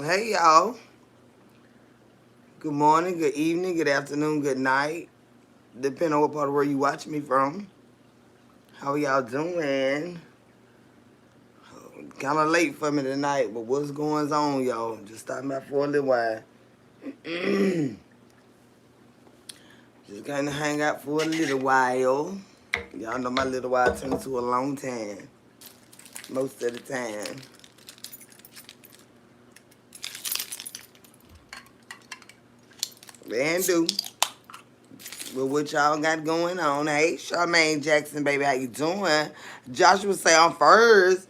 Hey y'all. Good morning, good evening, good afternoon, good night. Depending on what part of the world you watch me from. How y'all doing? Kind of late for me tonight, but what's going on, y'all? Just stopping by for a little while. Just kind of hang out for a little while. Y'all know my little while turns to a long time. Most of the time. And do. But what y'all got going on? Hey, Charmaine Jackson, baby, how you doing? Joshua say I'm first.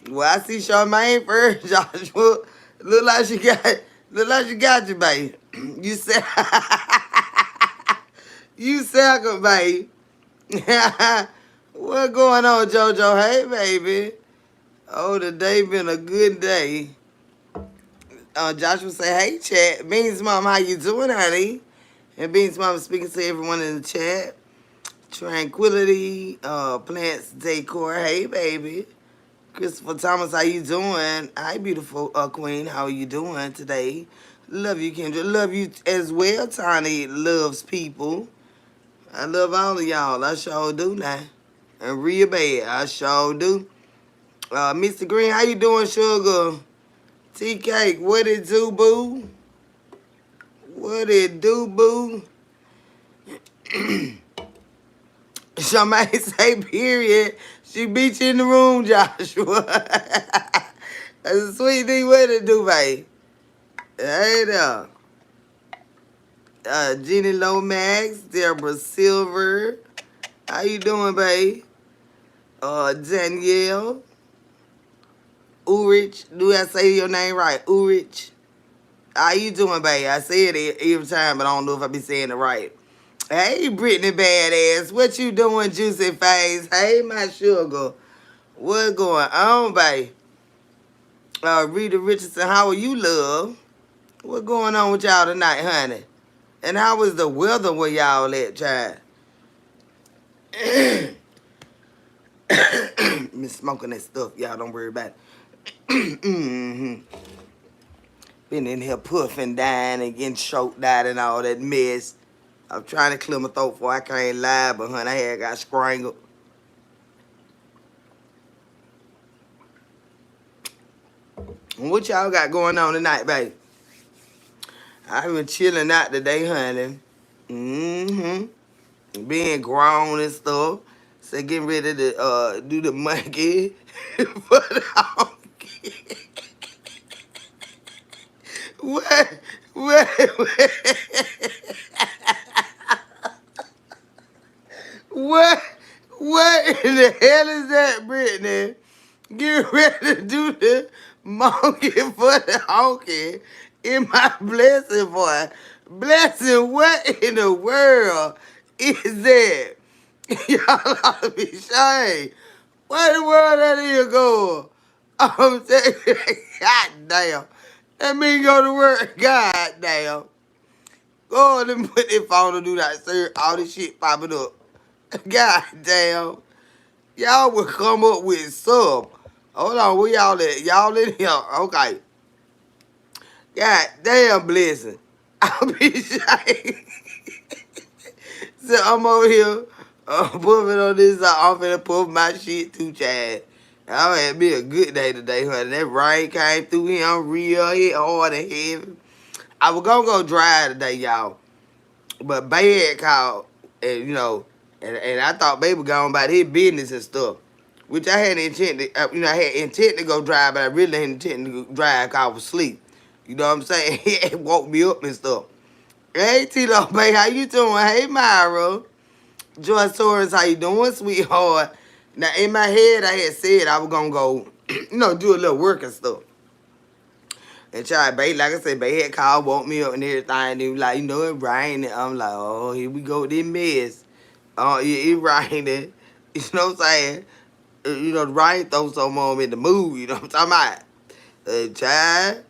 Well, I see Charmaine first, Joshua. Look like she got, look like she got you, baby. You said, you second, baby. What going on, JoJo? Hey, baby. Oh, the day been a good day. Joshua say, hey, chat. Beans Mom, how you doing, honey? And Beans Mom is speaking to everyone in the chat. Tranquility, Plants Decor. Hey, baby. Christopher Thomas, how you doing? Hi, beautiful queen. How are you doing today? Love you, Kendra. Love you as well, Tiny. Loves people. I love all of y'all. I sure do now. And real bad. I sure do. Mr. Green, how you doing, sugar? T-Cake, what it do, boo? What it do, boo? Somebody say period. She beat you in the room, Joshua. That's a sweet thing. What it do, babe? Hey there. Jeannie Lomax, Deborah Silver. How you doing, babe? Danielle. Urich. Do I say your name right? Urich. How you doing, babe? I say it every time, but I don't know if I be saying it right. Hey, Brittany Badass. What you doing, Juicy Face? Hey, my sugar. What going on, babe? Rita Richardson, how are you, love? What going on with y'all tonight, honey? And how was the weather where y'all at, child? Me smoking that stuff, y'all don't worry about it. Been in here puffing, dying, and getting choked out and all that mess. I'm trying to clear my throat before I can't lie, but honey, I had got strangled. What y'all got going on tonight, baby? I've been chilling out today, honey. Being grown and stuff. So getting ready to do the monkey for the donkey. What? What? What? What in the hell is that, Brittany? Get ready to do the monkey for the honky in my blessing, boy. Blessing, what in the world is that? Y'all ought to be ashamed. Where the world that is going? I'm saying, God damn. That mean go to work. God damn. Go on and put that phone to do that, sir. All this shit popping up. God damn. Y'all would come up with some. Hold on, where y'all at? Y'all in here. Okay. God damn blessing. I'll be ashamed. So I'm over here puffing on this. I'm finna puff my shit too, Chad. I had me a good day today, honey. That rain came through here. I'm real hit hard and heavy. I was gonna go drive today, y'all. But Bay had called, and and I thought Baby gone about his business and stuff. Which I had intent to, I had intent to go drive, but I really had intent to go drive because I was asleep. You know what I'm saying? He woke me up and stuff. Hey, Tito, babe, how you doing? Hey, Myra. Joyce Torres, how you doing, sweetheart? Now, in my head, I had said I was going to go, do a little work and stuff. And try, babe, like I said, babe had called, woke me up and everything. And he was like, it raining. I'm like, oh, here we go with this mess. Oh, yeah, it raining. You know what I'm saying? The rain throws some on in the mood, you know what I'm talking about? Child,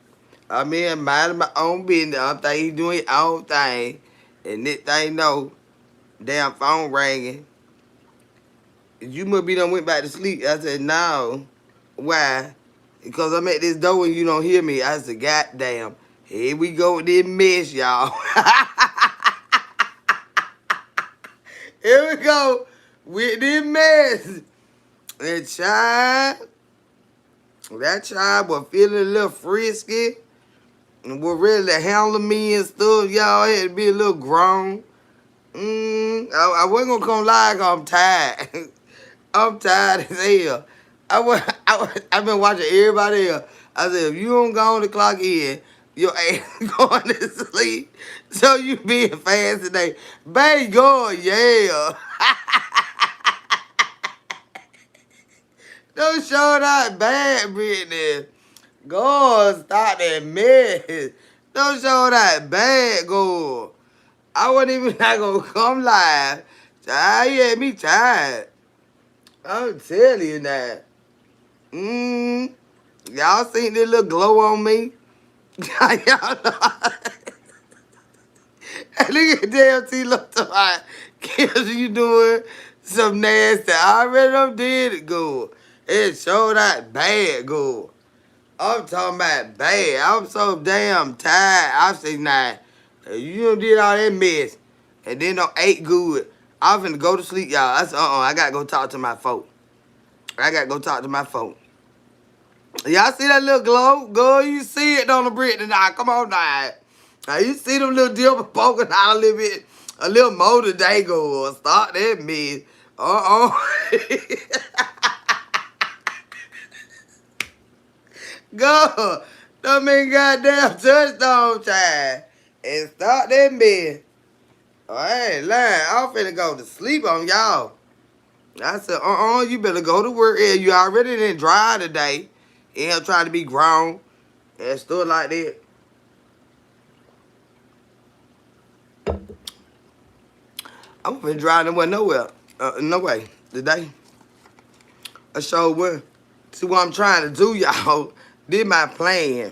I'm in minding my own business. I'm thinking he doing his own thing. And this thing, damn phone ringing. You must be done went back to sleep. I said, no. Why? Because I'm at this door and you don't hear me. I said, goddamn, here we go with this mess, y'all. Here we go with this mess. And that child was feeling a little frisky and was ready to handle me and stuff. Y'all had to be a little grown. I wasn't gonna come lie 'cause I'm tired. I'm tired as hell. I've been watching everybody else. I said, if you don't go on the clock in, your ass going to sleep. So you being fast today. Baby, going, yeah. Don't show that bad, Brittany. Go stop that mess. Don't show that bad, go. I wasn't even not gonna come live. Child, you had me tired. I'm telling you that. Y'all seen this little glow on me? Y'all know. Look at damn T look to my kids, you doing some nasty. I already done did it good. It showed that bad good. I'm talking about bad. I'm so damn tired. I say, nah, you done did all that mess and then don't ate good. I'm finna go to sleep, y'all. I said, I gotta go talk to my folk. I gotta go talk to my folk. Y'all see that little glow? Girl, you see it on the Britney now. Come on now. Now you see them little dimples poking out a little bit, a little more today, girl. Start that mess. Go. That mean goddamn touchdown child. And start that mess. I ain't lying. I'm finna go to sleep on y'all. I said, you better go to work. Yeah, you already didn't drive today. And trying to be grown and stuff like that. I'm finna drive nowhere. No way. Today. I sure will. See what I'm trying to do, y'all. Did my plan.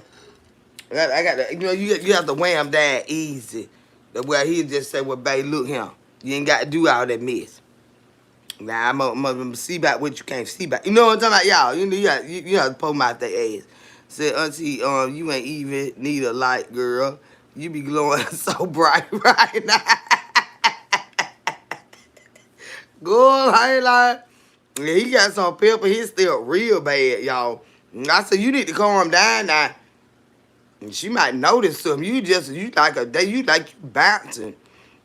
I got to, you have to wham that easy. The way he just say, well, babe, look him. You ain't got to do all that mess. Now, I'm gonna see about what you can't see about. You know what I'm talking about, y'all? You have to pull them out their ass. Say, auntie, you ain't even need a light, girl. You be glowing so bright right now. Girl, I ain't lying. Yeah, he got some pepper. He's still real bad, y'all. I said, you need to calm down now. And she might notice something. You like you bouncing.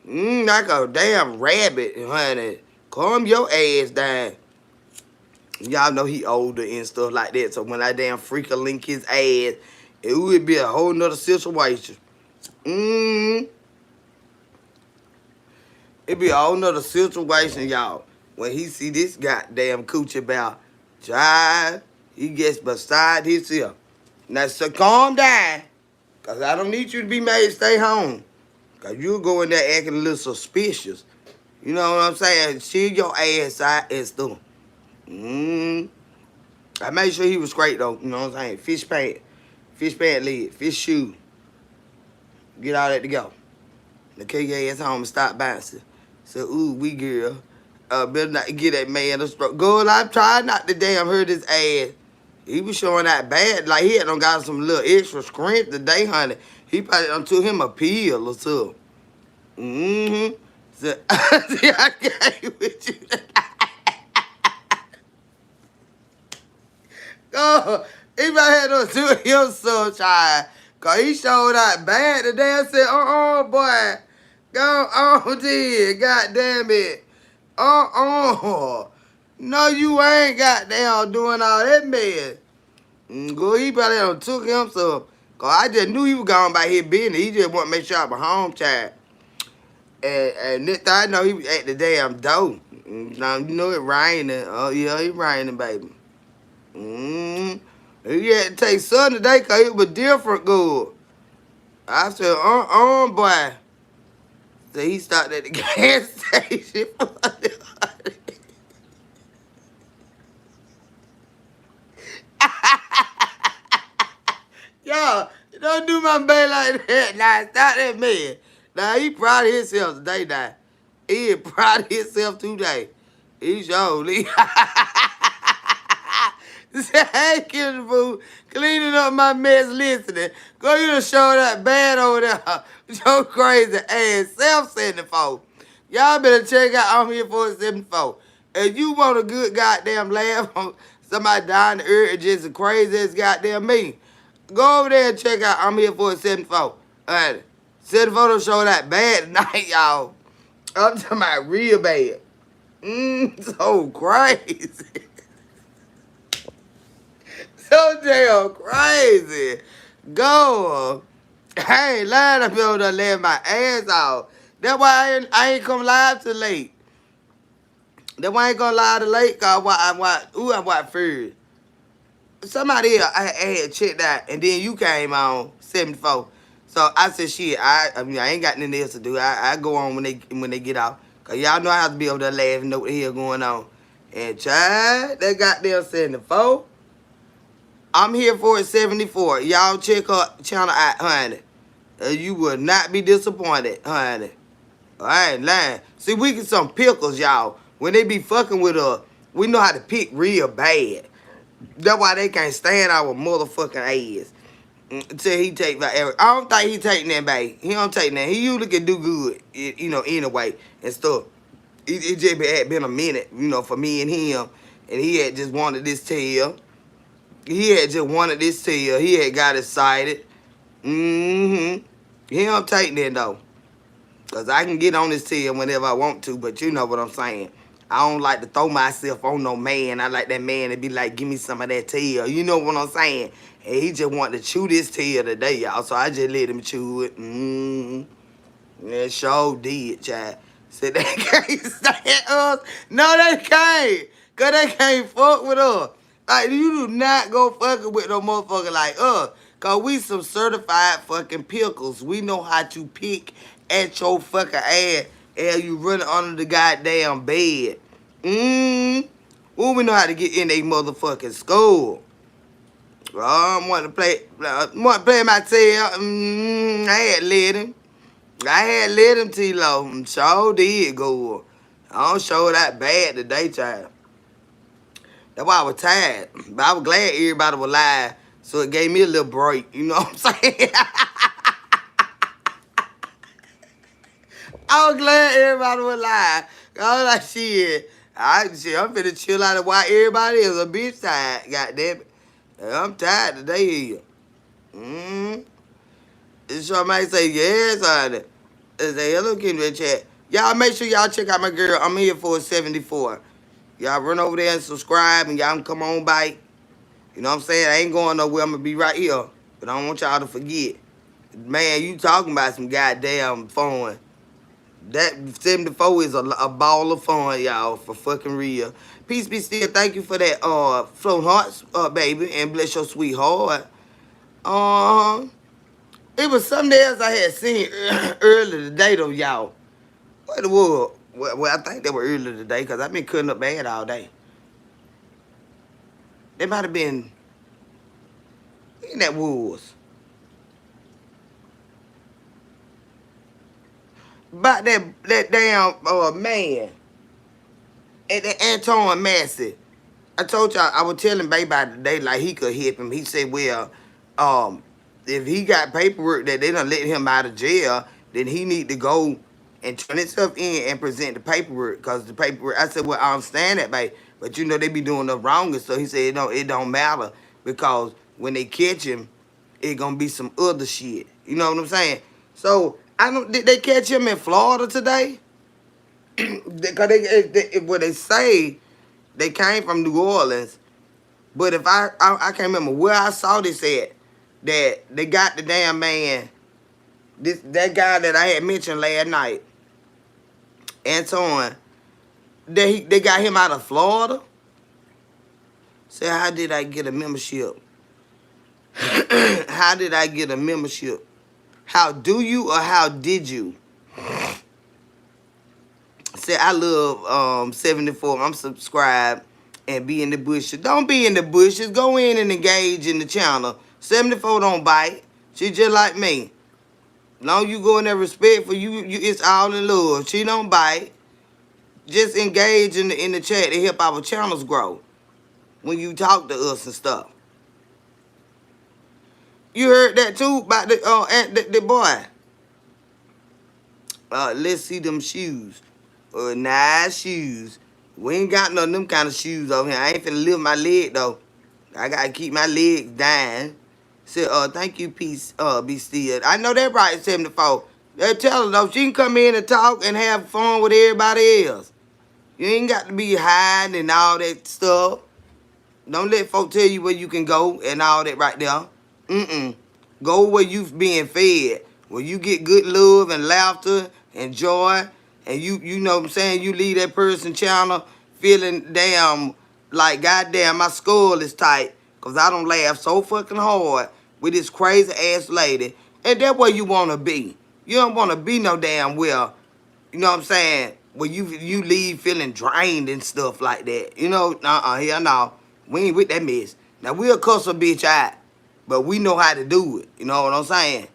Like a damn rabbit, honey. Calm your ass down. Y'all know he older and stuff like that. So when I damn freaker link his ass, it would be a whole nother situation. It'd be a whole nother situation, y'all. When he see this goddamn coochie about jive, he gets beside himself. Now, so calm down. Because I don't need you to be made to stay home. Because you'll go in there acting a little suspicious. You know what I'm saying? Chill your ass out and stuff. I made sure he was straight, though. You know what I'm saying? Fish pant lid, fish shoe. Get all that to go. The KK ass home and stop bouncing. So, ooh, we girl. Better not get that man a stroke. Girl, I'm trying not to damn hurt his ass. He was showing that bad. Like, he had done got some little extra strength today, honey. He probably done took him a pill or something. So, see, I can't with you. Oh, he might have done took him some, child. Because he showed out bad today. I said, boy. Go on, dear. God damn it. No, you ain't goddamn doing all that mess. Girl, he probably done took him some. Cause I just knew he was going by his business. He just want to make sure I was home, child. And next thing I know, he was at the damn door. Now, you know it raining. Oh, yeah, it raining, baby. He had to take sun today because it was different, good. I said, boy. So he stopped at the gas station. Y'all, don't do my baby like that. Now, stop that man. Now, he proud of himself today, now. He is proud of himself today. He surely. Say, hey, Killer Boo, cleaning up my mess, listening. Go you to show that bad over there. Your crazy ass, self-74. Y'all better check out I'm Here for it 74. If you want a good goddamn laugh on somebody dying the earth just as crazy as goddamn me, go over there and check out I'm Here for it 74. Alright, 74 don't show that bad tonight, y'all. I'm talking about real bad. So crazy. So damn crazy. Go. I ain't lying up here over there laughing my ass off. That's why I ain't come live till late. That's why I ain't gonna lie to late, cause I watch first. Somebody else I had checked out, and then you came on 74. So I said, shit, I mean, I ain't got nothing else to do. I go on when they get out. Cause y'all know I have to be able to laugh and know what the hell going on. And child, that goddamn 74. I'm Here for it 74. Y'all check her channel out, honey. You will not be disappointed, honey. I ain't lying. See, we get some pickles, y'all. When they be fucking with us, we know how to pick real bad. That's why they can't stand our motherfucking ass. Until he take like Eric. I don't think he taking that back. He don't take that. He usually can do good, you know, anyway and stuff. It just been a minute, you know, for me and him. And he had just wanted this tail. He had just wanted this tail. He had got excited. He don't take that though. Cause I can get on this tail whenever I want to, but you know what I'm saying. I don't like to throw myself on no man. I like that man to be like, give me some of that tail. You know what I'm saying? And he just wanted to chew this tail today, y'all. So I just let him chew it. That sure did, child. Said they can't stand us. No, they can't. Cause they can't fuck with us. Like, you do not go fucking with no motherfucker like us. Cause we some certified fucking pickles. We know how to pick at your fucking ass and you running under the goddamn bed. Well, we know how to get in a motherfucking school. I want to play my tail. I had let him, T-Lo. Sure did go. I don't show that bad today, child. That's why I was tired. But I was glad everybody was live. So it gave me a little break. You know what I'm saying? I was glad everybody was live. I was like, shit. I'm finna chill out and watch everybody is a bitch tired. Goddamn it. I'm tired today. Somebody say, yes, honey. Say, hello, Kendra in chat. Y'all make sure y'all check out my girl. I'm Here for 74. Y'all run over there and subscribe and y'all can come on by. You know what I'm saying? I ain't going nowhere. I'm going to be right here. But I don't want y'all to forget. Man, you talking about some goddamn fun. That 74 is a ball of fun, y'all, for fucking real. Peace be still. Thank you for that floating hearts, baby. And bless your sweet heart. It was something else I had seen earlier today, though, y'all. What it was? Well, I think they were earlier today because I've been cutting up bad all day. They might have been in that woods. About that damn man. And that Anton Massey. I told y'all, I was telling Baby about today like he could hit him. He said, well, if he got paperwork that they done let him out of jail, then he need to go and turn himself in and present the paperwork. Because the paperwork, I said, well, I understand that, babe. But you know, they be doing the wrongest. So he said, it don't matter. Because when they catch him, it gonna be some other shit. You know what I'm saying? So, did they catch him in Florida today? Because what they say, they came from New Orleans. But if I can't remember where I saw this at, that they got the damn man, that guy that I had mentioned last night, Antoine, they got him out of Florida. Say, how did I get a membership? How did I get a membership? How do you or how did you? Say, I love 74. I'm subscribed and be in the bushes. Don't be in the bushes. Go in and engage in the channel. 74 don't bite. She just like me. Long you go in there respectful, you it's all in love. She don't bite. Just engage in the chat to help our channels grow. when you talk to us and stuff. You heard that too about the boy. Let's see them shoes. Nice shoes. We ain't got none of them kind of shoes over here. I ain't finna lift my leg though. I gotta keep my legs down. Say, thank you, peace, be still. I know that right, 74. They tell her though, she can come in and talk and have fun with everybody else. You ain't got to be hiding and all that stuff. Don't let folk tell you where you can go and all that right there. Mm-mm. Go where you being fed. Where you get good love and laughter and joy. And you know what I'm saying, you leave that person channel feeling damn like goddamn my skull is tight. Cause I don't laugh so fucking hard with this crazy ass lady. And that's where you wanna be. You don't wanna be no damn well. You know what I'm saying? Where you leave feeling drained and stuff like that. You know, hell no. We ain't with that mess. Now we'll cuss a bitch out, but we know how to do it. You know what I'm saying?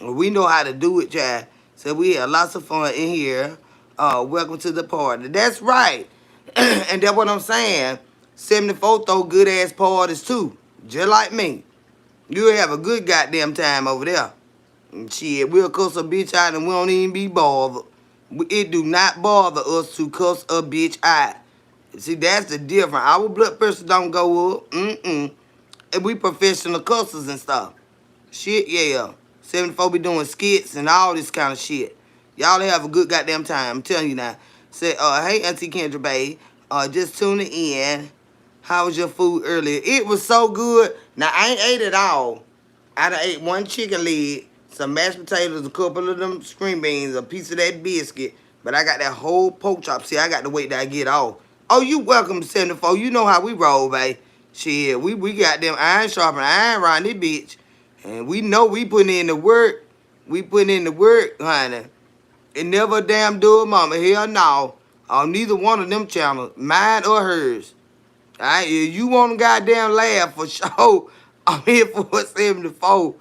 We know how to do it, child. So we had lots of fun in here. Welcome to the party. That's right. And that's what I'm saying. 74 throw good ass parties too. Just like me. You'll have a good goddamn time over there. And shit, we'll cuss a bitch out and we don't even be bothered. It do not bother us to cuss a bitch out. See, that's the difference. Our blood pressure don't go up. Mm-mm. And we professional cussers and stuff. Shit, yeah. 74 be doing skits and all this kind of shit. Y'all have a good goddamn time. I'm telling you now. Say, hey, Auntie Kendra Bay. Just tuning in. How was your food earlier? It was so good. Now, I ain't ate it all. I done ate one chicken leg, some mashed potatoes, a couple of them string beans, a piece of that biscuit. But I got that whole pork chop. See, I got to wait till I get off. Oh, you welcome to 74. You know how we roll, babe. Shit, we got them iron sharpening iron around this bitch. And we know we putting in the work. We putting in the work, honey. It never damn do it, mama. Hell no. On neither one of them channels, mine or hers. Alright, if you want to goddamn laugh for sure, I'm here for 74.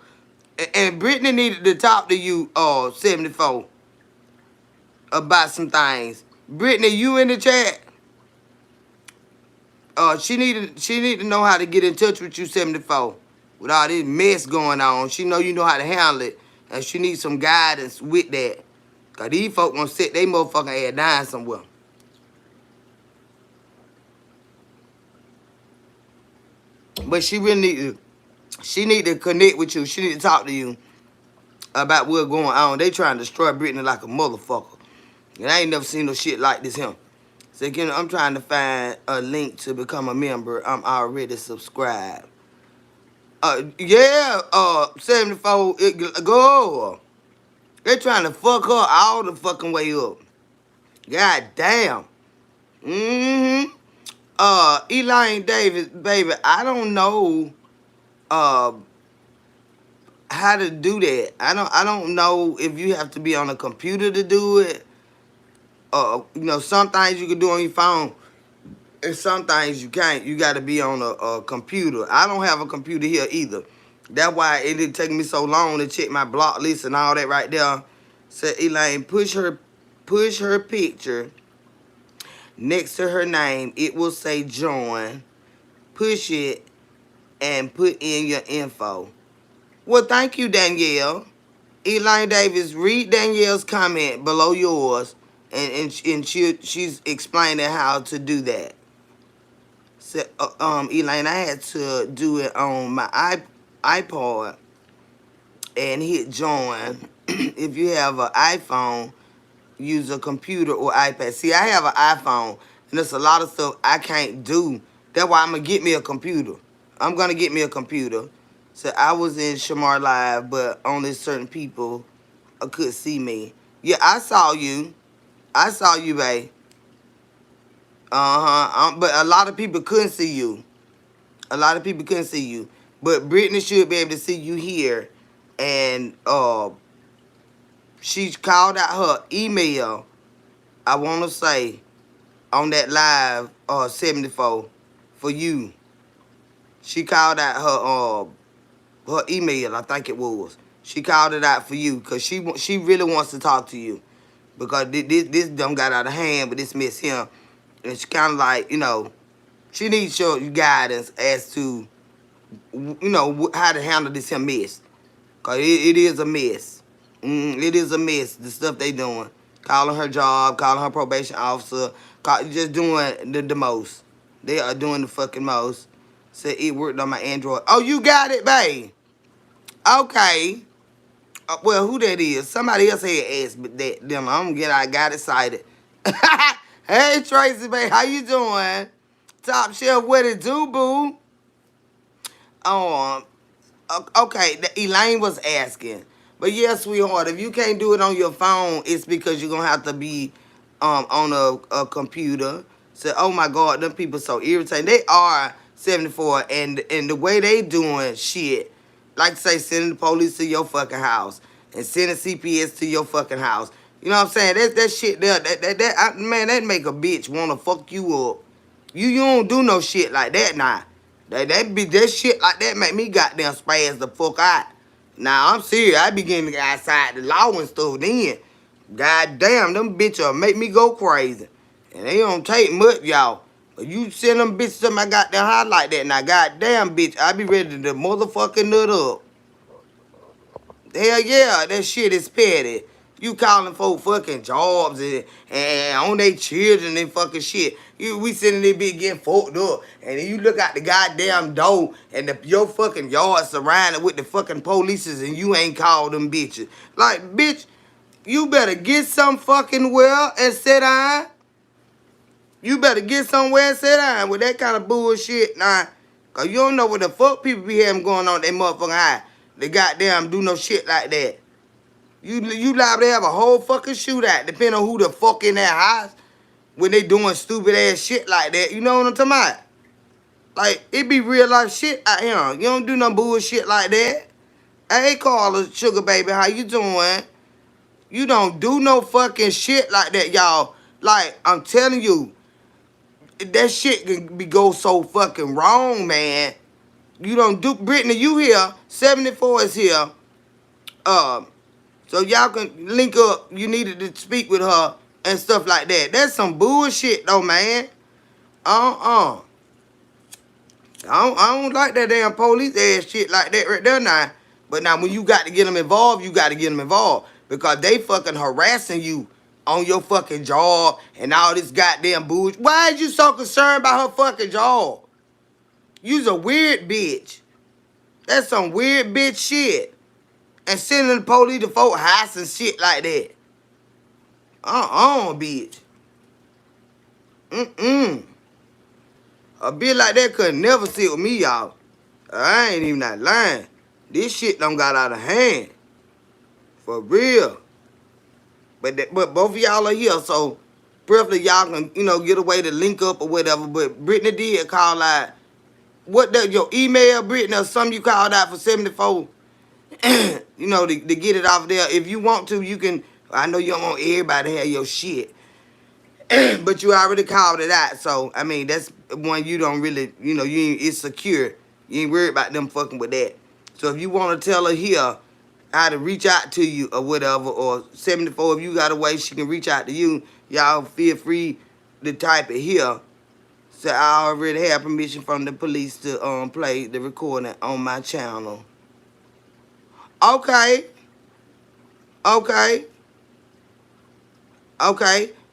And Brittany needed to talk to you, 74, about some things. Brittany, you in the chat? She need to know how to get in touch with you, 74. With all this mess going on, she know you know how to handle it, and she needs some guidance with that. Cause these folk gonna sit they motherfucking ass down somewhere. But she really need to connect with you. She need to talk to you about what's going on. They trying to destroy Brittany like a motherfucker. And I ain't never seen no shit like this him. So again, I'm trying to find a link to become a member. I'm already subscribed. Yeah, 74, go. They trying to fuck her all the fucking way up. God damn. Mm-hmm. Elaine Davis, baby, I don't know how to do that. I don't know if you have to be on a computer to do it. Some things you can do on your phone, and some things you can't. You got to be on a computer. I don't have a computer here either. That's why it didn't take me so long to check my block list and all that right there. Said Elaine, push her picture next to her name. It will say join. Push it and put in your info. Well, thank you, Danielle. Elaine Davis, read Danielle's comment below yours, and she's explaining how to do that. So, Elaine, I had to do it on my iPod and hit join. If you have an iPhone, use a computer or iPad. See, I have an iPhone, and there's a lot of stuff I can't do. That's why I'm going to get me a computer. I'm going to get me a computer. So I was in Shamar Live, but only certain people could see me. Yeah, I saw you. I saw you, babe. But a lot of people couldn't see you. A lot of people couldn't see you. But Brittany should be able to see you here. And she called out her email, I want to say, on that live 74 for you. She called out her email, I think it was. She called it out for you because she really wants to talk to you. Because this done got out of hand with this mess here. And she kind of like, She needs your guidance as to, how to handle this here mess. Cause it is a mess. It is a mess. The stuff they doing, calling her job, calling her probation officer, just doing the most. They are doing the fucking most. Said it worked on my Android. Oh, you got it, babe. Okay. Well, who that is? Somebody else had asked that. Them. I got excited. Hey, Tracy, babe, how you doing? Top shelf, what it do, boo? Um, okay, Elaine was asking. But yes, sweetheart, if you can't do it on your phone, it's because you're gonna have to be on a computer. So, oh my God, them people so irritating. They are 74, and the way they doing shit, like say sending the police to your fucking house and sending CPS to your fucking house. You know what I'm saying? That shit there, man, that make a bitch wanna fuck you up. You don't do no shit like that now. That shit like that make me goddamn spaz the fuck out. Now I'm serious. I be getting outside the law and stuff then. Goddamn, them bitches make me go crazy. And they don't take much, y'all. But you send them bitches to my goddamn house like that. Now goddamn bitch, I be ready to motherfucking nut up. Hell yeah, that shit is petty. You calling for fucking jobs and on their children and fucking shit. We sitting there bitch getting fucked up. And then you look out the goddamn door and your fucking yard surrounded with the fucking polices and you ain't called them bitches. Like, bitch, you better get some fucking well and sit down. You better get somewhere and sit down with that kind of bullshit. Nah, cause you don't know what the fuck people be having going on in that motherfucking eye. They goddamn do no shit like that. You liable to have a whole fucking shootout, depending on who the fuck in that house when they doing stupid ass shit like that. You know what I'm talking about? Like, it be real life shit out here. You don't do no bullshit like that. Hey, Carla, sugar baby, how you doing? You don't do no fucking shit like that, y'all. Like, I'm telling you, that shit can go so fucking wrong, man. You don't do, Brittany, you here, 74 is here. So y'all can link up. You needed to speak with her and stuff like that. That's some bullshit though, man. I don't like that damn police ass shit like that right there now. But now when you got to get them involved, you got to get them involved. Because they fucking harassing you on your fucking job and all this goddamn bullshit. Why is you so concerned about her fucking job? You's a weird bitch. That's some weird bitch shit. And sending the police to folk house and shit like that. Bitch. A bitch like that could never sit with me, y'all. I ain't even not lying. This shit done got out of hand. For real. But both of y'all are here, so preferably y'all can, get away to link up or whatever. But Brittany did call out. Your email, Brittany, or something you called out for 74? To get it off there. If you want to, you can. I know you don't want everybody to have your shit. But you already called it out. So, I mean, that's one you don't really, it's secure. You ain't worried about them fucking with that. So, if you want to tell her here how to reach out to you or whatever, or 74, if you got a way she can reach out to you, y'all feel free to type it here. So, I already have permission from the police to play the recording on my channel. Okay.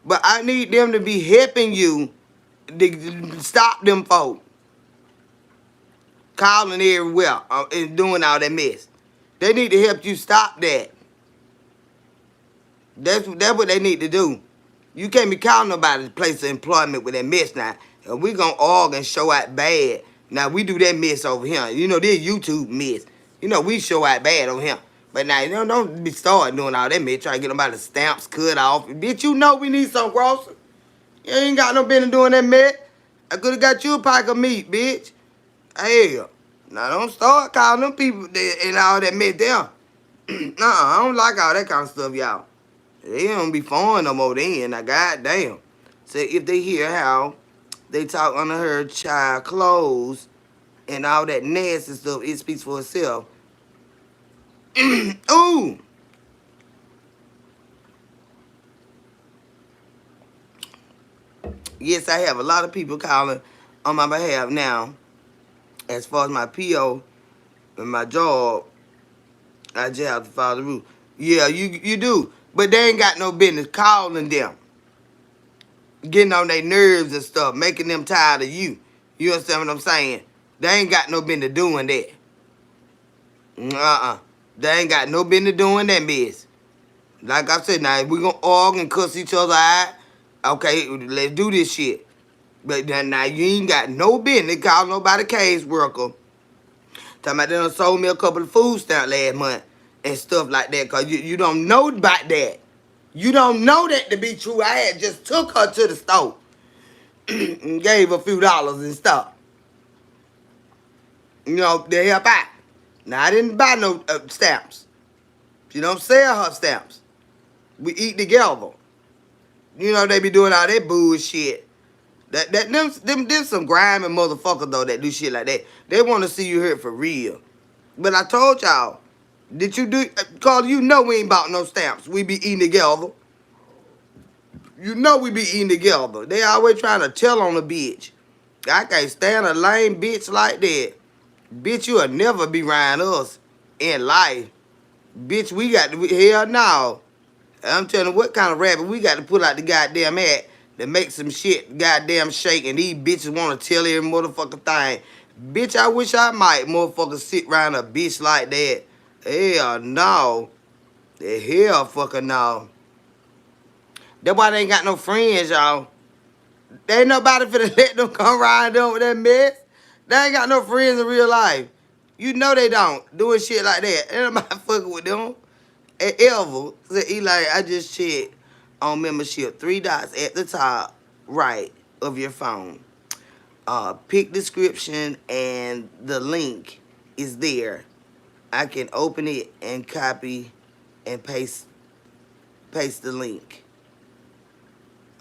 But I need them to be helping you to stop them folk calling everywhere and doing all that mess. They need to help you stop that. That's what they need to do. You can't be calling nobody's place of employment with that mess now. And we gonna argue and show out bad. Now, we do that mess over here. This YouTube mess. We show out bad over here. But now, don't be starting doing all that mess. Try to get them out of stamps cut off. Bitch, we need some groceries. You ain't got no business doing that mess. I could have got you a pack of meat, bitch. Hell. Now, don't start calling them people and all that mess there. Nah, I don't like all that kind of stuff, y'all. They don't be fun no more then. Now, goddamn. So, if they hear how they talk under her child clothes and all that nasty stuff, it speaks for itself. Ooh. Yes, I have a lot of people calling on my behalf. Now, as far as my PO and my job, I just have to follow the rules. Yeah, you do. But they ain't got no business calling them, getting on their nerves and stuff, making them tired of you. You understand what I'm saying? They ain't got no business doing that. They ain't got no business doing that mess. Like I said, now, if we gonna argue and cuss each other out, okay, let's do this shit. But now you ain't got no business calling nobody case worker. Talking about they done sold me a couple of food stamps last month and stuff like that. Because you don't know about that. You don't know that to be true. I had just took her to the store and gave her a few dollars and stuff. You know, to help out. Now, I didn't buy no stamps. She don't sell her stamps. We eat together. You know, they be doing all that bullshit. Them some grimy motherfuckers, though, that do shit like that. They want to see you hurt for real. But I told y'all, did you do, cause you know we ain't bought no stamps. We be eating together. You know we be eating together. They always trying to tell on a bitch. I can't stand a lame bitch like that. Bitch, you'll never be around us in life. Bitch, we got to, hell no. I'm telling you what kind of rabbit we got to put out the goddamn hat to make some shit goddamn shake, and these bitches want to tell every motherfucking thing. Bitch, I wish I might motherfucker sit around a bitch like that. Hell no. The hell fucking no. That's why they ain't got no friends, y'all. There ain't nobody finna let them come around them with that mess. They ain't got no friends in real life. You know they don't. Doing shit like that. Ain't nobody fucking with them. Ever. Said Eli, I just checked on membership. 3 dots at the top right of your phone. Pick description and the link is there. I can open it and copy and paste the link.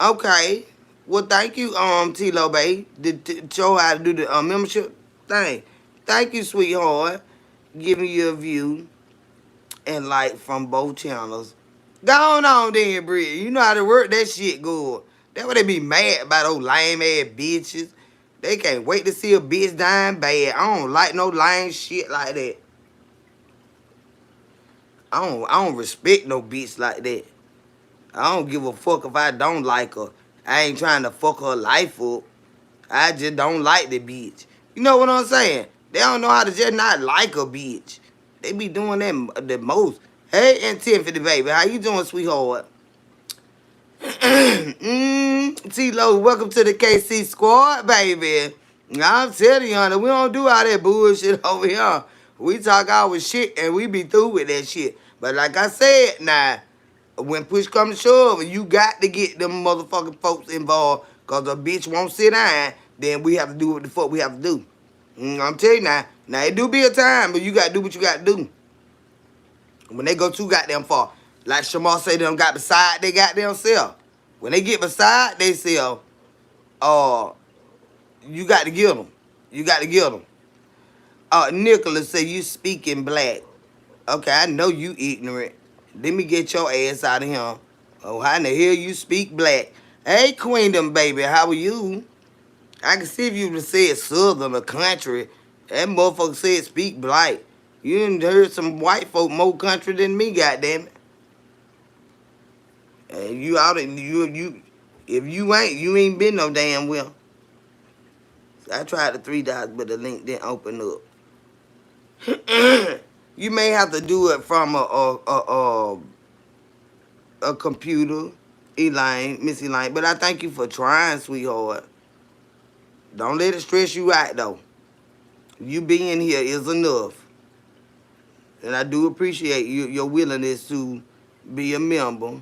Okay. Well, thank you, T-Lo Bay, to show how to do the membership thing. Thank you, sweetheart, giving you a view and like from both channels. Go on then, Bria. You know how to work that shit good. That's why they be mad about those lame ass bitches. They can't wait to see a bitch dying bad. I don't like no lame shit like that. I don't respect no bitch like that. I don't give a fuck if I don't like her. I ain't trying to fuck her life up. I just don't like the bitch. You know what I'm saying? They don't know how to just not like a bitch. They be doing that the most. Hey, and Tiffany, baby. How you doing, sweetheart? T-Lo, welcome to the KC squad, baby. I'm telling you, honey, we don't do all that bullshit over here. We talk our shit and we be through with that shit. But like I said, now, when push comes to shove, you got to get them motherfucking folks involved, because a bitch won't sit down, then we have to do what the fuck we have to do. I'm telling you now. Now, it do be a time, but you got to do what you got to do. When they go too goddamn far, like Shamar say, they don't got beside they goddamn self. When they get beside they self, you got to get them. You got to get them. Nicholas say you speaking black. Okay, I know you ignorant. Let me get your ass out of here. Oh, how in the hell you speak black? Hey, Queendom, baby, how are you? I can see if you would have said southern or country. That motherfucker said speak black. You done heard some white folk more country than me, goddammit. And you out and you if you ain't been no damn well. I tried the 3 dots, but the link didn't open up. You may have to do it from a computer, Elaine, Miss Elaine. But I thank you for trying, sweetheart. Don't let it stress you out, though. You being here is enough. And I do appreciate your willingness to be a member.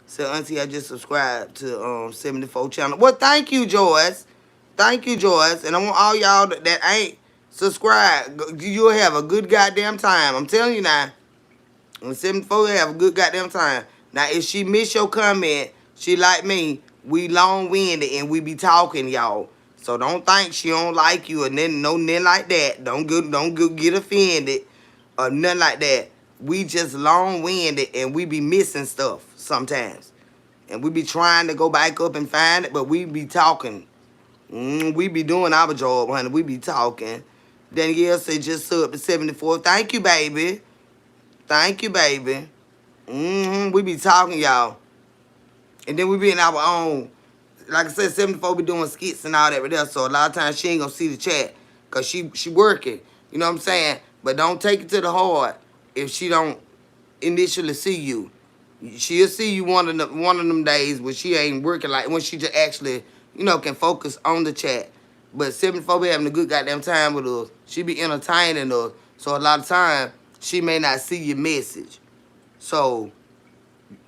So, Auntie, I just subscribed to 74 channel. Well, thank you, Joyce. Thank you, Joyce. And I want all y'all that ain't subscribed, you'll have a good goddamn time. I'm telling you now. On 74, have a good goddamn time. Now, if she miss your comment, she like me, we long-winded and we be talking, y'all. So don't think she don't like you or nothing like that. Don't get offended or nothing like that. We just long-winded and we be missing stuff sometimes. And we be trying to go back up and find it, but we be talking. We be doing our job, honey. We be talking. Danielle said just up to 74. Thank you, baby. Thank you, baby. We be talking, y'all. And then we be in our own. Like I said, 74 be doing skits and all that with us. So a lot of times she ain't gonna see the chat. Cause she working. You know what I'm saying? But don't take it to the heart if she don't initially see you. She'll see you one of them days when she ain't working, like when she just actually, can focus on the chat. But 74 be having a good goddamn time with us. She be entertaining us. So a lot of time she may not see your message. So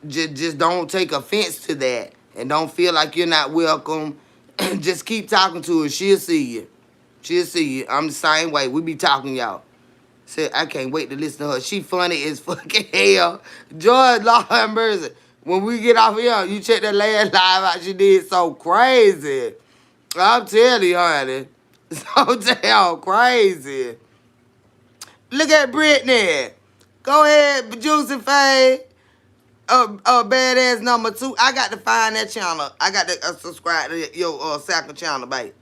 just don't take offense to that. And don't feel like you're not welcome. Just keep talking to her. She'll see you. She'll see you. I'm the same way. We be talking, y'all. Said, I can't wait to listen to her. She funny as fucking hell. George, Lord have mercy. When we get off here, you check that last live out. She did so crazy. I'm telling you, honey. So damn crazy. Look at Brittany. Go ahead, Juicy Faye. Badass number 2. I got to find that channel. I got to subscribe to your second channel, babe.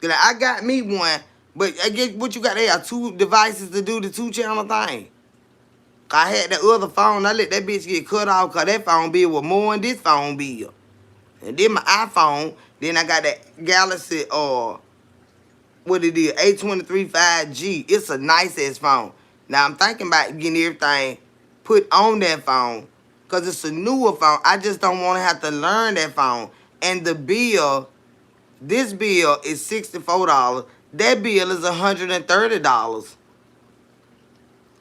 I got me one, but I guess what you got to have 2 devices to do the 2-channel thing. I had that other phone. I let that bitch get cut off because that phone bill was more than this phone bill. And then my iPhone, then I got that Galaxy, what it is, A23 5G. It's a nice-ass phone. Now, I'm thinking about getting everything put on that phone because it's a newer phone. I just don't want to have to learn that phone. And the bill, this bill is $64. That bill is $130.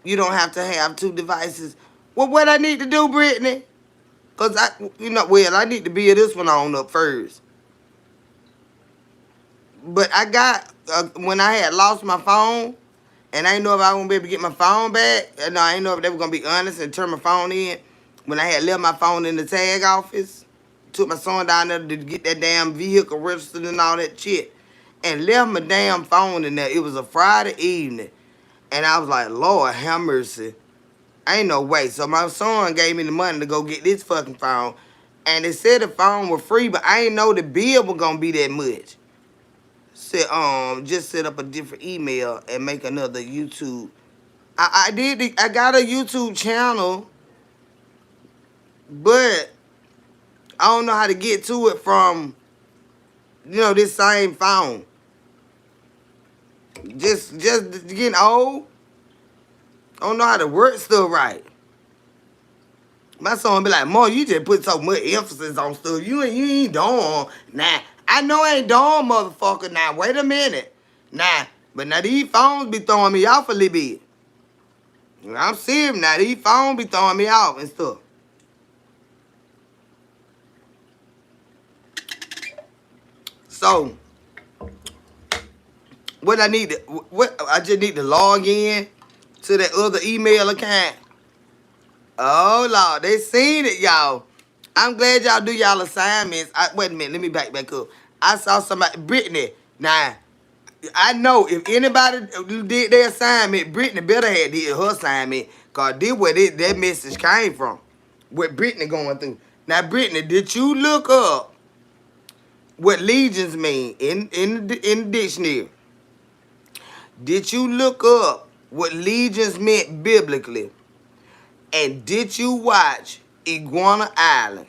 You don't have to have 2 devices. Well, what I need to do, Brittany? Because I need to build this one on up first. But I got, when I had lost my phone, and I didn't know if I was going to be able to get my phone back. No, I didn't know if they were going to be honest and turn my phone in. When I had left my phone in the tag office, took my son down there to get that damn vehicle registered and all that shit, and left my damn phone in there. It was a Friday evening. And I was like, Lord, have mercy. Ain't no way. So my son gave me the money to go get this fucking phone. And they said the phone was free, but I ain't know the bill was going to be that much. Said, just set up a different email and make another YouTube. I got a YouTube channel, but I don't know how to get to it from, this same phone. Just getting old. I don't know how to work stuff right. My son be like, Mom, you just put so much emphasis on stuff. You ain't doing. Nah, I know I ain't doing, motherfucker. Now, wait a minute. Nah, but now these phones be throwing me off a little bit. I'm serious now. These phones be throwing me off and stuff. So, I just need to log in to that other email account. Oh, Lord, they seen it, y'all. I'm glad y'all do y'all assignments. Wait a minute, let me back up. I saw somebody, Brittany. Now, I know if anybody did their assignment, Brittany better have did her assignment, because this where that message came from. What Brittany going through. Now, Brittany, did you look up what legions mean in the dictionary? Did you look up what legions meant biblically? And did you watch Iguana Island?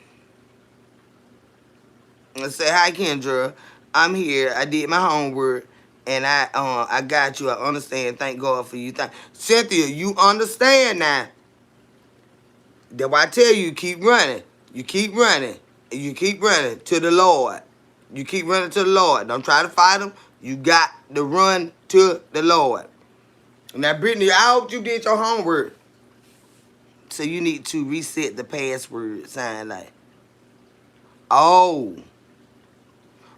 I say, hi, Kendra. I'm here. I did my homework. And I got you. I understand. Thank God for you. Cynthia, you understand now. That's why I tell you, keep running. You keep running. You keep running to the Lord. You keep running to the Lord. Don't try to fight him. You got to run to the Lord. Now, Brittany, I hope you did your homework. So you need to reset the password, sign like. Oh.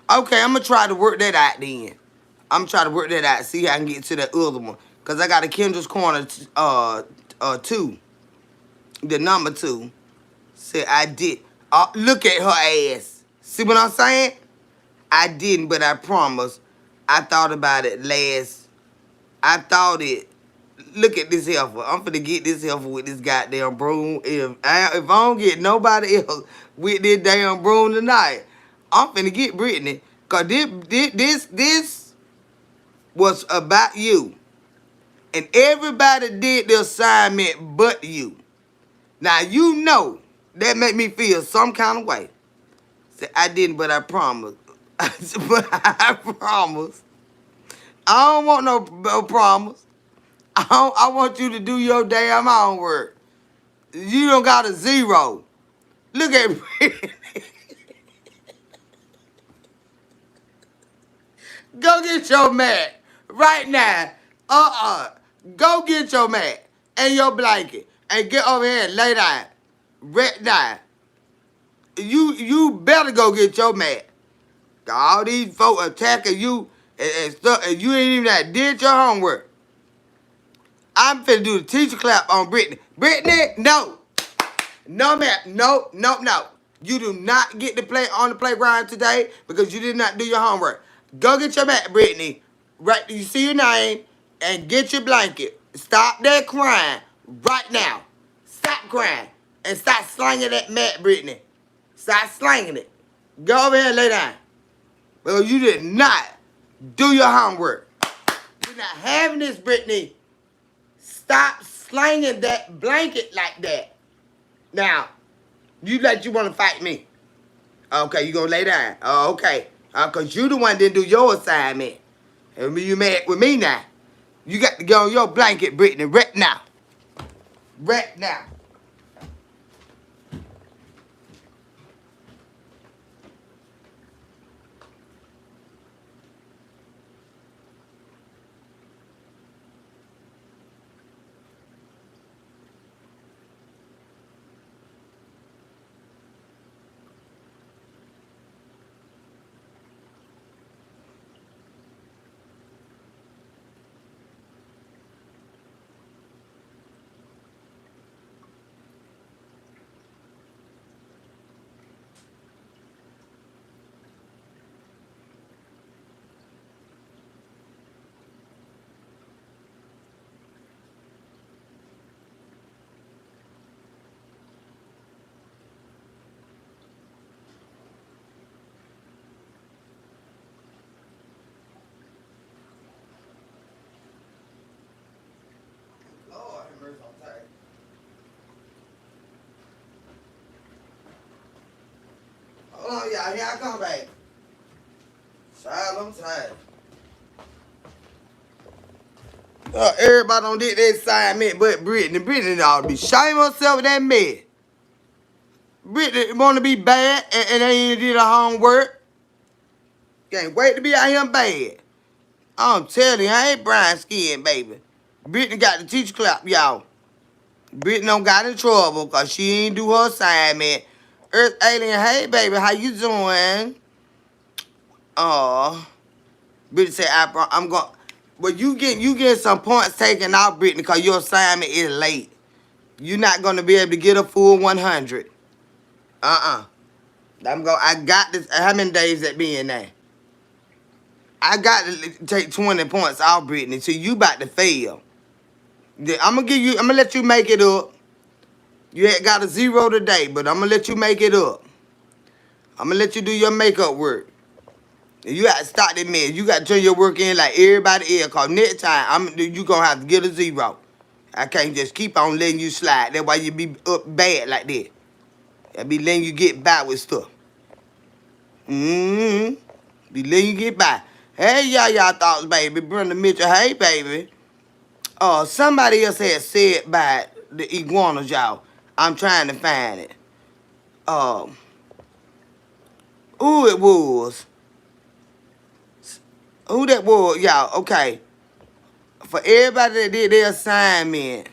Okay, I'm going to try to work that out then. I'm going to try to work that out, see how I can get to that other one. Because I got a Kendra's Corner 2. The number 2. Said I did. Look at her ass. See what I'm saying? I didn't, but I promise. I thought about it last. I thought it. Look at this heifer. I'm finna get this heifer with this goddamn broom. If I don't get nobody else with this damn broom tonight, I'm finna get Brittany. Cause this was about you. And everybody did the assignment but you. Now you know that made me feel some kind of way. Say, I didn't, but I promised. But I promise. I don't want no promise. I want you to do your damn homework. You don't got a 0. Look at me. Go get your mat right now. Go get your mat and your blanket and get over here and lay down. Right now. You better go get your mat. All these folks attacking you and stuff, and you ain't even that did your homework. I'm finna do the teacher clap on Brittany. Brittany, no. No, ma'am. No, no, no. You do not get to play on the playground today because you did not do your homework. Go get your mat, Brittany. Right, you see your name and get your blanket. Stop that crying right now. Stop crying and stop slinging that mat, Brittany. Stop slinging it. Go over here and lay down. Well, you did not do your homework. You're not having this, Brittany. Stop slinging that blanket like that. Now, you want to fight me. Okay, you gonna lay down. Oh, okay. Cause you the one didn't do your assignment. And you mad with me now. You got to go on your blanket, Brittany, right now. Right now. Lord, have mercy, I'm tired. Hold on, y'all. Here I come, baby. Child, I'm tired. Everybody don't did that assignment but Brittany. Brittany ought to be shaming herself with that mess. Brittany want to be bad and they ain't did her homework. Can't wait to be out here bad. I'm telling you, I ain't brown skin, baby. Brittany got the teacher clap, y'all. Brittany don't got in trouble because she ain't do her assignment. Earth Alien, hey, baby, how you doing? Brittany said, I'm going. Well, you get some points taken out, Brittany, because your assignment is late. You're not going to be able to get a full 100. I got this. How many days that be in there? I got to take 20 points off, Brittany, so you about to fail. I'm gonna let you make it up. You had got a 0 today, but I'm gonna let you make it up. I'm gonna let you do your makeup work. And you got to stop that mess. You got to turn your work in like everybody else. Cause next time you gonna have to get a 0. I can't just keep on letting you slide. That's why you be up bad like that. I be letting you get by with stuff. Be letting you get by. Hey, y'all thoughts, baby. Brenda Mitchell, hey, baby. Somebody else had said by the iguanas, y'all. I'm trying to find it. Who it was? Who that was, y'all? Okay. For everybody that did their assignment,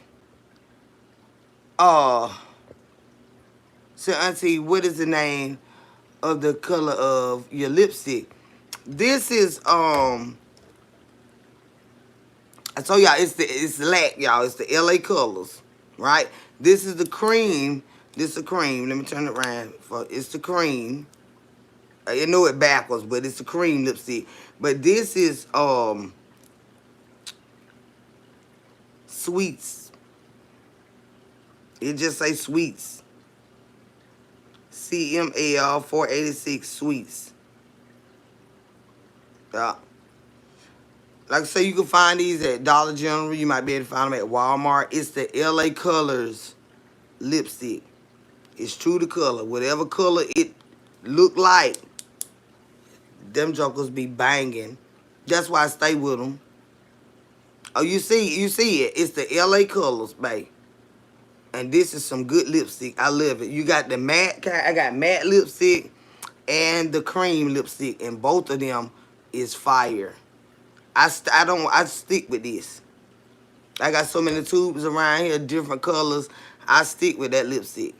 so auntie, what is the name of the color of your lipstick? This is I told y'all it's LAC, y'all. It's the LA colors, right? This is the cream. This is the cream. Let me turn it around. It's the cream. I know it backwards, but it's the cream lipstick. But this is sweets. It just say sweets. CML 486 sweets. Yeah. Like I say, you can find these at Dollar General. You might be able to find them at Walmart. It's the LA Colors lipstick. It's true to color. Whatever color it look like, them jokers be banging. That's why I stay with them. Oh, you see it. It's the LA Colors, babe. And this is some good lipstick. I love it. You got the matte kind. I got matte lipstick and the cream lipstick, and both of them is fire. I stick with this. I got so many tubes around here, different colors. I stick with that lipstick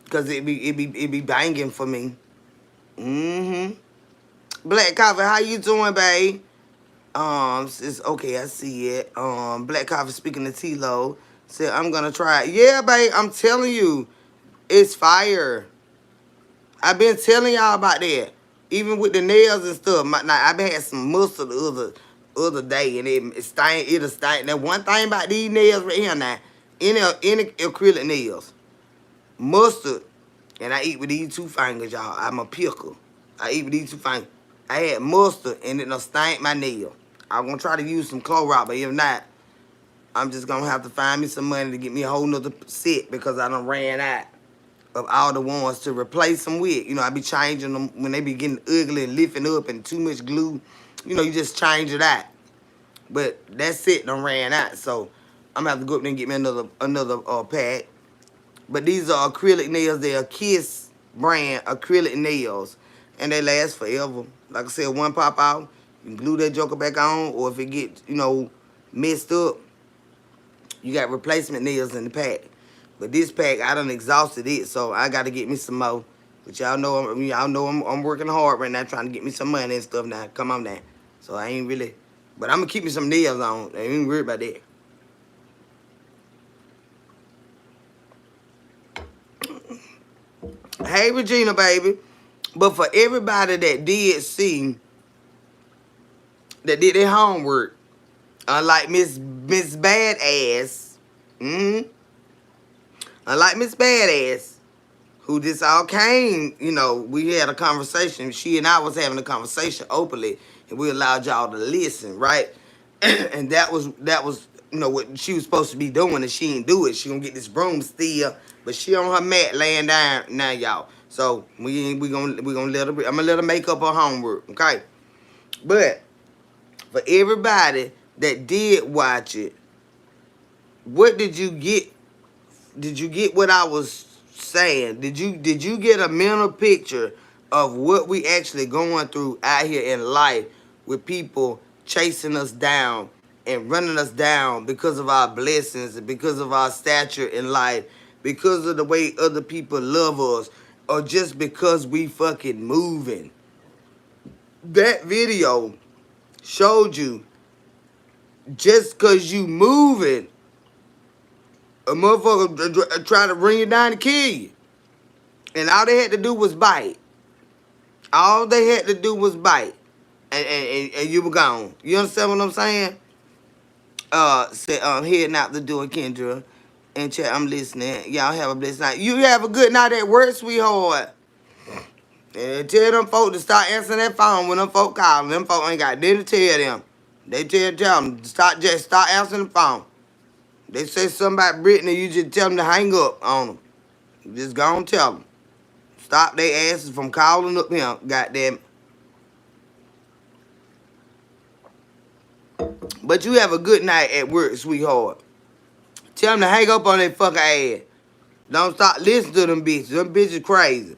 because it be banging for me. Mm-hmm. Black Coffee, how you doing, babe? It's okay. I see it. Black Coffee speaking to T-Lo said I'm gonna try it. Yeah, babe. I'm telling you, it's fire. I've been telling y'all about that. Even with the nails and stuff. I've been had some mustard the other day, and it'll stain. Now one thing about these nails right here now, any acrylic nails, mustard, and I eat with these two fingers, y'all. I'm a pickle. I eat with these two fingers. I had mustard, and it'll stain my nail. I'm gonna try to use some Clorox, but if not, I'm just gonna have to find me some money to get me a whole nother set because I done ran out of all the ones to replace them with. You know, I be changing them when they be getting ugly and lifting up and too much glue. You know, you just change it out. But that set done ran out, so I'm gonna have to go up there and get me another pack. But these are acrylic nails. They're a Kiss brand acrylic nails, and they last forever. Like I said, one pop out, you can glue that joker back on, or if it gets, messed up, you got replacement nails in the pack. But this pack, I done exhausted it, so I got to get me some more. But y'all know, I'm working hard right now, trying to get me some money and stuff now. Come on now. So I ain't really, but I'm gonna keep me some nails on. I ain't worried about that. Hey, Regina, baby. But for everybody that did their homework, unlike Miss Badass, unlike Miss Badass, who this all came, we had a conversation. She and I was having a conversation openly, and we allowed y'all to listen, right? And that was what she was supposed to be doing, and she didn't do it. She gonna get this broom still, but she on her mat laying down now, y'all. So we gonna let her. I'm gonna let her make up her homework, okay? But for everybody that did watch it, what did you get? Did you get what I was saying? Did you get a mental picture of what we actually going through out here in life with people chasing us down and running us down because of our blessings and because of our stature in life, because of the way other people love us, or just because we fucking moving? That video showed you just because you moving, a motherfucker try to bring you down to kill you. And all they had to do was bite. All they had to do was bite. And you were gone. You understand what I'm saying? Heading out the door, Kendra. And chat, I'm listening. Y'all have a blessed night. You have a good night at work, sweetheart. And tell them folk to start answering that phone when them folk calling. Them folk ain't got nothing to tell them. They tell them, start answering the phone. They say something about Brittany, you just tell them to hang up on them. Just go and tell them. Stop their asses from calling up him, goddamn. But you have a good night at work, sweetheart. Tell them to hang up on their fucking ass. Don't stop listening to them bitches. Them bitches crazy.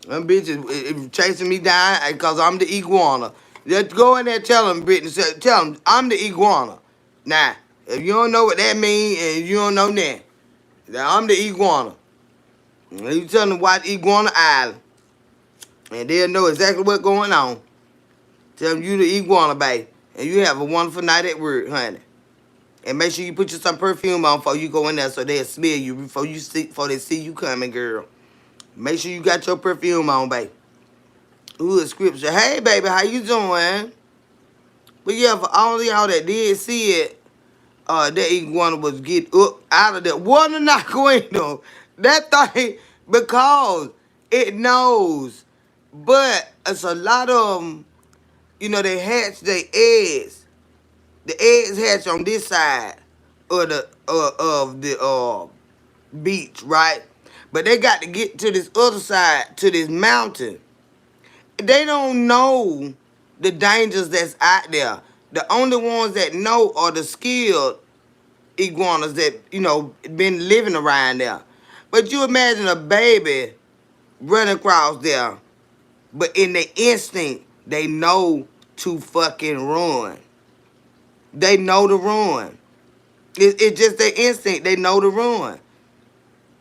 Them bitches chasing me down because I'm the iguana. Just go in there and tell them, Brittany, tell them I'm the iguana. Now, if you don't know what that means and you don't know that, then I'm the iguana. And you tell them to watch Iguana Island. And they'll know exactly what's going on. Tell them you the iguana, babe. And you have a wonderful night at work, honey. And make sure you put you some perfume on before you go in there so they'll smell you before they see you coming, girl. Make sure you got your perfume on, babe. Ooh, a scripture. Hey, baby, how you doing? But yeah, for all of y'all that did see it, that iguana was get up out of there. What not going on? That thing, because it knows. But it's a lot of them they hatch their eggs. The eggs hatch on this side of the beach, right? But they got to get to this other side, to this mountain. They don't know the dangers that's out there. The only ones that know are the skilled iguanas that, been living around there. But you imagine a baby running across there, but in their instinct, they know to fucking run. They know to run. It's just their instinct. They know to run.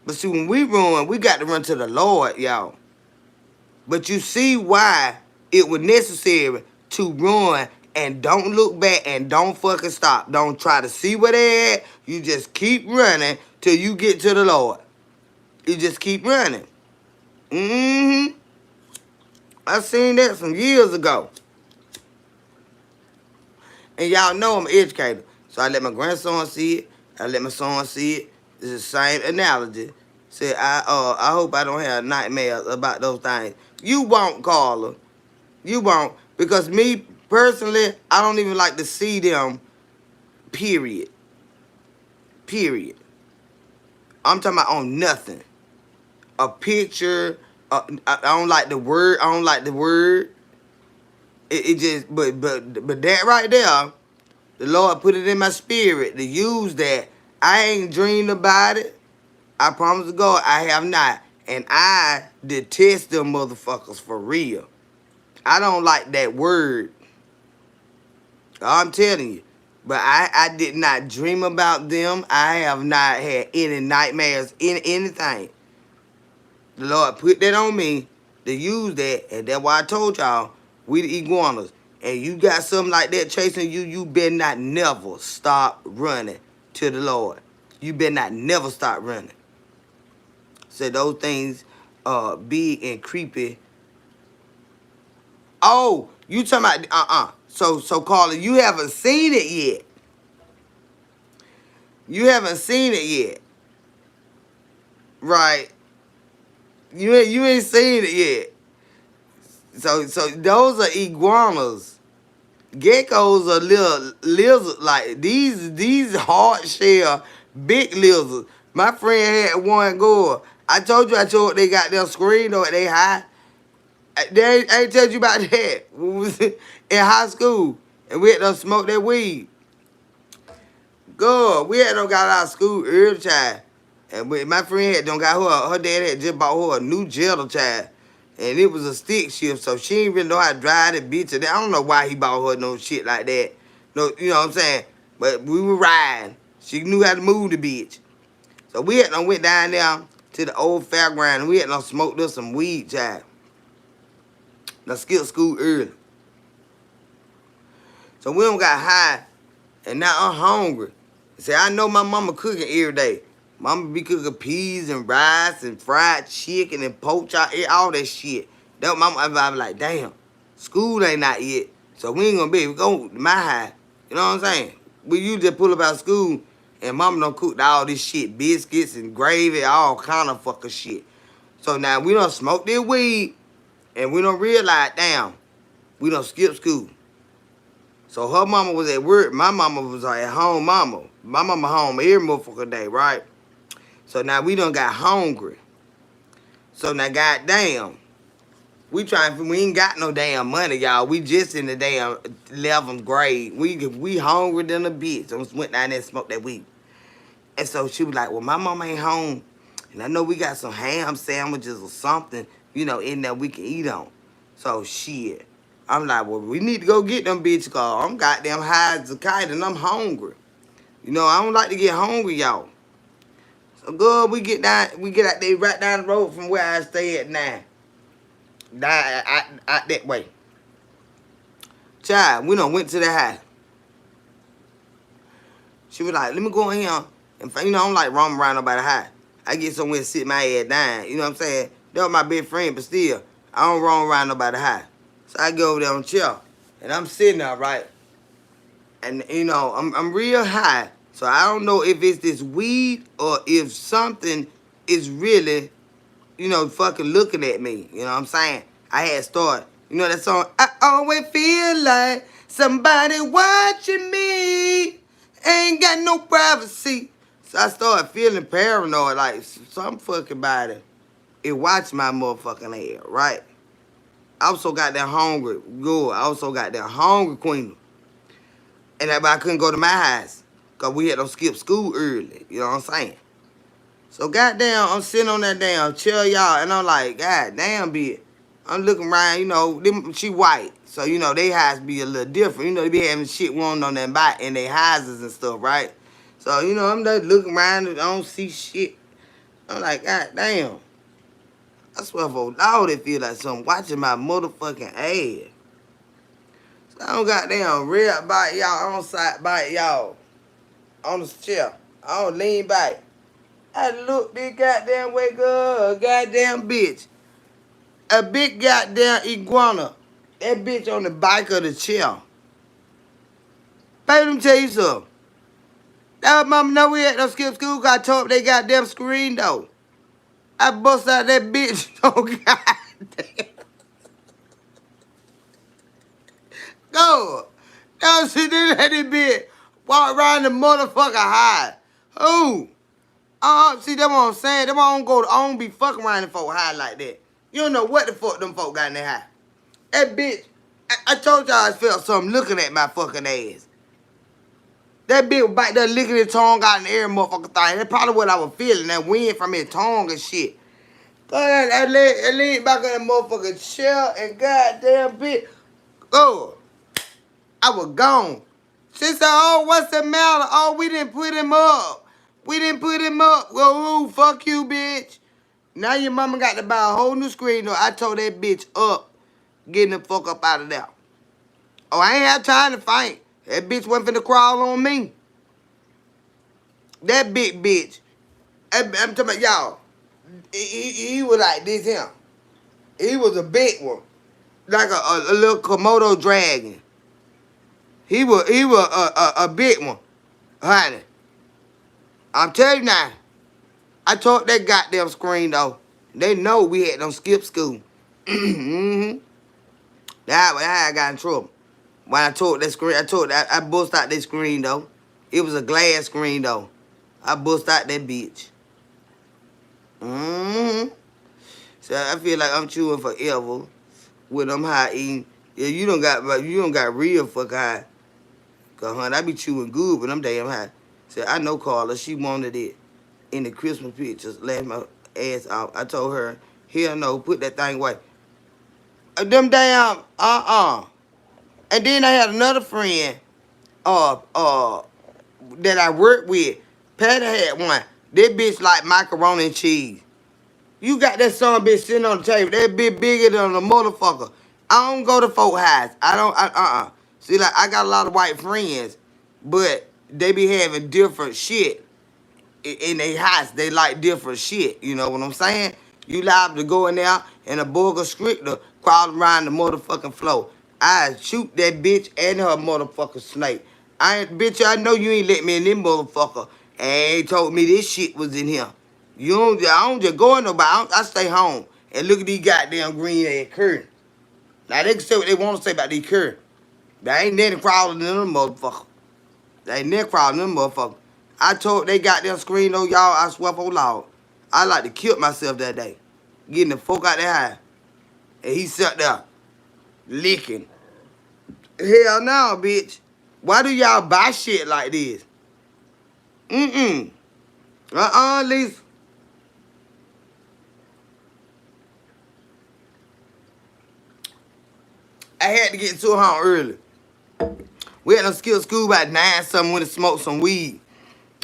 But see, when we run, we got to run to the Lord, y'all. But you see why it was necessary to run and don't look back and don't fucking stop. Don't try to see where they at. You just keep running till you get to the Lord. You just keep running. Mm-hmm. I seen that some years ago. And y'all know I'm an educator. So I let my grandson see it. I let my son see it. It's the same analogy. Said, I hope I don't have nightmares about those things. You won't, Carla. You won't. Because me, personally, I don't even like to see them, period. Period. I'm talking about on nothing. A picture. I don't like the word. I don't like the word. It just, but that right there, the Lord put it in my spirit to use that. I ain't dreamed about it. I promise to God, I have not. And I detest them motherfuckers for real. I don't like that word. I'm telling you. But I did not dream about them. I have not had any nightmares, anything. The Lord put that on me to use that. And that's why I told y'all, we the iguanas. And you got something like that chasing you, you better not never stop running to the Lord. You better not never stop running. So those things big and creepy. Oh, you talking about So Carla, you haven't seen it yet. You haven't seen it yet. Right. You ain't seen it yet. So those are iguanas. Geckos are little lizards, like these hard shell big lizards. My friend had one go. I told you they got their screen or they high. They ain't tell you about that. We was in high school and we had to smoke that weed. Good. We had done got out of school early child. And my friend had done got her dad had just bought her a new Jetta child. And it was a stick shift, so she didn't really know how to drive that bitch. And I don't know why he bought her no shit like that. No, you know what I'm saying? But we were riding. She knew how to move the bitch. So we had done went down there to the old fairground and we had done smoked up some weed, child. Now skipped school early. So we done got high and now I'm hungry. See, I know my mama cooking every day. Mama be cooking peas and rice and fried chicken and pork chop, all that shit. That mama, I be like, damn, school ain't out yet, so we ain't gonna be able to go to my high. You know what I'm saying? We usually pull up out of school and mama done cooked all this shit, biscuits and gravy, all kind of fucking shit. So now we done smoked this weed and we done realize, damn, we done skip school. So her mama was at work. My mama was at home mama. My mama home every motherfucking day, right? So now we done got hungry. So now goddamn, we ain't got no damn money, y'all. We just in the damn 11th grade. We hungry than a bitch. So we went down there and smoked that weed. And so she was like, well, my mama ain't home. And I know we got some ham sandwiches or something, in there we can eat on. So shit. I'm like, well, we need to go get them bitches because I'm goddamn high as a kite and I'm hungry. I don't like to get hungry, y'all. So good, we get out there right down the road from where I stay at now. Out that way. Child, we done went to the house. She was like, let me go in here. And, I don't like roaming around nobody's house. I get somewhere to sit my ass down. You know what I'm saying? That was my best friend, but still, I don't roam around nobody's house. So I go over there and chill. And I'm sitting there, right? And, I'm real high. So I don't know if it's this weed or if something is really, fucking looking at me. You know what I'm saying? I had started, You know that song? I always feel like somebody watching me. Ain't got no privacy. So I started feeling paranoid, like some fucking body. It watched my motherfucking head, right? I also got that hungry. Good. I also got that hungry queen. And that I couldn't go to my house. Because we had to skip school early. You know what I'm saying? So goddamn, I'm sitting on that damn chair, y'all, and I'm like, God damn, bitch. I'm looking around, you know, she white. So, you know, they houses be a little different. You know, they be having shit wanting on their back in their houses and stuff, right? So, you know, I'm just looking around and I don't see shit. I'm like, God damn. I swear for Lord, it feel like something watching my motherfucking ass. So I don't goddamn real bite y'all, on side bite y'all. On the chair. I don't lean back. I look this goddamn wake up, goddamn bitch. A big goddamn iguana. That bitch on the back of the chair. Baby, let me tell you something. That mama know we had no skip school cause I told they goddamn screen though. I bust out that bitch. Oh goddamn. Go. Now she did that bitch. Walk around the motherfucker high. Who? See, that's what I'm saying. That's why I don't be fucking around the folk high like that. You don't know what the fuck them folk got in their high. That bitch, I told y'all I felt something looking at my fucking ass. That bitch was back there licking his tongue out in the air, motherfucker thing. That's probably what I was feeling, that wind from his tongue and shit. I leaned back on that motherfucking chair and goddamn bitch. Oh, I was gone. She said, oh, what's the matter? Oh, we didn't put him up. We didn't put him up. Well, ooh, fuck you, bitch. Now your mama got to buy a whole new screen though. I told that bitch up. Getting the fuck up out of there. Oh, I ain't have time to fight. That bitch went finna crawl on me. That big bitch. I'm talking about y'all. He was like this here. He was a big one. Like a little Komodo dragon. He was a big one. Honey. I'm telling you now. I told that goddamn screen though. They know we had them skip school. Mm-hmm. That's how I got in trouble. When I told that screen, I bust out that screen though. It was a glass screen though. I bust out that bitch. Mm-hmm. So I feel like I'm chewing forever when I'm high eating. Yeah, you don't got real fuck high. Cause honey, I be chewing good, but I'm damn high. So I know Carla, she wanted it in the Christmas pictures, laughed my ass off. I told her, hell no, put that thing away. Them damn, And then I had another friend, that I worked with. Patty had one. That bitch like macaroni and cheese. You got that son bitch sitting on the table. That bitch bigger than a motherfucker. I don't go to folk house. I don't. See, like I got a lot of white friends, but they be having different shit in their house. They like different shit. You know what I'm saying? You liable to go in there and a burger scripter crawl around the motherfucking floor. I shoot that bitch and her motherfucking snake. Bitch, I know you ain't let me in this motherfucker. And ain't told me this shit was in here. I don't just go in nobody. I stay home and look at these goddamn green ass curtains. Now they can say what they want to say about these curtains. They ain't nothing crawling in them motherfucker. They ain't never crawling in them motherfucker. I told they got them screen though, y'all. I swear for Lord. I like to kill myself that day. Getting the fuck out there high. And he sat there licking. Hell no, bitch. Why do y'all buy shit like this? Lisa. I had to get to her home early. We had to skip school about 9 something when to smoke some weed.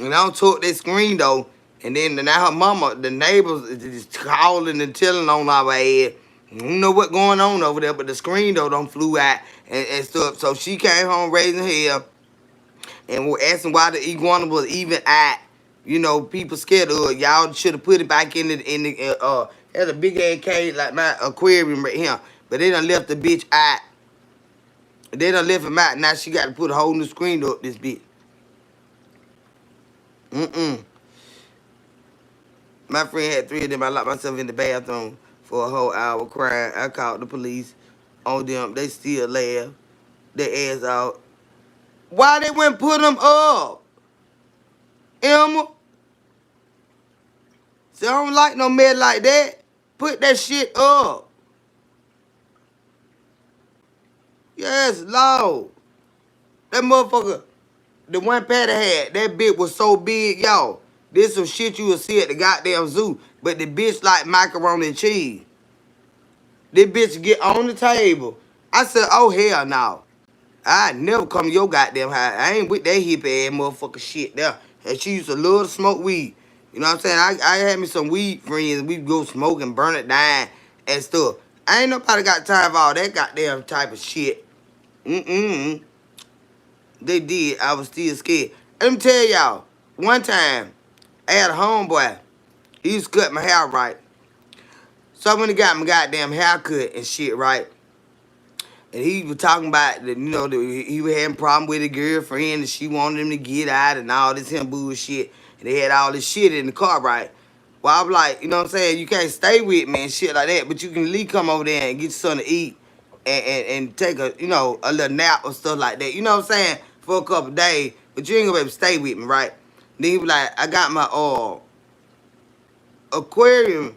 And I don't took that screen though. And then now her mama, the neighbors is calling and telling on our head. You don't know what going on over there, but the screen though don't flew out and stuff. So she came home raising hell and we're asking why the iguana was even at. You know, people scared of it. Y'all should have put it back in the had a big ass cage like my aquarium right here. But they done left the bitch out. They done left him out. Now she got to put a whole new screen up this bitch. My friend had 3 of them. I locked myself in the bathroom for a whole hour crying. I called the police. on them. They still laugh their ass out. Why they wouldn't put them up? Emma? So I don't like no man like that. Put that shit up. Yes, Lord. That motherfucker, the one Patty had, that bitch was so big, y'all. This some shit you would see at the goddamn zoo. But the bitch like macaroni and cheese. This bitch get on the table. I said, oh, hell no. I never come to your goddamn house. I ain't with that hippie ass motherfucker shit there. And she used to love to smoke weed. You know what I'm saying? I had me some weed friends. We go smoke and burn it down and stuff. I ain't nobody got time for all that goddamn type of shit. Mm-mm. They did. I was still scared. Let me tell y'all. One time, I had a homeboy. He used to cut my hair right. So I went and got my goddamn haircut and shit right. And he was talking about, he was having a problem with a girlfriend and she wanted him to get out and all this him bullshit. And they had all this shit in the car, right? Well, I'm like, you know what I'm saying? You can't stay with me and shit like that, but you can at least come over there and get you something to eat and take a little nap or stuff like that. You know what I'm saying? For a couple days, but you ain't gonna be able to stay with me, right? Then he was like, I got my aquarium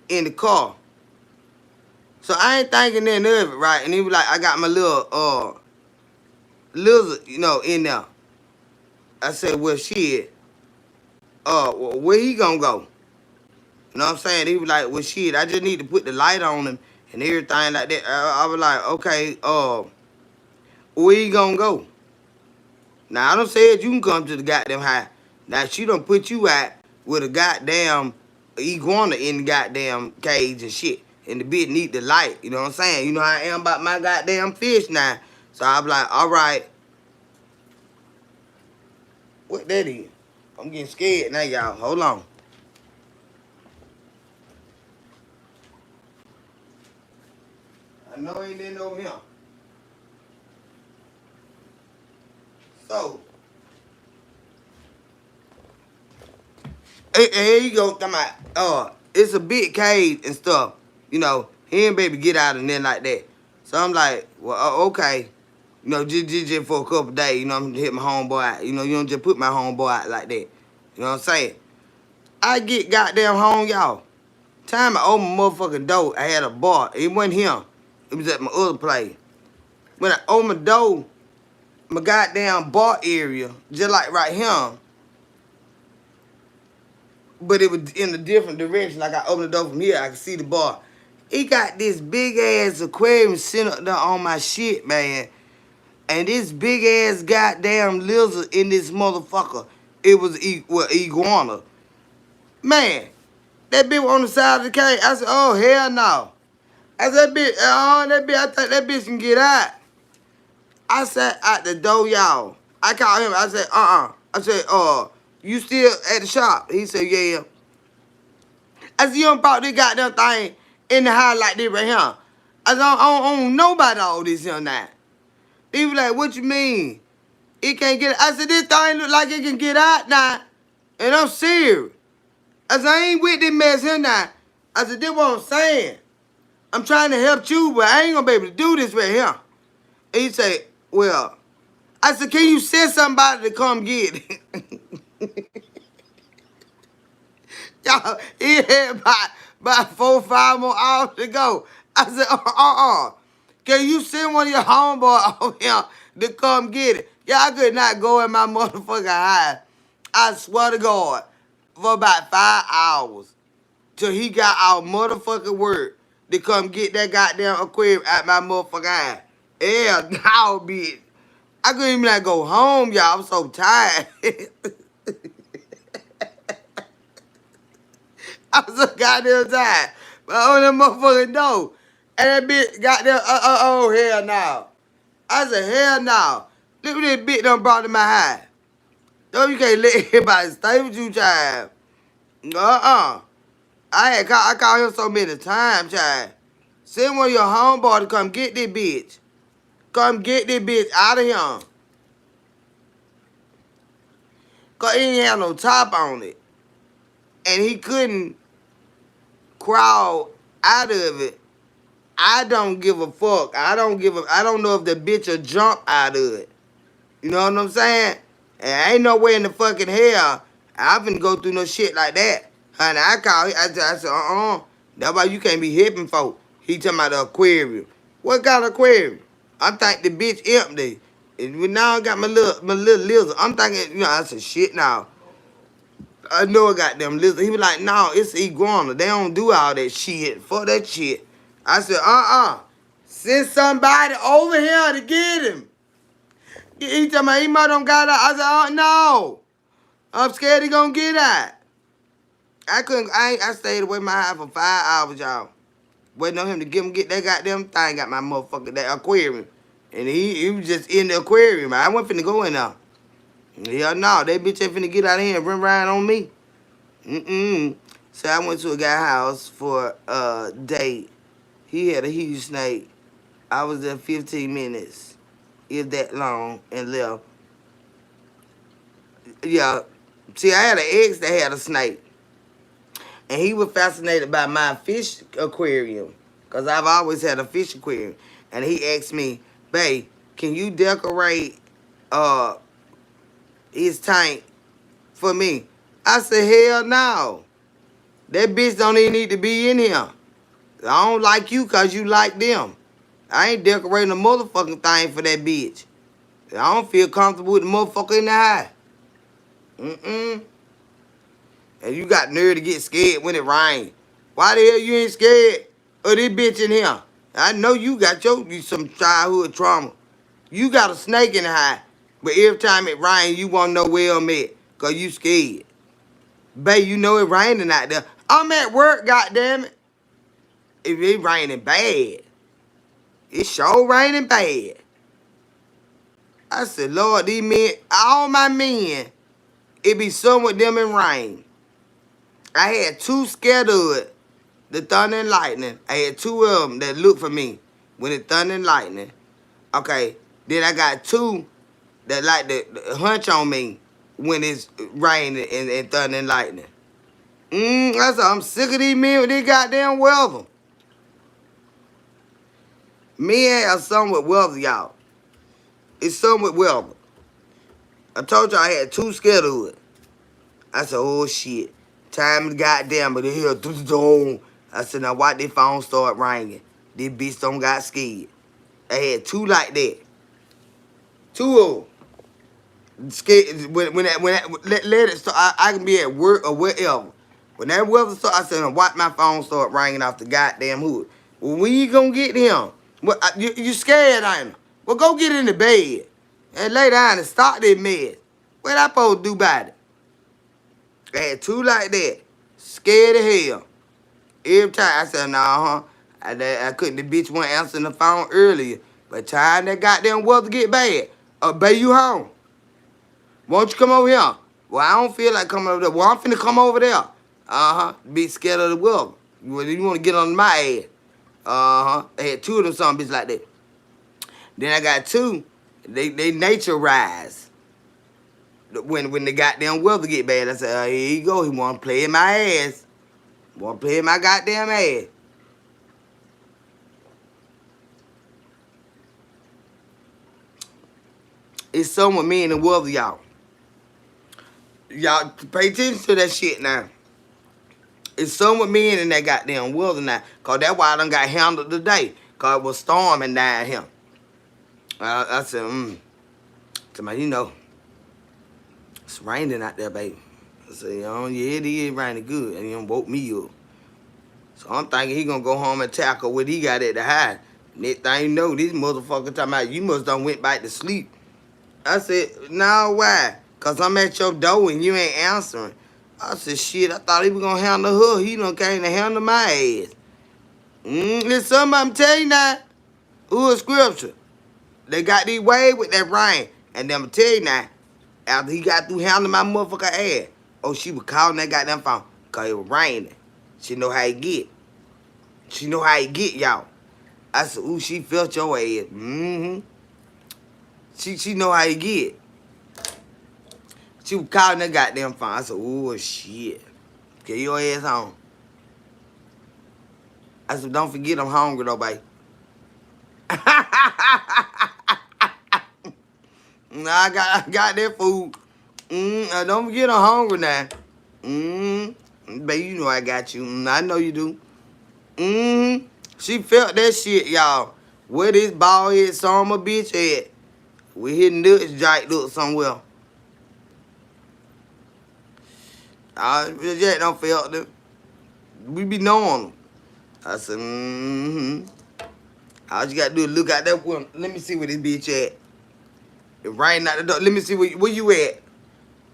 in the car. So I ain't thinking nothing of it, right? And he was like, I got my little lizard, in there. I said, well, shit, where he gonna go? You know what I'm saying? He was like, well, shit, I just need to put the light on him and everything like that. I was like, okay, where he gonna go? Now, I done said you can come to the goddamn house. Now, she done put you out with a goddamn iguana in the goddamn cage and shit. And the bitch need the light, you know what I'm saying? You know how I am about my goddamn fish now. So I was like, all right. What that is? I'm getting scared now, y'all. Hold on. I know ain't in over here. So, here you go. Come out. It's a big cage and stuff. He ain't baby get out and then like that. So I'm like, well, okay. Just for a couple days, I'm gonna hit my homeboy out. You don't just put my homeboy out like that. You know what I'm saying? I get goddamn home, y'all. Time I opened my motherfucking door, I had a bar. It wasn't him. It was at my other place. When I opened my door, my goddamn bar area, just like right here, but it was in a different direction. Like I opened the door from here, I could see the bar. He got this big ass aquarium sitting up there on my shit, man. And this big ass goddamn lizard in this motherfucker, it was iguana. Man, that bitch was on the side of the cage. I said, oh, hell no. I said, I think that bitch can get out. I sat at the door, y'all. I called him. I said, I said, you still at the shop? He said, yeah. I said, you don't brought this goddamn thing in the house like this right here. I said, I don't know about all this here now. He was like, what you mean? It can't get out. I said, this thing look like it can get out now. And I'm serious. I said, I ain't with this mess here now. I said, this what I'm saying. I'm trying to help you, but I ain't gonna be able to do this right here. And he said, well, I said, can you send somebody to come get it? Y'all, he had about 4 or 5 more hours to go. I said, can you send one of your homeboys over here to come get it? Y'all could not go in my motherfucking house. I swear to God, for about 5 hours till he got out motherfucking work to come get that goddamn aquarium out my motherfucking house. Yeah, now, bitch. I couldn't even like go home, y'all. I'm so tired. I was so goddamn tired. But I opened that motherfucking door. And that bitch goddamn, oh, hell no. I said, hell no. Look what this bitch done brought to my house. No, you can't let everybody stay with you, child. I called him so many times, child. Send one of your homeboys to come get this bitch. Come get this bitch out of here. Because he ain't have no top on it. And he couldn't crawl out of it I don't give a fuck. I don't know if the bitch will jump out of it. You know what I'm saying? And ain't no way in the fucking hell I finna go through no shit like that. Honey, I called, I said, that's why you can't be hipping folk. He talking about the aquarium. What kind of aquarium? I think the bitch empty. And now I got my little lizard. I'm thinking, I said, shit now. I know I got them lizard. He was like, no, it's iguana. They don't do all that shit. Fuck that shit. I said, send somebody over here to get him. He talking about he might don't got out. I said, oh no. I'm scared he gonna get out. I stayed away from my house for 5 hours, y'all. Waiting on him to get that goddamn thing, got my motherfucker, that aquarium. And he was just in the aquarium. I wasn't finna go in there. Hell no, that bitch ain't finna get out of here and run around on me. So I went to a guy's house for a date. He had a huge snake. I was there 15 minutes, if that long, and left. Yeah. See, I had an ex that had a snake. And he was fascinated by my fish aquarium. Because I've always had a fish aquarium. And he asked me, babe, can you decorate his tank for me? I said, hell no. That bitch don't even need to be in here. I don't like you because you like them. I ain't decorating a motherfucking thing for that bitch. I don't feel comfortable with the motherfucker in the house. And you got nerve to get scared when it rains. Why the hell you ain't scared of this bitch in here? I know you got some childhood trauma. You got a snake in the house, but every time it rains, you want to know where I'm at, because you scared. Babe, you know it raining out there. I'm at work, goddammit. If it raining bad, it's sure raining bad. I said, Lord, these men, all my men, it be some with them in rain. I had 2 scared of it, the thunder and lightning. I had 2 of them that looked for me when it thunder and lightning. Okay, then I got 2 that like to hunch on me when it's raining and thunder and lightning. I said, I'm sick of these men with this goddamn weather. Men have something with weather, y'all. It's something with weather. I told you I had 2 scared of it. I said, oh shit. Time is goddamn, but here, I said, now watch this phone start ringing. This bitch don't got scared. I had 2 like that. 2 of them. Scared, let it start. I can be at work or wherever. When that weather start, I said, now watch my phone start ringing off the goddamn hood. Well, when you gonna get him? Well, you scared, ain't you? Well, go get in the bed and lay down and start that mess. What I supposed to do about it? I had 2 like that. Scared as hell. Every time I said, nah, I couldn't. The bitch wasn't answering the phone earlier. But time that goddamn weather get bad, babe, you home. Won't you come over here? Well, I don't feel like coming over there. Well, I'm finna come over there. Be scared of the weather. You want to get on my ass. I had 2 of them some bitch like that. Then I got 2. They nature rise. When the goddamn weather get bad, I said, oh, here you go. He want to play in my ass. Want to play in my goddamn ass. It's something with me and the weather, y'all. Y'all pay attention to that shit now. It's something with me and that goddamn weather now. Because that's why I done got handled today. Because it was storming down here. I said, somebody, it's raining out there, baby. I said, yeah, it is raining good. And he done woke me up. So I'm thinking he gonna go home and tackle what he got at the house. Next thing you know, this motherfucker talking about, you must done went back to sleep. I said, no, why? Because I'm at your door and you ain't answering. I said, shit, I thought he was gonna handle her. He done came to handle my ass. There's something I'm telling you now. Who a scripture? They got these waves with that rain. And then I'm tell you now, after he got through handling my motherfucker ass, she was calling that goddamn phone. Because it was raining. She know how he get. She know how he get, y'all. I said, ooh, she felt your ass. She know how he get. She was calling that goddamn phone. I said, ooh, shit. Get your ass home. I said, don't forget I'm hungry though, babe. Nah, I got that food. Don't forget I'm hungry now. Baby, you know I got you. I know you do. She felt that shit, y'all. Where this bald head summer bitch at? We hitting nuts jacked up somewhere. Jack don't felt them. We be knowing them. I said, All you gotta do is look out that window. Let me see where this bitch at. It rain out the door. Let me see where you at.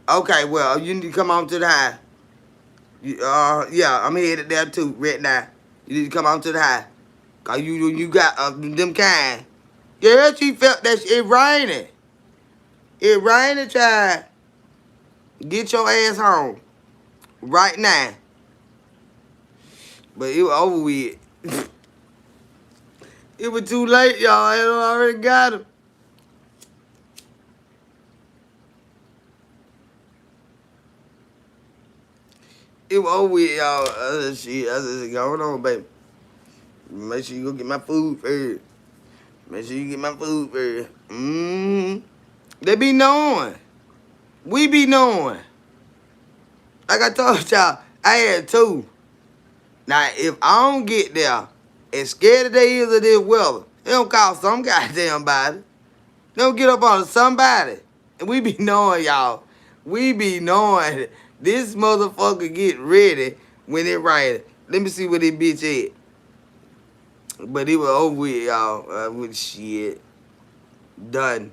Okay, well, you need to come on to the high. Yeah, I'm headed there too, right now. You need to come on to the high. Cause you got them kind. Yeah, she felt that shit. It raining. It raining, child. Get your ass home. Right now. But it was over with. It was too late, y'all. I already got him. It was over with, y'all. I said, going on, baby. Make sure you go get my food first. Make sure you get my food first. They be knowing. We be knowing. Like I told y'all, I had two. Now, if I don't get there and scared they is of this weather, they don't call some goddamn body. They don't get up on somebody. And we be knowing, y'all. We be knowing this motherfucker get ready when it rains. Let me see where this bitch at. But it was over with, y'all. With shit. Done.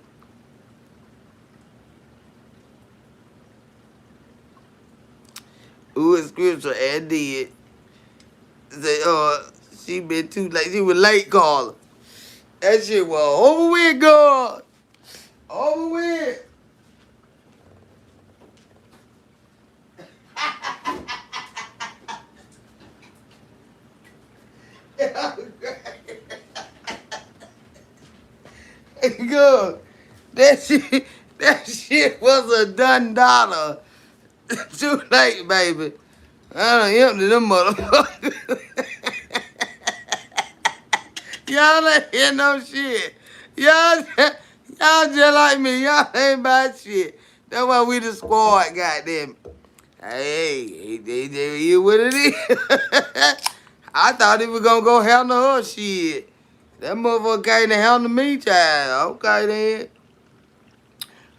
Ooh, a scripture and did. Say, she been too late. She was late calling. That shit was over with, God. Over with. Good. That shit was a done dollar. Too late, baby. I done emptied them motherfuckers. Y'all ain't hear no shit. Y'all just like me. Y'all ain't about shit. That's why we the squad, goddamn. Hey, they hear what it is. I thought he was gonna go handle her shit. That motherfucker came to handle me, child. Okay, then.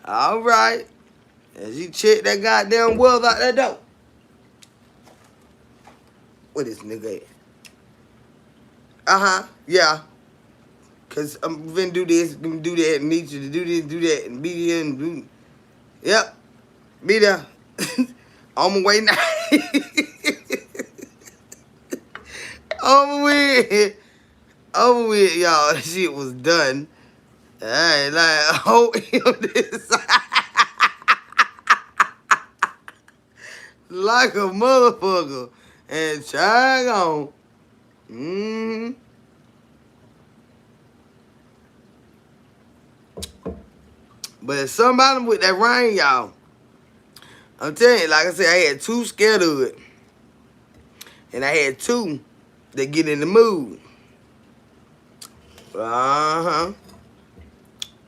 All right. And she checked that goddamn wells out that door. Where this nigga at? Yeah. Cause I'm finna do this, gonna do that, and need you to do this, do that, and be here and do. Yep. Be there. On my way now. Over with. Over with, y'all. That shit was done. I ain't like, hold him this like a motherfucker. And try on. But if somebody with that rain, y'all, I'm telling you, like I said, I had two scared of it. And I had two that get in the mood. I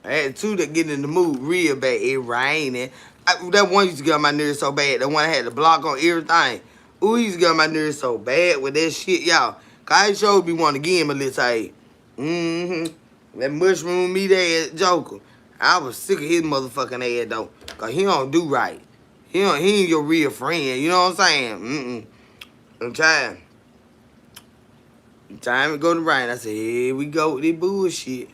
had two that get in the mood real bad. It raining. That one used to get on my nerves so bad. The one I had the block on everything. Ooh, he used to get on my nerves so bad with that shit, y'all. Cause I showed me one again, my little age. That mushroom meat ass joker. I was sick of his motherfucking ass though. Cause he don't do right. He ain't your real friend. You know what I'm saying? I'm trying. Time to go to rain. I said, here we go with this bullshit.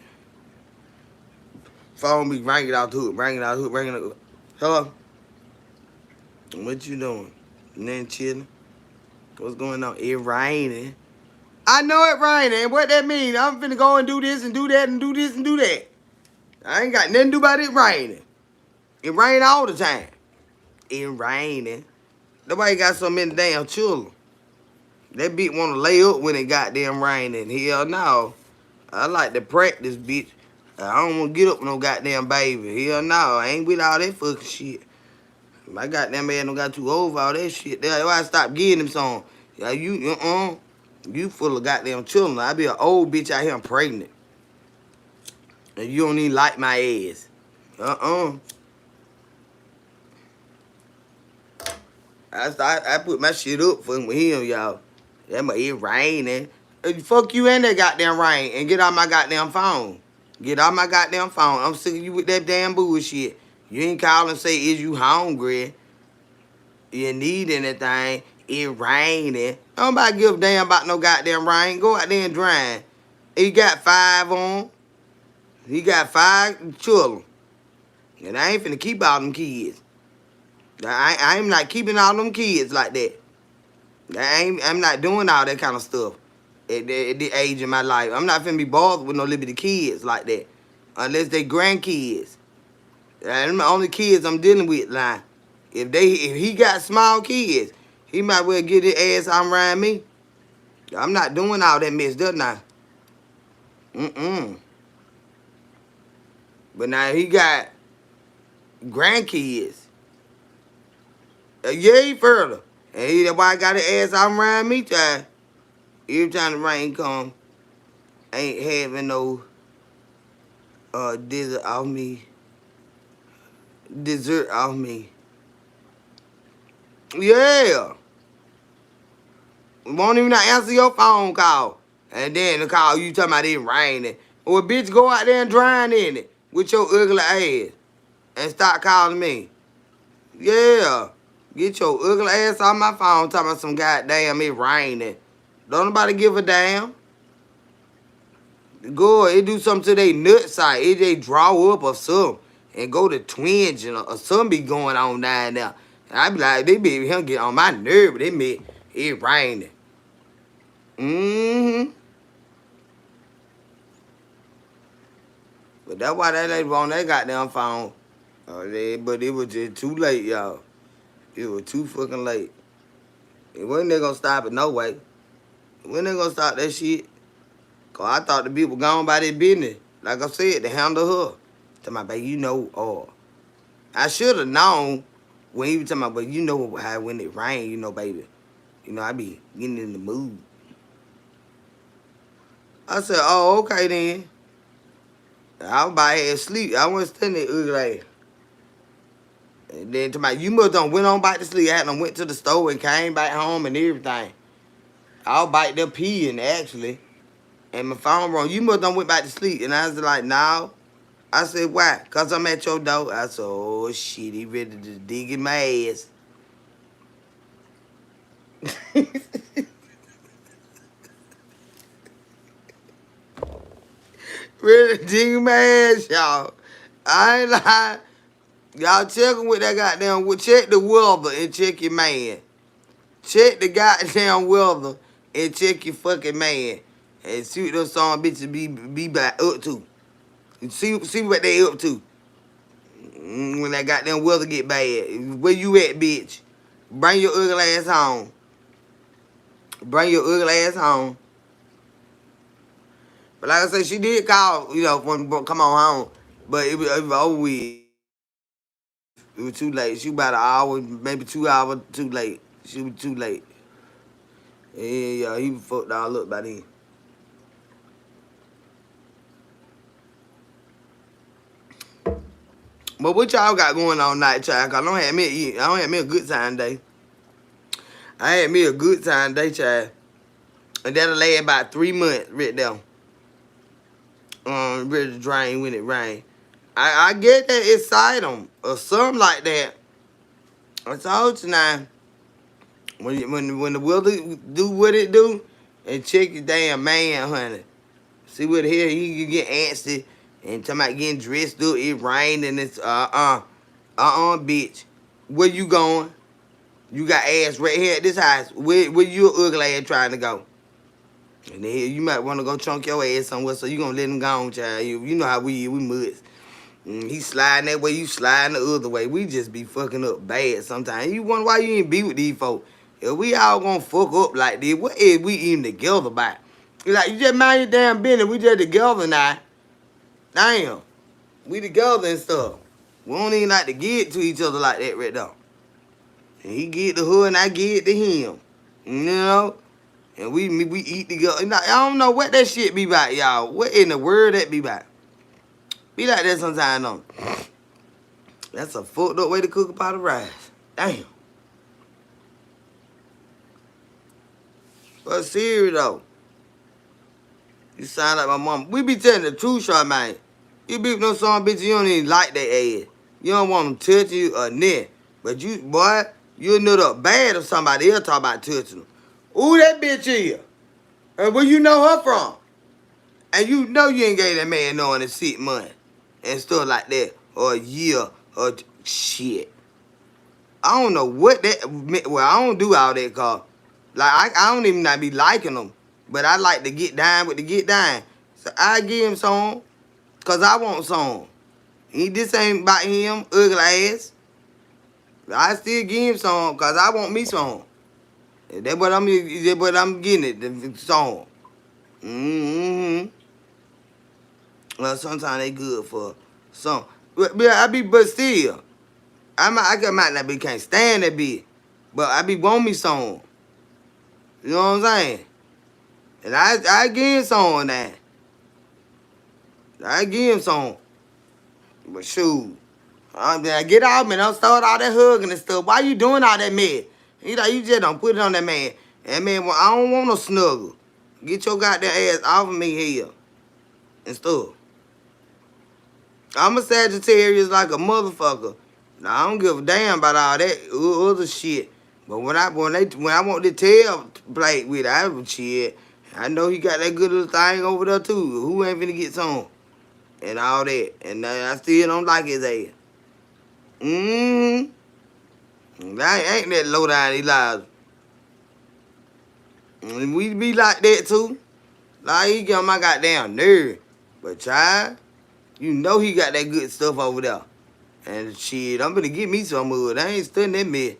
Phone me, bring it out to it, bring it out to it, bring it out. Hello? What you doing? Nothing chilling. What's going on? It raining. I know it raining. What that mean? I'm finna go and do this and do that and do this and do that. I ain't got nothing to do about it raining. It rain all the time. It raining. Nobody got so many damn children. That bitch want to lay up when it goddamn raining. Hell no. I like to practice, bitch. I don't want to get up with no goddamn baby. Hell no. I ain't with all that fucking shit. My goddamn man don't got too old for all that shit. That's why I stopped getting him some. Yeah, you full of goddamn children. I be an old bitch out here, I'm pregnant. And you don't even like my ass. I put my shit up for him, y'all. That my it raining. Fuck you and that goddamn rain and get out my goddamn phone. Get out my goddamn phone. I'm sick of you with that damn bullshit. You ain't call and say, is you hungry? You need anything? It raining. Nobody give a damn about no goddamn rain. Go out there and drain. He got 5 on. He got 5 children. And I ain't finna keep all them kids. I'm not keeping all them kids like that. I'm not doing all that kind of stuff at the age in my life. I'm not finna be bothered with no little bitty kids like that. Unless they grandkids. Them the only kids I'm dealing with now. If he got small kids, he might well get his ass on around me. I'm not doing all that mess, doesn't I? But now he got grandkids. Yeah, he further. And that's why I got his ass on around me, child. Every time the rain come, ain't having no dessert off me. Dessert off me. Yeah. Won't even not answer your phone call. And then the call you talking about it raining. Well, bitch, go out there and drown in it with your ugly ass. And stop calling me. Yeah. Get your ugly ass off my phone talking about some goddamn it raining. Don't nobody give a damn. Go, it do something to their nut side. It they draw up or something. And go to twinge or something be going on down there. And I be like, they be him get on my nerve. They make it raining. But that's why that lady on that goddamn phone. But it was just too late, y'all. It was too fucking late. It wasn't they gonna stop it no way. When they gonna stop that shit? Cause I thought the people gone by their business. Like I said, to handle her. Tell my baby, you know, I should have known when he was talking about, but you know how when it rain, you know, baby. You know, I be getting in the mood. I said, oh, okay then. I was about to sleep. I wasn't standing there ugly ass. And then to my, you must done went on back to sleep. I had done went to the store and came back home and everything. I was back there peeing actually. And my phone rang. You must done went back to sleep. And I was like, no. I said, why? Cause I'm at your door. I said, oh shit, he ready to dig in my ass. Ready to dig in my ass, y'all. I ain't lying. Y'all check him with that goddamn. Check the weather and check your man. Check the goddamn weather and check your fucking man. And see what those song bitches be back up to. See what they up to. When that goddamn weather get bad. Where you at, bitch? Bring your ugly ass home. Bring your ugly ass home. But like I said, she did call, you know, for come on home. But it was over with. It was too late. She was about an hour, maybe 2 hours too late. She was too late. Yeah, he was fucked all up by then. But what y'all got going on tonight, child? Cause I don't have me a good time today. I had me a good time today, child. And that'll last about 3 months right there. Ready to drain when it rain. I get that it's Sidon or something like that. I told you now. When the weather do what it do, and check your damn man, honey. See what here he get antsy and talking about getting dressed up. It rain and it's bitch. Where you going? You got ass right here at this house. Where you ugly ass trying to go? And then you might want to go chunk your ass somewhere, so you gonna let him go on, child. You know how we muds. He sliding that way, you sliding the other way. We just be fucking up bad sometimes. You wonder why you ain't be with these folks. If we all gonna fuck up like this, what is we even together by? Like, you just mind your damn business. We just together now. Damn. We together and stuff. We don't even like to get to each other like that right now. And he get to her and I get to him. You know? And we eat together. Now, I don't know what that shit be about, y'all. What in the world that be about? Be like that sometimes, though. That's a fucked up way to cook a pot of rice. Damn. But serious, though. You sound like my mom. We be telling the truth, short man. You be with no song, bitch, you don't even like that ass. You don't want them touching you or nothing. But you, boy, you'll know up bad if somebody else talk about touching them. Who that bitch is? And where you know her from? And you know you ain't gave that man knowing his 6 months and stuff like that. Or a year or shit. I don't know what that, well, I don't do all that, cause like I don't even not be liking them. But I like to get down with the get down. So I give him some, cause I want some. This ain't about him, ugly ass. I still give him some, cause I want me some. That's what I'm getting it, the song. Mm-hmm. Well, sometimes they good for some. But still, I might not be can't stand that bitch, but I be want me some. You know what I'm saying? And I give him some on that. I give him some. But shoot, I get out, man. Don't start all that hugging and stuff. Why you doing all that, man? You just don't put it on that man. And man, well, I don't want no snuggle. Get your goddamn ass off of me here and stuff. I'm a Sagittarius like a motherfucker. Now I don't give a damn about all that other shit. But when I want the tail plate with it, I have shit. I know he got that good little thing over there too. Who ain't finna get some? And all that. And I still don't like his ass. That ain't that low down Elijah. And we be like that too. Like he get on my goddamn nerve. But child, you know he got that good stuff over there. And shit, I'm gonna get me some of it. I ain't studying that man.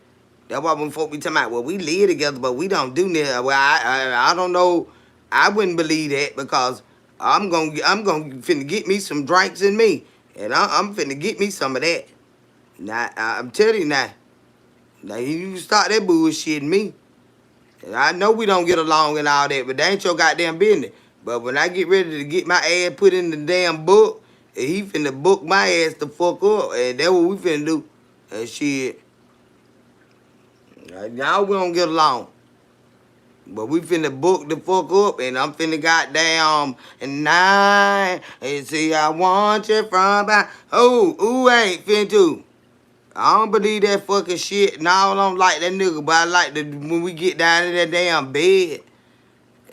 That's why when folk be talking about, well, we live together, but we don't do that. Well, I don't know. I wouldn't believe that because I'm gonna finna get me some drinks in me, and I'm finna get me some of that. Now I'm telling you now. Now you start that bullshit me. And I know we don't get along and all that, but that ain't your goddamn business. But when I get ready to get my ass put in the damn book, and he finna book my ass the fuck up, and that's what we finna do. And shit. Now we don't get along. But we finna book the fuck up, and I'm finna goddamn and nine. And see, I want you from back. Who ain't finna? I don't believe that fucking shit. No, I don't like that nigga, but I like when we get down in that damn bed.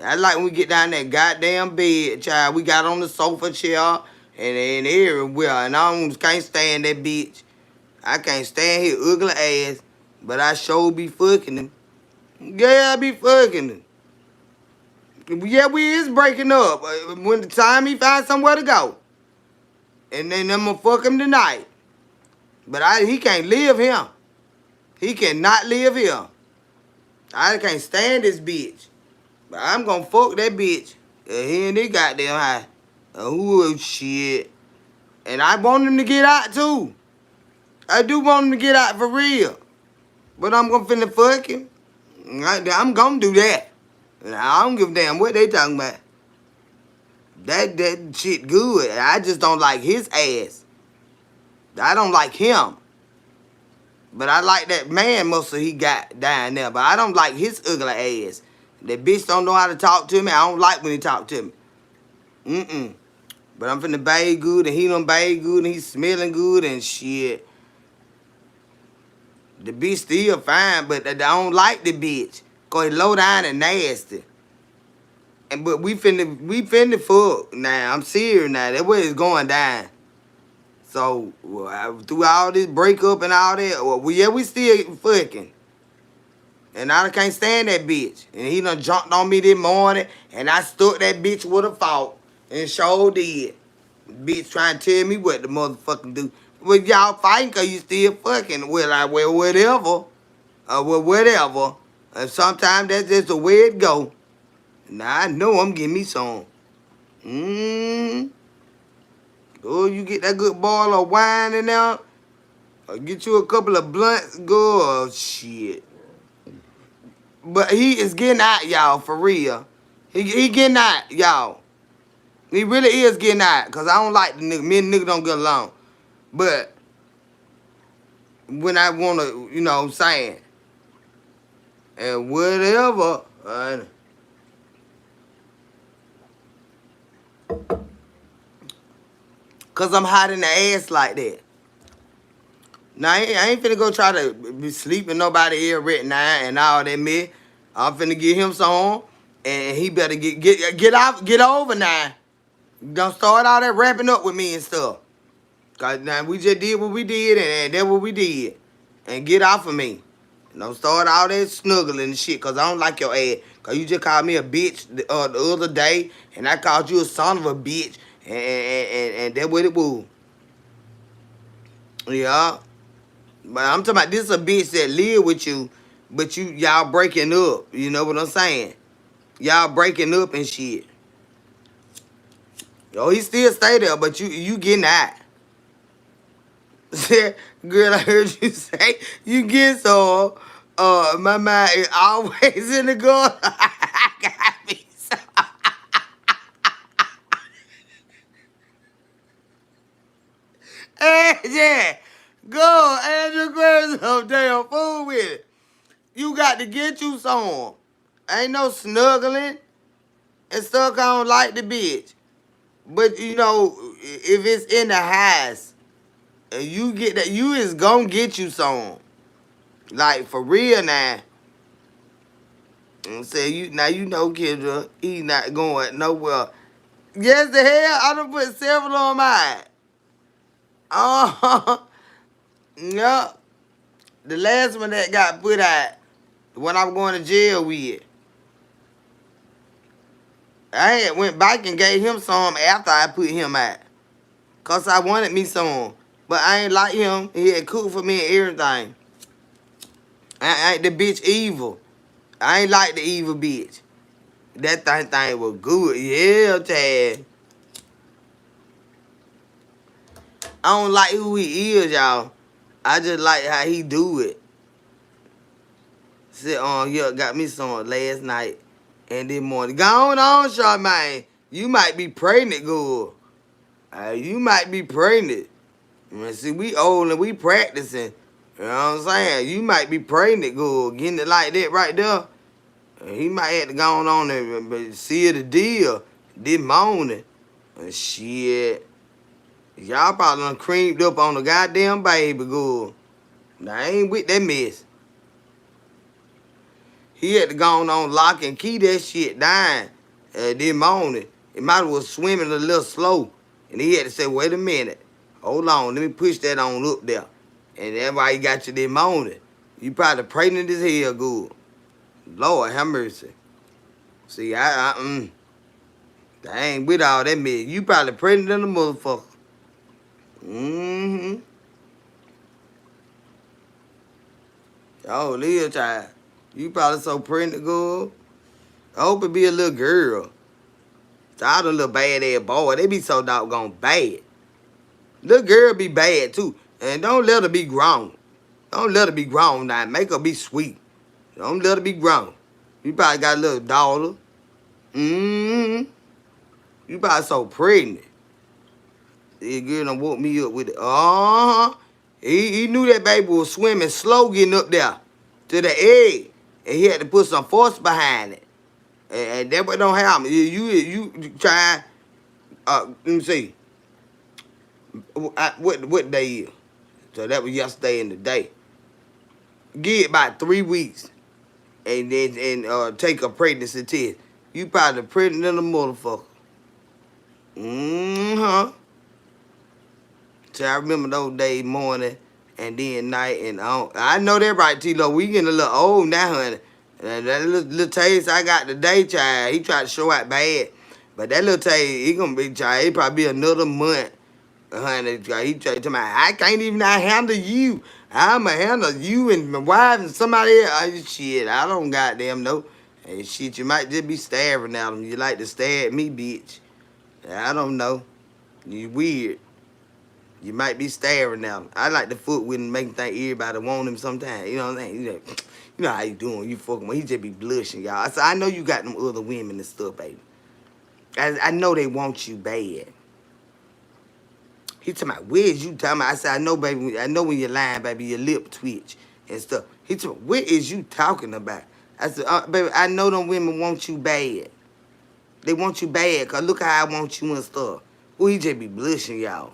I like when we get down that goddamn bed, child. We got on the sofa chair and everywhere, and can't stand that bitch. I can't stand his ugly ass, but I sure be fucking him. Yeah, I be fucking him. Yeah, we is breaking up. When the time he find somewhere to go. And then I'm gonna fuck him tonight. But he can't live here. He cannot live here. I can't stand this bitch. But I'm gonna fuck that bitch. He and they goddamn high. Oh, shit. And I want him to get out, too. I do want him to get out for real. But I'm gonna finna fuck him. I'm gonna do that. I don't give a damn what they talking about. That shit good. I just don't like his ass. I don't like him. But I like that man muscle he got down there. But I don't like his ugly ass. That bitch don't know how to talk to me. I don't like when he talk to me. But I'm finna bathe good and he done bathe good and he smelling good and shit. The bitch still fine, but I don't like the bitch. Cause he low down and nasty. But we finna fuck now. I'm serious now. That way it's going down. So through all this breakup and all that, we still fucking. And I can't stand that bitch. And he done jumped on me this morning, and I stuck that bitch with a fork, and sure did. Bitch trying to tell me what the motherfucking do. Well, y'all fighting because you still fucking. Well, whatever. Whatever. And sometimes that's just the way it go. Now, I know I'm getting me some. Oh, you get that good bottle of wine in there, or get you a couple of blunts, good shit. But he is getting out, y'all, for real. He getting out, y'all. He really is getting out. Because I don't like the nigga. Me and the nigga don't get along. But when I want to, you know what I'm saying? And whatever. Because I'm hot in the ass like that. Now, I ain't finna go try to be sleeping nobody here right now and all that me. I'm finna get him some. And he better get over now. Don't start all that wrapping up with me and stuff. Cause now we just did what we did and that's what we did. And get off of me. Don't start all that snuggling and shit, cause I don't like your ass. Cause you just called me a bitch the other day, and I called you a son of a bitch, and that's what it was. Yeah. But I'm talking about this is a bitch that live with you, but y'all breaking up. You know what I'm saying? Y'all breaking up and shit. Oh, he still stay there, but you getting out. Girl, I heard you say you get some. My mind is always in the gutter. I got me some. Hey, yeah. Go, Andrew, grab some damn food with it. You got to get you some. Ain't no snuggling and stuff. I don't like the bitch. But, you know, if it's in the house, and you get that, you is gonna get you some. Like, for real now. And say you now you know Kendra, he not going nowhere. Yes the hell, I done put several on mine. Oh yep. The last one that got put out when I was going to jail with. I had went back and gave him some after I put him out. Cause I wanted me some. But I ain't like him. He had cooked for me and everything. I ain't the bitch evil. I ain't like the evil bitch. That thing was good. Yeah, Tad. I don't like who he is, y'all. I just like how he do it. Sit on here, got me some last night and this morning. Go on, Charmaine. You might be pregnant, girl. You might be pregnant. See, we old and we practicing. You know what I'm saying? You might be pregnant, girl. Getting it like that right there. He might have to go on and seal the deal this morning. And shit. Y'all probably done creamed up on the goddamn baby, girl. Now, I ain't with that mess. He had to go on lock and key that shit down this morning. It might have was swimming a little slow. And he had to say, wait a minute. Hold on, let me push that on up there. And that's why he got you this morning. You probably pregnant as hell, good. Lord have mercy. See, I ain't with all that mess. You probably pregnant than a motherfucker. Mm-hmm. Oh, little child. You probably so pregnant, girl. I hope it be a little girl. All the little bad ass boy, they be so doggone bad. Little girl be bad too. And don't let her be grown. Don't let her be grown now. Make her be sweet. Don't let her be grown. You probably got a little daughter. Mm-hmm. You probably so pregnant. This girl done woke me up with it. Uh-huh. He knew that baby was swimming slow getting up there to the egg. And he had to put some force behind it. And that what don't happen. You try, let me see. What day is? So that was yesterday and today. Give it about 3 weeks. And then take a pregnancy test. You probably pregnant than a motherfucker. Mm-hmm. So I remember those days morning and then night and on. I know that right, T-Lo. We getting a little old now, honey. And that little taste I got today, child, he tried to show out bad. But that little taste, he gonna be, child, he probably be another month. Honey, he tried to tell me, I can't even handle you. I'ma handle you and my wife and somebody else. Shit, I don't goddamn know. Hey, shit, you might just be staring at him. You like to stare at me, bitch. I don't know. You weird. You might be staring at him. I like the foot with him, make him think everybody want him sometimes. You know what I'm saying? You know how you doing. You fucking with him. He just be blushing, y'all. I said, I know you got them other women and stuff, baby. I know they want you bad. He talking about, where is you talking about? I said, I know, baby. I know when you're lying, baby, your lip twitch and stuff. He talking about, where is you talking about? I said, baby, I know them women want you bad. They want you bad, because look how I want you and stuff. Well, he just be blushing, y'all.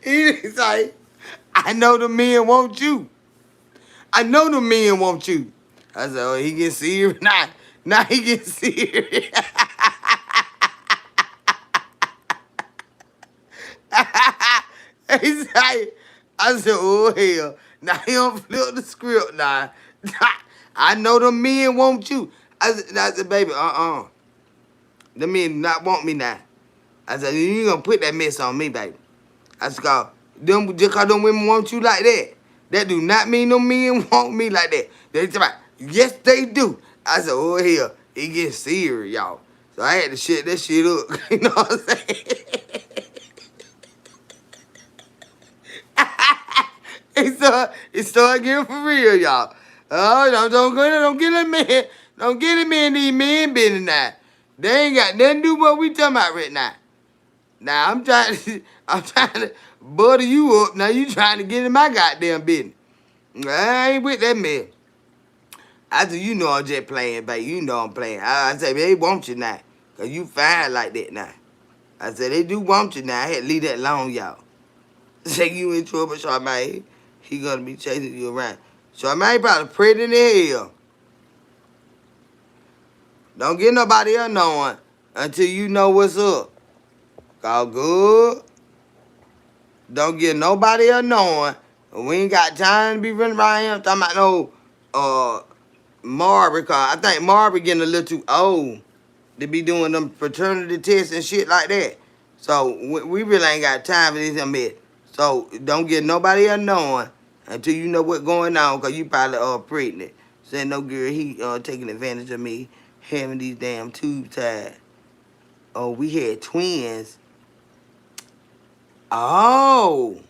He's like, I know the men want you. I know the men want you. I said, oh, he get serious? Nah, he get serious. He's like, I said, oh, hell. Now he don't flip the script now. I know the men want you. I said, baby, the men not want me now. I said, you ain't gonna put that mess on me, baby. I said, just cause them women want you like that do not mean them men want me like that. They talk about, yes, they do. I said, oh, hell, it gets serious, y'all. So I had to shut that shit up. You know what I'm saying? It started getting for real, y'all. Oh, don't get a man. Don't get him in these men business now. They ain't got nothing to do with what we talking about right now. Now I'm trying to butter you up. Now you trying to get in my goddamn business. I ain't with that man. I said, you know I'm just playing, baby. You know I'm playing. I said, they want you now. Because you fine like that now. I said, they do want you now. I had to leave that alone, y'all. Say you in trouble, Charmaine. He gonna be chasing you around. Charmaine probably pretty in hell. Don't get nobody else knowing until you know what's up. All good. Don't get nobody else knowing. We ain't got time to be running around here talking about no Marbury, cause I think Marbury getting a little too old to be doing them paternity tests and shit like that. So we really ain't got time for this mess. So don't get nobody else knowing until you know what's going on, cause you probably pregnant. Saying no girl, he taking advantage of me having these damn tubes tied. Oh, we had twins. Oh.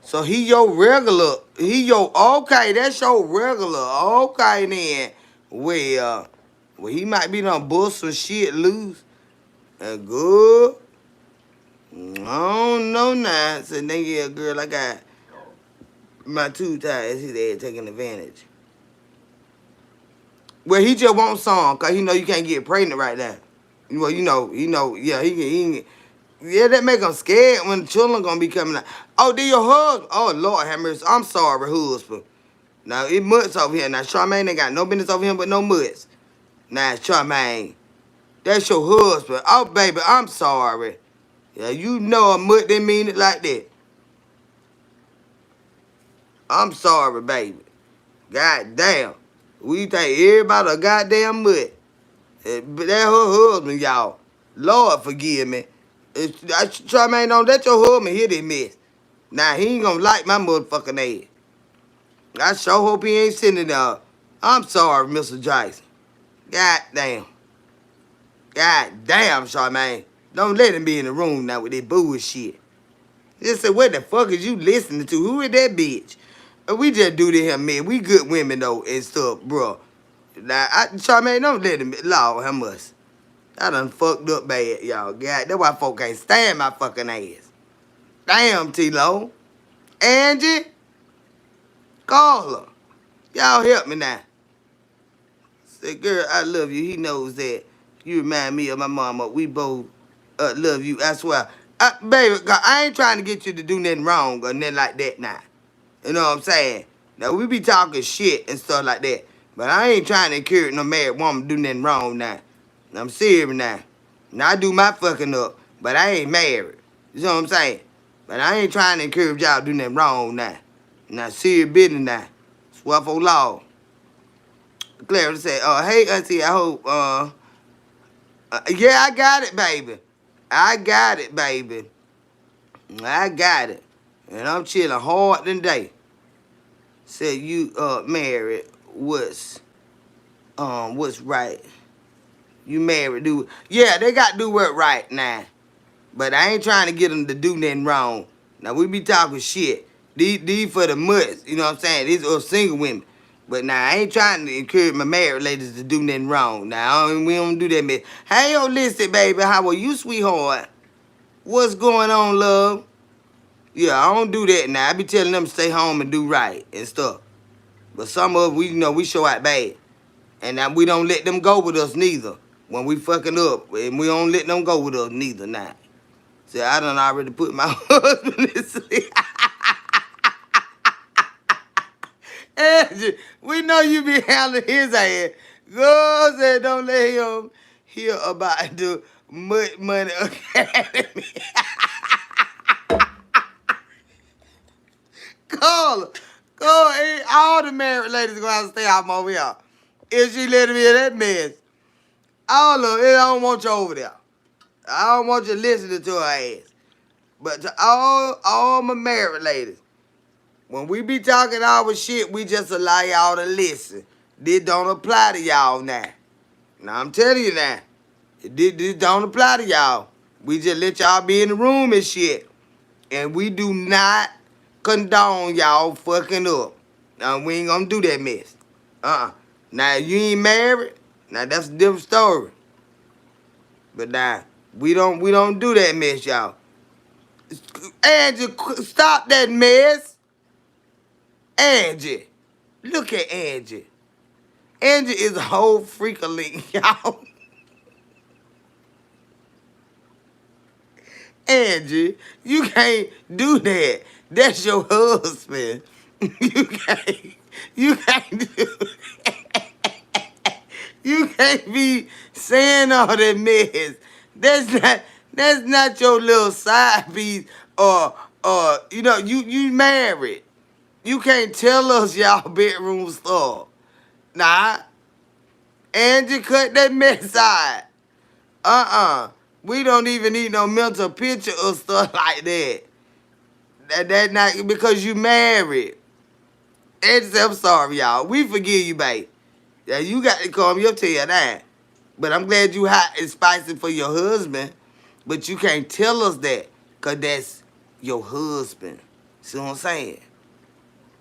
So he your regular. Okay, that's your regular. Okay then. Well, he might be done bust some shit loose. Good. I don't know now. So nigga, girl, I got my two ties. His ass taking advantage. Well, he just wants some, cause he know you can't get pregnant right now. Well, yeah, yeah, that make him scared when the children gonna be coming out. Oh, did your husband? Oh, Lord have mercy. I'm sorry, husband. Now, it mutts over here. Now, Charmaine ain't got no business over here but no mutts. Now, Charmaine, that's your husband. Oh, baby, I'm sorry. Yeah, you know a mutt didn't mean it like that. I'm sorry, baby. God damn. We think everybody a goddamn mutt. But that her husband, y'all. Lord forgive me. Charmaine, don't let your husband hear this mess. Now, he ain't gonna like my motherfucking ass. I sure hope he ain't sending it. I'm sorry, Mr. Jackson. God damn. God damn, Charmaine. Don't let him be in the room now with that bullshit. Just say, what the fuck is you listening to? Who is that bitch? We just do this here, man. We good women, though, and stuff, bro. Now, Charmaine, don't let him. Lord, how much? I done fucked up bad, y'all. God, that's why folk can't stand my fucking ass. Damn, T-Lo. Angie? Call her. Y'all help me now. Say, girl, I love you. He knows that. You remind me of my mama. We both love you. I swear. Baby, I ain't trying to get you to do nothing wrong or nothing like that now. You know what I'm saying? Now, we be talking shit and stuff like that. But I ain't trying to encourage no married woman to do nothing wrong now. I'm serious now. Now, I do my fucking up, but I ain't married. You know what I'm saying? But I ain't trying to encourage y'all to do nothing wrong now. Now, serious business now. Swear for law. Clara said, hey, auntie, I hope, yeah, I got it, baby. I got it, baby. I got it. And I'm chilling hard today. Said you, married, what's right? You married, do, yeah, they got to do work right now. But I ain't trying to get them to do nothing wrong. Now, we be talking shit. These for the mutts, you know what I'm saying? These are single women. But now I ain't trying to encourage my married ladies to do nothing wrong. Now we don't do that, man. Hey, yo, listen, baby. How are you, sweetheart? What's going on, love? Yeah, I don't do that now. I be telling them to stay home and do right and stuff. But some of us, we show out bad. And now we don't let them go with us neither. When we fucking up, and we don't let them go with us neither now. See, I done already put my husband to sleep. Angie, we know you be handling his ass. Go say don't let him hear about the Money Academy. Call her. All the married ladies gonna have to stay out over here. If she let me in that mess. All of it, I don't want you over there. I don't want you listening to her ass. But to all my married ladies, when we be talking our shit, we just allow y'all to listen. This don't apply to y'all now. Now I'm telling you now. This don't apply to y'all. We just let y'all be in the room and shit. And we do not condone y'all fucking up. Now we ain't gonna do that mess. Now you ain't married, now that's a different story. But now we don't do that mess, y'all. Angie, stop that mess. Angie. Look at Angie. Angie is a whole freakling, y'all. Angie, you can't do that. That's your husband. You can't do that. You can't be saying all that mess. That's not your little side piece or you married. You can't tell us y'all bedroom stuff. Nah. Angie, cut that mess out. We don't even need no mental picture of stuff like that. That not because you married. Angie, I'm sorry, y'all. We forgive you, babe. Yeah, you got to calm your tail down. But I'm glad you hot and spicy for your husband. But you can't tell us that. Because that's your husband. See what I'm saying?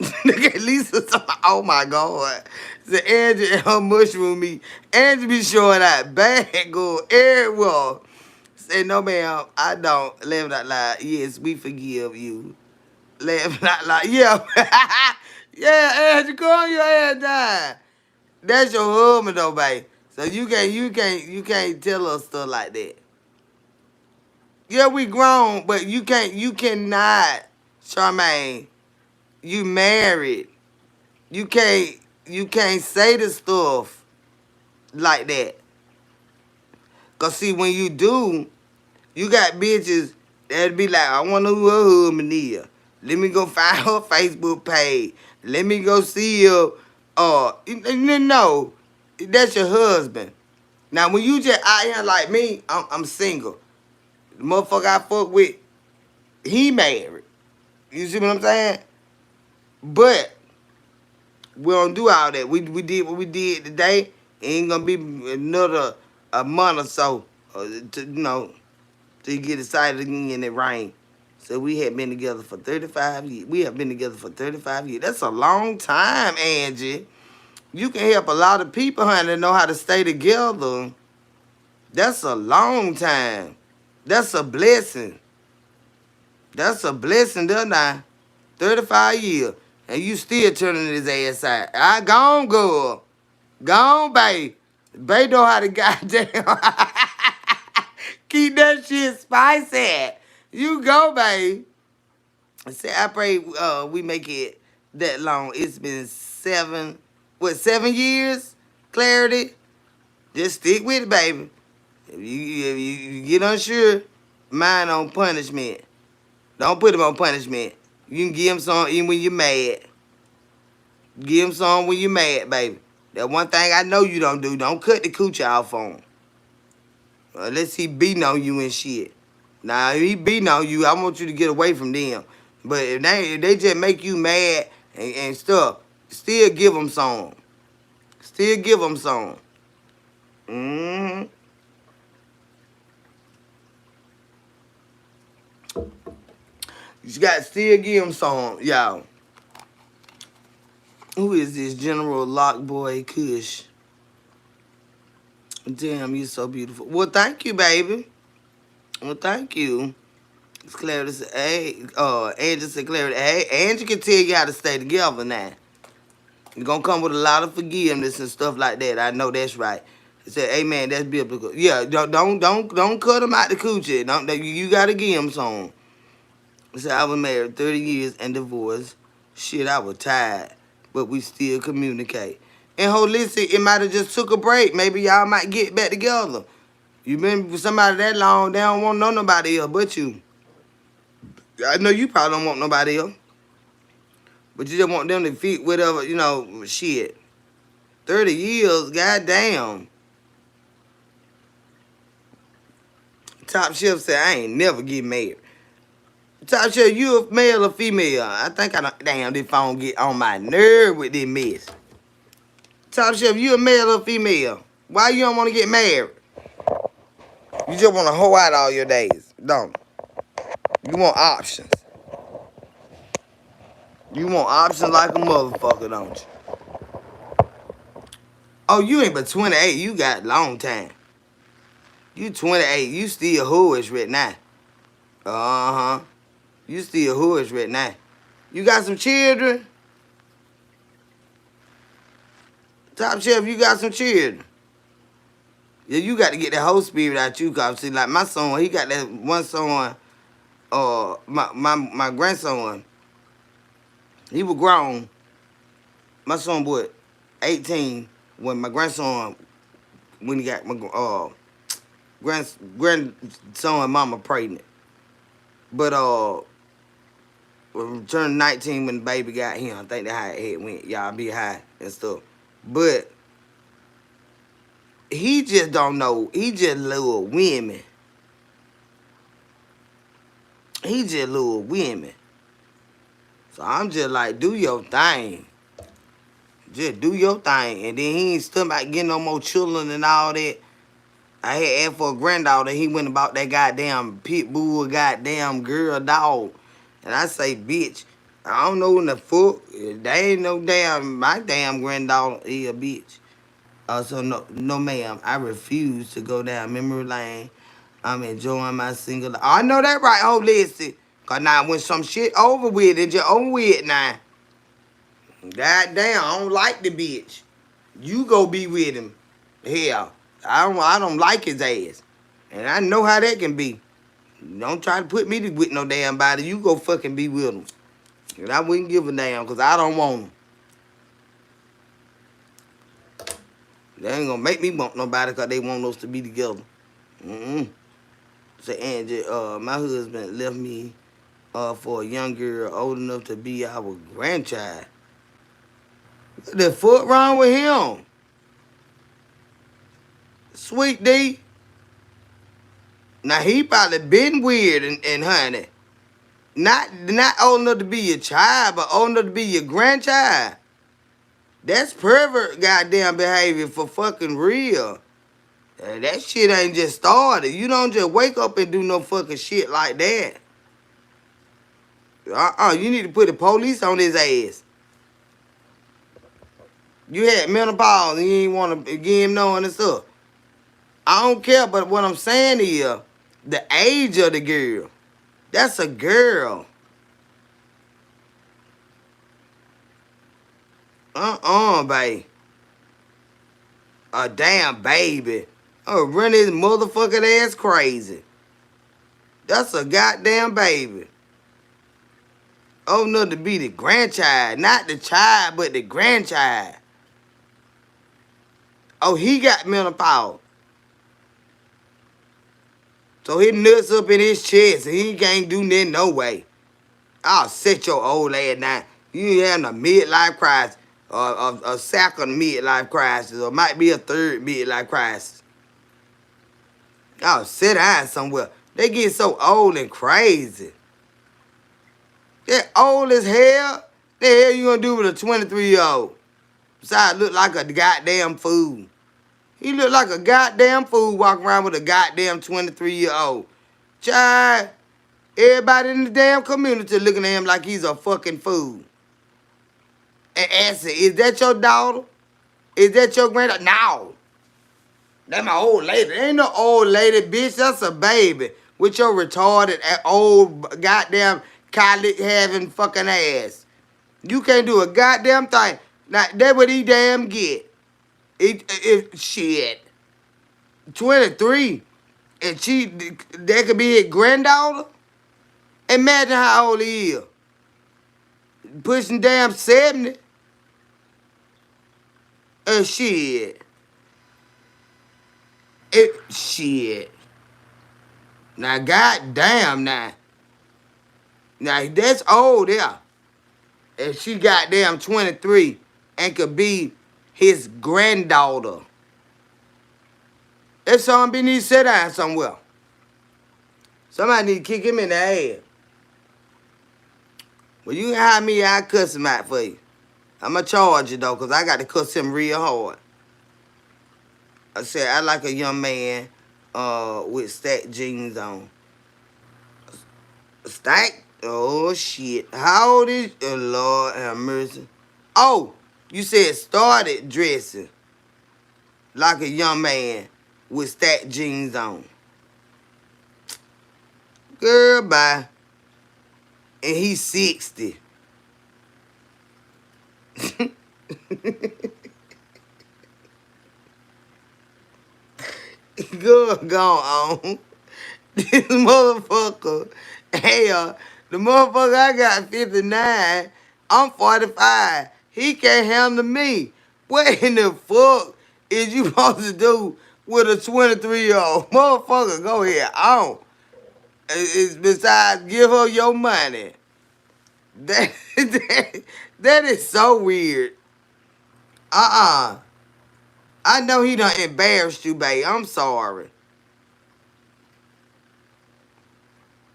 Look at Lisa. Oh, my God. So Angie and her mushroom meat. Angie be showing out bad girl everywhere. Say, no, ma'am, I don't. Laugh not loud. Yes, we forgive you. Laugh not loud. Yeah. Yeah, Angie, calm your ass down. That's your husband though, babe. So you can't tell us stuff like that. Yeah, we grown, but you cannot, Charmaine. You married. You can't say the stuff like that. Cause see, when you do, you got bitches that'd be like, I wonder who her husband is. Let me go find her Facebook page. Let me go see her. No, that's your husband. Now, when you just out here like me, I'm single. The motherfucker I fuck with, he married. You see what I'm saying? But we don't do all that. We did what we did today. It ain't gonna be another a month or so, till you get excited again and it rain. So we have been together for 35 years. We have been together for 35 years. That's a long time, Angie. You can help a lot of people, honey, that know how to stay together. That's a long time. That's a blessing. That's a blessing, there now. 35 years. And you still turning his ass out. I gone, girl. Gone, babe. Babe know how to goddamn keep that shit spicy. You go, babe. Say, I pray we make it that long. It's been 7 years? Clarity? Just stick with it, baby. If you get unsure, mind on punishment. Don't put him on punishment. You can give him some even when you're mad. Give him some when you're mad, baby. That one thing I know you don't do. Don't cut the cooch off on him. Unless he beating on you and shit. Now, if he beating on you, I want you to get away from them. But if they just make you mad and stuff, still give them some. Still give them some. Mm-hmm. You got to still give him some, y'all. Who is this General Lockboy Kush? Damn, you so beautiful. Well, thank you, baby. Well, thank you. It's Clarity said, hey, Angie said, Clarity, hey, Angie can tell you how to stay together now. You're going to come with a lot of forgiveness and stuff like that. I know that's right. He said, hey, man, that's biblical. Yeah, don't cut him out the coochie. You got to give him some. He said, I was married 30 years and divorced. Shit, I was tired. But we still communicate. And listen, it might have just took a break. Maybe y'all might get back together. You been with somebody that long, they don't want nobody else but you. I know you probably don't want nobody else. But you just want them to fit whatever, shit. 30 years, goddamn. Top Chef said, I ain't never get married. Top Chef, you a male or female? I think damn, this phone get on my nerve with this mess. Top Chef, you a male or female? Why you don't want to get married? You just want to hoe out all your days, don't you? You want options. You want options like a motherfucker, don't you? Oh, you ain't but 28. You got a long time. You 28. You still whorish right now. Uh-huh. You still whorish right now. You got some children? Top Chef, you got some children. Yeah, you got to get that whole spirit out you, cause see, like my son, he got that one son, my grandson, he was grown. My son was 18 when my grandson, when he got my grandson mama pregnant. But when turned 19 when the baby got him. I think that's how it went. Y'all be high and stuff. But he just don't know. He just love women. He just love women. So I'm just like, do your thing. Just do your thing. And then he ain't still about getting no more children and all that. I had asked for a granddaughter. He went about that goddamn pit bull, goddamn girl dog. And I say, bitch, I don't know when the fuck. They ain't no my damn granddaughter is a bitch. So no, ma'am. I refuse to go down memory lane. I'm enjoying my single life. I know that right. Oh, listen. Because now when some shit over with, it's just over with now. Goddamn, I don't like the bitch. You go be with him. Hell, I don't like his ass. And I know how that can be. Don't try to put me with no damn body. You go fucking be with him. And I wouldn't give a damn because I don't want him. They ain't gonna make me want nobody because they want us to be together. Say, Angie, my husband left me for a young girl old enough to be our grandchild. What the fuck wrong with him? Sweet D. Now he probably been weird and honey. Not old enough to be your child, but old enough to be your grandchild. That's pervert goddamn behavior for fucking real. That shit ain't just started. You don't just wake up and do no fucking shit like that. You need to put the police on his ass. You had menopause and you ain't want to give him knowing and stuff. I don't care, but what I'm saying is the age of the girl. That's a girl. Babe. A damn baby. Oh, run his motherfucking ass crazy. That's a goddamn baby. Oh, no, to be the grandchild. Not the child, but the grandchild. Oh, he got menopause. So his nuts up in his chest and he can't do nothing no way. I'll set your old ass down. You ain't having a midlife crisis. Or a second midlife crisis. Or might be a third midlife crisis. I'll sit down somewhere. They get so old and crazy. They're old as hell. The hell you gonna do with a 23-year-old? Besides, look like a goddamn fool. He look like a goddamn fool walking around with a goddamn 23-year-old. Child, Everybody in the damn community looking at him like he's a fucking fool. And asking, is that your daughter? Is that your granddaughter? No. That's my old lady. Ain't no old lady, bitch. That's a baby. With your retarded, old, goddamn, college having fucking ass. You can't do a goddamn thing. Now, that's what he damn get. Shit. 23. And that could be his granddaughter? Imagine how old he is. Pushing damn 70. Shit. Shit. Now, goddamn, now. Now, that's old there. And she goddamn 23 and could be his granddaughter. That son be need to sit down somewhere. Somebody need to kick him in the ass. Well, you can hire me, I'll cuss him out for you. I'm going to charge you, though, because I got to cuss him real hard. I said, I like a young man with stacked jeans on. Stacked? Oh, shit. How old is... Oh, Lord have mercy. Oh, you said started dressing like a young man with stacked jeans on. Girl, bye. And he's 60. Good, go on. This motherfucker. Hey, the motherfucker I got 59. I'm 45. He can't handle me. What in the fuck is you supposed to do with a 23-year-old? Motherfucker, go ahead. On. Besides, give her your money. That is so weird. I know he done embarrassed you, babe. I'm sorry.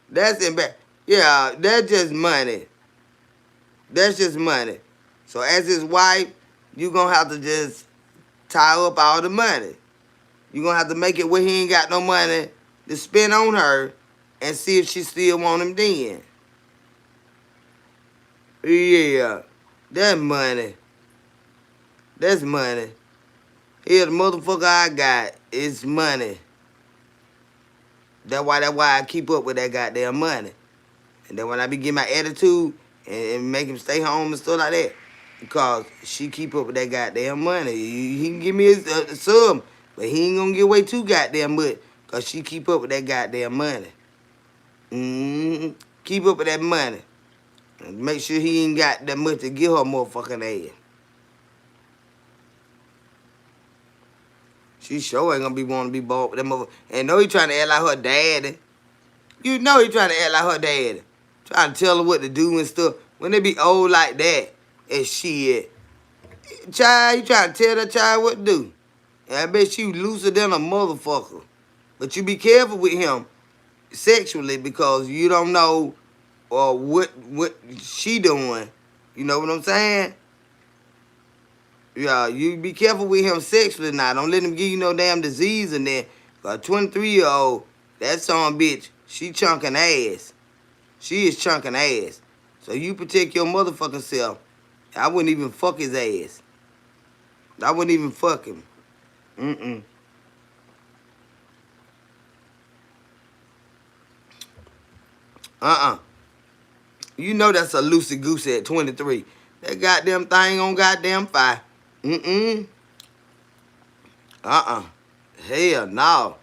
That's embarrassing. Yeah, that's just money. That's just money. So as his wife, you gonna have to just tie up all the money. You gonna have to make it where he ain't got no money to spend on her and see if she still want him then. Yeah, that's money. That's money. Here, the motherfucker I got is money. That's why I keep up with that goddamn money. And then when I be getting my attitude and make him stay home and stuff like that, because she keep up with that goddamn money. He can give me a sum, but he ain't gonna give away too goddamn much, because she keep up with that goddamn money. Keep up with that money. And make sure he ain't got that much to give her motherfucking ass. She sure ain't gonna be wanting to be bought with that motherfucker. And know he trying to act like her daddy. You know he trying to act like her daddy. Trying to tell her what to do and stuff. When they be old like that, and shit. Child, you trying to tell that child what to do. And I bet she looser than a motherfucker. But you be careful with him sexually, because you don't know what she doing. You know what I'm saying? Yeah, you be careful with him sexually now. Don't let him give you no damn disease in there. A 23-year-old, that son bitch, she chunking ass. She is chunking ass. So you protect your motherfucking self. I wouldn't even fuck his ass. I wouldn't even fuck him. You know that's a loosey-goosey at 23. That goddamn thing on goddamn fire. Hell no.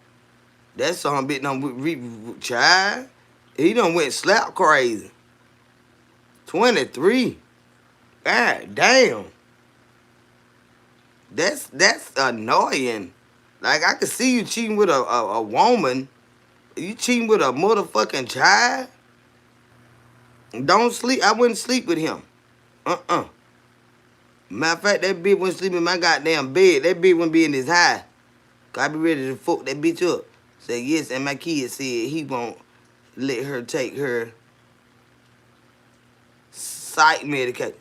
That son bitch done child. He done went slap crazy. 23. God damn. That's annoying. Like, I could see you cheating with a woman. You cheating with a motherfucking child? Don't sleep. I wouldn't sleep with him. Matter of fact, that bitch wouldn't sleep in my goddamn bed. That bitch wouldn't be in his house. Cause I be ready to fuck that bitch up. Say yes, and my kid said he won't let her take her psych medication.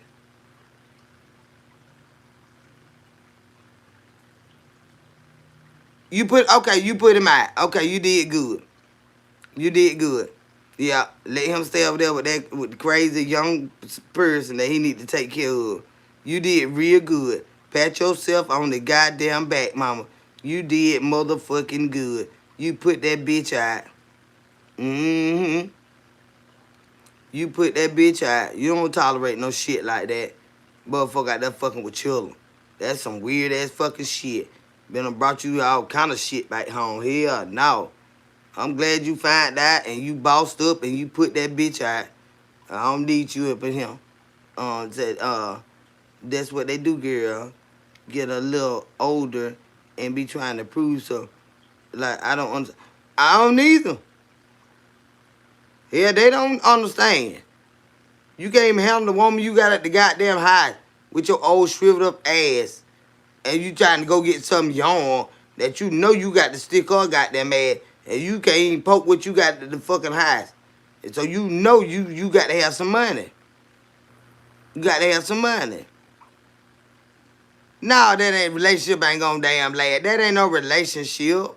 You put him out. Okay, you did good. You did good. Yeah, let him stay over there with the crazy young person that he need to take care of. You did real good. Pat yourself on the goddamn back, mama. You did motherfucking good. You put that bitch out. Mm-hmm. You put that bitch out. You don't tolerate no shit like that. Motherfucker out there fucking with children. That's some weird ass fucking shit. Been brought you all kind of shit back home. Hell no. I'm glad you found that and you bossed up and you put that bitch out. I don't need you up in him. Said, that's what they do, girl. Get a little older and be trying to prove so. Like, I don't either. Yeah, they don't understand. You can't even handle the woman you got at the goddamn house with your old shriveled up ass. And you trying to go get some young that you know you got to stick her goddamn ass. And you can't even poke what you got at the fucking house. And so you know you got to have some money. You got to have some money. No, that ain't relationship ain't gonna damn last. That ain't no relationship.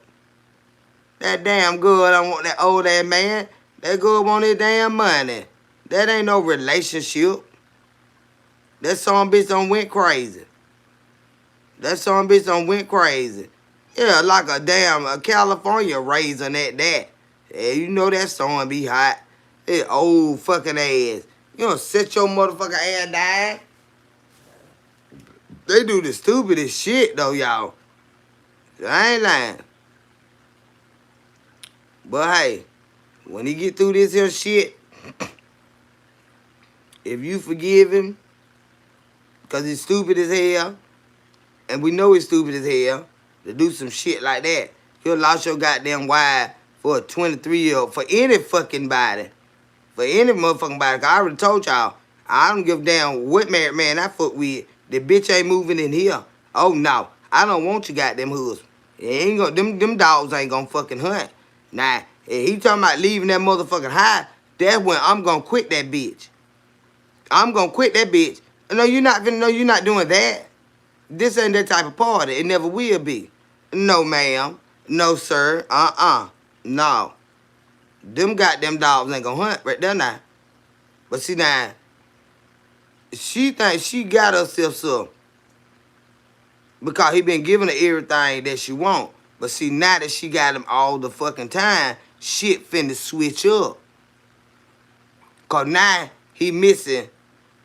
That damn girl don't want that old ass man. That girl want his damn money. That ain't no relationship. That son bitch done went crazy. That son bitch done went crazy. Yeah, like a California raisin at that. Yeah, you know that son be hot. That old fucking ass. You don't set your motherfucking ass down. They do the stupidest shit though, y'all. I ain't lying. But hey, when he get through this here shit, if you forgive him, cause he's stupid as hell, and we know he's stupid as hell, to do some shit like that, he'll lost your goddamn wife for a 23-year-old, for any fucking body. For any motherfucking body. Cause I already told y'all, I don't give a damn what married man I fuck with. The bitch ain't moving in here. Oh no, I don't want you goddamn husband. It ain't gonna, them dogs ain't gonna fucking hunt. Nah, if he talking about leaving that motherfucking high, that's when I'm gonna quit that bitch. I'm gonna quit that bitch. No, you're not finna, no, you're not doing that. This ain't that type of party. It never will be. No, ma'am. No, sir. No. Them goddamn dogs ain't gonna hunt right there now. But see now, she thinks she got herself some. Because he been giving her everything that she want. But see, now that she got him all the fucking time, shit finna switch up. Cause now he missing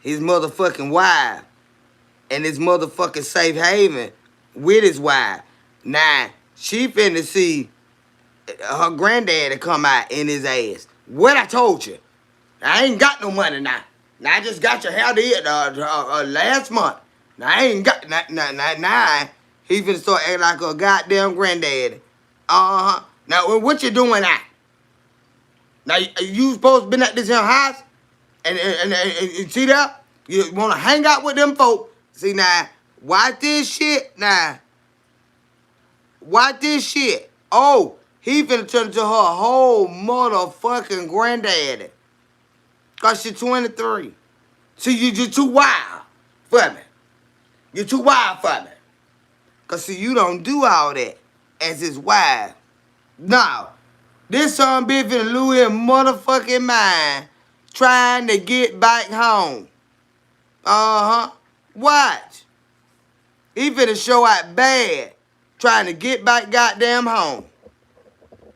his motherfucking wife and his motherfucking safe haven with his wife. Now, she finna see her granddaddy come out in his ass. What I told you. I ain't got no money now. Now I just got your hair did last month. Now I ain't got now. He finna start acting like a goddamn granddaddy. Now what you doing now? Now you supposed to been at this here house and see that? You wanna hang out with them folk? See now, watch this shit now. Watch this shit. Oh, he finna turn into her whole motherfucking granddaddy. Cause she's 23. See, you just too wild for me. You're too wild for me. Cause see, you don't do all that as his wife. No. This son bitch finna lose his motherfucking mind trying to get back home. Watch. He finna show out bad trying to get back goddamn home.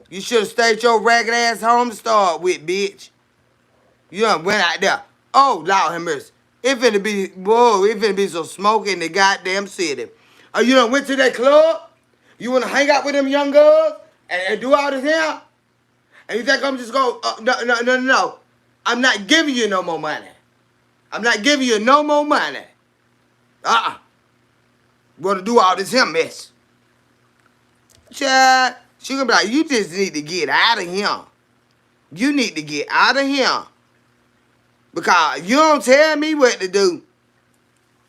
You should have stayed your ragged ass home to start with, bitch. You done went out there. Oh, Lord have mercy. It finna be some smoke in the goddamn city. You done went to that club? You wanna hang out with them young girls and do all this here? And you think I'm just gonna, no. I'm not giving you no more money. I'm not giving you no more money. Wanna do all this here mess. Child, she gonna be like, you just need to get out of here. You need to get out of here. Because you don't tell me what to do.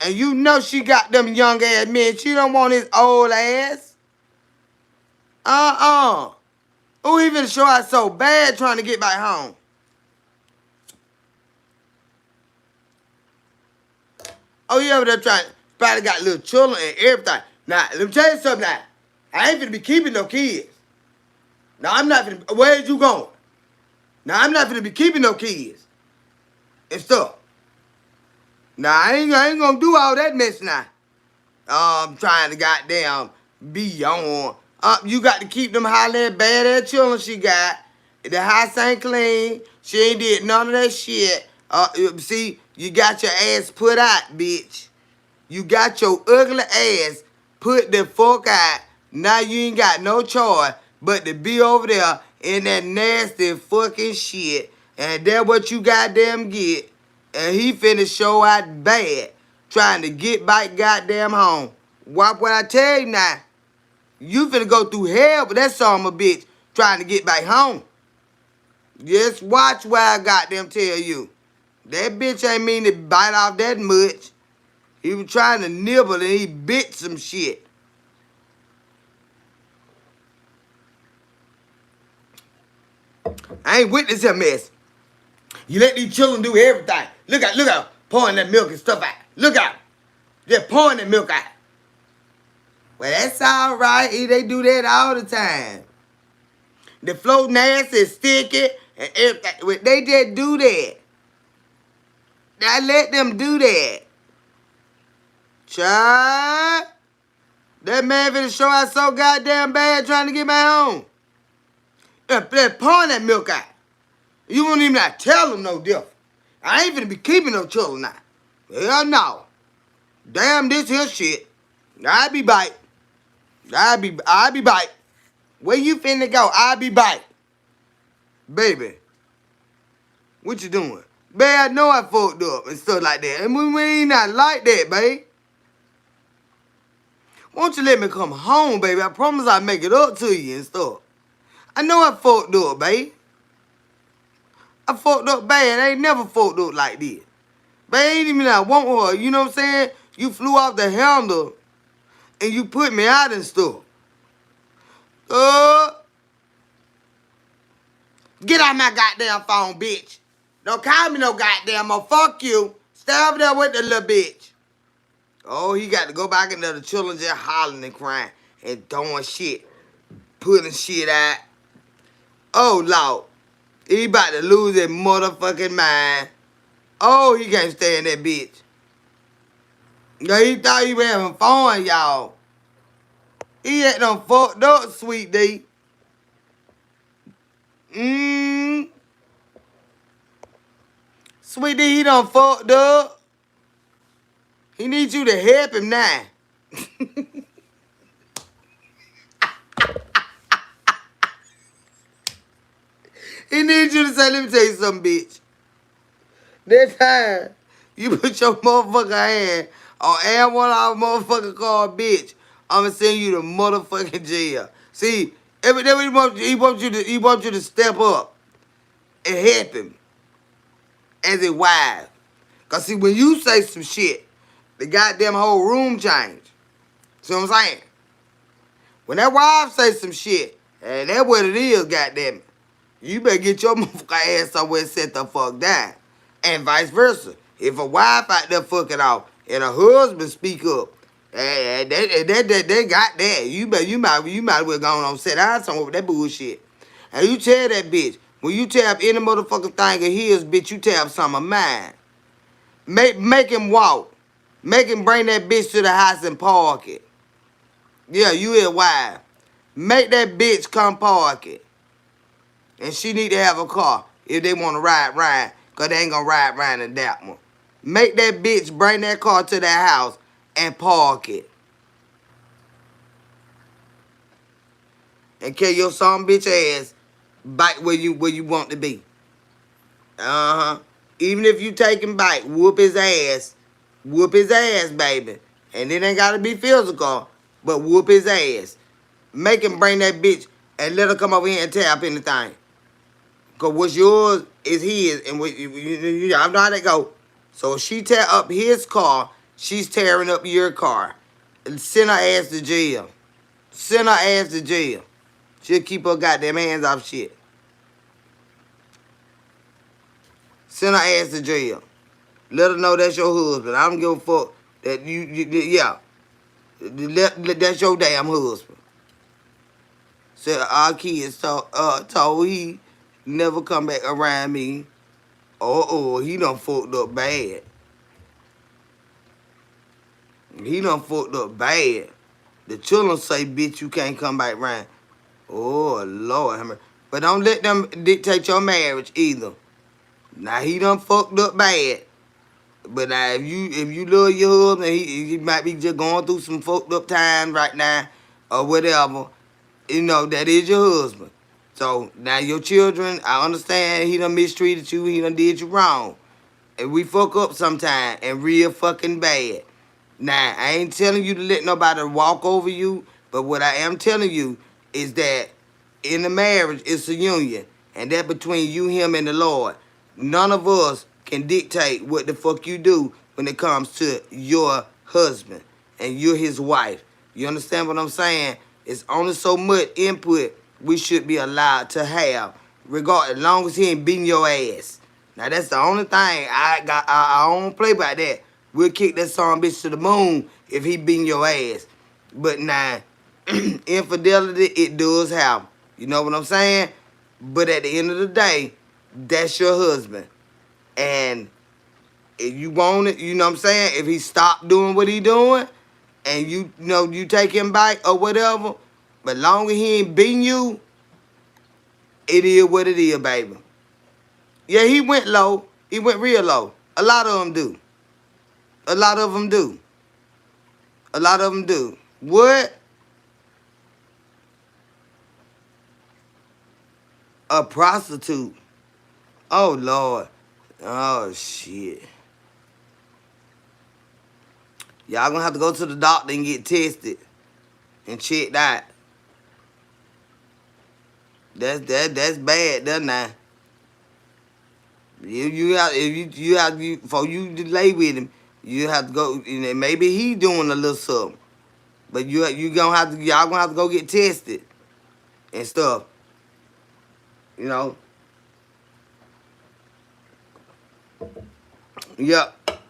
And you know she got them young ass men. She don't want his old ass. Who even show out so bad trying to get back home? Oh, you over there trying, probably got little children and everything. Now, let me tell you something now. I ain't finna be keeping no kids. Now, I'm not finna, where's you going? Now, I'm not finna be keeping no kids and stuff. Now, I ain't gonna do all that mess now. Trying to goddamn be on. You got to keep them hollering bad ass children she got. The house ain't clean. She ain't did none of that shit. See, you got your ass put out, bitch. You got your ugly ass put the fuck out. Now you ain't got no choice but to be over there in that nasty fucking shit. And that's what you goddamn get. And he finna show out bad. Trying to get back goddamn home. What I tell you now? You finna go through hell with that son of a bitch trying to get back home. Just watch what I goddamn tell you. That bitch ain't mean to bite off that much. He was trying to nibble and he bit some shit. I ain't witness a mess. You let these children do everything. Look out, pouring that milk and stuff out. Look out. They're pouring that milk out. Well, that's all right. They do that all the time. The flow nasty, sticky, and everything. They just do that. I let them do that. Child. That man finna show out so goddamn bad trying to get back home. They're pouring that milk out. You won't even not tell them no different. I ain't finna be keeping no children now. Hell no. Damn this here shit. I be bite. I be bite. Where you finna go? I be bite. Baby. What you doing? Babe, I know I fucked up and stuff like that. And we ain't not like that, babe. Won't you let me come home, baby? I promise I'll make it up to you and stuff. I know I fucked up, babe. I fucked up bad. I ain't never fucked up like this. But ain't even I want her. You know what I'm saying? You flew off the handle and you put me out and stuff. Get out my goddamn phone, bitch. Don't call me no goddamn more. Fuck you. Stay over there with the little bitch. Oh, he got to go back into the children just hollering and crying and throwing shit. Putting shit out. Oh, Lord. He about to lose his motherfucking mind. Oh, he can't stand that bitch. Yeah, he thought he was having fun, y'all. He ain't done fucked up, sweet D. Sweet D, he done fucked up. He needs you to help him now. He needs you to say, let me tell you something, bitch. That time you put your motherfucking hand on air one of our motherfucking car, bitch, I'ma send you to motherfucking jail. See, every day he wants you to step up and help him as a wife. Cause see, when you say some shit, the goddamn whole room change. See what I'm saying? When that wife say some shit, and that's what it is, goddamn it. You better get your motherfucking ass somewhere and set the fuck down. And vice versa. If a wife out there fucking off and a husband speak up, they got that. You might well go on sit down somewhere with that bullshit. And you tell that bitch, when you tap any motherfucking thing of his, bitch, you tap some of mine. Make him walk. Make him bring that bitch to the house and park it. Yeah, you his wife. Make that bitch come park it. And she need to have a car if they want to ride. Because they ain't going to ride in that one. Make that bitch bring that car to their house and park it. And carry your son bitch ass back where you want to be. Even if you take him back, whoop his ass. Whoop his ass, baby. And it ain't got to be physical, but whoop his ass. Make him bring that bitch and let her come over here and tap anything. Because what's yours is his, and you know how that go. So if she tear up his car, she's tearing up your car. And send her ass to jail. Send her ass to jail. She'll keep her goddamn hands off shit. Send her ass to jail. Let her know that's your husband. I don't give a fuck that yeah. That's your damn husband. So our kids told he never come back around me. Oh, he done fucked up bad. He done fucked up bad. The children say, bitch, you can't come back round. Oh, Lord. But don't let them dictate your marriage either. Now, he done fucked up bad. But now, if you love your husband, he might be just going through some fucked up times right now or whatever. That is your husband. So, now your children, I understand he done mistreated you. He done did you wrong. And we fuck up sometime and real fucking bad. Now, I ain't telling you to let nobody walk over you, but what I am telling you is that in the marriage, it's a union, and that between you, him, and the Lord. None of us can dictate what the fuck you do when it comes to your husband, and you're his wife. You understand what I'm saying? It's only so much input we should be allowed to have, regardless, as long as he ain't beating your ass. Now, that's the only thing I don't play by that. We'll kick that son bitch to the moon if he beating your ass. But now, infidelity, it does happen. You know what I'm saying? But at the end of the day, that's your husband. And if you want it, you know what I'm saying? If he stopped doing what he doing, and you take him back or whatever, but long as he ain't beating you, it is what it is, baby. Yeah, he went low. He went real low. A lot of them do. A lot of them do. A lot of them do. What? A prostitute. Oh, Lord. Oh, shit. Y'all gonna have to go to the doctor and get tested and checked out. That's bad, doesn't it? Before you lay with him, you have to go. Maybe he doing a little something, but y'all gonna have to go get tested and stuff. Yep.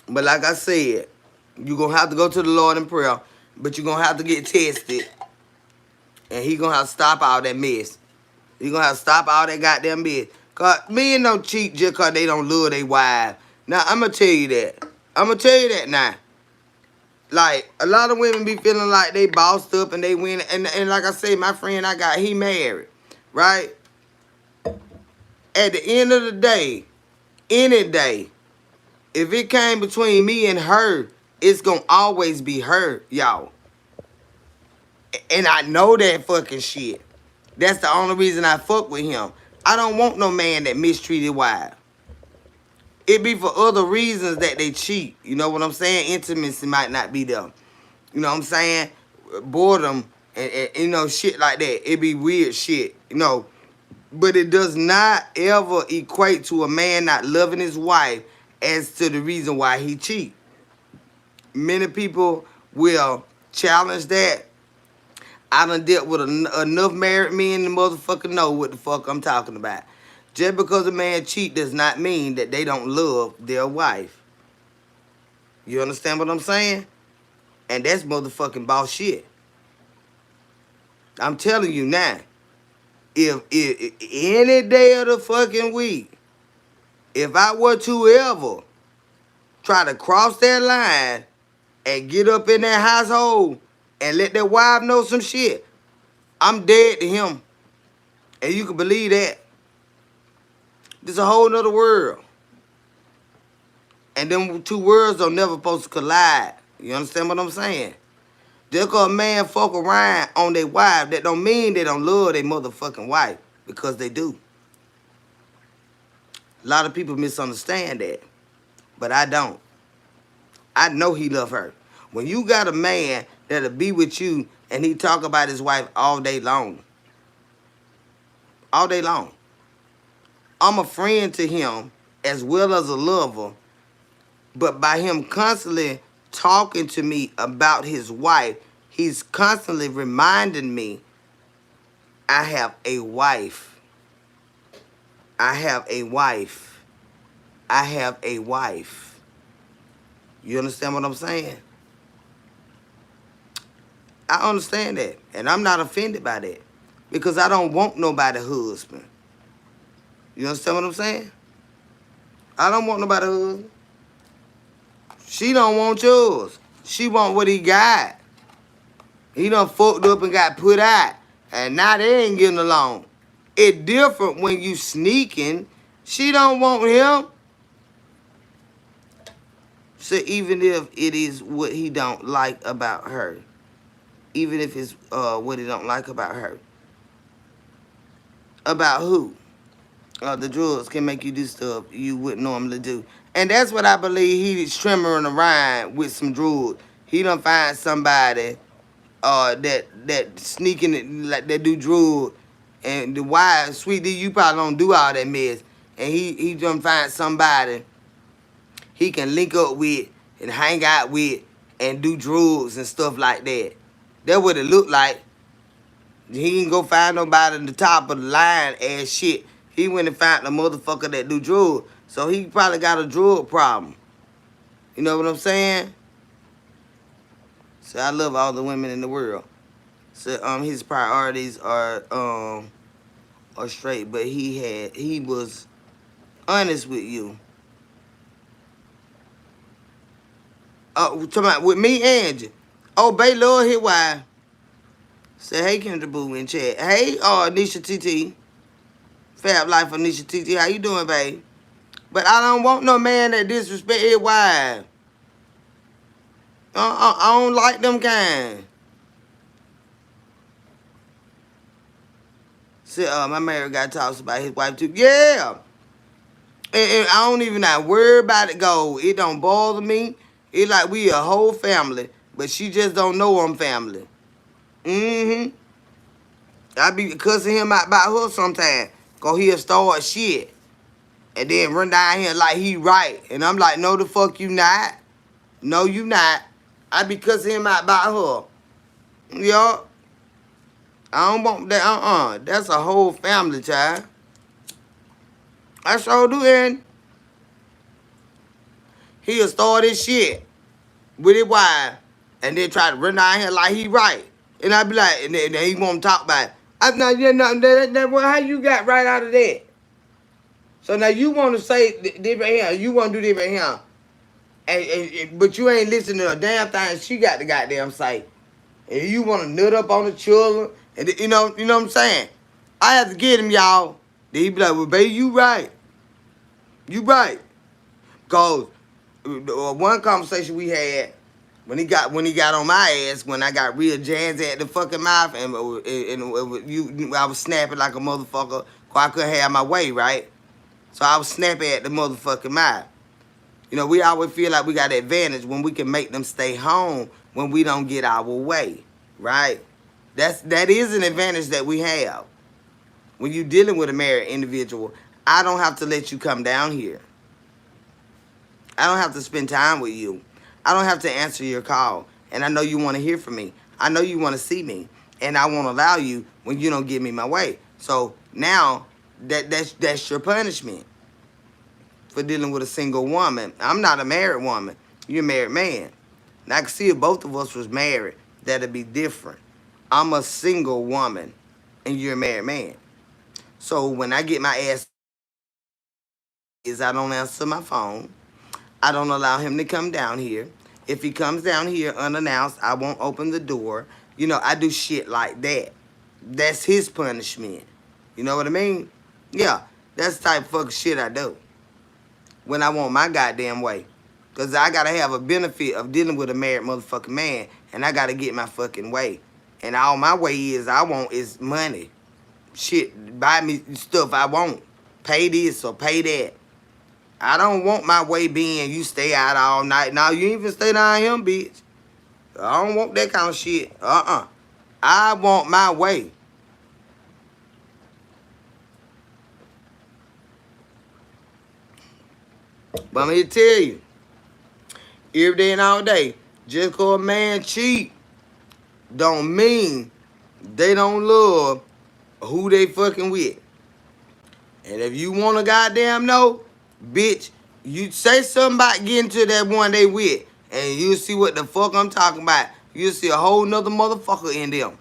But like I said, you gonna have to go to the Lord in prayer, but you gonna have to get tested, and he gonna have to stop all that mess. He gonna have to stop all that goddamn mess. Cause men don't cheat just cause they don't love their wife. Now, I'm gonna tell you that. I'm gonna tell you that now. Like, a lot of women be feeling like they bossed up and they win. And like I say, my friend he married, right? At the end of the day, any day, if it came between me and her, it's gonna always be her, y'all. And I know that fucking shit. That's the only reason I fuck with him. I don't want no man that mistreated wife. It be for other reasons that they cheat. You know what I'm saying? Intimacy might not be there. You know what I'm saying? Boredom and shit like that. It be weird shit. But it does not ever equate to a man not loving his wife as to the reason why he cheat. Many people will challenge that. I done dealt with enough married men to motherfucker know what the fuck I'm talking about. Just because a man cheat does not mean that they don't love their wife. You understand what I'm saying? And that's motherfucking boss shit. I'm telling you now. If any day of the fucking week, if I were to ever try to cross that line and get up in that household and let that wife know some shit, I'm dead to him. And you can believe that. This a whole nother world. And them two worlds are never supposed to collide. You understand what I'm saying? Just cause a man fuck around on their wife, that don't mean they don't love their motherfucking wife. Because they do. A lot of people misunderstand that. But I don't. I know he love her. When you got a man that'll be with you and he talk about his wife all day long. All day long. I'm a friend to him as well as a lover. But by him constantly talking to me about his wife, he's constantly reminding me, I have a wife. I have a wife. I have a wife. You understand what I'm saying? I understand that. And I'm not offended by that. Because I don't want nobody husband. You understand what I'm saying? I don't want nobody husband. She don't want yours. She want what he got. He done fucked up and got put out. And now they ain't getting along. It different when you sneaking. She don't want him. So even if it is what he don't like about her. Even if it's what he don't like about her. About who? The drugs can make you do stuff you wouldn't normally do. And that's what I believe he's trimming around with some drugs. He done find somebody that sneaking it, like that do drugs. And the wife, sweetie, you probably don't do all that mess. And he done find somebody he can link up with and hang out with and do drugs and stuff like that. That's what it look like. He ain't go find nobody in the top of the line ass shit. He went and found a motherfucker that do drugs. So he probably got a drug problem. You know what I'm saying? So I love all the women in the world. So his priorities are straight, but he was honest with you. Talking about with me, Angie. Oh, Bay love his wife. Say hey, Kendra Boo in chat. Hey, Nisha TT. Fab Life of Nisha TT. How you doing, babe? But I don't want no man that disrespect his wife. I don't like them kind. Say, my married guy talks about his wife too. Yeah. And I don't even not worry about it go. It don't bother me. It like we a whole family. But she just don't know I'm family. Mm-hmm. I be cussing him out about her sometime. Cause he'll start shit. And then run down here like he right. And I'm like, no the fuck you not. No you not. I be cussing him out about her. Yup. I don't want that. That's a whole family, child. I sure do, Aaron. He'll start his shit with his wife and then try to run down here like he right. And I be like, and then he won't talk about it. I'm not, how you got right out of that? So now you want to say different here, you want to do different here. But you ain't listening to a damn thing she got to goddamn say. And you want to nut up on the children. And you know what I'm saying? I have to get him, y'all. Then he be like, well, baby, you right. You right. Because one conversation we had, when he got on my ass, when I got real jazzy at the fucking mouth, and I was snapping like a motherfucker, cause I couldn't have my way, right? So I was snapping at the motherfucking mouth. You know, we always feel like we got an advantage when we can make them stay home when we don't get our way, right? That is an advantage that we have. When you're dealing with a married individual, I don't have to let you come down here. I don't have to spend time with you. I don't have to answer your call. And I know you want to hear from me. I know you want to see me. And I won't allow you when you don't give me my way. So now that's your punishment for dealing with a single woman. I'm not a married woman. You're a married man. Now I can see if both of us was married, that'd be different. I'm a single woman and you're a married man. So when I get my ass I don't answer my phone. I don't allow him to come down here. If he comes down here unannounced, I won't open the door. You know, I do shit like that. That's his punishment. You know what I mean? Yeah, that's the type of fucking shit I do when I want my goddamn way. Because I got to have a benefit of dealing with a married motherfucking man, and I got to get my fucking way. And all my way I want is money. Shit, buy me stuff I want. Pay this or pay that. I don't want my way being you stay out all night. Now, you ain't even stay down here, bitch. I don't want that kind of shit. I want my way. But I'm here to tell you, every day and all day, just because a man cheat don't mean they don't love who they fucking with. And if you want to goddamn know, bitch, you say something about getting to that one they with, and you'll see what the fuck I'm talking about. You'll see a whole nother motherfucker in them.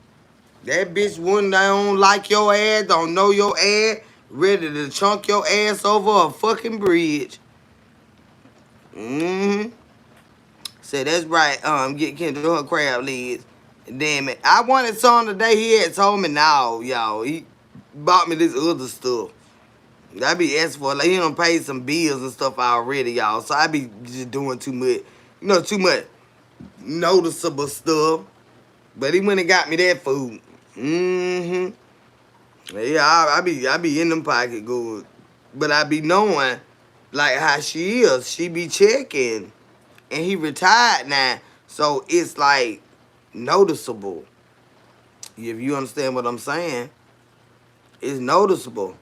That bitch one that don't like your ass, don't know your ass, ready to chunk your ass over a fucking bridge. Mm-hmm. Said that's right. Get Kendra her crab legs. Damn it. I wanted some today. He had told me now, y'all. He bought me this other stuff. I be asking for like he done paid some bills and stuff already, y'all. So I be just doing too much, too much noticeable stuff. But he went and got me that food. Mm-hmm. Yeah, I be in them pocket good. But I be knowing like how she is. She be checking. And he retired now. So it's like noticeable. If you understand what I'm saying, it's noticeable.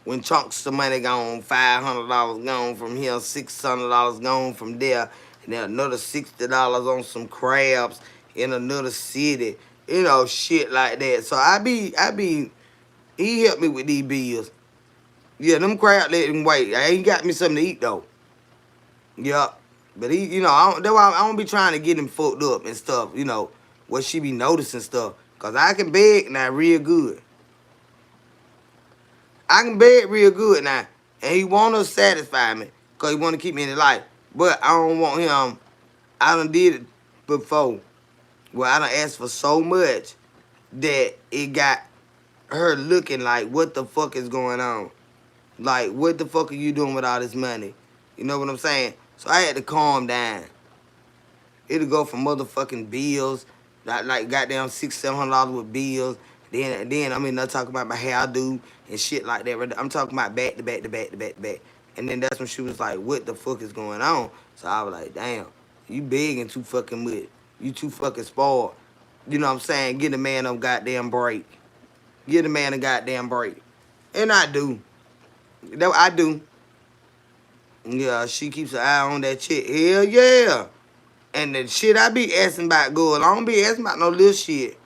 When chunks of money gone, $500 gone from here, $600 gone from there, and then another $60 on some crabs in another city, shit like that. So he helped me with these bills. Yeah, them crab let him wait. He got me something to eat though. Yup. But he, that's why I don't be trying to get him fucked up and stuff, what she be noticing stuff. Cause I can beg now real good. I can beg real good now. And he wanna satisfy me. Cause he wanna keep me in his life. But I don't want him, I done did it before. Where I done asked for so much that it got her looking like, what the fuck is going on? Like, what the fuck are you doing with all this money? You know what I'm saying? So I had to calm down. It'll go from motherfucking bills, like goddamn $600-700 with bills. Then I'm in there talking about my hairdo and shit like that. I'm talking about back to back to back to back to back. And then that's when she was like, "What the fuck is going on?" So I was like, "Damn, you begging too fucking much. You too fucking spoiled." You know what I'm saying? Get the man a goddamn break. Get the man a goddamn break. And I do. I do. Yeah, she keeps an eye on that chick. Hell yeah. And the shit I be asking about good, I don't be asking about no little shit.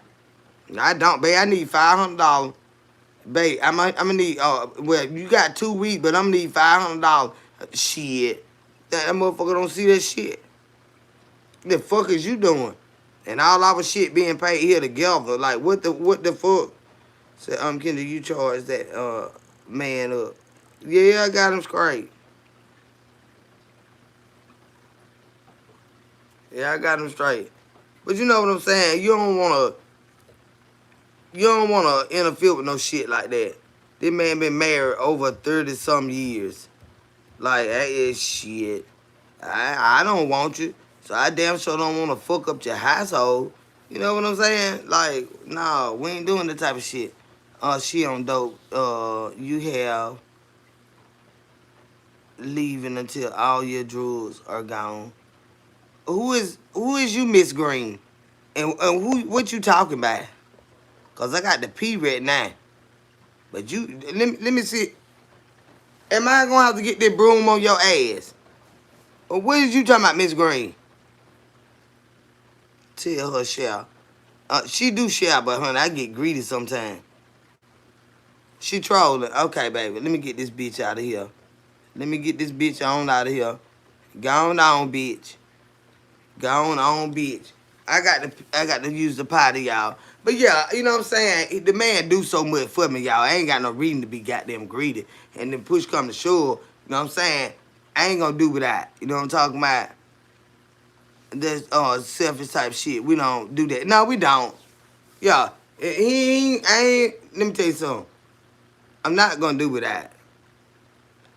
I don't, babe. I need $500, babe. I'm gonna need. Well, you got 2 weeks, but I'm gonna need $500. Shit, that motherfucker don't see that shit. The fuck is you doing? And all our shit being paid here together. Like what the fuck? Said Kendra, you charge that man up. Yeah, I got him straight. Yeah, I got him straight. But you know what I'm saying? You don't wanna interfere with no shit like that. This man been married over 30-some years. Like, hey, shit. I don't want you. So I damn sure don't wanna fuck up your household. You know what I'm saying? Like, no, we ain't doing that type of shit. She on dope. You have leaving until all your drugs are gone. Who is you, Miss Green? And what you talking about? Cause I got the P right now. But let me see. Am I gonna have to get that broom on your ass? Or what is you talking about, Miss Green? Tell her share. She do share, but honey, I get greedy sometimes. She trolling. Okay, baby. Let me get this bitch out of here. Let me get this bitch on out of here. Gone on, bitch. Gone on, bitch. I got to use the potty, y'all. But yeah, you know what I'm saying? The man do so much for me, y'all. I ain't got no reason to be goddamn greedy. And then push come to shove, you know what I'm saying? I ain't gonna do without. You know what I'm talking about? That's selfish type shit. We don't do that. No, we don't. Yeah. Let me tell you something. I'm not gonna do without.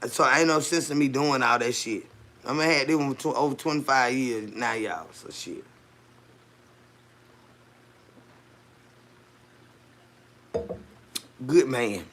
So ain't no sense in me doing all that shit. I'm gonna have this one for over 25 years now, y'all. So shit. Good man.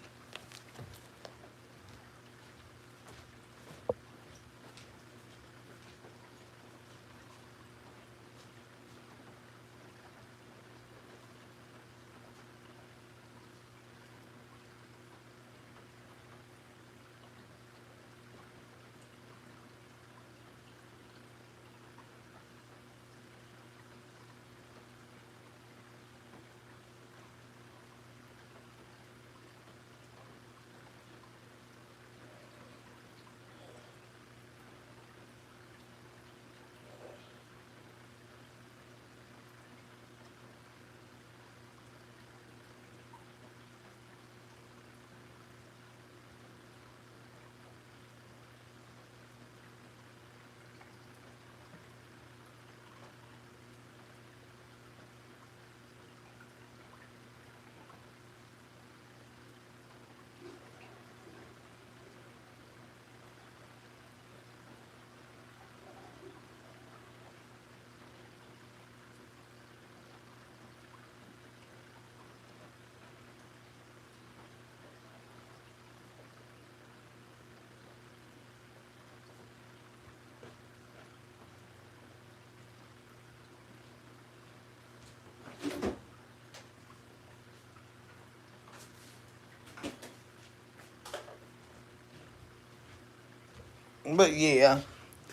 But yeah,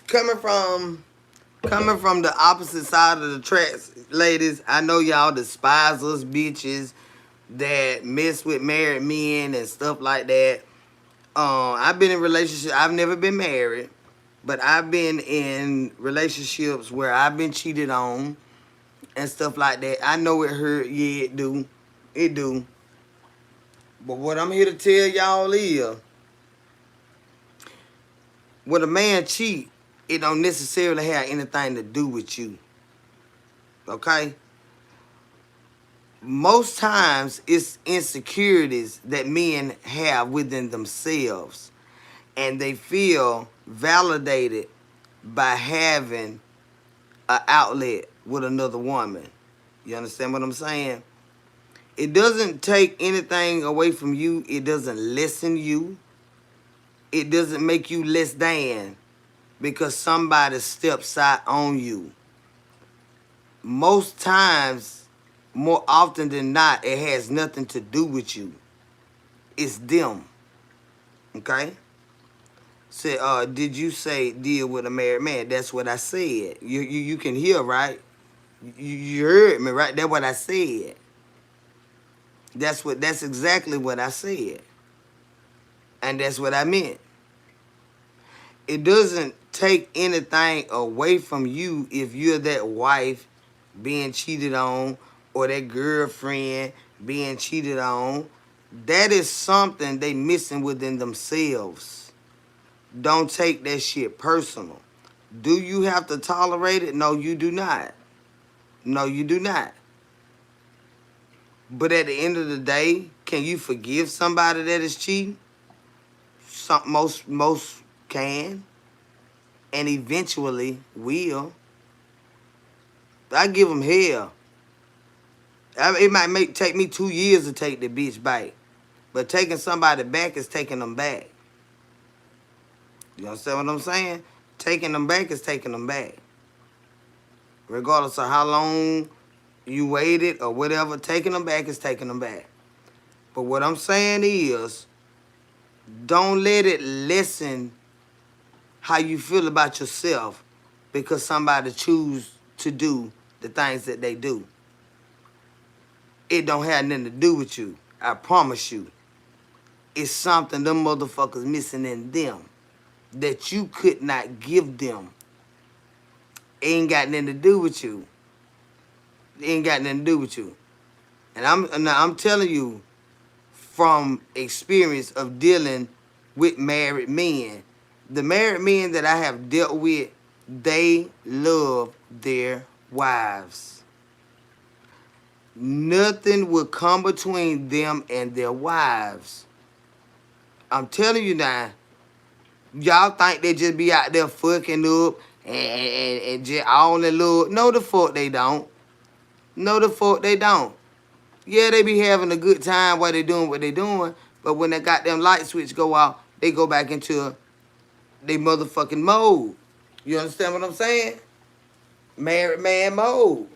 coming from coming from the opposite side of the tracks, ladies, I know y'all despise us bitches that mess with married men and stuff like that. I've been in relationships. I've never been married, but I've been in relationships where I've been cheated on and stuff like that. I know it hurt. Yeah, it do. It do. But what I'm here to tell y'all is, when a man cheat, it don't necessarily have anything to do with you. Okay? Most times it's insecurities that men have within themselves, and they feel validated by having an outlet with another woman. You understand what I'm saying? It doesn't take anything away from you. It doesn't lessen you. It doesn't make you less than because somebody steps out on you. Most times, more often than not, it has nothing to do with you. It's them. Okay? Say, did you say deal with a married man? That's what I said. You can hear, right? You heard me, right? That's what I said. That's exactly what I said. And that's what I meant. It doesn't take anything away from you if you're that wife being cheated on or that girlfriend being cheated on. That is something they missing within themselves. Don't take that shit personal. Do you have to tolerate it? No, you do not. No, you do not. But at the end of the day, can you forgive somebody that is cheating? Most can, and eventually will. I give them hell. It might take me 2 years to take the bitch back, but taking somebody back is taking them back. You understand what I'm saying? Taking them back is taking them back. Regardless of how long you waited or whatever, taking them back is taking them back. But what I'm saying is, don't let it lessen how you feel about yourself because somebody choose to do the things that they do. It don't have nothing to do with you. I promise you. It's something them motherfuckers missing in them that you could not give them. It ain't got nothing to do with you. It ain't got nothing to do with you. And I'm telling you from experience of dealing with married men. The married men that I have dealt with, they love their wives. Nothing will come between them and their wives. I'm telling you now, y'all think they just be out there fucking up and just all in love. No, the fuck they don't. No, the fuck they don't. Yeah, they be having a good time while they doing what they doing, but when that goddamn light switch go off, they go back into they motherfucking mode. You understand what I'm saying? Married man mode.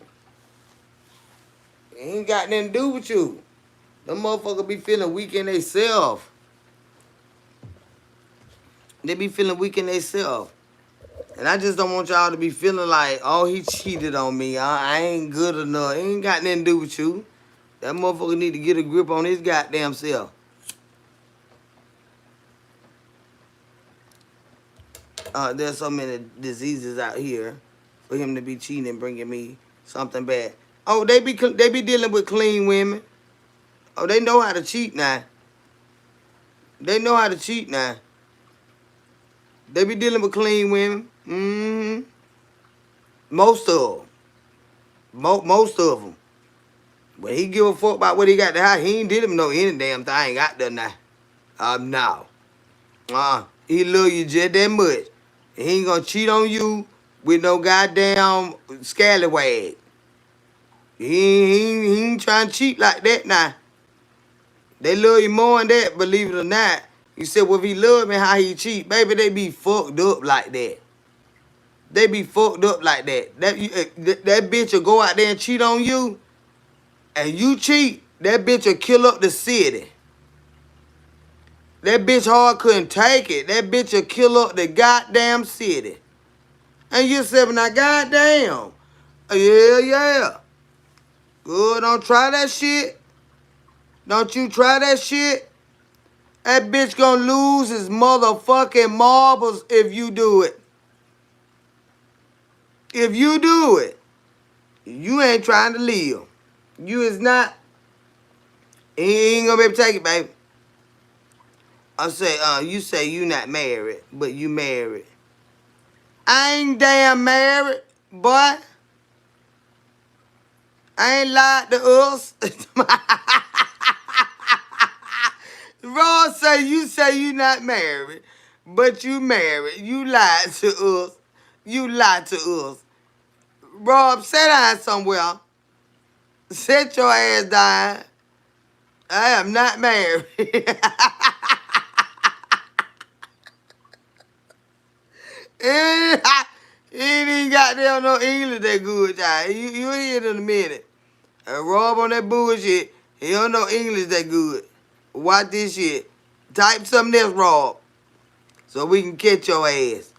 It ain't got nothing to do with you. Them motherfuckers be feeling weak in themselves. They be feeling weak in themselves. And I just don't want y'all to be feeling like, oh, he cheated on me. I ain't good enough. It ain't got nothing to do with you. That motherfucker need to get a grip on his goddamn self. There's so many diseases out here for him to be cheating and bringing me something bad. Oh, they be dealing with clean women. Oh, they know how to cheat now. They know how to cheat now. They be dealing with clean women. Mm-hmm. Most of them. Most of them. When he give a fuck about what he got to have, he ain't did him no any damn thing out there now. No. He love you just that much. He ain't gonna cheat on you with no goddamn scallywag. He ain't trying to cheat like that now. They love you more than that, believe it or not. You said, well, if he love me, how he cheat? Baby, they be fucked up like that. They be fucked up like that. That bitch will go out there and cheat on you, and you cheat, that bitch will kill up the city. That bitch hard couldn't take it. That bitch will kill up the goddamn city. And you said, now goddamn. Yeah. Good, don't try that shit. Don't you try that shit. That bitch gonna lose his motherfucking marbles if you do it. If you do it, you ain't trying to live. You is not. He ain't gonna be able to take it, baby. I say, you say you not married, but you married. I ain't damn married, boy. I ain't lied to us. Ross say you not married, but you married. You lied to us. You lied to us. Rob, sit down somewhere. Sit your ass down. I am not married. He ain't even got there no English that good, child. You hear it in a minute. And Rob on that bullshit, he don't know English that good. Watch this shit. Type something else, Rob, so we can catch your ass.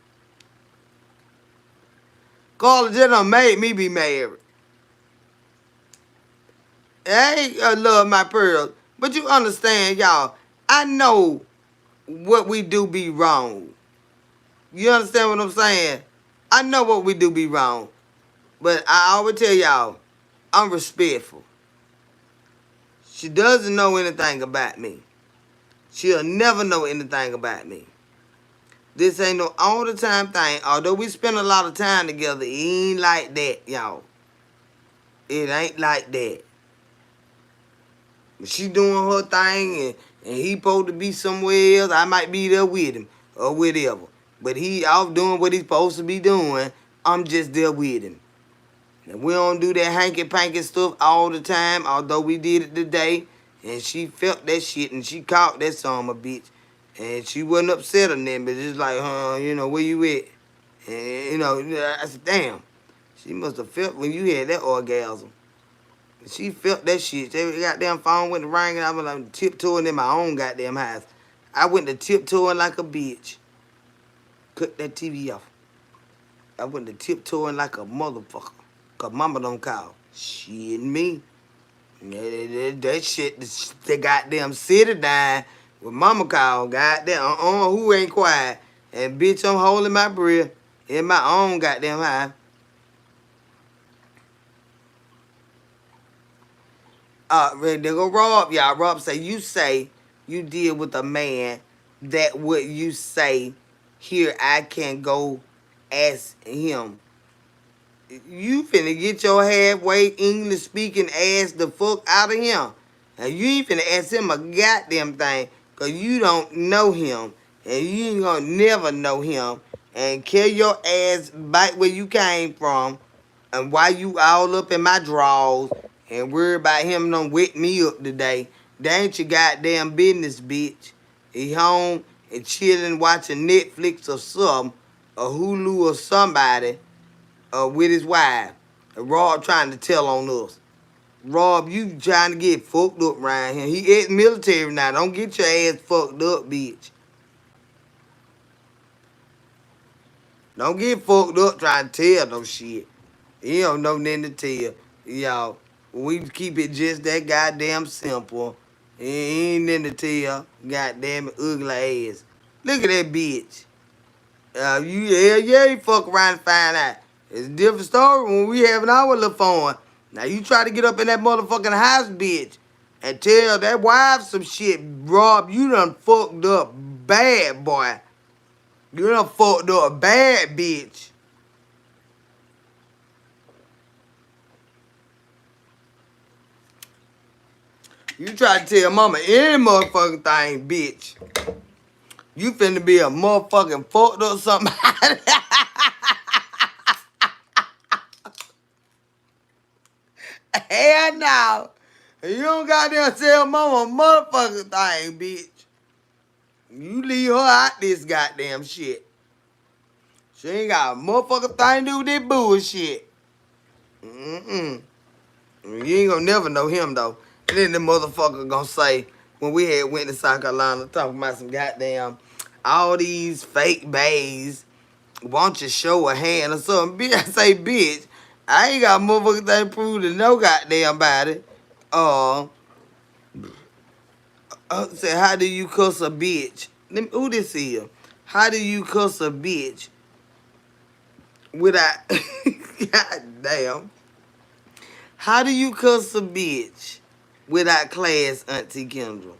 Carla just done made me be married. I ain't love my pearls, but you understand, y'all. I know what we do be wrong. You understand what I'm saying? I know what we do be wrong. But I always tell y'all, I'm respectful. She doesn't know anything about me. She'll never know anything about me. This ain't no all the time thing. Although we spend a lot of time together, it ain't like that, y'all. It ain't like that. She doing her thing and he supposed to be somewhere else. I might be there with him or whatever. But he off doing what he's supposed to be doing. I'm just there with him. And we don't do that hanky-panky stuff all the time, although we did it today. And she felt that shit and she caught that son of a bitch. And she wasn't upset or nothing, but just like, where you at? And, I said, damn. She must have felt when you had that orgasm. She felt that shit. That goddamn phone went to ring and I was like tiptoeing in my own goddamn house. I went to tiptoeing like a bitch. Cut that TV off. I went to tiptoeing like a motherfucker. Cause mama don't call. Shit me. That shit, the goddamn city dying with mama call. Goddamn, who ain't quiet? And bitch, I'm holding my breath in my own goddamn house. There go Rob, y'all. Rob say you deal with a man that what you say here I can go ask him. You finna get your halfway English speaking ass the fuck out of him. And you ain't finna ask him a goddamn thing cause you don't know him. And you ain't gonna never know him. And kill your ass back where you came from. And why you all up in my drawers and worry about him done wet me up today. That ain't your goddamn business, bitch. He home and chilling watching Netflix or something, or Hulu or somebody, with his wife. And Rob trying to tell on us. Rob, you trying to get fucked up around here. He ex-military now. Don't get your ass fucked up, bitch. Don't get fucked up trying to tell no shit. He don't know nothing to tell. Y'all, we keep it just that goddamn simple. He ain't nothing to tell. Goddamn ugly ass. Look at that bitch. You fuck around and find out. It's a different story when we having our little fun. Now you try to get up in that motherfucking house, bitch, and tell that wife some shit. Rob, you done fucked up bad, boy. You done fucked up bad, bitch. You try to tell mama any motherfucking thing, bitch. You finna be a motherfucking fucked up something. Hell no. You don't goddamn tell mama a motherfucking thing, bitch. You leave her out this goddamn shit. She ain't got a motherfucking thing to do with this bullshit. You ain't gonna never know him though. And then the motherfucker gonna say, when we had went to South Carolina talking about some goddamn all these fake bays want you show a hand or something. Bitch, I say, bitch, I ain't got motherfuckers that prove to no goddamn body. Uh, say, how do you cuss a bitch? Who this is? How do you cuss a bitch without, goddamn. How do you cuss a bitch without class, Auntie Kendra?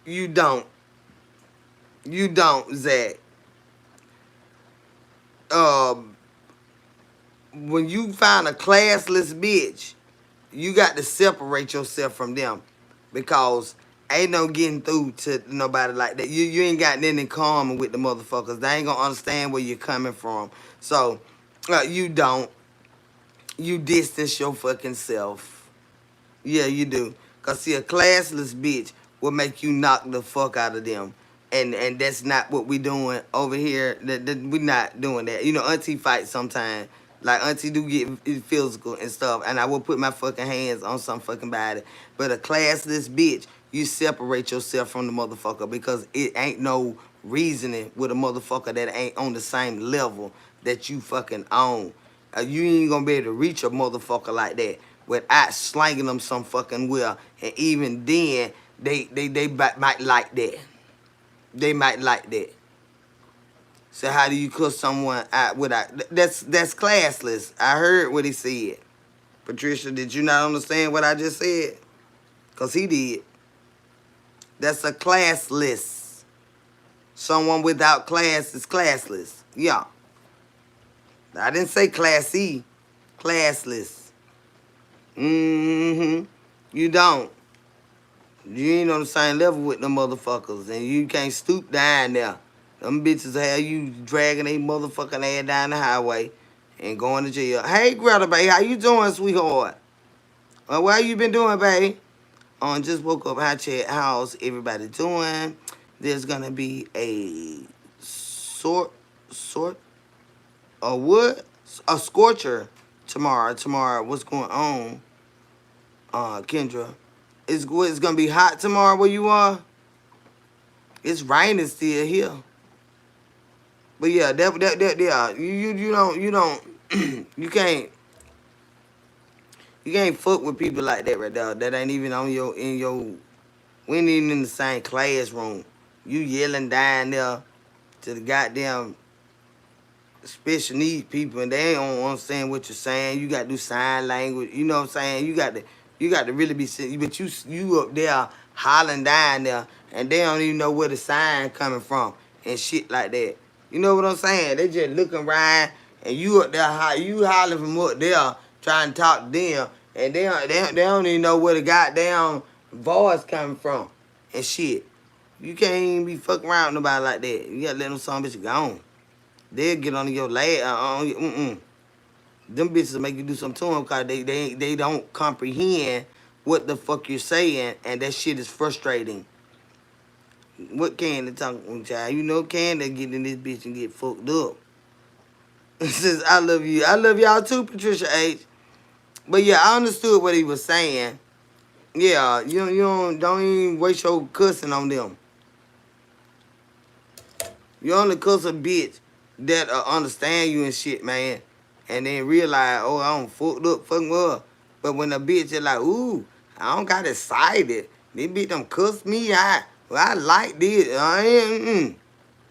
You don't. You don't, Zach. Um, when you find a classless bitch, you got to separate yourself from them because ain't no getting through to nobody like that. You ain't got nothing in common with the motherfuckers. They ain't gonna understand where you're coming from. So you don't. You distance your fucking self. Yeah, you do. Cause see, a classless bitch will make you knock the fuck out of them. And that's not what we doing over here. That we not doing that. You know, Auntie fight sometimes. Like Auntie do get physical and stuff. And I will put my fucking hands on some fucking body. But a classless bitch, you separate yourself from the motherfucker because it ain't no reasoning with a motherfucker that ain't on the same level that you fucking own. You ain't gonna be able to reach a motherfucker like that without slanging them some fucking well. And even then, they might like that. They might like that. So how do you cuss someone out without? That's classless. I heard what he said. Patricia, did you not understand what I just said? Cause he did. That's a classless. Someone without class is classless. Yeah. I didn't say classy. Classless. Mm-hmm. You don't. You ain't on the same level with them motherfuckers, and you can't stoop down there. Them bitches have you dragging they motherfucking ass down the highway and going to jail. Hey, Greta, babe, how you doing, sweetheart? What you been doing, babe? Just woke up. Hi, chat. How's everybody doing? There's gonna be a sort, a what? A scorcher tomorrow. Tomorrow, what's going on, Kendra? It's gonna be hot tomorrow where you are. It's raining still here. But yeah, yeah. You don't you can't fuck with people like that right there. That ain't even on your in your. We ain't even in the same classroom. You yelling down there to the goddamn special needs people, and they don't understand what you're saying. You got to do sign language. You know what I'm saying? You got to really be. But you up there hollering down there, and they don't even know where the sign coming from and shit like that. You know what I'm saying? They just looking around, and you up there, you hollering from up there trying to talk to them, and they don't even know where the goddamn voice coming from and shit. You can't even be fucking around with nobody like that. You gotta let them some bitch go. They'll get on your leg. Them bitches will make you do something to them because they don't comprehend what the fuck you're saying, and that shit is frustrating. What can they talk child? You know can they get in this bitch and get fucked up. Says I love you. I love y'all too, Patricia H. But yeah, I understood what he was saying. Yeah, you don't even waste your cussing on them. You only cuss a bitch that understand you and shit, man. And then realize, oh, I don't fucked up fucking up. But when a bitch is like, ooh, I don't got excited. This bitch done cussed me out. Well, I like this.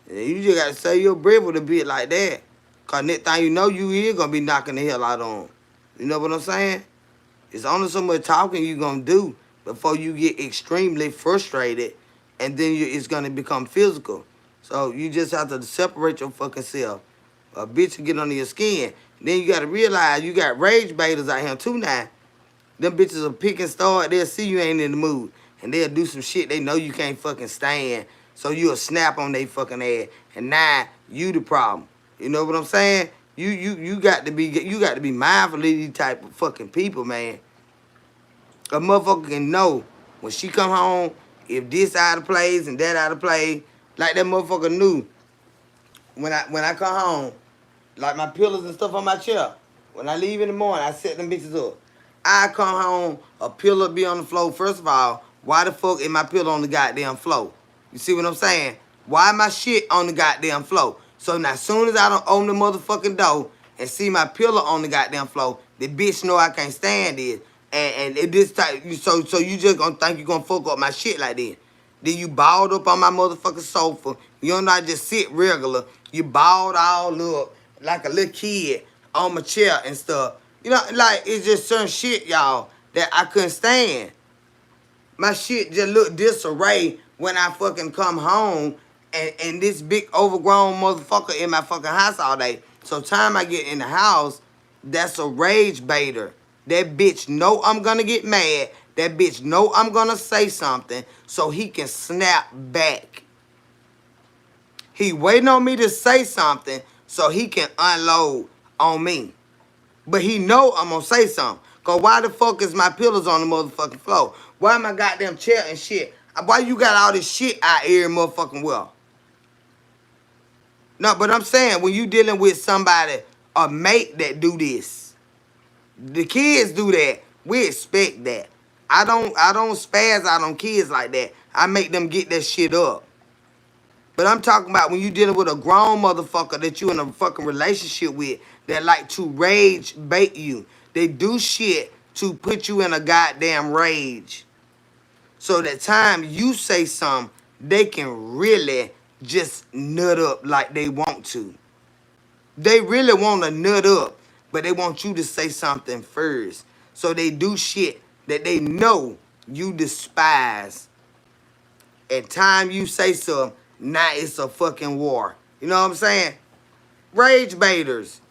You just got to say your breath with a bitch like that. Because next time you know, you is going to be knocking the hell out on 'em. You know what I'm saying? It's only so much talking you going to do before you get extremely frustrated. And then it's going to become physical. So you just have to separate your fucking self. A bitch will get under your skin. Then you got to realize you got rage baiters out here too now. Them bitches will pick and start. They'll see you ain't in the mood. And they'll do some shit they know you can't fucking stand. So you'll snap on they fucking ass. And now you the problem. You know what I'm saying? You got to be mindful of these type of fucking people, man. A motherfucker can know when she come home if this out of place and that out of place. Like that motherfucker knew when I come home, like my pillows and stuff on my chair. When I leave in the morning, I set them bitches up. I come home, a pillow be on the floor. First of all, Why the fuck is my pillow on the goddamn floor? You see what I'm saying? Why my shit on the goddamn floor? So now as soon as I don't open the motherfucking door and see my pillow on the goddamn floor, the bitch know I can't stand it. And it this type, so you just gonna think you gonna fuck up my shit like that. Then you balled up on my motherfucking sofa. You don't not just sit regular. You balled all up like a little kid on my chair and stuff. You know, like, it's just certain shit, y'all, that I couldn't stand. My shit just look disarray when I fucking come home and this big overgrown motherfucker in my fucking house all day. So time I get in the house, that's a rage baiter. That bitch know I'm gonna get mad. That bitch know I'm gonna say something so he can snap back. He waiting on me to say something so he can unload on me. But he know I'm gonna say something. Cause why the fuck is my pillows on the motherfucking floor? Why my goddamn chair and shit? Why you got all this shit out here motherfucking well? No, but I'm saying when you dealing with somebody, a mate that do this, the kids do that. We expect that. I don't spaz out on kids like that. I make them get that shit up. But I'm talking about when you dealing with a grown motherfucker that you in a fucking relationship with that like to rage bait you. They do shit to put you in a goddamn rage. So that time you say something, they can really just nut up like they want to. They really want to nut up, but they want you to say something first. So they do shit that they know you despise. And time you say something, now it's a fucking war. You know what I'm saying? Rage baiters.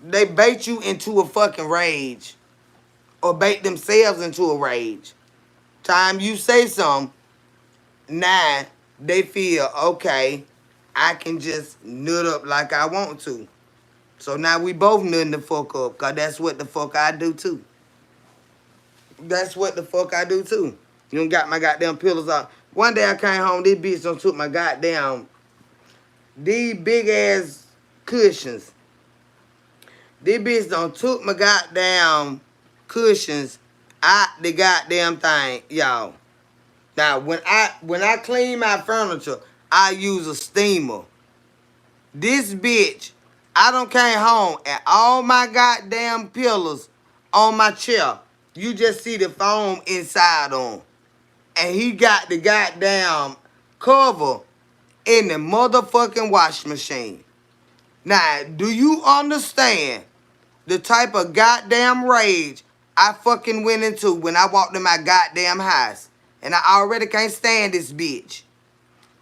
They bait you into a fucking rage. Or bait themselves into a rage. Time you say something, now they feel, okay, I can just nut up like I want to. So now we both nutting the fuck up, because that's what the fuck I do too. That's what the fuck I do too. You done got my goddamn pillows out. One day I came home, this bitch done took my goddamn, these big ass cushions. This bitch done took my goddamn cushions out the goddamn thing, y'all. Now, when I clean my furniture, I use a steamer. This bitch, I done came home and all my goddamn pillows on my chair, you just see the foam inside on. And he got the goddamn cover in the motherfucking washing machine. Now, do you understand the type of goddamn rage I fucking went into when I walked in my goddamn house? And I already can't stand this bitch.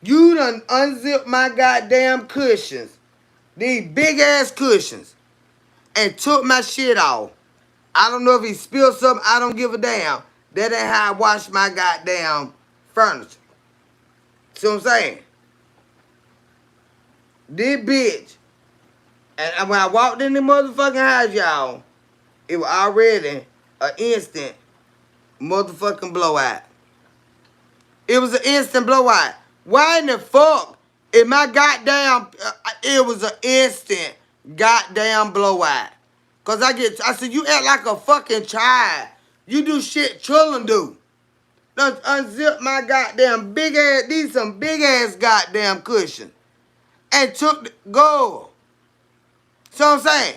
You done unzipped my goddamn cushions, these big ass cushions, and took my shit off. I don't know if he spilled something, I don't give a damn. That ain't how I wash my goddamn furniture. See what I'm saying? This bitch, and when I walked in the motherfucking house, y'all, it was already an instant motherfucking blowout. It was an instant blowout. Why in the fuck is my goddamn, it was an instant goddamn blowout. Cause I said, you act like a fucking child. You do shit children do. Done unzip my goddamn big ass, these some big ass goddamn cushions. And took the go. So I'm saying,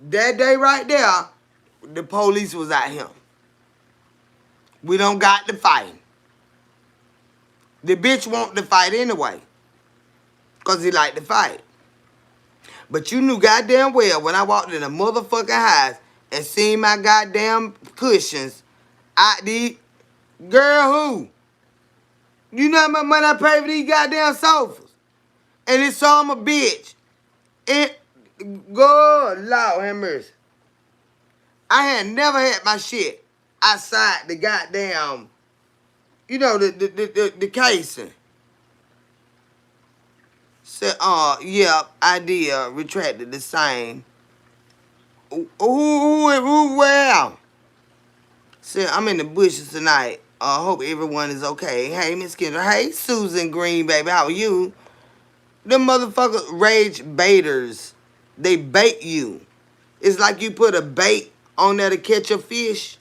that day right there, the police was at him. We don't got to fight. The bitch want to fight anyway. Because he like to fight. But you knew goddamn well when I walked in a motherfucking house and seen my goddamn cushions, girl who? You know how much money I pay for these goddamn sofas? And it's so I'm a bitch. It, good Lord have mercy. I had never had my shit outside the goddamn, you know, the casing. Said, yeah, I did retracted the same. Who, where? Said, I'm in the bushes tonight. Hope everyone is okay. Hey, Miss Kendra. Hey, Susan Green, baby. How are you? Them motherfuckers rage baiters. They bait you. It's like you put a bait on there to catch a fish.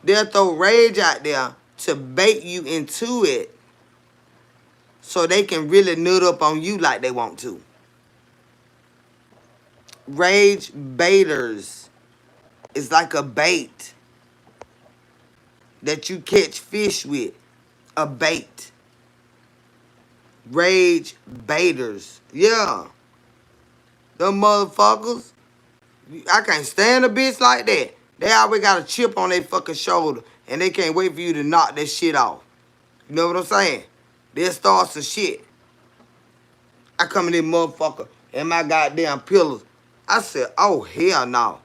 They'll throw rage out there to bait you into it so they can really nut up on you like they want to. Rage baiters is like a bait that you catch fish with. A bait. Rage baiters. Yeah. Them motherfuckers. I can't stand a bitch like that. They always got a chip on their fucking shoulder and they can't wait for you to knock that shit off. You know what I'm saying? They'll start some shit. I come in this motherfucker and my goddamn pillars. I said, oh, hell no.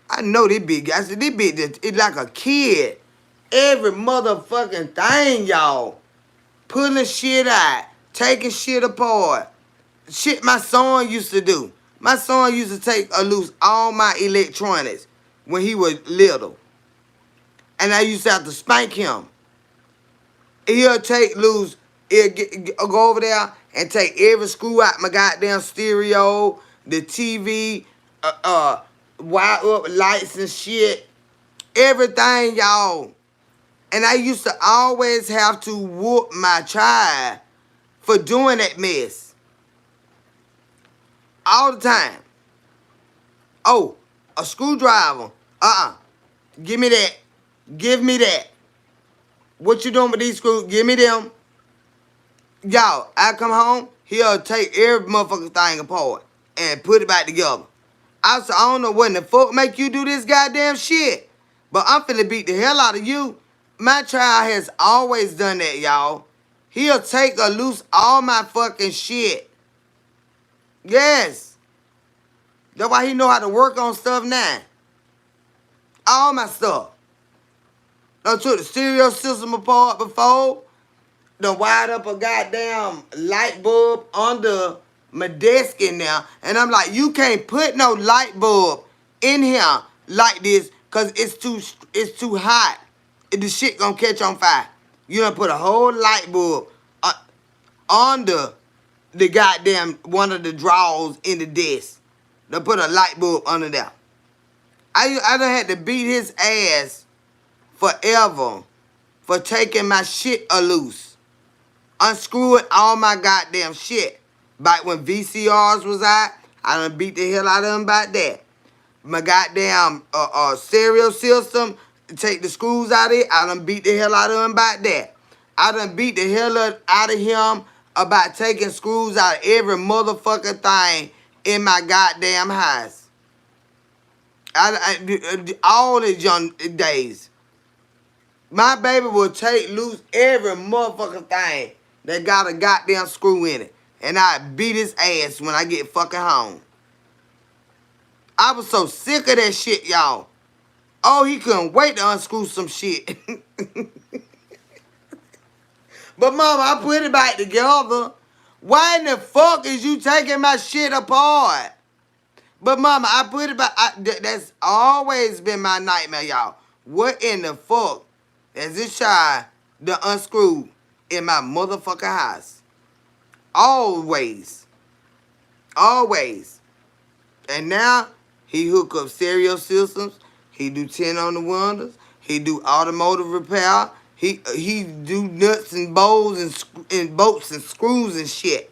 I know this bitch. I said, this bitch is like a kid. Every motherfucking thing, y'all. Pulling shit out. Taking shit apart. Shit my son used to do. My son used to take loose all my electronics when he was little. And I used to have to spank him. He'll take loose, go over there and take every screw out my goddamn stereo, the TV, wire up lights and shit. Everything, y'all. And I used to always have to whoop my child for doing that mess. All the time. Oh, a screwdriver. Give me that. Give me that. What you doing with these screws? Give me them. Y'all, I come home, he'll take every motherfucking thing apart and put it back together. I don't know when the fuck make you do this goddamn shit, but I'm finna beat the hell out of you. My child has always done that, y'all. He'll take or loose all my fucking shit. Yes. That's why he know how to work on stuff now. All my stuff. Done took the stereo system apart before. Done wired up a goddamn light bulb under my desk in there. And I'm like, you can't put no light bulb in here like this because it's too hot. The shit gonna catch on fire. You done put a whole light bulb under the goddamn one of the drawers in the desk. They put a light bulb under there. I done had to beat his ass forever for taking my shit loose. Unscrewing all my goddamn shit. Back when VCRs was out, I done beat the hell out of him about that. My goddamn stereo system, take the screws out of it, I done beat the hell out of him about that. I done beat the hell out of him about taking screws out of every motherfucking thing in my goddamn house. All the young days. My baby will take loose every motherfucking thing that got a goddamn screw in it. And I beat his ass when I get fucking home. I was so sick of that shit, y'all. Oh, he couldn't wait to unscrew some shit. But mama, I put it back together. Why in the fuck is you taking my shit apart? But mama, I put it back. That's always been my nightmare, y'all. What in the fuck is this child the unscrew in my motherfucking house? Always. Always. And now, he hook up stereo systems. He do 10 on the windows. He do automotive repair. He do nuts and bolts and bolts and screws and shit.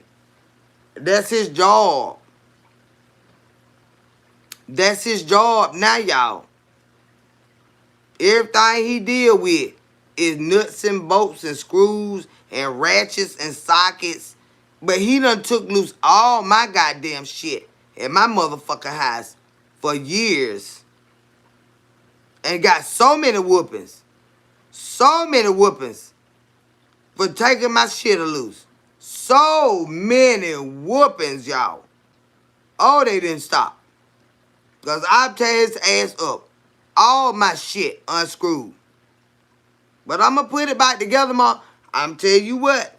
That's his job. That's his job now, y'all. Everything he deal with is nuts and bolts and screws and ratchets and sockets. But he done took loose all my goddamn shit in my motherfucking house for years. And got so many whoopings. So many whoopings for taking my shit loose. So many whoopings, y'all. Oh, they didn't stop. Because I tear his ass up. All my shit unscrewed. But I'm going to put it back together, Mom. I'm telling you what.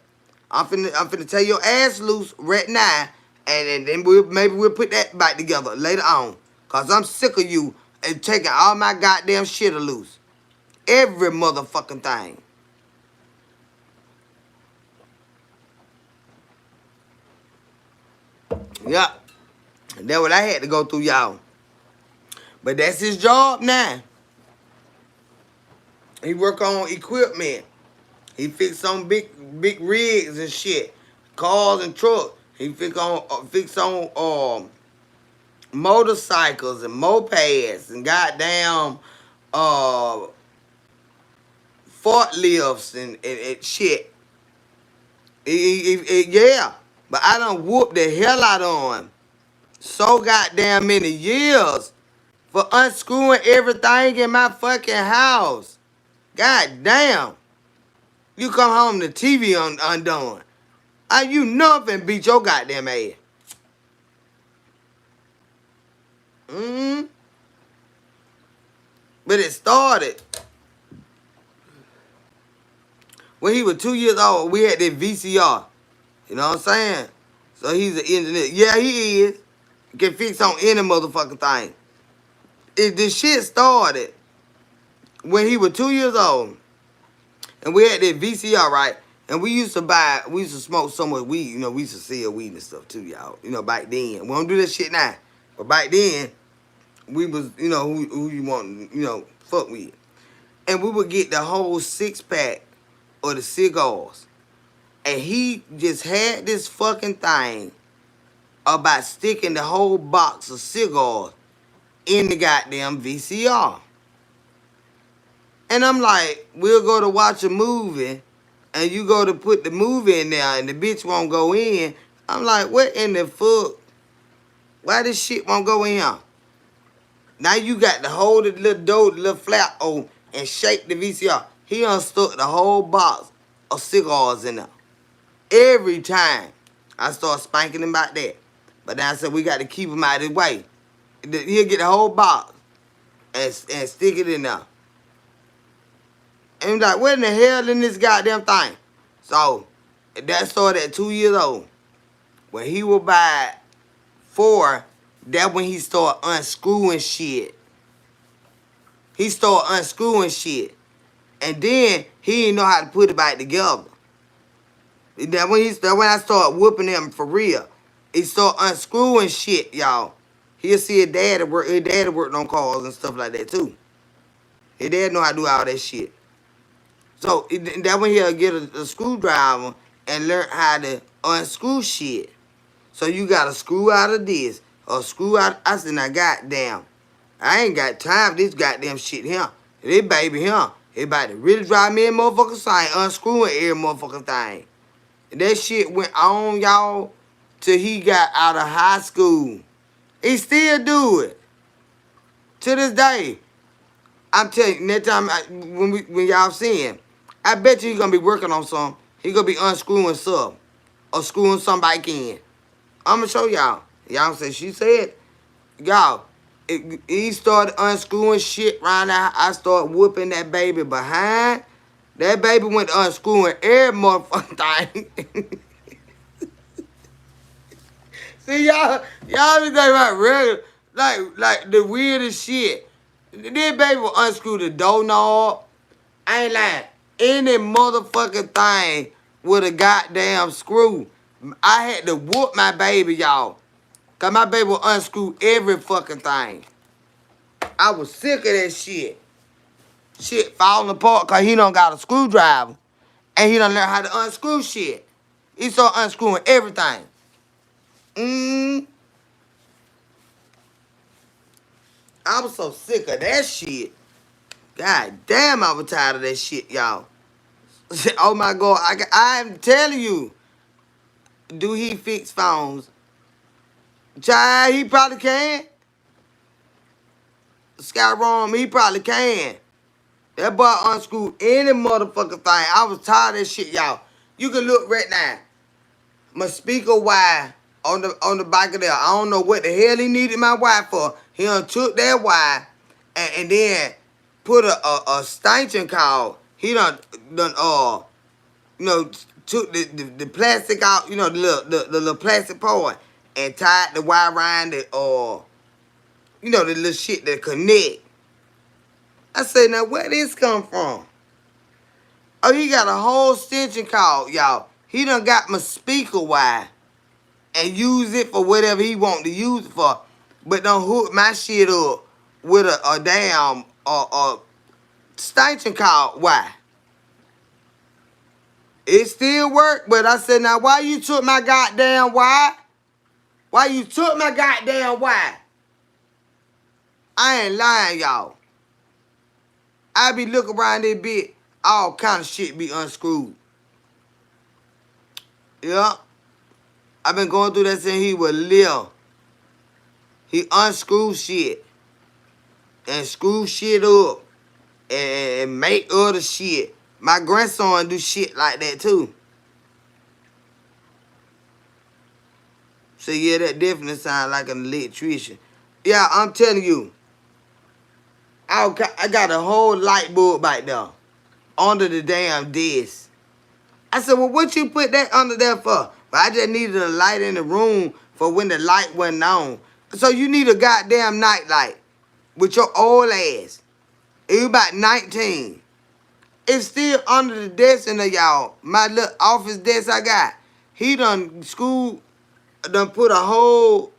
I'm finna tear your ass loose right now. And then maybe we'll put that back together later on. Because I'm sick of you and taking all my goddamn shit loose. Every motherfucking thing. Yep. That's what I had to go through, y'all. But that's his job now. He work on equipment. He fix on big rigs and shit, cars and trucks. He fix on motorcycles and mopeds and goddamn uh forklifts and shit. Yeah, but I done whooped the hell out of him so goddamn many years for unscrewing everything in my fucking house. God damn. You come home, the TV undone. You know I'm finna beat your goddamn ass. Mm-hmm. But it started when he was 2 years old. We had that VCR. You know what I'm saying? So he's an engineer. Yeah, he is. He can fix on any motherfucking thing. This shit started when he was 2 years old. And we had that VCR, right? And we used to smoke so much weed. You know, we used to sell weed and stuff too, y'all. You know, back then. We don't do that shit now. But back then, we was, you know, who you want, you know, fuck with. And we would get the whole 6-pack of the cigars. And he just had this fucking thing about sticking the whole box of cigars in the goddamn VCR. And I'm like, we'll go to watch a movie, and you go to put the movie in there, and the bitch won't go in. I'm like, what in the fuck? Why this shit won't go in here? Now you got to hold the little door, the little flap on, and shake the VCR. He unstuck the whole box of cigars in there. Every time I start spanking him about that. But then I said, we got to keep him out of the way. He'll get the whole box and stick it in there. And I'm like, what in the hell in this goddamn thing? So, that started at 2 years old. When he was by 4, that's when he started unscrewing shit. He started unscrewing shit. And then, he didn't know how to put it back together. That's when I started whooping him for real. He started unscrewing shit, y'all. He'll see his dad work. His dad worked on cars and stuff like that, too. His dad know how to do all that shit. So, that's when he'll get a screwdriver and learn how to unscrew shit. So, you got to screw out of this or screw out. I said, now, goddamn, I ain't got time for this goddamn shit here. This baby here, he about to really drive me a motherfucking sign, unscrewing every motherfucking thing. And that shit went on, y'all, till he got out of high school. He still do it. To this day. I'm telling you, next time when y'all see him, I bet you he's gonna be working on something. He gonna be unscrewing something. Or screwing somebody in. I'm gonna show y'all. Y'all say, she said, y'all, he started unscrewing shit right now. I started whooping that baby behind. That baby went unscrewing every motherfucking thing. See, y'all be talking about regular, like the weirdest shit. This baby will unscrew the doorknob. I ain't lying. Any motherfucking thing with a goddamn screw. I had to whoop my baby, y'all. Because my baby will unscrew every fucking thing. I was sick of that shit. Shit falling apart because he done got a screwdriver. And he done learned how to unscrew shit. He started unscrewing everything. I was so sick of that shit. God damn, I was tired of that shit, y'all. Oh my God, I'm telling you. Do he fix phones? Child, he probably can. Skyrim, he probably can. That boy unscrewed any motherfucking thing. I was tired of that shit, y'all. You can look right now. My speaker wire on the back of there. I don't know what the hell he needed my wire for. He done took that wire and then put a extension cord. He done you know, took the plastic out, you know, the little plastic part and tied the wire around the you know, the little shit that connect. I said, now where this come from? Oh, he got a whole extension cord, y'all. He done got my speaker wire and use it for whatever he want to use it for. But don't hook my shit up with a damn Extension cord. Why? It still worked, but I said, now why you took my goddamn wire? Why you took my goddamn wire? I ain't lying, y'all. I be looking around this bit, all kind of shit be unscrewed. Yeah. I've been going through that since he was little. He unscrewed shit. And screw shit up. And make other shit. My grandson do shit like that too. So yeah, that definitely sounds like an electrician. Yeah, I'm telling you. I got a whole light bulb back there. Under the damn desk. I said, well, what you put that under there for? But I just needed a light in the room for when the light wasn't on. So you need a goddamn night light with your old ass. You about 19. It's still under the desk in there, y'all. My little office desk I got. He done put a whole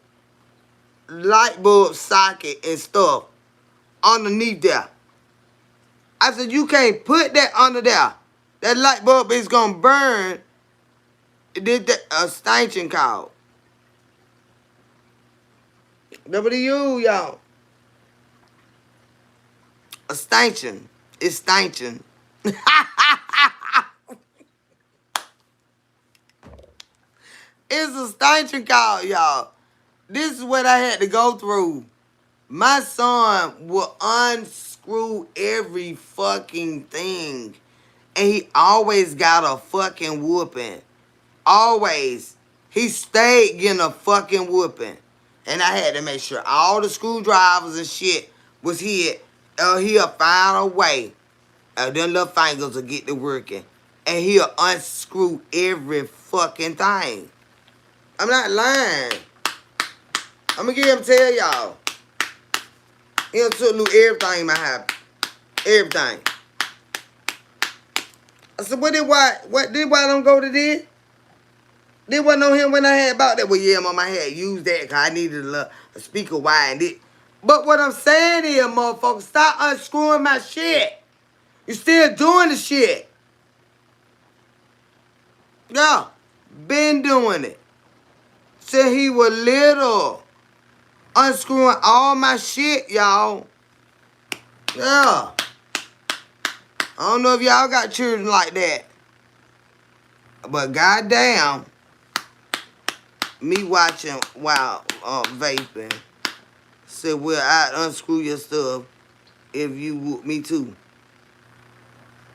light bulb socket and stuff underneath there. I said, you can't put that under there. That light bulb is gonna burn. It did that extension cord. W, y'all. Extension. Extension. It's a extension cord, y'all. This is what I had to go through. My son will unscrew every fucking thing. And he always got a fucking whooping. Always. He stayed getting a fucking whooping. And I had to make sure all the screwdrivers and shit was here. He'll find a way. Them little fingers will get to working. And he'll unscrew every fucking thing. I'm not lying. I'm going to get him tell y'all. He'll took everything in my house. Everything. I said, what did why don't go to this? They wasn't on him when I had about that. Well, yeah, mom, I had used that because I needed a speaker wire and it. But what I'm saying is, motherfucker, stop unscrewing my shit. You still doing the shit. Yeah, been doing it. Since he was little. Unscrewing all my shit, y'all. Yeah. I don't know if y'all got children like that. But goddamn, me watching while vaping. Said, well, I'd unscrew your stuff if you whoop me too.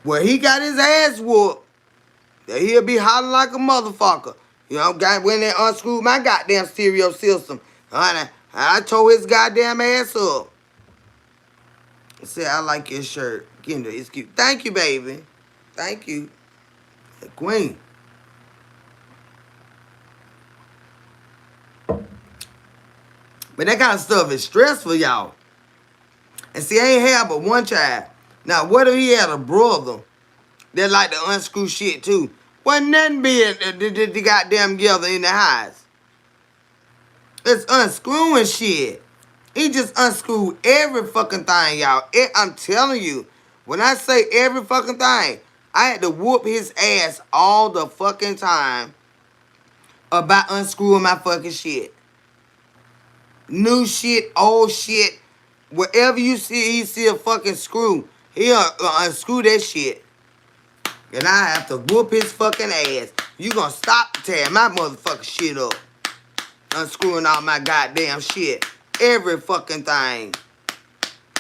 Well, he got his ass whooped. He'll be hollering like a motherfucker. You know, when they unscrewed my goddamn stereo system. I tore his goddamn ass up. I said, I like your shirt. Kendra, it's cute. Thank you, baby. Thank you. The queen. But that kind of stuff is stressful, y'all. And see, I ain't had but one child. Now, what if he had a brother that like to unscrew shit too? Wasn't nothing being the goddamn together in the house. It's unscrewing shit. He just unscrewed every fucking thing, y'all. I'm telling you, when I say every fucking thing, I had to whoop his ass all the fucking time about unscrewing my fucking shit. New shit, old shit. Wherever you he see a fucking screw, he'll unscrew that shit. And I have to whoop his fucking ass. You gonna stop tearing my motherfucking shit up. Unscrewing all my goddamn shit. Every fucking thing.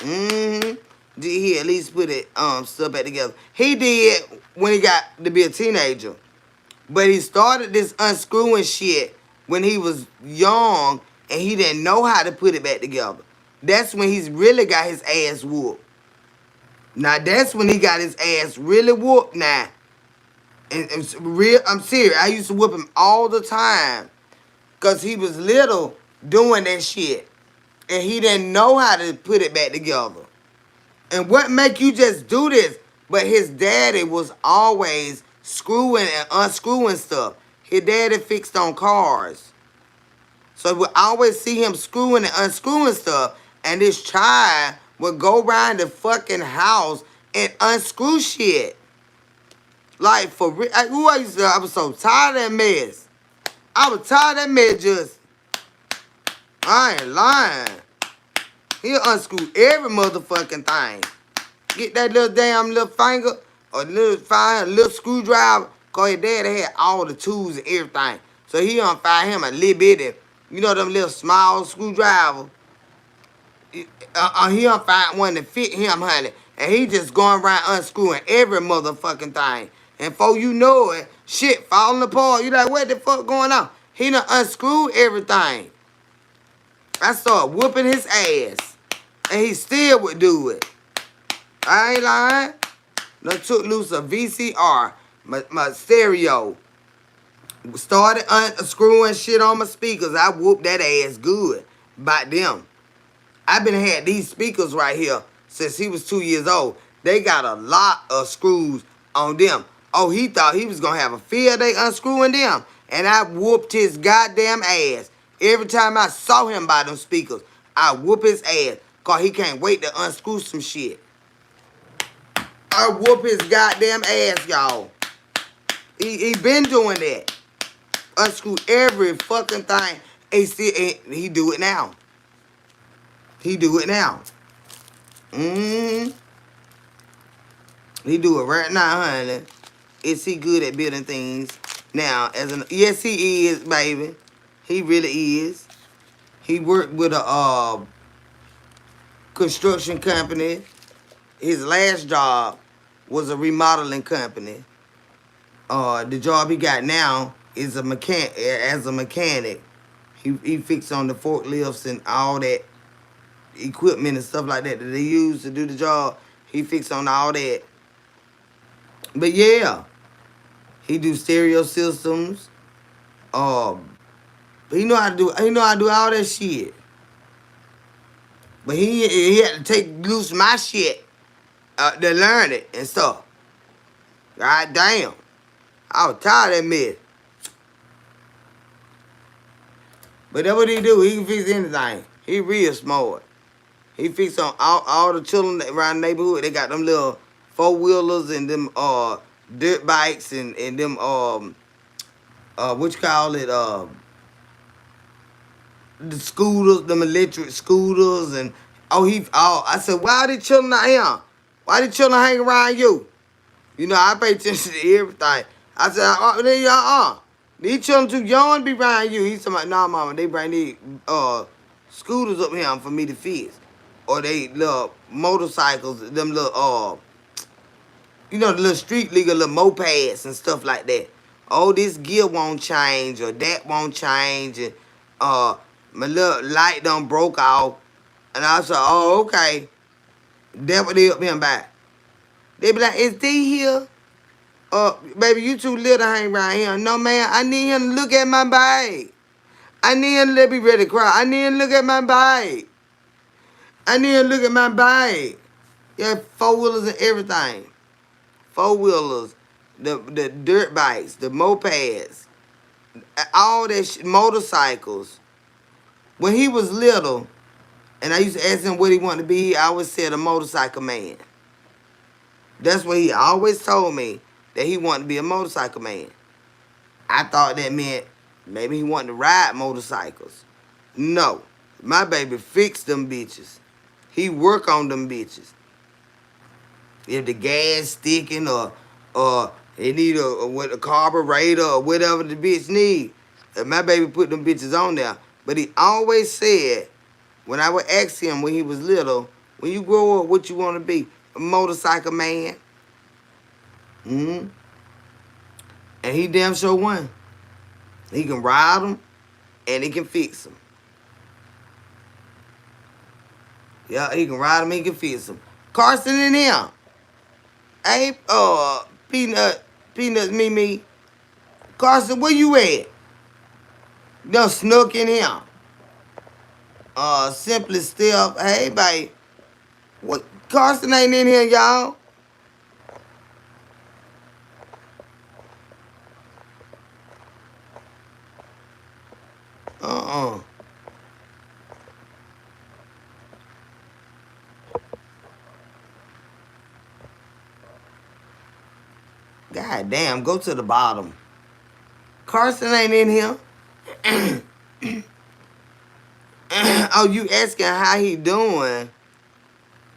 Did he at least put it stuff back together? He did when he got to be a teenager. But he started this unscrewing shit when he was young and he didn't know how to put it back together. That's when he's really got his ass whooped. Now that's when he got his ass really whooped now. And I'm serious. I used to whoop him all the time. Because he was little doing that shit. And he didn't know how to put it back together. And what make you just do this? But his daddy was always screwing and unscrewing stuff. His daddy fixed on cars. So we always see him screwing and unscrewing stuff. And this child would go around the fucking house and unscrew shit. Like, for real. I was so tired of that mess. I was tired of that mess just. I ain't lying. He'll unscrew every motherfucking thing. Get that little damn little finger or little screwdriver. Cause his daddy had all the tools and everything. So he find him a little bitty, you know them little small screwdriver. He find one that fit him, honey. And he just going around unscrewing every motherfucking thing. And before you know it, shit falling apart. You like, what the fuck going on? He done unscrewed everything. I started whooping his ass. And he still would do it. I ain't lying. Done took loose a VCR, my stereo. Started unscrewing shit on my speakers. I whooped that ass good by them. I've been had these speakers right here since he was 2 years old. They got a lot of screws on them. Oh, he thought he was gonna have a field day unscrewing them. And I whooped his goddamn ass. Every time I saw him by them speakers, I whoop his ass. Cause he can't wait to unscrew some shit. I whoop his goddamn ass, y'all. He been doing that. Unscrew every fucking thing. He do it now. He do it now. He do it right now, honey. Is he good at building things? Now, yes, he is, baby. He really is. He worked with a construction company. His last job was a remodeling company. The job he got now is as a mechanic. He fixed on the forklifts and all that equipment and stuff like that they use to do the job. He fixed on all that. But yeah, he do stereo systems. He know how to do all that shit. But he had to take loose my shit to learn it and stuff. God damn. I was tired of that mess. But that's what he do. He can fix anything. He real smart. He fix on all the children around the neighborhood. They got them little four-wheelers and them dirt bikes and them what you call it, the scooters, them electric scooters. And I said, why are these children not here? Why these children hang around you? You know, I pay attention to everything. I said, these children too young to be around you. He said, nah, mama, they bring these scooters up here for me to fix. Or they little motorcycles, them little, the little street legal, little mopeds and stuff like that. Oh, this gear won't change or that won't change. And my little light done broke off. And I said, oh, okay. That's what they up here back. They be like, is they here? Baby, you too little to hang around here. No, man, I need him to look at my bike. I need him to let me ready to cry. I need him to look at my bike. I need him to look at my bike. Yeah, four-wheelers and everything. Four-wheelers, the dirt bikes, the mopeds, all that motorcycles. When he was little, and I used to ask him what he wanted to be, he always said a motorcycle man. That's what he always told me, that he wanted to be a motorcycle man. I thought that meant maybe he wanted to ride motorcycles. No. My baby fixed them bitches. He work on them bitches. If the gas sticking or they need a carburetor or whatever the bitch need, my baby put them bitches on there. But he always said, when I would ask him when he was little, when you grow up, what you want to be? A motorcycle man. And he damn sure won. He can ride them and he can fix them. Yeah, he can ride them, he can fix them. Carson and him. Hey, Peanuts, Mimi. Carson, where you at? Done snuck in here. Simply still. Hey, babe. What? Carson ain't in here, y'all. God damn, go to the bottom. Carson ain't in here. Oh, you asking how he doing?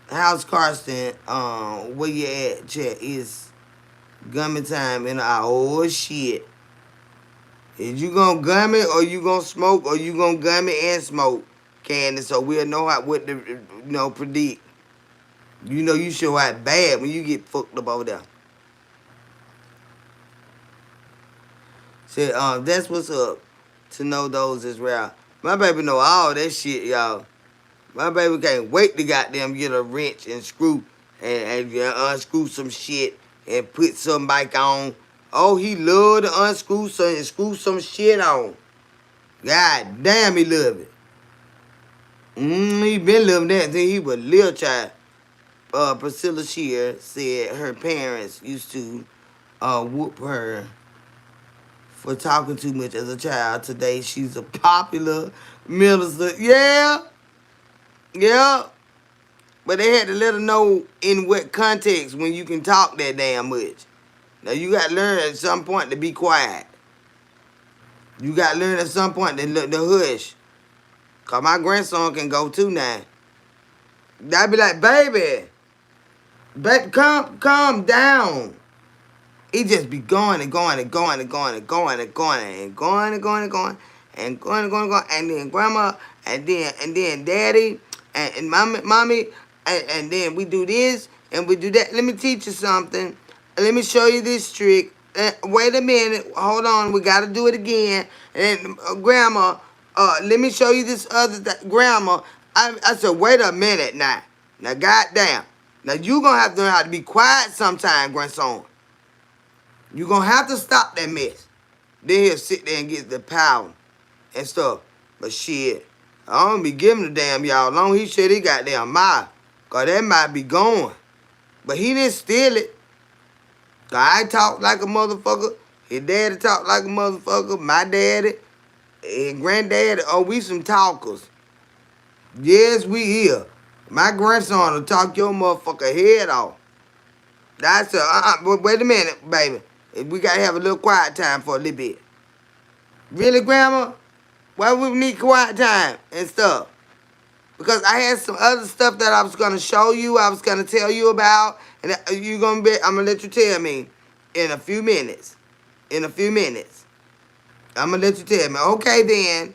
How's Carson? Where you at, chat? It's gummy time in our oh shit. Is you gonna gummy or you gonna smoke or you gonna gummy and smoke, Candace? So we'll know how what to predict. You know you show out bad when you get fucked up over there. Said, that's what's up. To know those is rare. My baby know all that shit, y'all. My baby can't wait to goddamn get a wrench and screw and unscrew some shit and put some back on. Oh, he love to unscrew some and screw some shit on. God damn, he love it. He been loving that since he was a little child. Priscilla Shear said her parents used to whoop her for talking too much as a child. Today she's a popular minister. Yeah, yeah. But they had to let her know in what context when you can talk that damn much. Now you got to learn at some point to be quiet. You got to learn at some point to hush. Cause my grandson can go too now. I'd be like, baby, calm down. He just be going and going and going and going and going and going and going and going and going and going and going and going and then grandma and then daddy and mommy and then we do this and we do that. Let me teach you something. Let me show you this trick. Wait a minute. Hold on. We got to do it again. And grandma, let me show you this other grandma. I said, wait a minute now. Now, goddamn. Now, you going to have to learn how to be quiet sometime, grandson. You going to have to stop that mess. Then he'll sit there and get the power and stuff. But shit, I don't be giving a damn, y'all. Long he said he got damn mouth. Because that might be going. But he didn't steal it. I talk like a motherfucker. His daddy talk like a motherfucker. My daddy and granddaddy, oh, we some talkers. Yes, we here. My grandson will talk your motherfucker head off. That's but wait a minute, baby. We gotta have a little quiet time for a little bit. Really, grandma? Why we need quiet time and stuff? Because I had some other stuff that I was gonna show you, I was gonna tell you about, and I'm gonna let you tell me in a few minutes. In a few minutes. I'm gonna let you tell me. Okay then.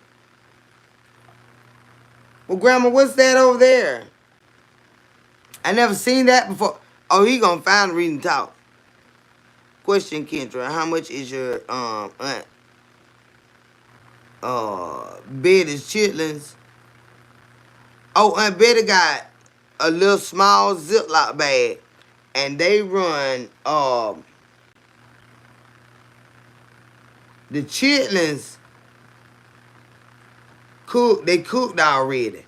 Well, grandma, what's that over there? I never seen that before. Oh, he gonna find read and talk. Question, Kendra, how much is your aunt bed is chitlins? Oh, Aunt Betty got a little small Ziploc bag, and they run the chitlins cooked. They cooked already.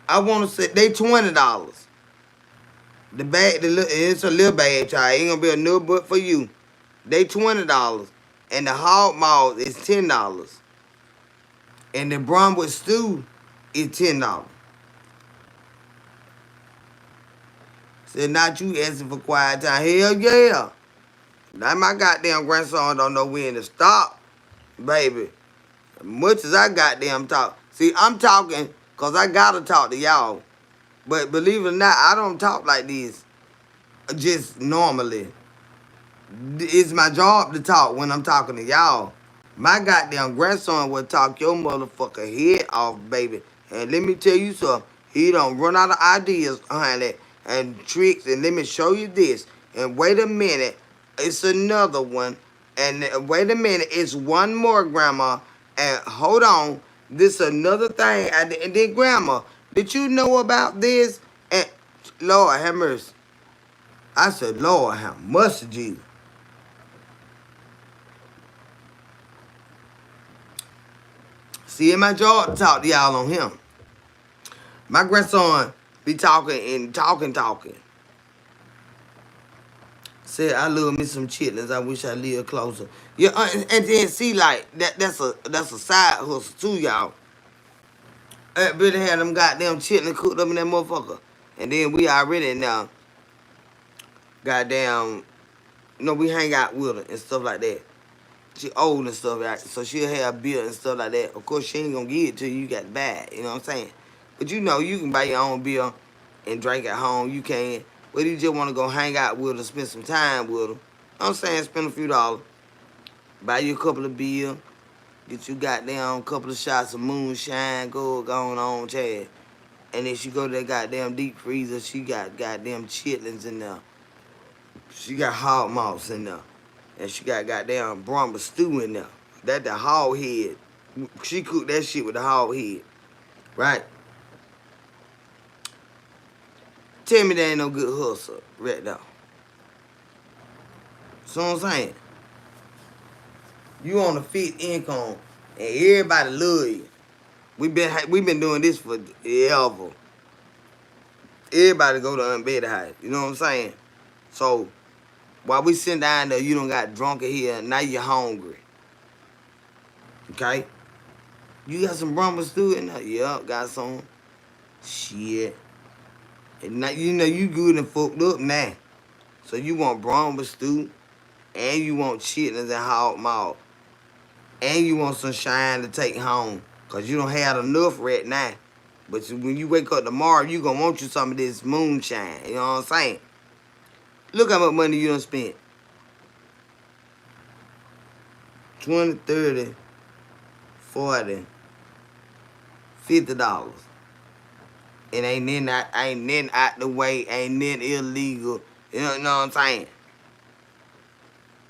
I want to say they $20. The bag, it's a little bag, child. Ain't gonna be a new book for you. They $20, and the hog maws is $10, and the Bromwood stew is $10. Said not you asking for quiet time. Hell yeah. Now my goddamn grandson don't know when to stop, baby. Much as I goddamn talk. See, I'm talking because I gotta talk to y'all. But believe it or not, I don't talk like this just normally. It's my job to talk when I'm talking to y'all. My goddamn grandson will talk your motherfucker head off, baby. And let me tell you something. He don't run out of ideas, honey, and tricks. And let me show you this. And wait a minute. It's another one. And wait a minute. It's one more, grandma. And hold on. This another thing. And then, grandma, did you know about this? And Lord have mercy. I said, Lord have mercy, Jesus. See, in my job to talk to y'all on him. My grandson be talking and talking. Said, I love me some chitlins. I wish I lived closer. Yeah, and then see, like, that's a side hustle too, y'all. Better have them goddamn chitlins cooked up in that motherfucker. And then we already now goddamn, we hang out with her and stuff like that. She old and stuff, right? So she'll have beer and stuff like that. Of course, she ain't gonna give it to you. You got to buy it. You know what I'm saying? But you can buy your own beer and drink at home. You can. But you just want to go hang out with her, spend some time with her. You know what I'm saying? Spend a few dollars. Buy you a couple of beer. Get you goddamn couple of shots of moonshine. Going on, Chad. And then she go to that goddamn deep freezer. She got goddamn chitlins in there. She got hog mouse in there. And she got goddamn Brahma stew in there. That the hog head. She cooked that shit with the hog head. Right? Tell me there ain't no good hustle right now. So what I'm saying? You on a fixed income and everybody love you. We been doing this for ever. Everybody go to unbedded house. You know what I'm saying? So while we sitting down there, you done got drunk in here, and now you're hungry. Okay? You got some Brahma stew in there? Yup, got some. Shit. And now you good and fucked up now. So you want Brahma stew, and you want chitlins and hog maw, and you want some shine to take home. Because you don't have enough right now. But when you wake up tomorrow, you going to want you some of this moonshine. You know what I'm saying? Look how much money you done spent. 20, 30, 40, $50. It ain't nothing out the way, ain't nothing illegal. You know what I'm saying?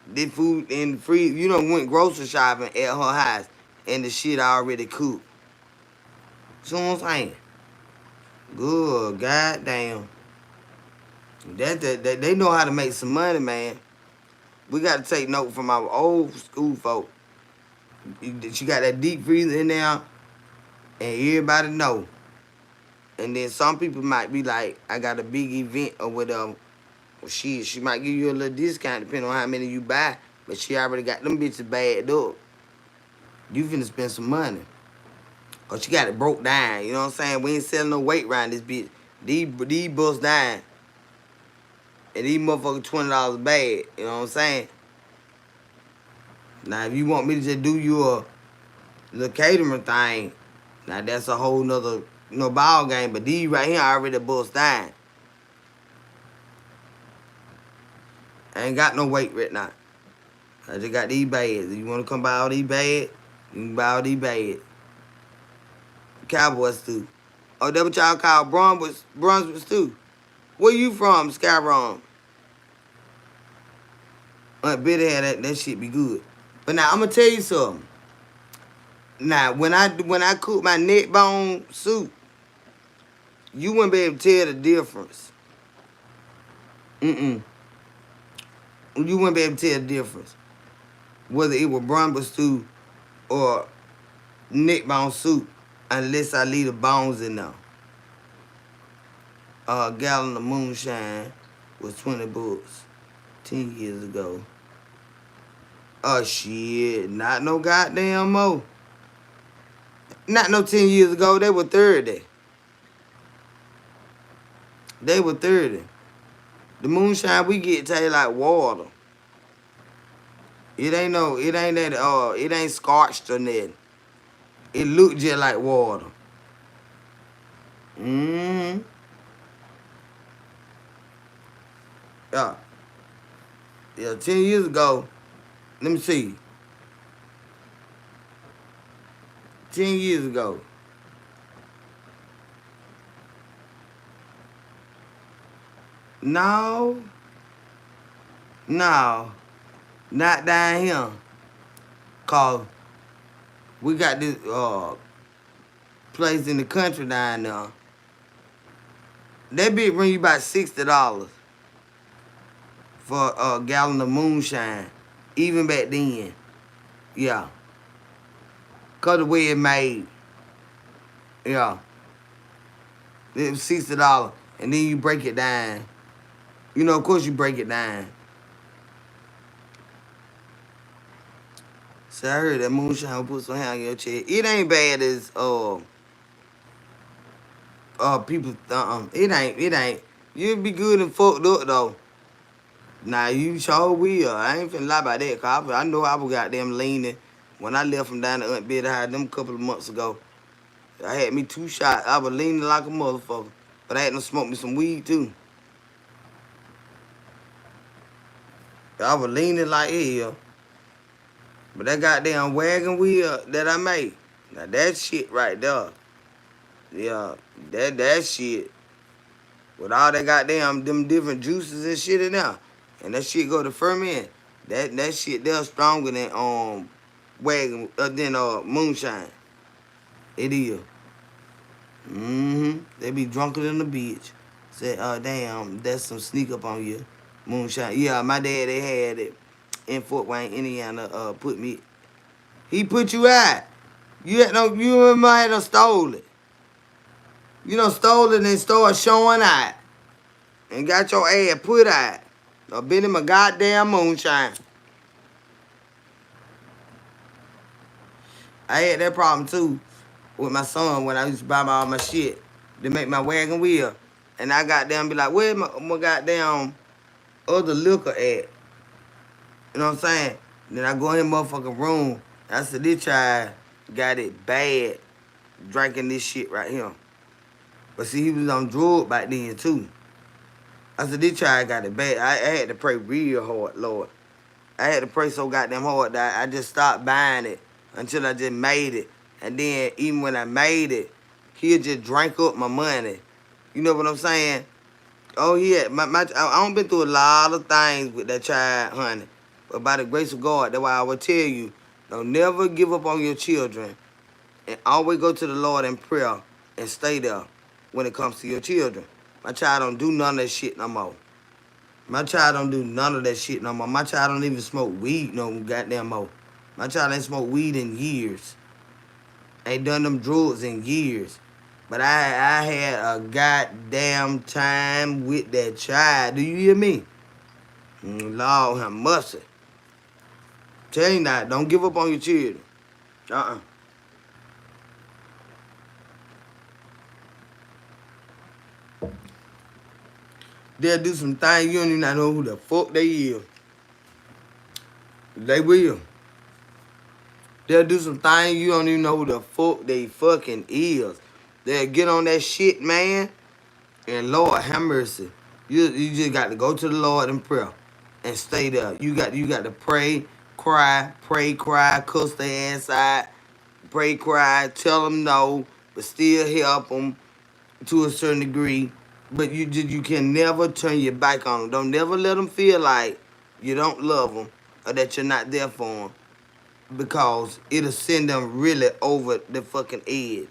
This food in the freezer, you done went grocery shopping at her house and the shit already cooked. See what I'm saying? Good, goddamn. That they know how to make some money, man. We got to take note from our old school folk. She got that deep freezer in there, and everybody know. And then some people might be like, I got a big event or whatever. Well, she might give you a little discount depending on how many you buy, but she already got them bitches bagged up. You finna spend some money. Or she got it broke down, you know what I'm saying? We ain't selling no weight around this bitch. These bust down. And these motherfuckers $20 a bag, you know what I'm saying? Now, if you want me to just do you a little catering thing, now that's a whole nother ball game. But these right here already bust down. I ain't got no weight right now. I just got these bags. If you want to come buy all these bags, you can buy all these bags. Cowboy stew. Oh, that what y'all call Brunswick stew. Where you from, Skyron? Aunt Betty had that shit be good. But now I'm gonna tell you something. Now when I cook my neck bone soup, you wouldn't be able to tell the difference. You wouldn't be able to tell the difference. Whether it was Brunswick stew or neck bone soup, unless I leave the bones in there. A gallon of moonshine was $20 10 years ago. Oh shit, not no goddamn more. Not no 10 years ago, they were 30. They were 30. The moonshine we get taste like water. It ain't scorched or nothing. It look just like water. Yeah. Yeah, 10 years ago, let me see. 10 years ago. No, not down here. Cause we got this place in the country down there. That bitch bring you about $60 for a gallon of moonshine. Even back then. Yeah. Cause the way it made. Yeah. It was $60. And then you break it down. You know, of course you break it down. So I heard that moonshine will put some hair on your chest. It ain't bad as people it ain't. You'll be good and fucked up though. Now you sure will. I ain't finna lie about that, cause I know I was goddamn leaning when I left from down to Aunt Betty High them couple of months ago. I had me 2 shots. I was leaning like a motherfucker. But I had to smoke me some weed too. I was leaning like hell. But that goddamn wagon wheel that I made, now that shit right there. Yeah, that shit. With all that goddamn them different juices and shit in there. And that shit go to ferment. That shit there stronger than wagon than moonshine. It is. They be drunker than the bitch. Said, damn, that's some sneak up on you. Moonshine. Yeah, my dad, they had it in Fort Wayne, Indiana, put me. He put you out. You remember I had done stole it. You done stole it and started showing out. And got your ass put out. I've been in my goddamn moonshine. I had that problem too with my son when I used to buy all my shit to make my wagon wheel. And I goddamn be like, where my goddamn other liquor at? You know what I'm saying? Then I go in his motherfucking room. I said, this child got it bad drinking this shit right here. But see, he was on drugs back then too. I said, this child got it bad. I had to pray real hard, Lord. I had to pray so goddamn hard that I just stopped buying it until I just made it. And then even when I made it, he'll just drink up my money. You know what I'm saying? Oh yeah, I don't been through a lot of things with that child, honey. But by the grace of God, that's why I would tell you, don't never give up on your children. And always go to the Lord in prayer and stay there when it comes to your children. My child don't do none of that shit no more. My child don't do none of that shit no more. My child don't even smoke weed no goddamn more. My child ain't smoked weed in years. Ain't done them drugs in years. But I had a goddamn time with that child. Do you hear me? Lord have mercy. Tell you that. Don't give up on your children. They'll do some things you don't even know who the fuck they is. They will. They'll do some things you don't even know who the fuck they fucking is. They'll get on that shit, man. And Lord have mercy. You just got to go to the Lord in prayer and stay there. You got to pray, cry, cuss their ass out, pray, cry, tell them no, but still help them to a certain degree. But you can never turn your back on them. Don't never let them feel like you don't love them or that you're not there for them, because it'll send them really over the fucking edge.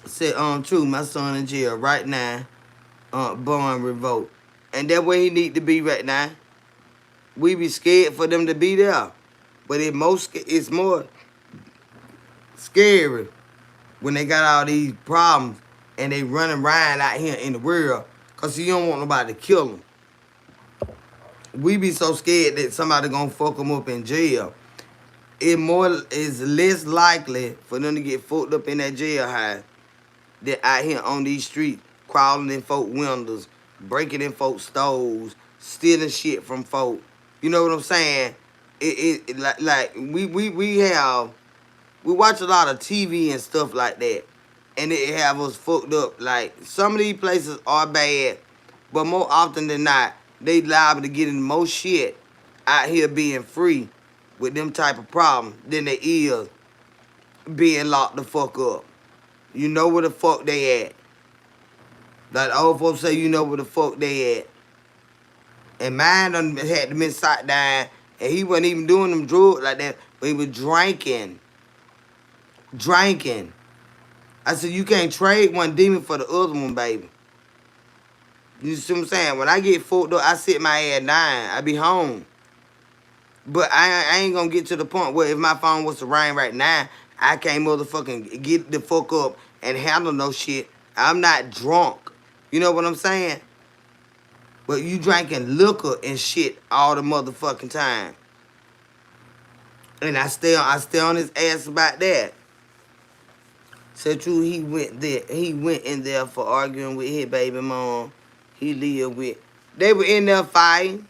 Said, true, my son in jail right now, bond revoked. And that's where he need to be right now. We be scared for them to be there. But it's more scary when they got all these problems and they running around out here in the world because you don't want nobody to kill them. We be so scared that somebody gonna fuck them up in jail. It's less likely for them to get fucked up in that jailhouse than out here on these streets, crawling in folk windows, breaking in folks' stores, stealing shit from folk. You know what I'm saying? We watch a lot of TV and stuff like that, and it have us fucked up. Like, some of these places are bad, but more often than not, they liable to get in more shit out here being free with them type of problems than they is being locked the fuck up. You know where the fuck they at. Like the old folks say, you know where the fuck they at. And mine done had to been sat down, and he wasn't even doing them drugs like that, but he was drinking. I said, you can't trade one demon for the other one, baby. You see what I'm saying? When I get fucked up, I sit my ass down. I be home. But I ain't gonna get to the point where if my phone was to ring right now, I can't motherfucking get the fuck up and handle no shit. I'm not drunk. You know what I'm saying? But you drinking liquor and shit all the motherfucking time. And I stay on his ass about that. Said true, he went in there for arguing with his baby mom. he lived with. They were in there fighting.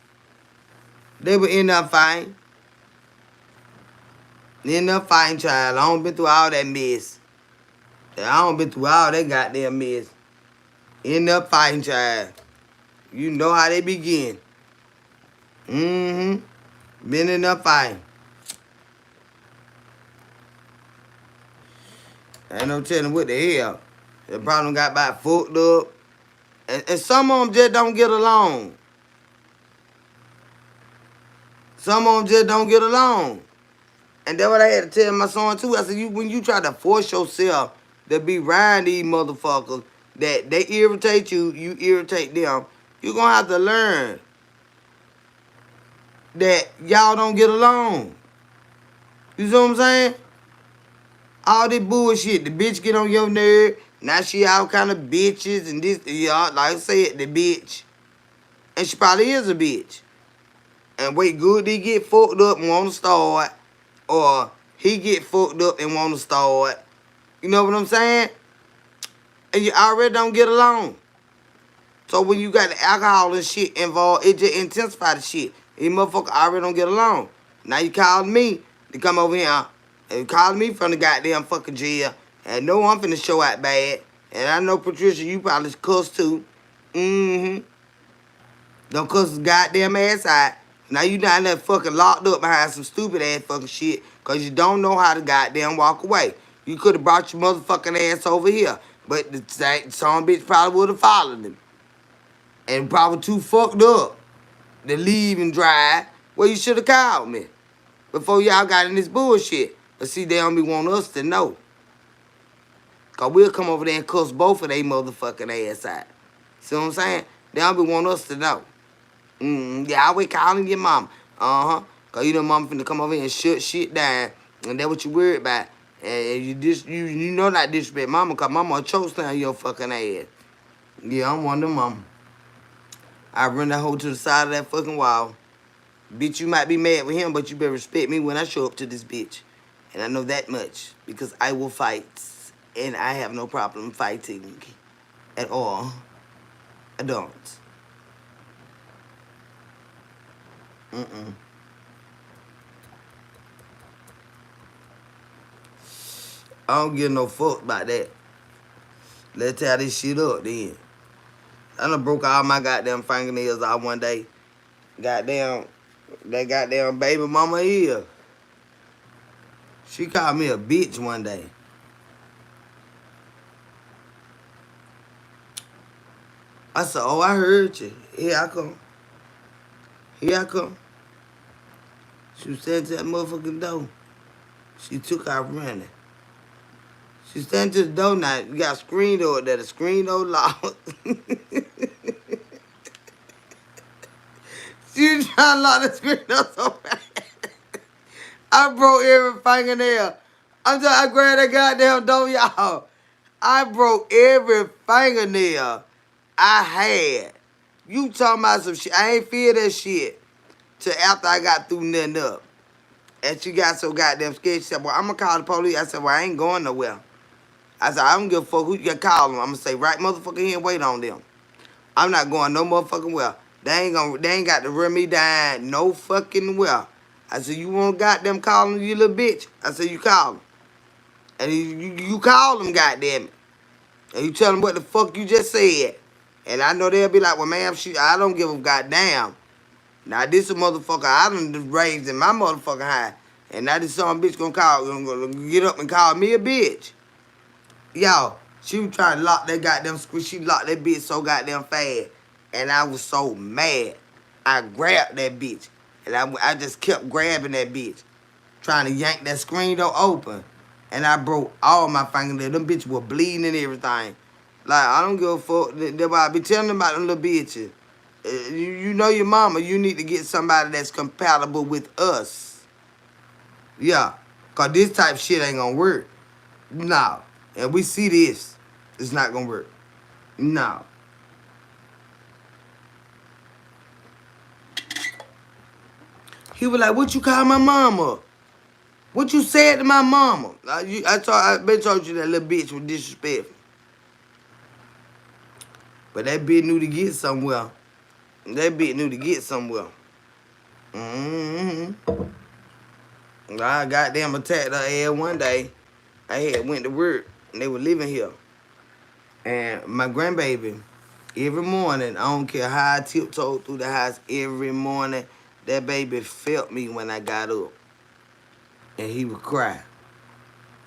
They were in there fighting. In there fighting, child. I don't been through all that mess. I don't been through all that goddamn mess. In there fighting, child. You know how they begin. Mm-hmm. Been in there fighting. Ain't no telling what the hell. The problem got about fucked up. And some of them just don't get along. Some of them just don't get along. And that's what I had to tell my son too. I said, when you try to force yourself to be around these motherfuckers that they irritate you, you irritate them, you're gonna have to learn that y'all don't get along. You see what I'm saying? All this bullshit. The bitch get on your nerve. Now she all kind of bitches and this, y'all, like I said, the bitch. And she probably is a bitch. And wait good, they get fucked up and want to start. Or he get fucked up and want to start. You know what I'm saying? And you already don't get along. So when you got the alcohol and shit involved, it just intensifies the shit. These motherfuckers already don't get along. Now you calling me to come over here and calling me from the goddamn fucking jail. And know I'm finna show out bad. And I know, Patricia, you probably cuss too. Mm-hmm. Don't cuss his goddamn ass out. Now you down there fucking locked up behind some stupid ass fucking shit because you don't know how to goddamn walk away. You could have brought your motherfucking ass over here. But the some bitch probably would have followed him. And probably too fucked up to leave and drive. Well, you should have called me before y'all got in this bullshit. But see, they don't be want us to know. Because we'll come over there and cuss both of they motherfucking ass out. See what I'm saying? They don't be want us to know. Yeah, I always calling your mom. Because you know mom finna come over here and shut shit down. And that's what you worried about. And you know not disrespect mama because mama will choke down your fucking ass. Yeah, I'm one of them mama. I run that hoe to the side of that fucking wall. Bitch, you might be mad with him, but you better respect me when I show up to this bitch. And I know that much because I will fight. And I have no problem fighting at all. I don't. I don't give no fuck about that. Let's tear this shit up then. I done broke all my goddamn fingernails out one day. Goddamn, that goddamn baby mama here. She called me a bitch one day. I said, oh, I heard you. Here I come. Here I come. She was standing to that motherfucking door. She took out running. She standing to the door now. You got a screen door there. The screen door locked. She was trying to lock the screen door so bad. I broke every fingernail. I grabbed that goddamn door, y'all. I broke every fingernail I had. You talking about some shit. I ain't feel that shit till after I got through nothing up. And she got so goddamn scared. She said, well, I'm going to call the police. I said, well, I ain't going nowhere. I said, I don't give a fuck who you got to call them. I'm going to say, right motherfucker here and wait on them. I'm not going no motherfucking well. They ain't got to run me down no fucking well. I said, you want goddamn call them, you little bitch? I said, you call them. And you call them, goddamn it. And you tell them what the fuck you just said. And I know they'll be like, well, ma'am, I don't give a goddamn. Now, this a motherfucker I done raised in my motherfucking high. And now this some bitch gonna get up and call me a bitch. Y'all, she was trying to lock that goddamn screen. She locked that bitch so goddamn fast. And I was so mad. I grabbed that bitch. And I just kept grabbing that bitch. Trying to yank that screen door open. And I broke all my fingernails. Them bitches were bleeding and everything. Like, I don't give a fuck. That's why I be telling them about them little bitches. You know your mama. You need to get somebody that's compatible with us. Yeah. Because this type of shit ain't going to work. No. And we see this. It's not going to work. No. He was like, what you call my mama? What you said to my mama? I been told you that little bitch was disrespectful. But that bitch knew to get somewhere. That bitch knew to get somewhere. Mm-hmm. I goddamn attacked her ass one day. I had went to work and they were living here. And my grandbaby, every morning, I don't care how I tiptoed through the house, every morning, that baby felt me when I got up. And he would cry.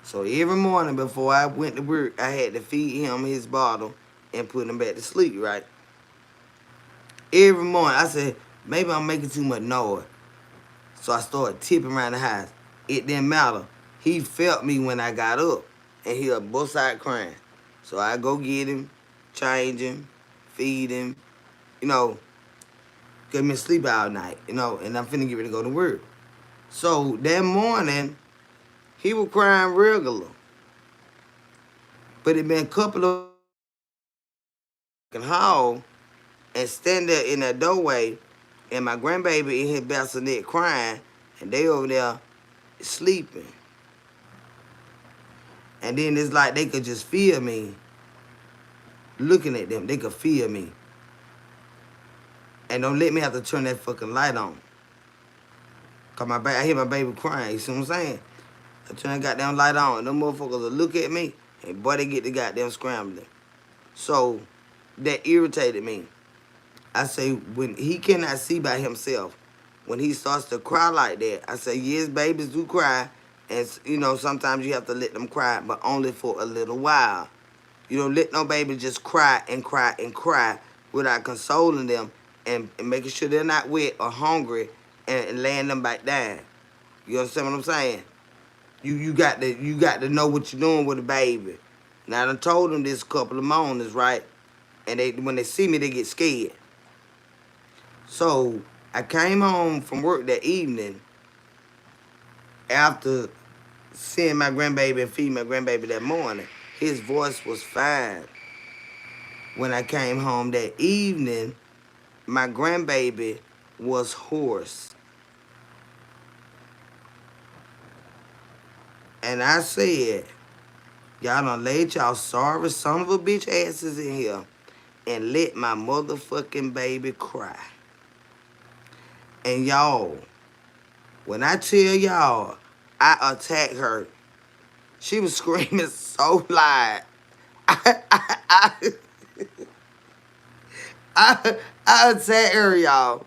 So every morning before I went to work, I had to feed him his bottle and put him back to sleep, right? Every morning, I said, maybe I'm making too much noise. So I started tipping around the house. It didn't matter. He felt me when I got up, and he was both sides crying. So I go get him, change him, feed him, you know, get me sleep all night, and I'm finna get ready to go to work. So that morning, he was crying regular. But it been a couple of hall and stand there in that doorway, and my grandbaby in his bassinet crying, and they over there sleeping. And then it's like they could just feel me looking at them. They could feel me. And don't let me have to turn that fucking light on. Cause I hear my baby crying, you see what I'm saying? I turn that goddamn light on, and them motherfuckers will look at me, and boy, they get the goddamn scrambling. So, that irritated me. I say, when he cannot see by himself, when he starts to cry like that, I say, yes, babies do cry, and, sometimes you have to let them cry, but only for a little while. You don't let no baby just cry and cry and cry without consoling them and making sure they're not wet or hungry and laying them back down. You understand what I'm saying? You got to know what you're doing with a baby. Now I done told them this a couple of mornings, right? And when they see me, they get scared. So I came home from work that evening after seeing my grandbaby and feeding my grandbaby that morning. His voice was fine. When I came home that evening, my grandbaby was hoarse. And I said, y'all done laid y'all sorry son of a bitch asses in here and let my motherfucking baby cry. And y'all, when I tell y'all, I attacked her. She was screaming so loud. I, I attacked her, y'all.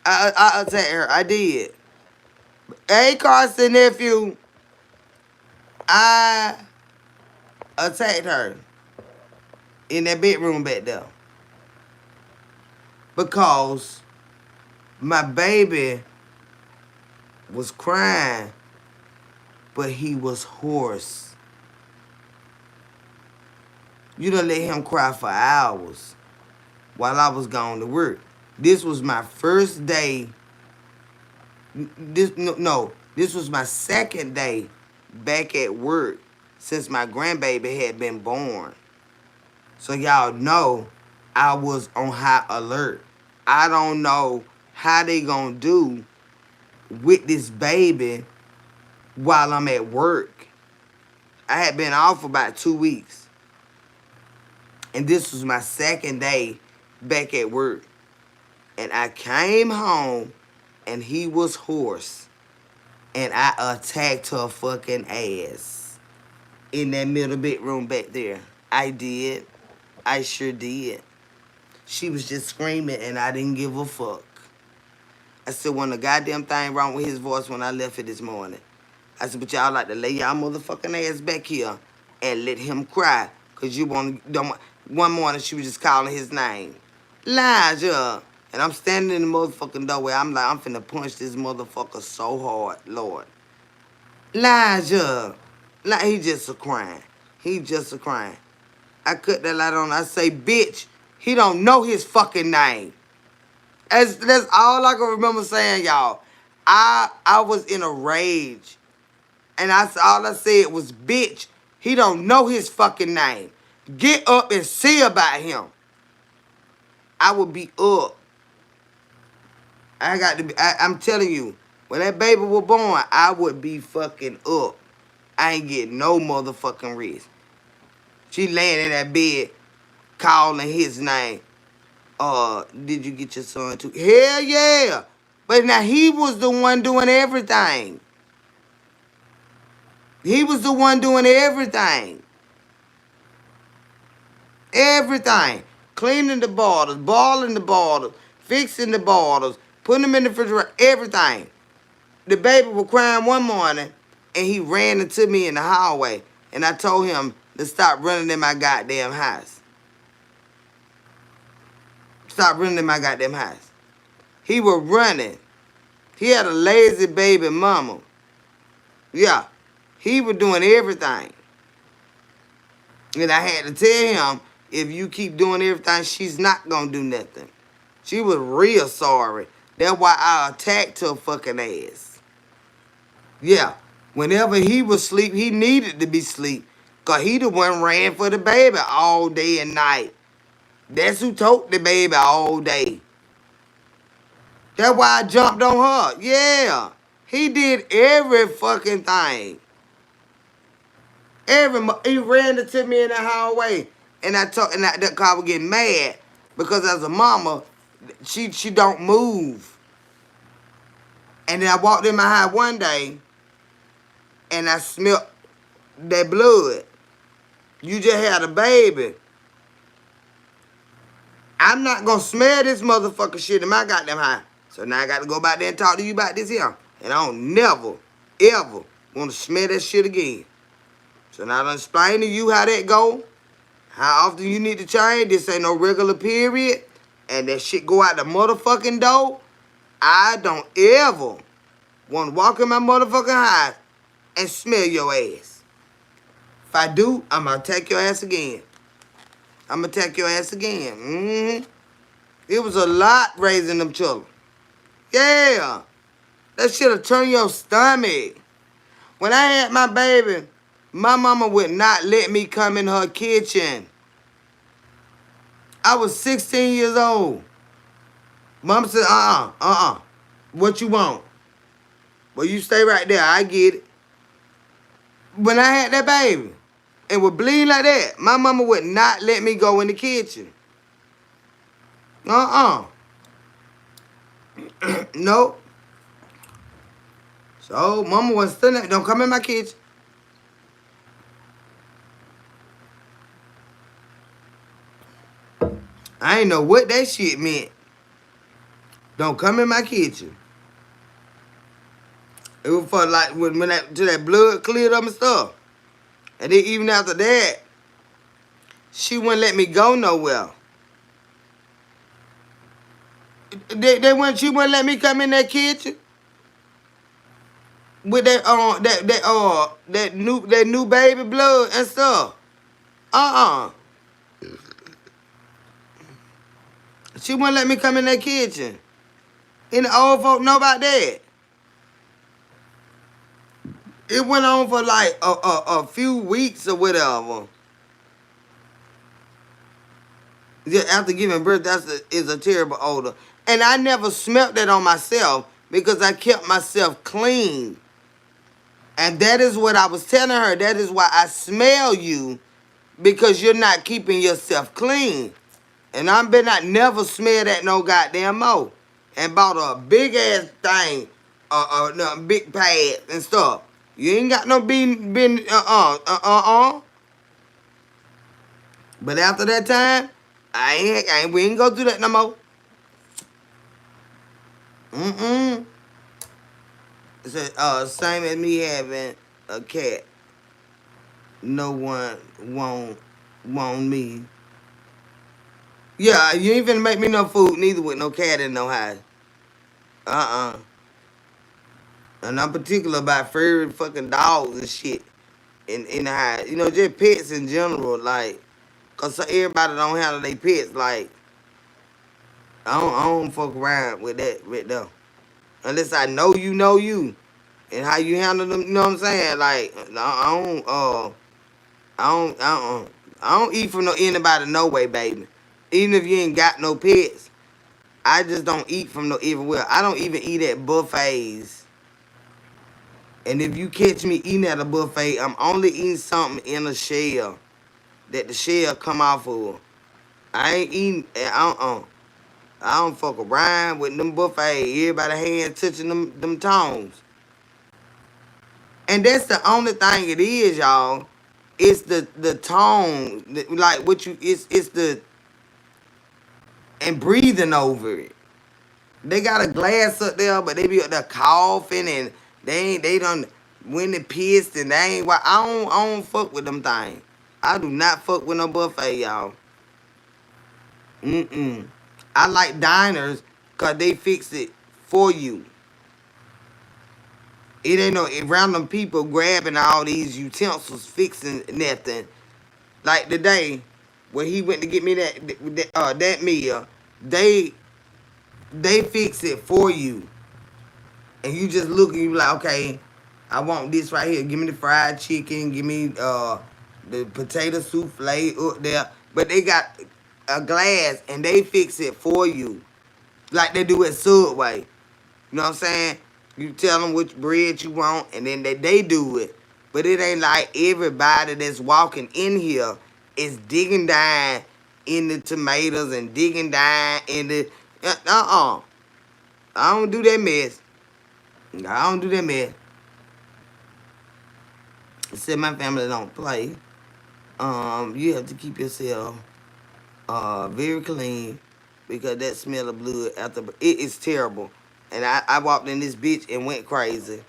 I attacked her. I did. Hey, Carson nephew, I attacked her in that bedroom back there because my baby was crying, but he was hoarse. You done let him cry for hours while I was gone to work. This was my first day. This was my second day back at work since my grandbaby had been born. So y'all know I was on high alert. I don't know how they gonna do with this baby while I'm at work. I had been off for about 2 weeks. And this was my second day back at work. And I came home and he was hoarse. And I attacked her fucking ass in that middle bedroom back there. I did. I sure did. She was just screaming and I didn't give a fuck. I said, wasn't a goddamn thing wrong with his voice when I left it this morning. I said, but y'all like to lay y'all motherfucking ass back here and let him cry. Because one morning she was just calling his name. Elijah. And I'm standing in the motherfucking doorway. I'm like, I'm finna punch this motherfucker so hard, Lord. Elijah. Like, he just a crying. He just a crying. I cut that light on. I say, bitch, he don't know his fucking name. That's all I can remember saying, y'all. I was in a rage. And all I said was, bitch, he don't know his fucking name. Get up and see about him. I would be up. I'm telling you, when that baby was born, I would be fucking up. I ain't getting no motherfucking rest. She laying in that bed calling his name. Did you get your son too? Hell yeah. But now he was the one doing everything. He was the one doing everything. Everything. Cleaning the bottles, boiling the bottles, fixing the bottles, putting them in the refrigerator, everything. The baby was crying one morning, and he ran into me in the hallway, and I told him to stop running in my goddamn house. Stop running in my goddamn house. He was running. He had a lazy baby mama. Yeah. He was doing everything. And I had to tell him, if you keep doing everything, she's not going to do nothing. She was real sorry. That's why I attacked her fucking ass. Yeah. Whenever he was asleep, he needed to be asleep. Because he the one ran for the baby all day and night. That's who took the baby all day. That's why I jumped on her. Yeah. He did every fucking thing. He ran into me in the hallway. And that car was getting mad. Because as a mama, she don't move. And then I walked in my house one day. And I smelled that blood. You just had a baby. I'm not going to smell this motherfucker shit in my goddamn house. So now I got to go back there and talk to you about this here. And I don't never, ever want to smell that shit again. So now I done explain to you how that go. How often you need to change. This ain't no regular period. And that shit go out the motherfucking door. I don't ever want to walk in my motherfucking house and smell your ass. If I do, I'm going to attack your ass again. I'm going to attack your ass again. Mm-hmm. It was a lot raising them children. Yeah. That shit'll turn your stomach. When I had my baby, my mama would not let me come in her kitchen. I was 16 years old. Mama said, what you want? Well, you stay right there. I get it. When I had that baby and was bleeding like that, my mama would not let me go in the kitchen. Nope. So, mama was still there. Don't come in my kitchen. I ain't know what that shit meant. Don't come in my kitchen. It was for like when that blood cleared up and stuff. And then even after that, she wouldn't let me go nowhere. She wouldn't let me come in that kitchen with that new baby blood and stuff. She wouldn't let me come in that kitchen. And the old folk know about that. It went on for like a few weeks or whatever. Yeah, after giving birth, is a terrible odor. And I never smelt that on myself because I kept myself clean. And that is what I was telling her. That is why I smell you, because you're not keeping yourself clean. And I better not never smell that no goddamn more. And bought a big ass thing, big pad and stuff. You ain't got no But after that time, we ain't go through that no more. It's same as me having a cat. No one want me. Yeah, you ain't finna make me no food neither with no cat in no house. And I'm particular about furry fucking dogs and shit in the house. You know, just pets in general, like, cause everybody don't handle their pets like. I don't fuck around with that right there. Unless I know you. And how you handle them, you know what I'm saying? Like, I don't eat from anybody no way, baby. Even if you ain't got no pets, I just don't eat from no everywhere. I don't even eat at buffets. And if you catch me eating at a buffet, I'm only eating something in a shell that the shell come off of. I ain't eating. I don't fuck around with them buffet. Everybody hand touching them tongues. And that's the only thing it is, y'all. It's the tone, like what you. It's the and breathing over it. They got a glass up there, but they be up there coughing and they done when they pissed and they ain't. I don't fuck with them things. I do not fuck with no buffet, y'all. Mm-mm. I like diners because they fix it for you. It ain't no random people grabbing all these utensils, fixing nothing. Like today, when he went to get me that meal, they they fix it for you, and you just look and you like, okay, I want this right here. Give me the fried chicken. Give me the potato souffle up there. But they got a glass and they fix it for you, like they do at Subway. You know what I'm saying? You tell them which bread you want, and then they do it. But it ain't like everybody that's walking in here is digging down in the tomatoes and digging down in the. I don't do that mess. I don't do that mess. Said my family don't play. You have to keep yourself very clean because that smell of blood after it is terrible. And I walked in this bitch and went crazy.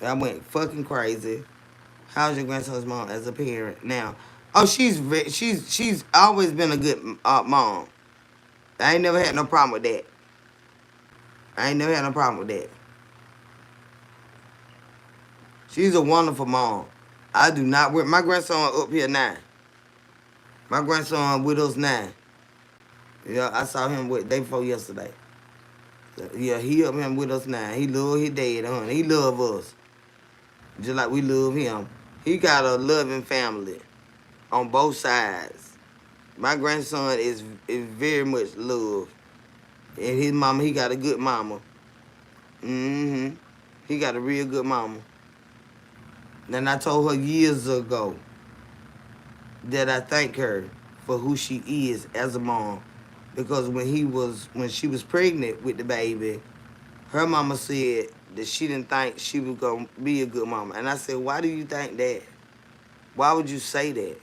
I went fucking crazy. How's your grandson's mom as a parent now? Oh, she's always been a good mom. I ain't never had no problem with that. I ain't never had no problem with that. She's a wonderful mom. I do not work. My grandson up here now. My grandson with us now. Yeah, I saw him with day before yesterday. So, yeah, he up here with us now. He love his dad, honey. He love us just like we love him. He got a loving family on both sides. My grandson is very much loved, and his mama, he got a good mama. Mm-hmm. He got a real good mama. And I told her years ago that I thank her for who she is as a mom, because when she was pregnant with the baby, her mama said that she didn't think she was gonna be a good mama, and I said, why do you think that? Why would you say that?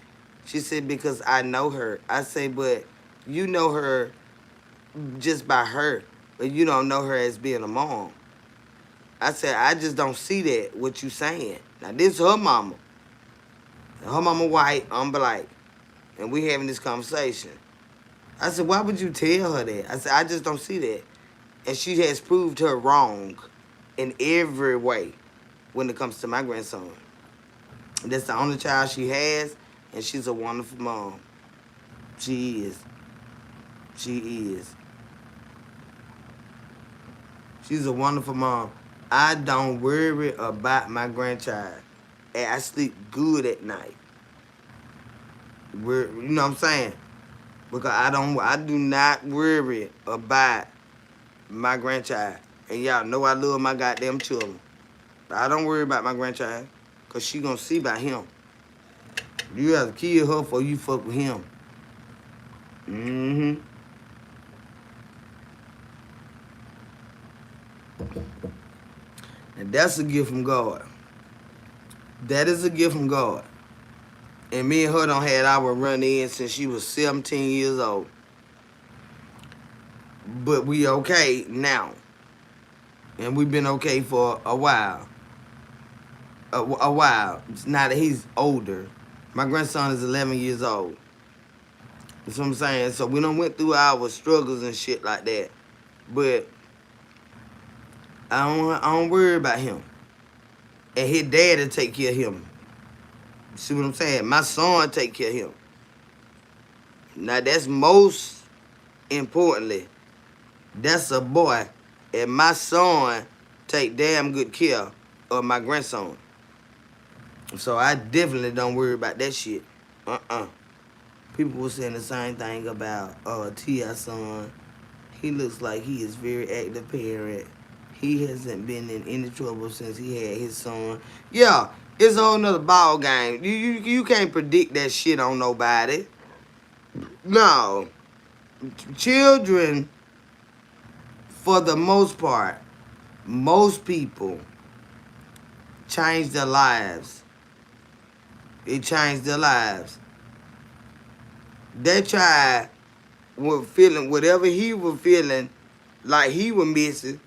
She said, because I know her. I say, but you know her just by her, but you don't know her as being a mom. I said, I just don't see that, what you saying. Now, this is her mama. Her mama white, I'm black. And we having this conversation. I said, why would you tell her that? I said, I just don't see that. And she has proved her wrong in every way when it comes to my grandson. That's the only child she has, and she's a wonderful mom. She is. She is. She's a wonderful mom. I don't worry about my grandchild. And I sleep good at night. You know what I'm saying? Because I do not worry about my grandchild. And y'all know I love my goddamn children. But I don't worry about my grandchild. Because she gonna see about him. You have to kill her before you fuck with him. Mm-hmm. And that's a gift from God. That is a gift from God. And me and her don't had our run in since she was 17 years old. But we okay now. And we've been okay for a while. A while. Now that he's older. My grandson is 11 years old. That's what I'm saying. So we done went through our struggles and shit like that. But I don't worry about him. And his dad will take care of him. See what I'm saying? My son take care of him. Now that's most importantly. That's a boy. And my son take damn good care of my grandson. So I definitely don't worry about that shit. People were saying the same thing about T.I.'s son. He looks like he is very active parent. He hasn't been in any trouble since he had his son. Yeah, it's a whole nother ball game. You can't predict that shit on nobody. No, children, for the most part, most people change their lives. It changed their lives. That child was feeling whatever he was feeling like he was missing.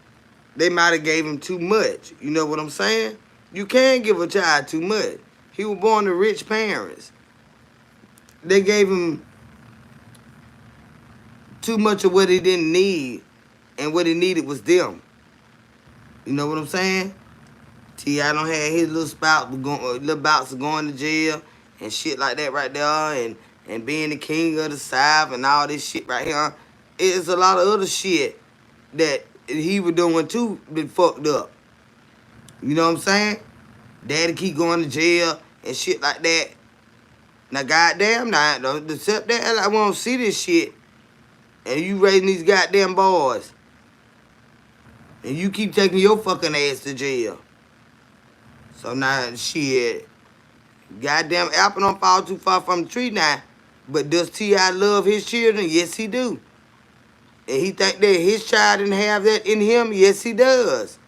They might have gave him too much. You know what I'm saying? You can't give a child too much. He was born to rich parents. They gave him too much of what he didn't need, and what he needed was them. You know what I'm saying? T.I. don't have his little bouts of going to jail and shit like that right there, and being the king of the South and all this shit right here. It's a lot of other shit that he was doing too that fucked up. You know what I'm saying? Daddy keep going to jail and shit like that. Now, goddamn, now, the stepdad, I won't see this shit. And you raising these goddamn boys. And you keep taking your fucking ass to jail. So now, shit, goddamn apple don't fall too far from the tree now. But does T.I. love his children? Yes, he do. And he think that his child didn't have that in him? Yes, he does.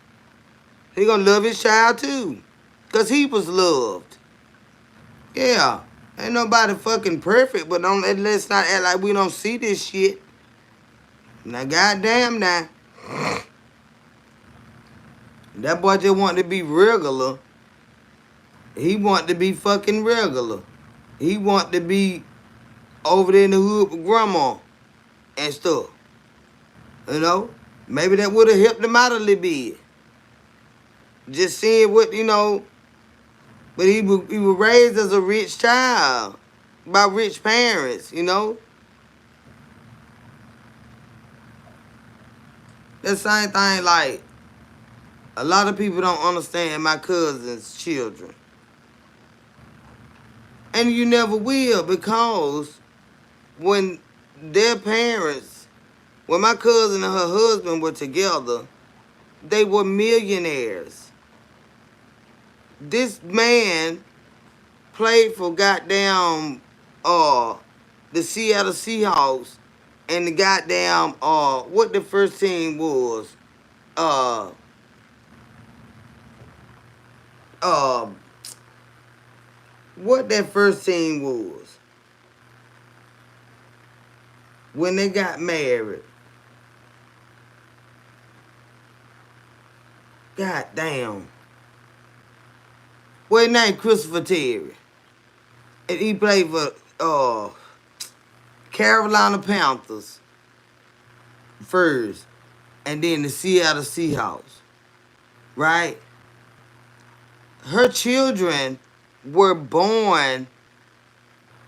He gonna love his child too. Because he was loved. Yeah. Ain't nobody fucking perfect, but let's not act like we don't see this shit. Now, goddamn now. That boy just wanted to be regular. He wanted to be fucking regular. He wanted to be over there in the hood with grandma and stuff. You know? Maybe that would have helped him out a little bit. Just seeing what, you know. But he was raised as a rich child by rich parents, you know. That same thing, like, a lot of people don't understand my cousin's children. And you never will, because when their parents, when my cousin and her husband were together, they were millionaires. This man played for goddamn the Seattle Seahawks and the goddamn what the first team was. Uh what that first team was when they got married. God damn. Well, his name Christopher Terry. And he played for Carolina Panthers first, and then the Seattle Seahawks. Right? Her children were born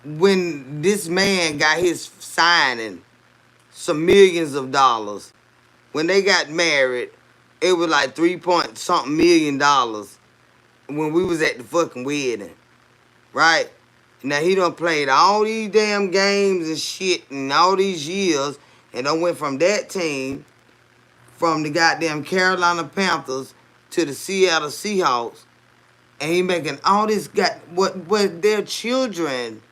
when this man got his signing, some millions of dollars. When they got married, it was like 3-point-something million when we was at the fucking wedding. Right? Now he done played all these damn games and shit in all these years, and done went from that team, from the goddamn Carolina Panthers to the Seattle Seahawks, and he making all this what their children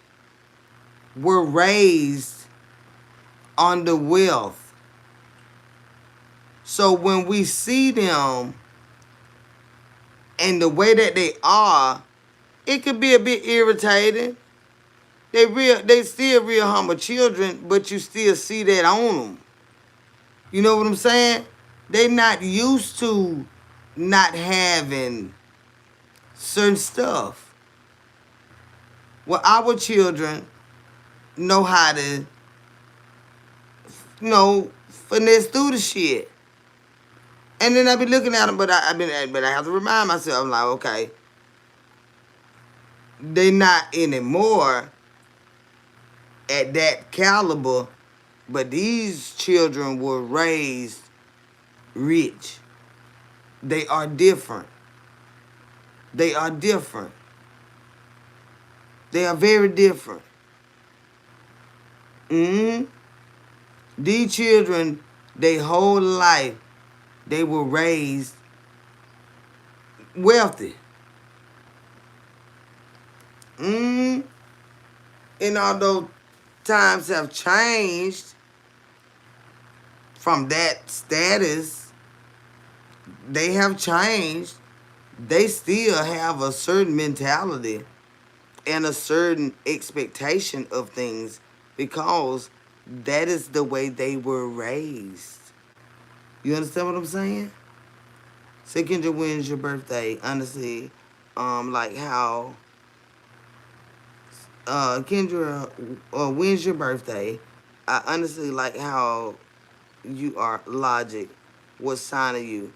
were raised on the wealth. So when we see them and the way that they are, it could be a bit irritating. They still real humble children, but you still see that on them. You know what I'm saying? They not used to not having certain stuff. Well, our children know how to, finesse through the shit. And then I be looking at them, but I have to remind myself, I'm like, okay, they not anymore at that caliber, but these children were raised rich. They are different. They are different. They are very different. These children, their whole life, they were raised wealthy. In all those times have changed from that status, they have changed. They still have a certain mentality and a certain expectation of things because that is the way they were raised. You understand what I'm saying? Say, Kendra, when's your birthday? Honestly, like how, Kendra, when's your birthday? I honestly like how you are logic. What sign are you?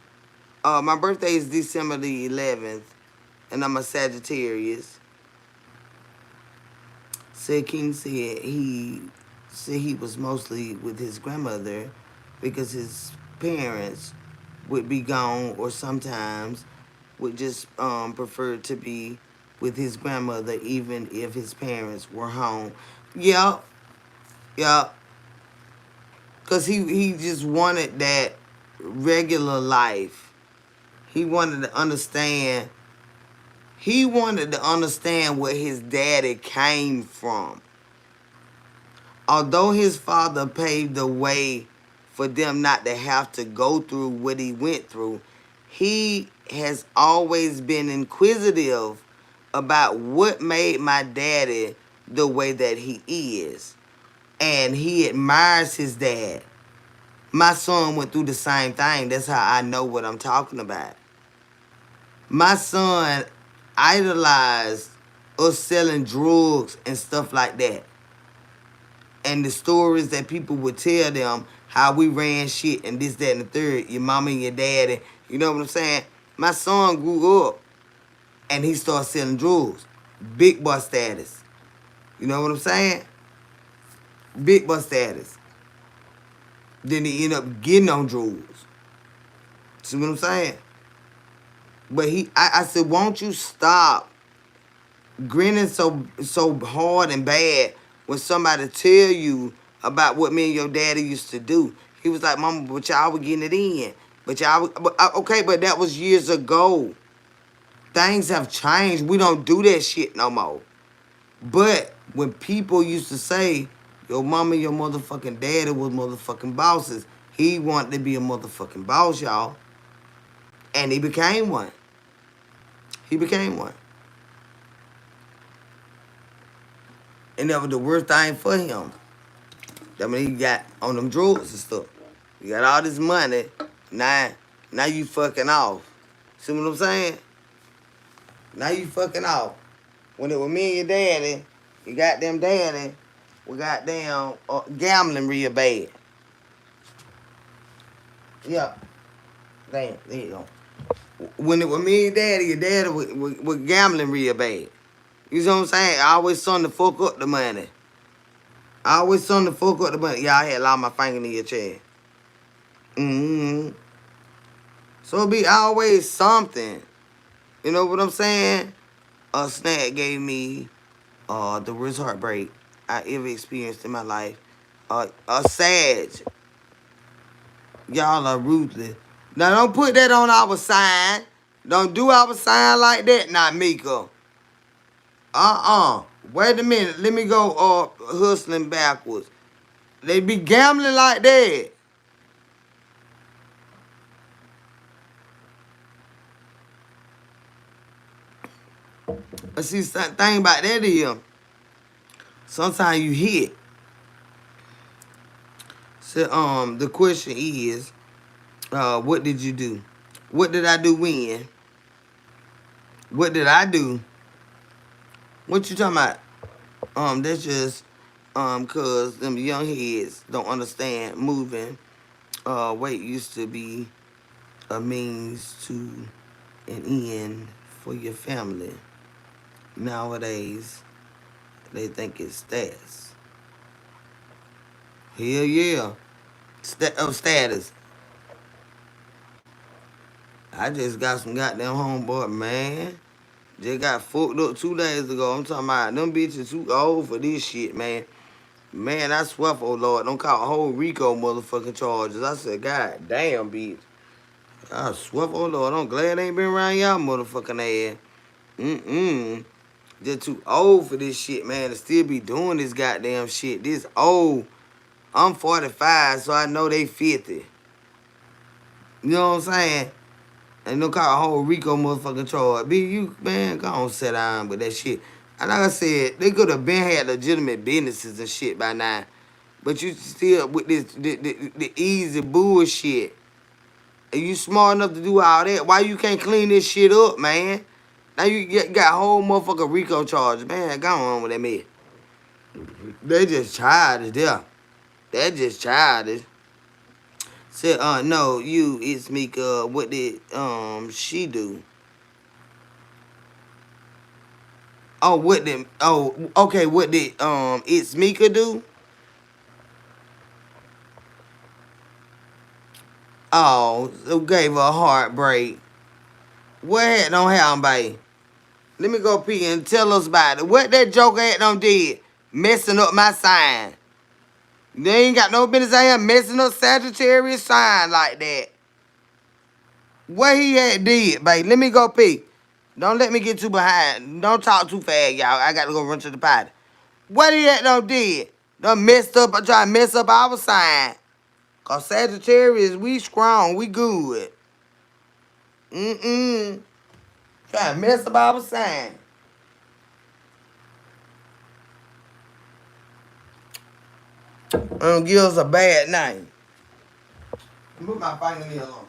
My birthday is December the 11th, and I'm a Sagittarius. Said King said he was mostly with his grandmother because his parents would be gone or sometimes would just prefer to be with his grandmother even if his parents were home. Yup, yup. Cause he just wanted that regular life. He wanted to understand. He wanted to understand where his daddy came from. Although his father paved the way for them not to have to go through what he went through, he has always been inquisitive about what made my daddy the way that he is. And he admires his dad. My son went through the same thing. That's how I know what I'm talking about. My son idolized us selling drugs and stuff like that. And the stories that people would tell them, how we ran shit and this, that, and the third, your mama and your daddy, you know what I'm saying? My son grew up and he started selling drugs. Big boy status. You know what I'm saying? Big boy status. Then he ended up getting on drugs. See what I'm saying? But I said, won't you stop grinning so hard and bad when somebody tell you about what me and your daddy used to do? He was like, Mama, but y'all were getting it in. Okay, but that was years ago. Things have changed. We don't do that shit no more. But when people used to say, your mama and your motherfucking daddy was motherfucking bosses, he wanted to be a motherfucking boss, y'all. And he became one. He became one. And that was the worst thing for him. I mean, he got on them drugs and stuff. You got all this money. Now you fucking off. See what I'm saying? Now you fucking off. When it was me and your daddy, your goddamn daddy, we goddamn gambling real bad. Yeah. Damn, there you go. When it was me and daddy, your daddy was gambling real bad. You know what I'm saying? I always son to fuck up the money. I always son to fuck up the money. Yeah, I had a lot of my finger in your chair. Mm-hmm. So it be always something. You know what I'm saying? A snack gave me the worst heartbreak I ever experienced in my life. A Sag. Y'all are ruthless. Now don't put that on our sign. Don't do our sign like that, not Mika. Wait a minute. Let me go hustling backwards. They be gambling like that. But see, the thing about that is, sometimes you hit. So the question is, what did you do? What did I do when? What did I do? What you talking about? That's just cause them young heads don't understand moving. Weight used to be a means to an end for your family. Nowadays, they think it's stats. Hell yeah. Status. I just got some goddamn homeboy, man. Just got fucked up 2 days ago. I'm talking about them bitches too old for this shit, man. Man, I swear for Lord, don't call whole Rico motherfucking charges. I said, God damn, bitch. I swear for Lord, I'm glad I ain't been around y'all motherfucking ass. Mm-mm. just too old for this shit, man, to still be doing this goddamn shit. This old. I'm 45, so I know they 50. You know what I'm saying? And don't call a whole Rico motherfucking charge. Be you, man, go on sit down with that shit. And like I said, they could have been had legitimate businesses and shit by now. But you still with this the easy bullshit. And you smart enough to do all that. Why you can't clean this shit up, man? Now you got whole motherfucking Rico charges. Man, go on with that man. They just childish there. They just childish. Said, no, it's Mika. What did she do? Oh, okay, what did it's Mika do? Oh, so gave her a heartbreak. What had don't happen, babe? Let me go pee and tell us about it. What that joker had done did? Messing up my sign. They ain't got no business out here messing up Sagittarius sign like that. What he had did, babe? Let me go pee. Don't let me get too behind. Don't talk too fast, y'all. I got to go run to the potty. What he had done did? Done messed up. I try to mess up our sign. Cause Sagittarius, we strong. We good. Try to mess up our sign. Give us a bad name. Put my fingernail on.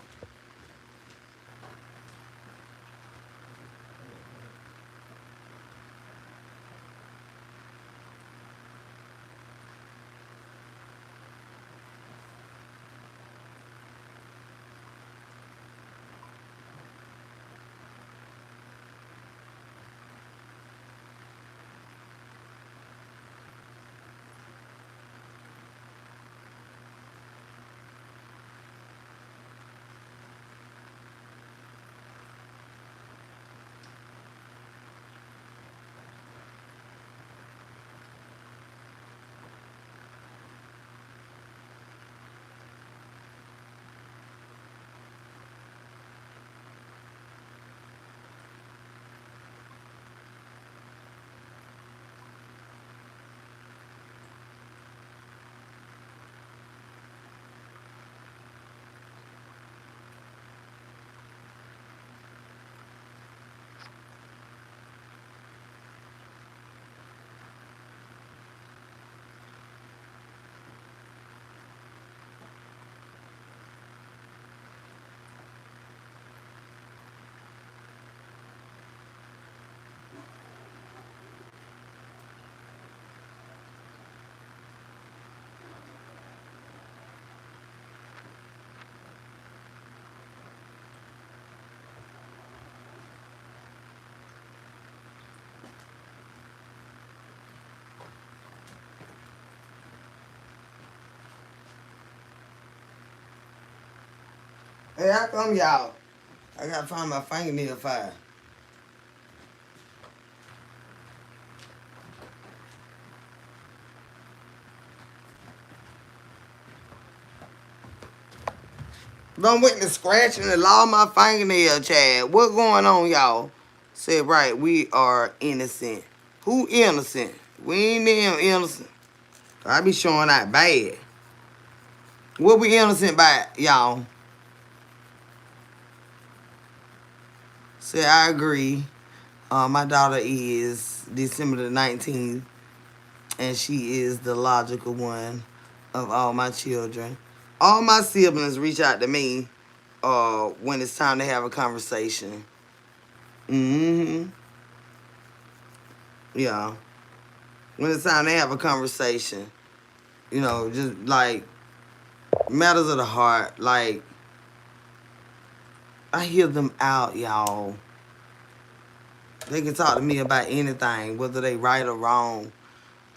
Hey, how come y'all? I gotta find my fingernail file. Done went to scratching and lost my fingernail, Chad. What going on, y'all? Said right, we are innocent. Who innocent? We ain't damn innocent. I be showing out bad. What we innocent by, y'all? Said I agree. My daughter is December the 19th, and she is the logical one of all my children. All my siblings reach out to me when it's time to have a conversation. Yeah. When it's time to have a conversation. You know, just like matters of the heart. Like, I hear them out, y'all. They can talk to me about anything, whether they right or wrong.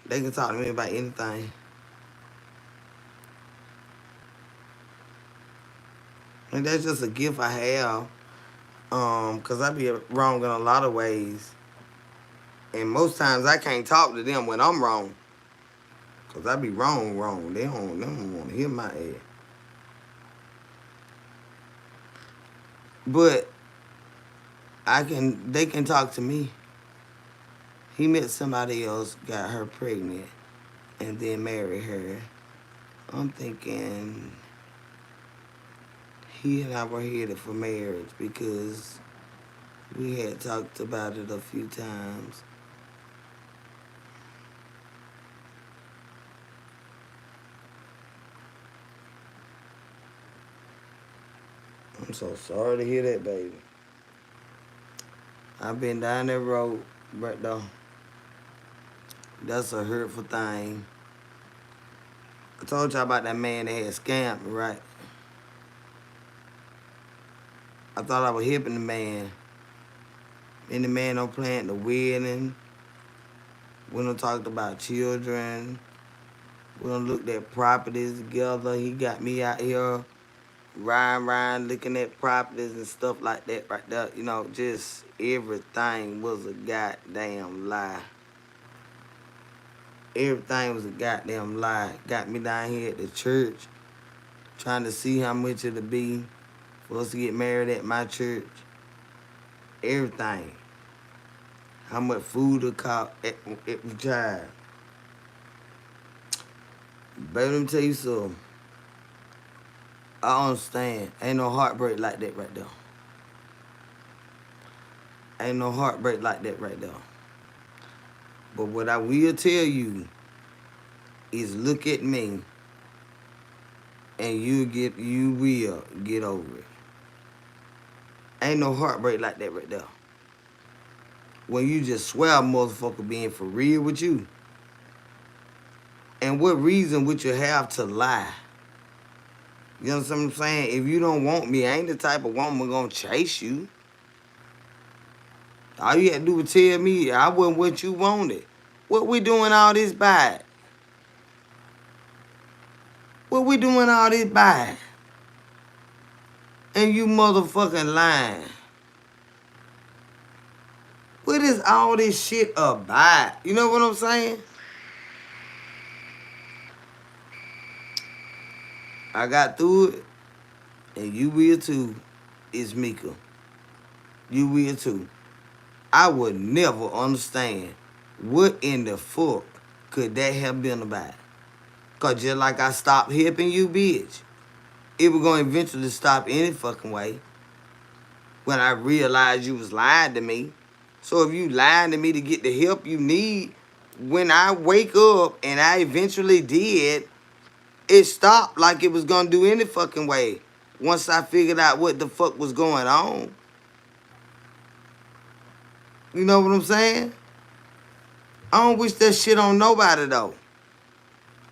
They can talk to me about anything. And that's just a gift I have. Cause I be wrong in a lot of ways. And most times I can't talk to them when I'm wrong. Cause I be wrong. They don't want to hear my ass. But they can talk to me. He met somebody else, got her pregnant, and then married her. I'm thinking he and I were headed for marriage because we had talked about it a few times. I'm so sorry to hear that, baby. I've been down that road, but though, that's a hurtful thing. I told y'all about that man that had scammed me, right? I thought I was hipping the man. Then the man don't plan the wedding. We done talked about children. We done looked at properties together. He got me out here riding, looking at properties and stuff like that right there. You know, just everything was a goddamn lie. Everything was a goddamn lie. Got me down here at the church, trying to see how much it'll be for us to get married at my church. Everything. How much food it cost at the child. Baby, let me tell you something. I understand. Ain't no heartbreak like that right there. Ain't no heartbreak like that right there. But what I will tell you is look at me and you will get over it. Ain't no heartbreak like that right there. When you just swear a motherfucker being for real with you. And what reason would you have to lie? You understand what I'm saying? If you don't want me, I ain't the type of woman gonna chase you. All you had to do was tell me I wasn't what you wanted. What we doing all this by? What we doing all this by? And you motherfucking lying. What is all this shit about? You know what I'm saying? I got through it, and you will too, it's Mika. You will too. I would never understand what in the fuck could that have been about. Cause just like I stopped hipping you, bitch, it was gonna eventually stop any fucking way when I realized you was lying to me. So if you lying to me to get the help you need, when I wake up, and I eventually did, it stopped like it was gonna do any fucking way. Once I figured out what the fuck was going on. You know what I'm saying? I don't wish that shit on nobody though.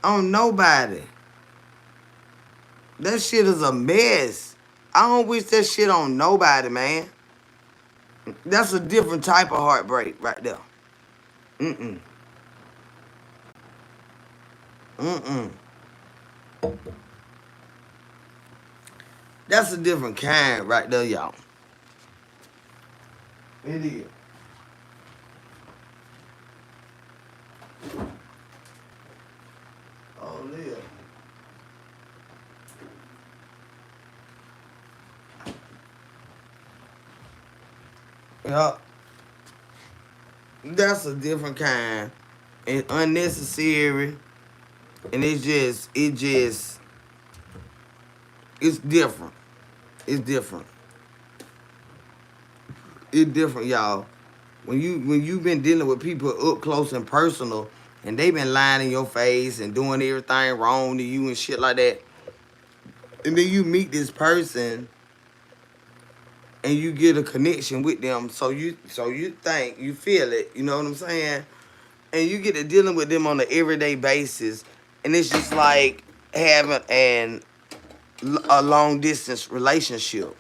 On nobody. That shit is a mess. I don't wish that shit on nobody, man. That's a different type of heartbreak right there. Mm-mm. Mm-mm. That's a different kind right there, y'all. It is. Oh, yeah. Yeah. That's a different kind. It's unnecessary. And it's different. It's different. It's different, y'all. When you've been dealing with people up close and personal, and they been lying in your face and doing everything wrong to you and shit like that, and then you meet this person and you get a connection with them, so you think you feel it, you know what I'm saying? And you get to dealing with them on an everyday basis, and it's just like having a long distance relationship,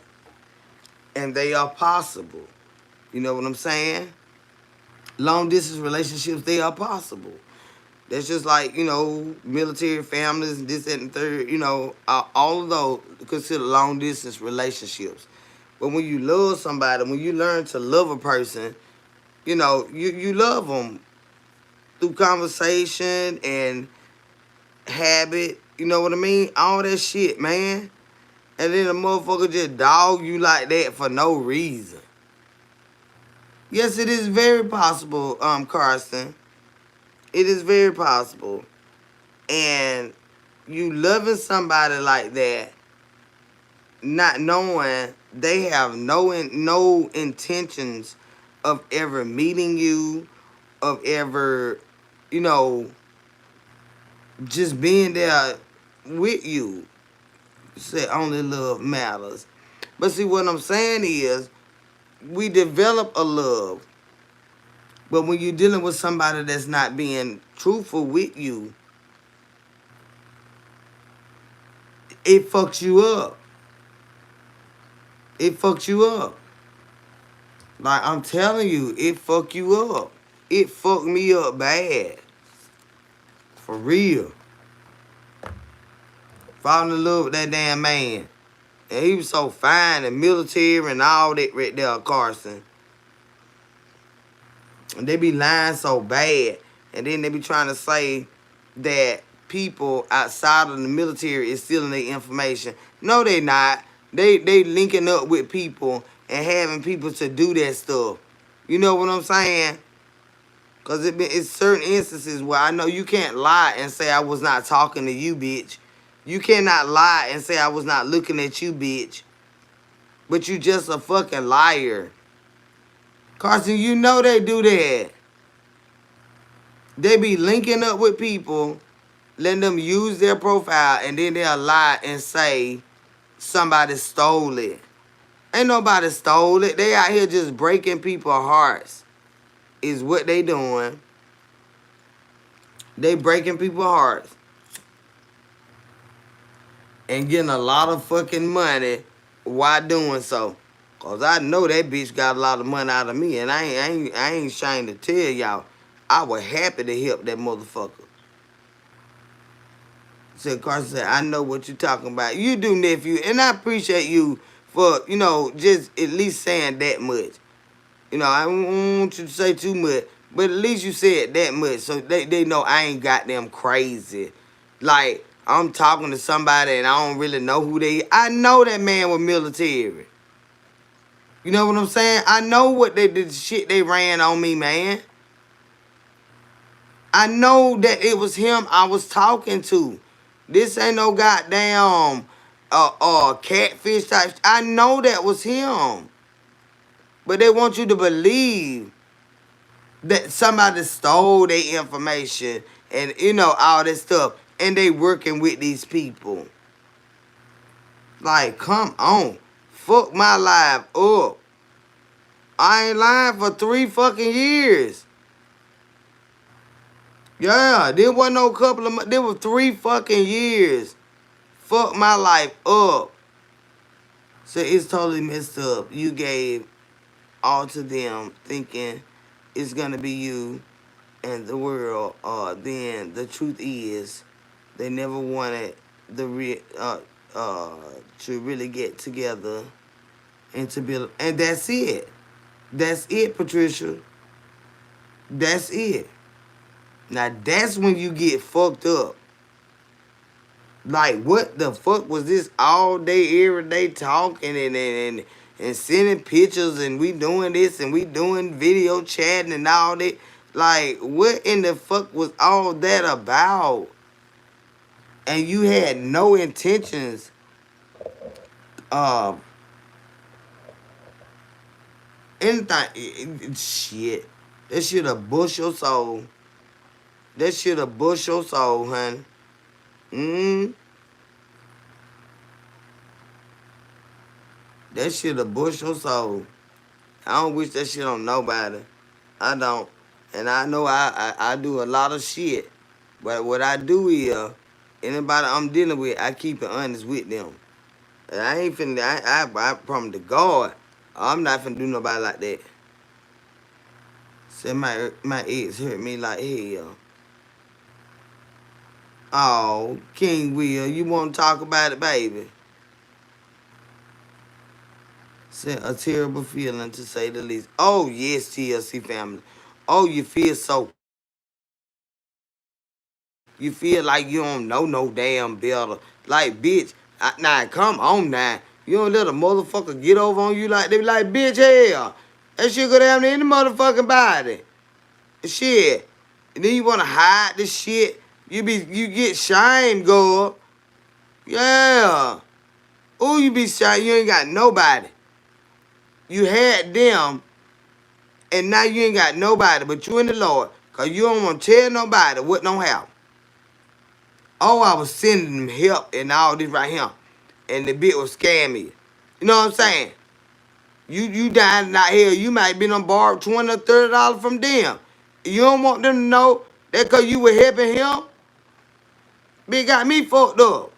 and they are possible. You know what I'm saying? Long distance relationships, they are possible. That's just like, military families, this, that, and the third, all of those consider long distance relationships. But when you love somebody, when you learn to love a person, you love them through conversation and habit, you know what I mean? All that shit, man. And then a motherfucker just dog you like that for no reason. Yes, it is very possible, Carson. It is very possible. And you loving somebody like that, not knowing they have no intentions of ever meeting you, of ever, you know, just being there with you. Say only love matters. But see, what I'm saying is, we develop a love. But when you're dealing with somebody that's not being truthful with you, it fucks you up. It fucks you up. Like I'm telling you, it fuck you up. It fucked me up bad. For real. Falling in love with that damn man. And he was so fine and military and all that right there, Carson. And they be lying so bad. And then they be trying to say that people outside of the military is stealing their information. No, they not. They linking up with people and having people to do that stuff. You know what I'm saying? Because it's certain instances where I know you can't lie and say I was not talking to you, bitch. You cannot lie and say I was not looking at you, bitch. But you just a fucking liar. Carson, you know they do that. They be linking up with people, letting them use their profile, and then they'll lie and say somebody stole it. Ain't nobody stole it. They out here just breaking people's hearts. Is what they doing. They breaking people's hearts. And getting a lot of fucking money while doing so. Cause I know that bitch got a lot of money out of me, and I ain't ashamed to tell y'all, I was happy to help that motherfucker. So Carson said, I know what you talking about. You do, nephew, and I appreciate you for, just at least saying that much. I don't want you to say too much, but at least you said that much so they know I ain't got them crazy. Like, I'm talking to somebody and I don't really know who they. I know that man was military. You know what I'm saying? I know what they did, shit they ran on me, man. I know that it was him I was talking to. This ain't no goddamn catfish type. I know that was him. But they want you to believe that somebody stole their information and all this stuff, and they working with these people. Like, come on. Fuck my life up. I ain't lying for 3 fucking years. Yeah, there wasn't no couple of months. There was 3 fucking years. Fuck my life up. So it's totally messed up. You gave all to them thinking it's gonna be you and the world. Then the truth is they never wanted to really get together and to build, and that's it. That's it, Patricia. That's it. Now that's when you get fucked up. Like, what the fuck was this all day, every day talking and sending pictures, and we doing this and we doing video chatting and all that? Like, what in the fuck was all that about? And you had no intentions of anything. Shit. That should have bust your soul. That should have bust your soul, honey. That should have bust your soul. I don't wish that shit on nobody. I don't. And I know I do a lot of shit. But what I do is, anybody I'm dealing with, I keep it honest with them. And I ain't finna, I promise to God, I'm not finna do nobody like that. Say my ex hurt me like hell. Oh, King Will, you want to talk about it, baby? Say a terrible feeling, to say the least. Oh, yes, TLC family. Oh, you feel so. You feel like you don't know no damn better. Like, bitch, nah, come on now. You don't let a motherfucker get over on you like, they be like, bitch, hell. That shit go down in the motherfucking body. Shit. And then you wanna hide this shit. You get shame, girl. Yeah. Ooh, you be shy. You ain't got nobody. You had them, and now you ain't got nobody but you and the Lord. Because you don't want to tell nobody what don't happen. Oh, I was sending them help and all this right here. And the bit was scamming you. You know what I'm saying? You dying out here. You might be on borrowed $20 or $30 from them. You don't want them to know that because you were helping him. Bitch got me fucked up.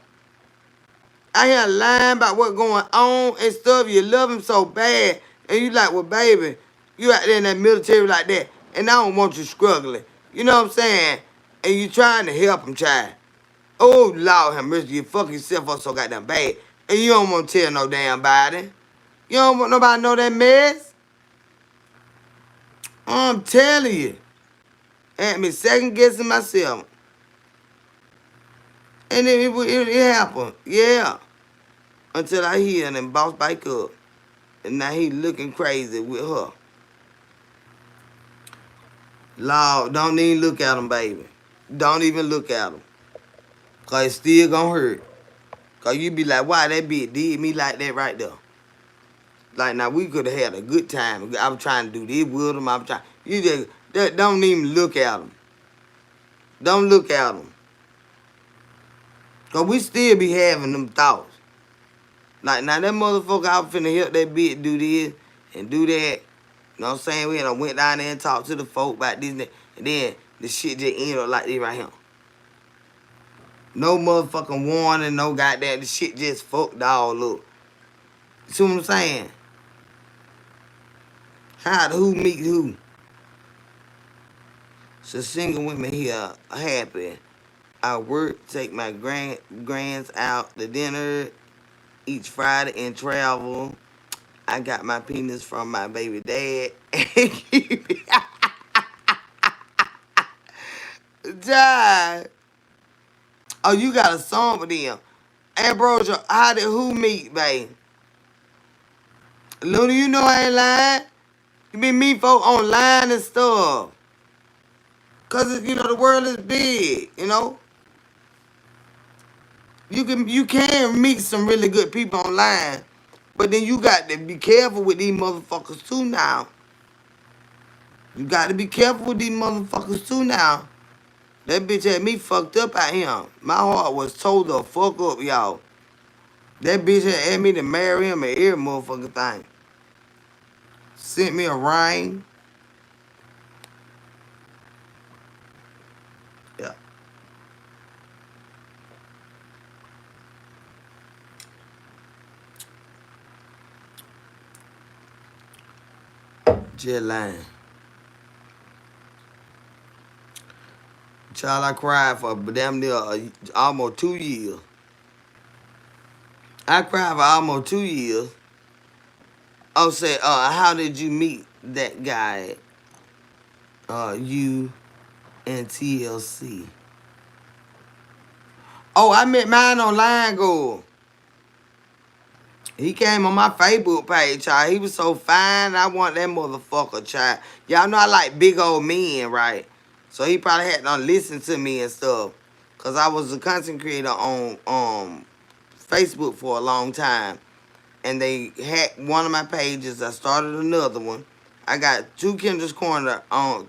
I hear lying about what's going on and stuff. You love him so bad. And you like, well, baby, you out there in that military like that. And I don't want you struggling. You know what I'm saying? And you trying to help him, child. Oh, Lord have mercy. You fuck yourself up so goddamn bad. And you don't want to tell no damn body. You don't want nobody to know that mess. I'm telling you. Had me second guessing myself. And then it happened. Yeah. Until I healed and bounced back up. And now he looking crazy with her. Lord, don't even look at him, baby. Don't even look at him. Because it's still going to hurt. Because you be like, why that bitch did me like that right there? Like, now, we could have had a good time. I was trying to do this with him. I was trying. You just don't even look at him. Don't look at him. Because we still be having them thoughts. Like, now, that motherfucker, I was finna help that bitch do this and do that. You know what I'm saying? We went down there and talked to the folk about this and that. And then the shit just ended up like this right here. No motherfucking warning, no goddamn. The shit just fucked all up. You see what I'm saying? How the who meet who? So single women here are happy. I work, take my grands out to dinner each Friday and travel. I got my penis from my baby dad. Dad. Oh, you got a song with them. Hey, bro, how did who meet, babe? Luna, you know I ain't lying. You be meet folk online and stuff. Cause you know the world is big, you know. You can meet some really good people online, but then you got to be careful with these motherfuckers too now. You got to be careful with these motherfuckers too now. That bitch had me fucked up out here. My heart was told the fuck up, y'all. That bitch had me to marry him and every motherfucking thing. Sent me a ring. Yeah. Just lying. Child, I cried for damn near almost 2 years. I cried for almost 2 years. Oh, say, how did you meet that guy? You and TLC. Oh, I met mine online, girl. He came on my Facebook page, child. He was so fine. I want that motherfucker, child. Y'all know I like big old men, right? So he probably had to listen to me and stuff. Because I was a content creator on Facebook for a long time. And they hacked one of my pages. I started another one. I got two Kendra's Corner on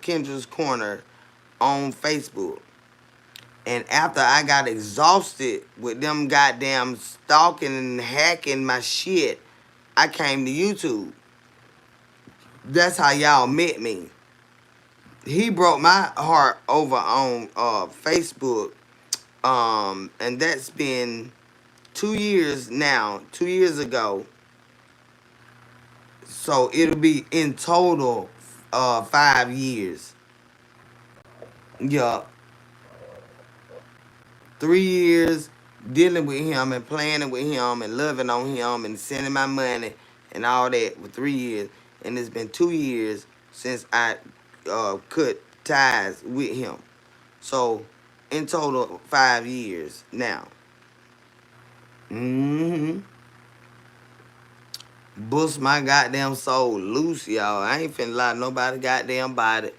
Facebook. And after I got exhausted with them goddamn stalking and hacking my shit, I came to YouTube. That's how y'all met me. He broke my heart over on Facebook. And that's been 2 years now. 2 years ago. So it'll be in total 5 years. Yeah. 3 years dealing with him and planning with him and loving on him and sending my money and all that for 3 years. And it's been 2 years since I cut ties with him. So in total 5 years now. Bust my goddamn soul loose, y'all. I ain't finna lie to nobody goddamn body.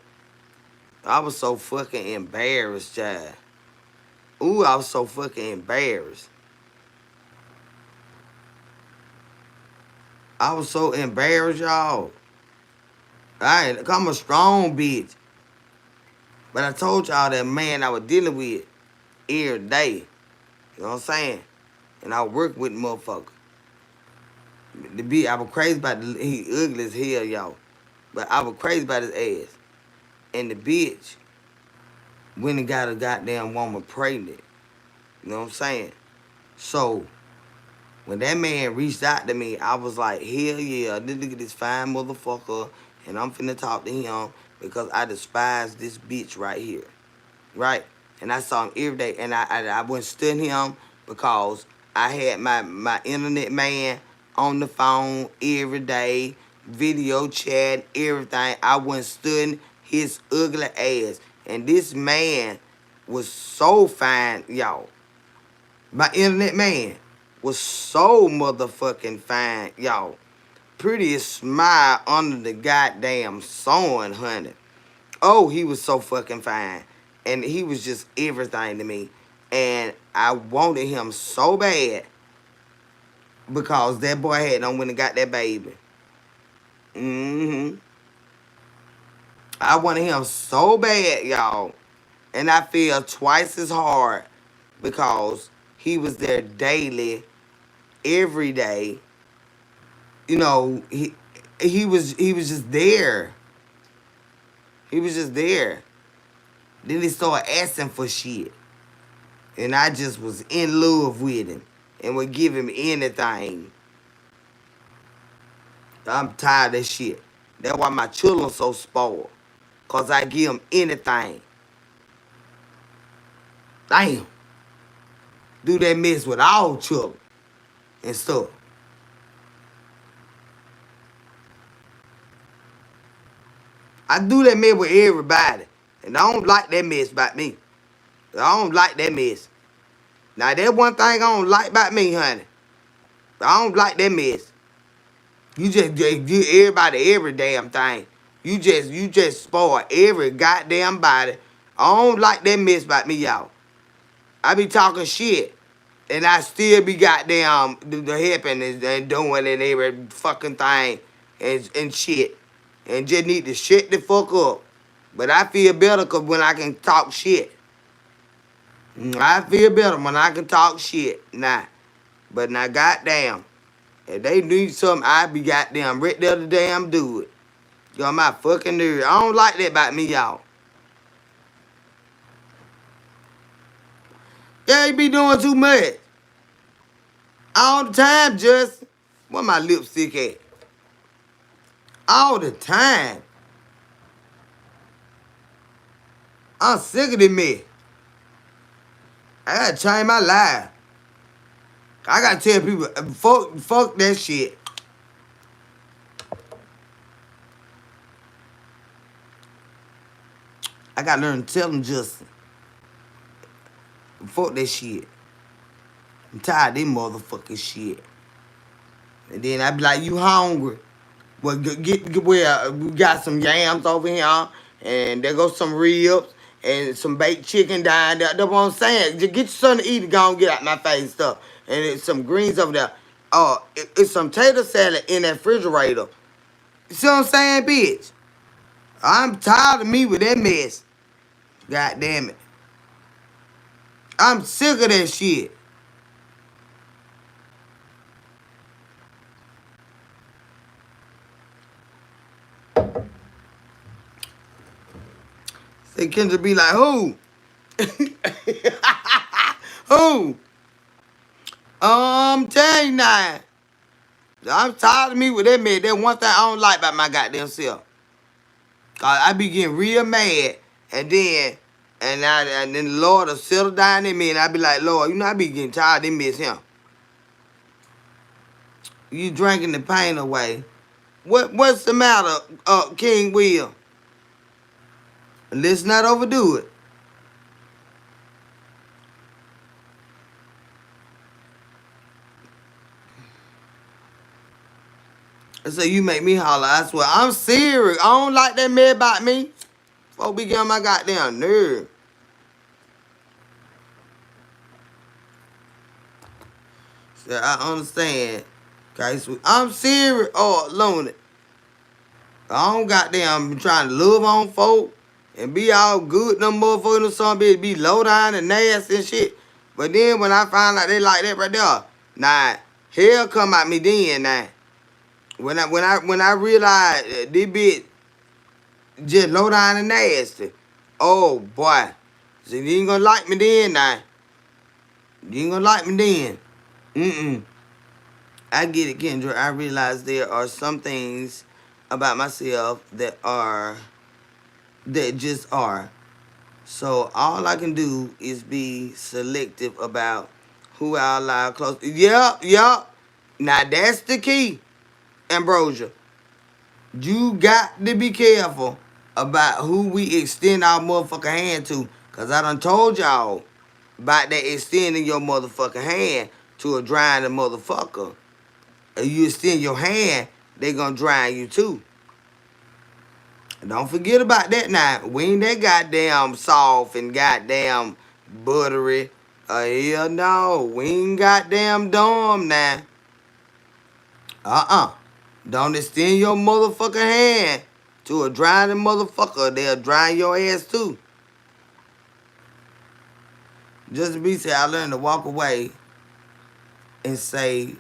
I was so fucking embarrassed, child. Ooh, I was so fucking embarrassed. I was so embarrassed, y'all. I'm a strong bitch. But I told y'all that man I was dealing with every day. You know what I'm saying? And I work with motherfucker. The bitch, I was crazy about he ugly as hell, y'all. But I was crazy about his ass. And the bitch went and got a goddamn woman pregnant. You know what I'm saying? So when that man reached out to me, I was like, hell yeah, this nigga this fine motherfucker, and I'm finna talk to him because I despise this bitch right here. Right? And I saw him every day, and I wouldn't study him because I had my internet man on the phone every day, video chat, everything. I wouldn't study his ugly ass. And this man was so fine, y'all. My internet man was so motherfucking fine, y'all. Prettiest smile under the goddamn sun, honey. Oh, he was so fucking fine. And he was just everything to me. And I wanted him so bad because that boy had done went and got that baby. I wanted him so bad, y'all. And I feel twice as hard because he was there daily, every day. You know, he was just there. He was just there. Then he started asking for shit. And I just was in love with him and would give him anything. I'm tired of that shit. That's why my children so spoiled. Cause I give them anything. Damn. Do that mess with all children and stuff. I do that mess with everybody. And I don't like that mess about me. I don't like that mess. Now, that one thing I don't like about me, honey. I don't like that mess. You just give everybody every damn thing. You just spoil every goddamn body. I don't like that mess about me, y'all. I be talking shit. And I still be goddamn the helping and doing and every fucking thing and shit. And just need to shut the fuck up. But I feel better cause when I can talk shit. I feel better when I can talk shit. Nah. But now goddamn. If they need something, I be goddamn right there to damn do it. Y'all my fucking nerve. I don't like that about me, y'all. Yeah, you be doing too much. All the time, Justin. Where my lipstick at? All the time. I'm sick of this mess. I gotta change my life. I gotta tell people, fuck that shit. I gotta learn to tell them Justin. Fuck that shit. I'm tired of this motherfucking shit. And then I be like, you hungry? Well, get where we got some yams over here, and there goes some ribs and some baked chicken down there. That's what I'm saying. Just get you something to eat and go and get out my face and stuff. And it's some greens over there. It's some tater salad in that refrigerator. You see what I'm saying, bitch? I'm tired of me with that mess. God damn it. I'm sick of that shit. Say Kendra be like, who? Who? Tell you now. I'm tired of me with that man. That's one thing I don't like about my goddamn self. Cause I be getting real mad, and then the Lord will settle down in me, and I be like, Lord, I be getting tired of miss him. You drinking the pain away. What's the matter, King Will? Let's not overdo it. So you make me holler, I swear. I'm serious. I don't like that man about me. Folks be getting my goddamn nerve. So I understand. Okay, so I'm serious. Oh, lonely. I don't goddamn be trying to love on folk and be all good. Them motherfuckers or something be low down and nasty and shit. But then when I find out they like that right there, nah, hell come at me then. Nah, when I realize this bitch just low down and nasty. Oh boy, so you ain't gonna like me then. Nah, you ain't gonna like me then. Mm. I get it, Kendra. I realize there are some things about myself that just are. So all I can do is be selective about who I allow close. Yup, yup. Now that's the key, Ambrosia. You got to be careful about who we extend our motherfucking hand to. Cause I done told y'all about that extending your motherfucking hand to a drowning motherfucker. If you extend your hand, they gonna drown you too. Don't forget about that now. We ain't that goddamn soft and goddamn buttery. Hell no. We ain't goddamn dumb now. Uh-uh. Don't extend your motherfucking hand to a drowning motherfucker. They'll drown your ass too. Just to be said, I learned to walk away and say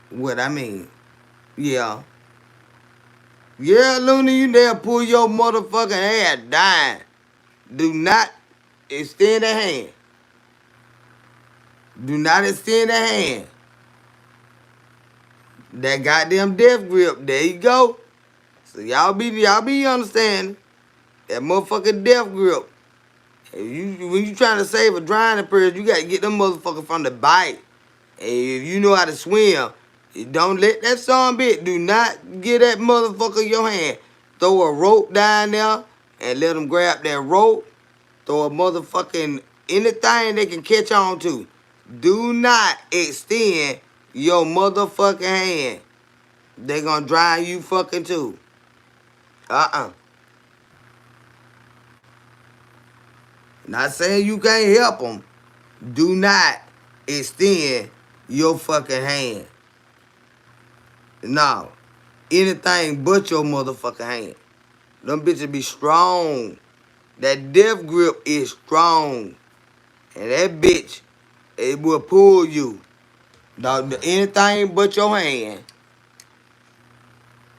what I mean. Yeah. Yeah, Looney, you there pull your motherfucking hair down. Do not extend a hand. Do not extend a hand. That goddamn death grip. There you go. So y'all be understanding. That motherfucking death grip. When you trying to save a drowning person, you gotta get them motherfuckers from the bite. And if you know how to swim, don't let that son bitch. Do not get that motherfucker in your hand. Throw a rope down there and let them grab that rope. Throw a motherfucking anything they can catch on to. Do not extend your motherfucking hand. They gonna drown you fucking too. Uh-uh. Not saying you can't help them. Do not extend your fucking hand. No. Anything but your motherfucking hand. Them bitches be strong. That death grip is strong. And that bitch, it will pull you. Dog, anything but your hand.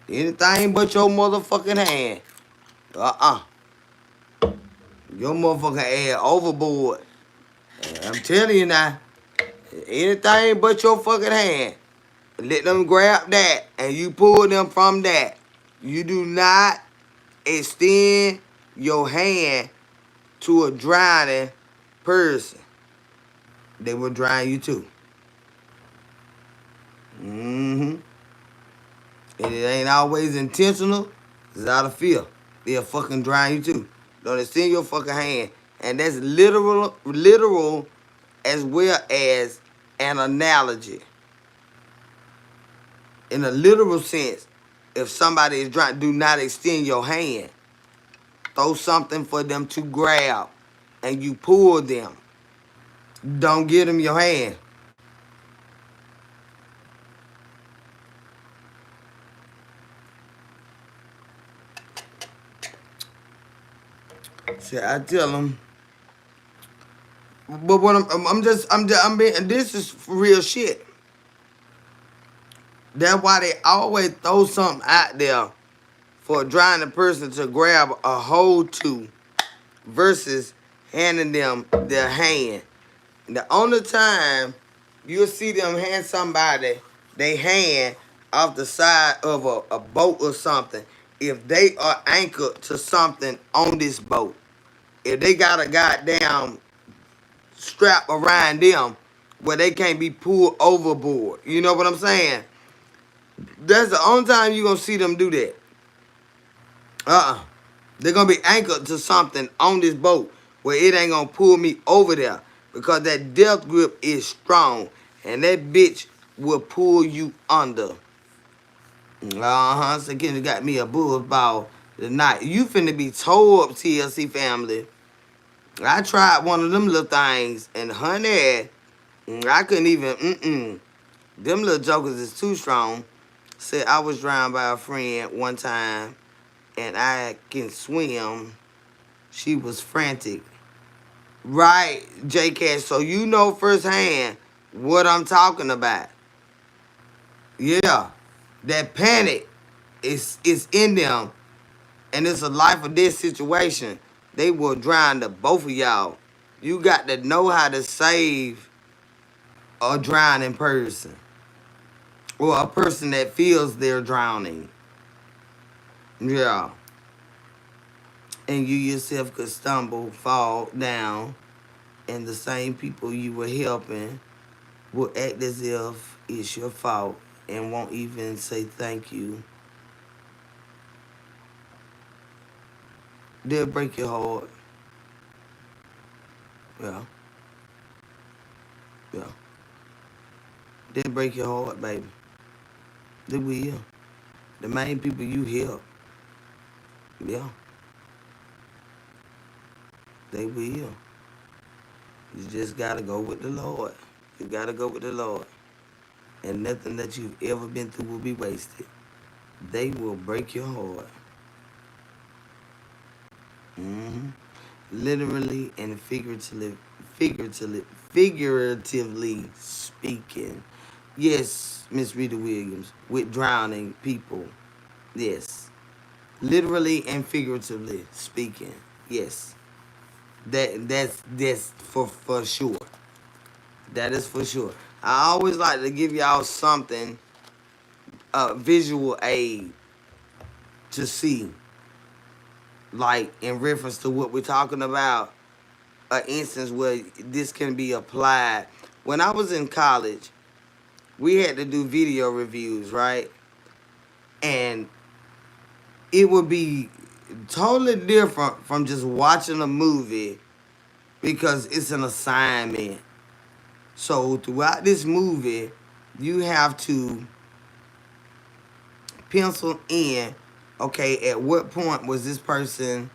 Anything but your motherfucking hand. Uh-uh. Your motherfucking ass overboard. I'm telling you now. Anything but your fucking hand. Let them grab that and you pull them from that. You do not extend your hand to a drowning person. They will drown you too. Mm-hmm. And it ain't always intentional. It's out of fear. They'll fucking drown you too. Don't extend your fucking hand. And that's literal as well as an analogy. In a literal sense, if somebody is drowning, do not extend your hand. Throw something for them to grab and you pull them. Don't give them your hand. See, I tell them. But what I'm being, this is real shit. That's why they always throw something out there for a drowning person to grab a hold to versus handing them their hand. And the only time you'll see them hand somebody they hand off the side of a boat or something if they are anchored to something on this boat. If they got a goddamn strap around them where they can't be pulled overboard. You know what I'm saying? That's the only time you're going to see them do that. They're going to be anchored to something on this boat where it ain't going to pull me over there because that death grip is strong and that bitch will pull you under. So Kendra got me a bull ball tonight. You finna be tore up, TLC family. I tried one of them little things, and honey, I couldn't even. Them little jokers is too strong. Said I was drowned by a friend one time, and I can swim. She was frantic. Right, J Cash. So you know firsthand what I'm talking about. Yeah, that panic is in them, and it's a life or death situation. They will drown the both of y'all. You got to know how to save a drowning person or a person that feels they're drowning. Yeah, and you yourself could stumble, fall down, and the same people you were helping will act as if it's your fault and won't even say thank you. They'll break your heart. Yeah, yeah. They'll break your heart, baby. They will. The main people you help, yeah, they will. You just gotta go with the Lord. You gotta go with the Lord. And nothing that you've ever been through will be wasted. They will break your heart. hmm Literally and figuratively speaking. Yes, Miss Rita Williams, with drowning people. Yes. Literally and figuratively speaking. Yes. That's for sure. That is for sure. I always like to give y'all something, a visual aid to see, like in reference to what we're talking about. An instance where this can be applied. When I was in college, we had to do video reviews, right? And it would be totally different from just watching a movie because it's an assignment. So throughout this movie, you have to pencil in, okay, at what point was this person,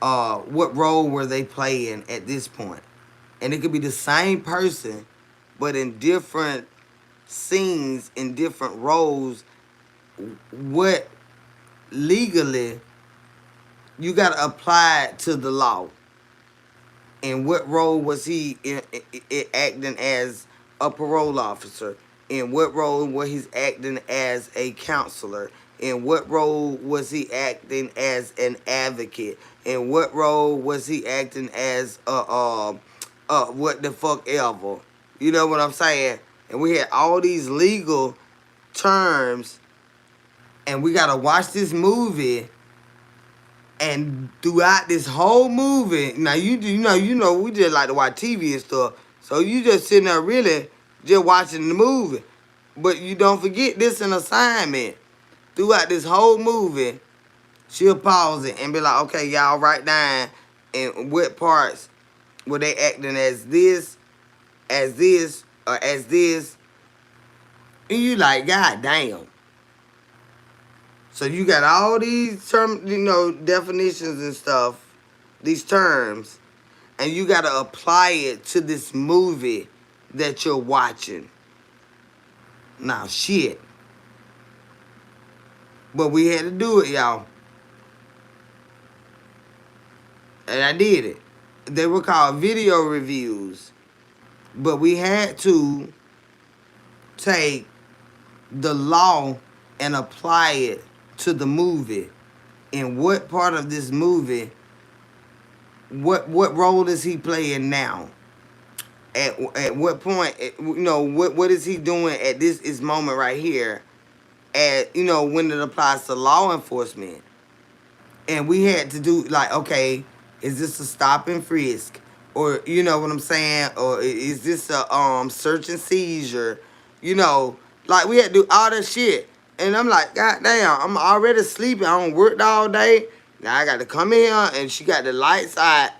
what role were they playing at this point? And it could be the same person, but in different scenes, in different roles. What legally you got to apply it to the law. And what role was he acting as a parole officer? In what role was he acting as a counselor? In what role was he acting as an advocate? In what role was he acting as what the fuck ever? You know what I'm saying? And we had all these legal terms, and we gotta watch this movie. And throughout this whole movie, now you know, we just like to watch TV and stuff. So you just sitting there really just watching the movie. But you don't forget this an assignment. Throughout this whole movie, she'll pause it and be like, okay, y'all write down in what parts were they acting as this, or as this. And you like, God damn. So you got all these definitions and stuff, these terms, and you got to apply it to this movie that you're watching. Now, shit. But we had to do it, y'all. And I did it. They were called video reviews. But we had to take the law and apply it to the movie. In what part of this movie, what role is he playing now? At what point, what is he doing at this moment right here? When it applies to law enforcement. And we had to do, like, okay, is this a stop and frisk? Or, you know what I'm saying? Or is this a search and seizure? Like, we had to do all that shit. And I'm like, God damn, I'm already sleeping. I don't worked all day. Now I got to come in here, and she got the lights out.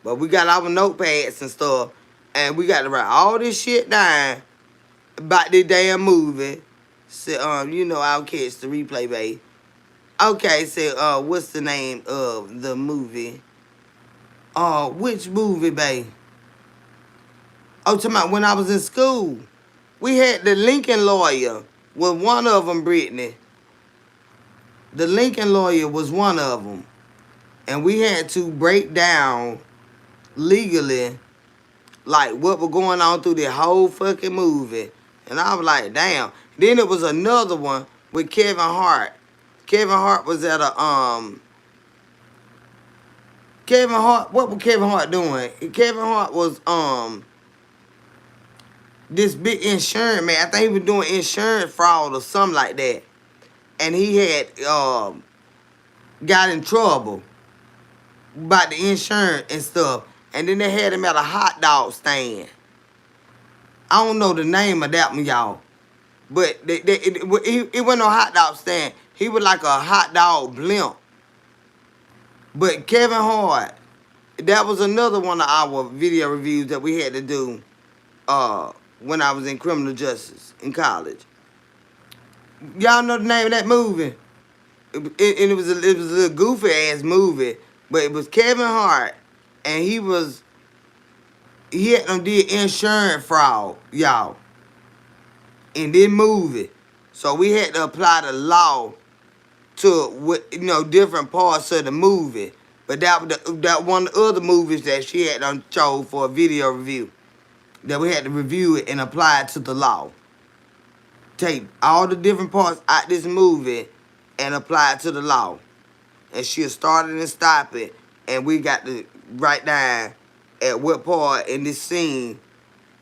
But we got our notepads and stuff. And we got to write all this shit down about this damn movie. Said, I'll catch the replay, babe. Okay, so what's the name of the movie? Which movie, babe? Oh, talking about when I was in school. We had the Lincoln Lawyer was one of them, Brittany. The Lincoln Lawyer was one of them. And we had to break down legally, like, what was going on through the whole fucking movie. And I was like, damn. Then it was another one with Kevin Hart. Kevin Hart was at Kevin Hart, what was Kevin Hart doing? Kevin Hart was, this big insurance man. I think he was doing insurance fraud or something like that. And he had, got in trouble about the insurance and stuff. And then they had him at a hot dog stand. I don't know the name of that one, y'all. But it wasn't no hot dog stand. He was like a hot dog blimp. But Kevin Hart, that was another one of our video reviews that we had to do when I was in criminal justice in college. Y'all know the name of that movie? It was a little goofy ass movie, but it was Kevin Hart, and he had them did insurance fraud, y'all, in this movie. So we had to apply the law to different parts of the movie. But that one of the other movies that she had done chose for a video review, that we had to review it and apply it to the law. Take all the different parts out this movie and apply it to the law. And she'll start it and stop it. And we got to write down at what part in this scene.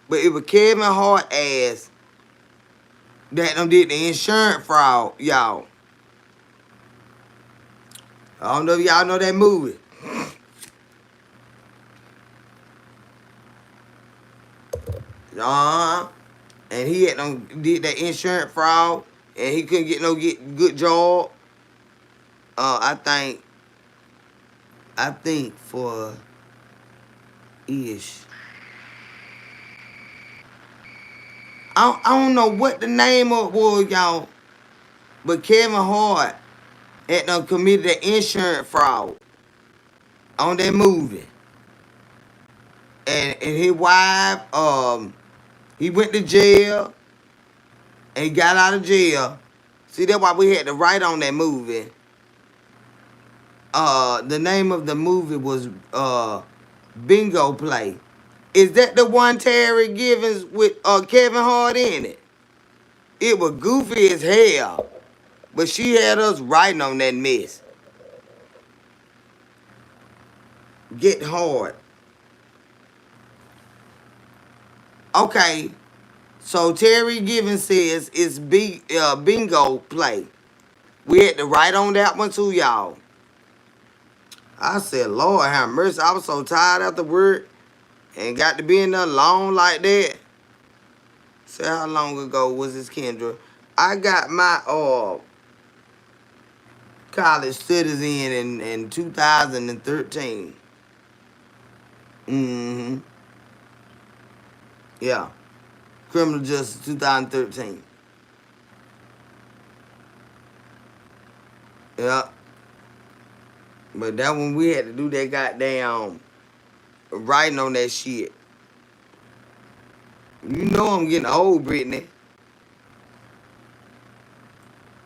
But it was Kevin Hart ass that done did the insurance fraud, y'all. I don't know if y'all know that movie. And he had did that insurance fraud, and he couldn't get good job. I think for ish. I don't know what the name of it was, y'all, but Kevin Hart had done committed the insurance fraud on that movie. And his wife, he went to jail, and he got out of jail. See, that's why we had to write on that movie. The name of the movie was Bingo Play. Is that the one Terry Givens with Kevin Hart in it? It was goofy as hell, but she had us writing on that mess. Get hard. Okay, so Terry Givens says it's Bingo Play. We had to write on that one too, y'all. I said, Lord have mercy. I was so tired after work and got to be in there long like that. Say, how long ago was this, Kendra? I got my college studies in 2013. Mm-hmm. Yeah. Criminal Justice 2013. Yeah. But that one we had to do that goddamn writing on that shit. You know I'm getting old, Brittany.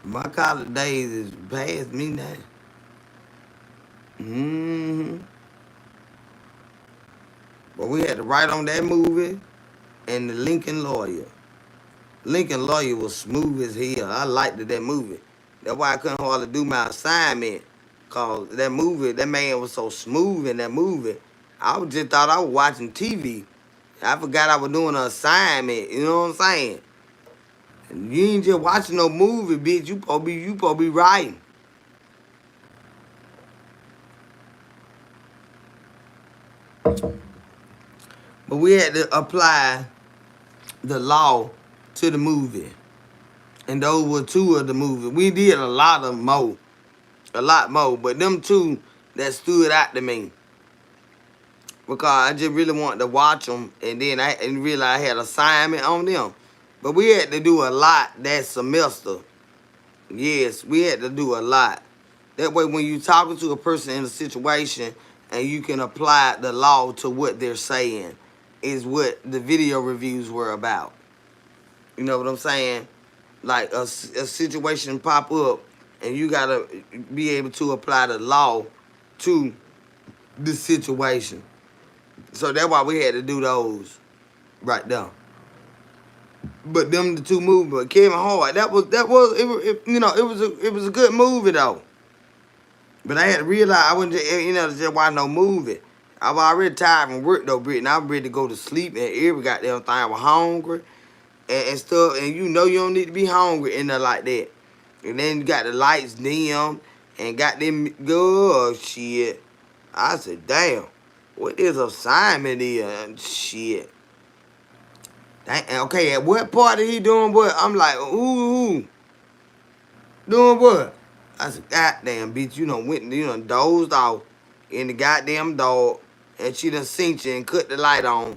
My college days is past me now. Mm-hmm. But we had to write on that movie and the Lincoln Lawyer. Lincoln Lawyer was smooth as hell. I liked that movie. That's why I couldn't hardly do my assignment. Cause that movie, that man was so smooth in that movie. I just thought I was watching TV. I forgot I was doing an assignment. You know what I'm saying? And you ain't just watching no movie, bitch. You supposed to be writing. But we had to apply the law to the movie. And those were two of the movies. We did a lot more. But them two that stood out to me. Because I just really wanted to watch them. And then I didn't realize I had assignment on them. But we had to do a lot that semester. Yes, we had to do a lot. That way, when you talking to a person in a situation and you can apply the law to what they're saying, is what the video reviews were about. You know what I'm saying? Like a situation pop up, and you gotta be able to apply the law to the situation. So that's why we had to do those right there. But them the two movies, but Kevin Hart, it was a good movie though. But I had to realize I wasn't just watch no movie. I was already tired from work though, Brittany. I was ready to go to sleep and every goddamn thing. I was hungry and stuff, and you know you don't need to be hungry in there like that. And then you got the lights dim and got them good shit. I said, damn, what this assignment is? Shit. Okay, at what part is he doing what? I'm like, ooh, doing what? I said, goddamn, bitch, you done dozed off in the goddamn dog, and she done seen you and cut the light on.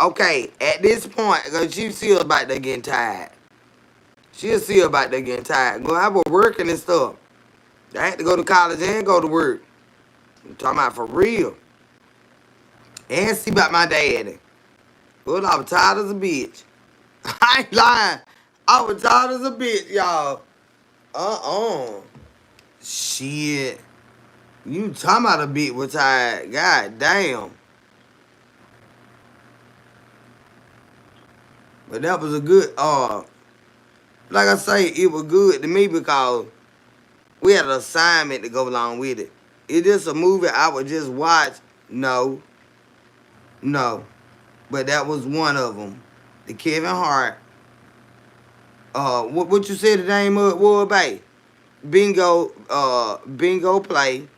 Okay, at this point, because she still about to get tired. She'll see about that getting tired. Go have a working and stuff. I had to go to college and go to work. I'm talking about for real. And see about my daddy. Well, I was tired as a bitch. I ain't lying. I was tired as a bitch, y'all. Shit. You talking about a bitch was tired. God damn. But that was a good, like I say, it was good to me because we had an assignment to go along with it. Is this a movie I would just watch? No. No. But that was one of them. The Kevin Hart. What you said the name of it was, babe? Bingo play.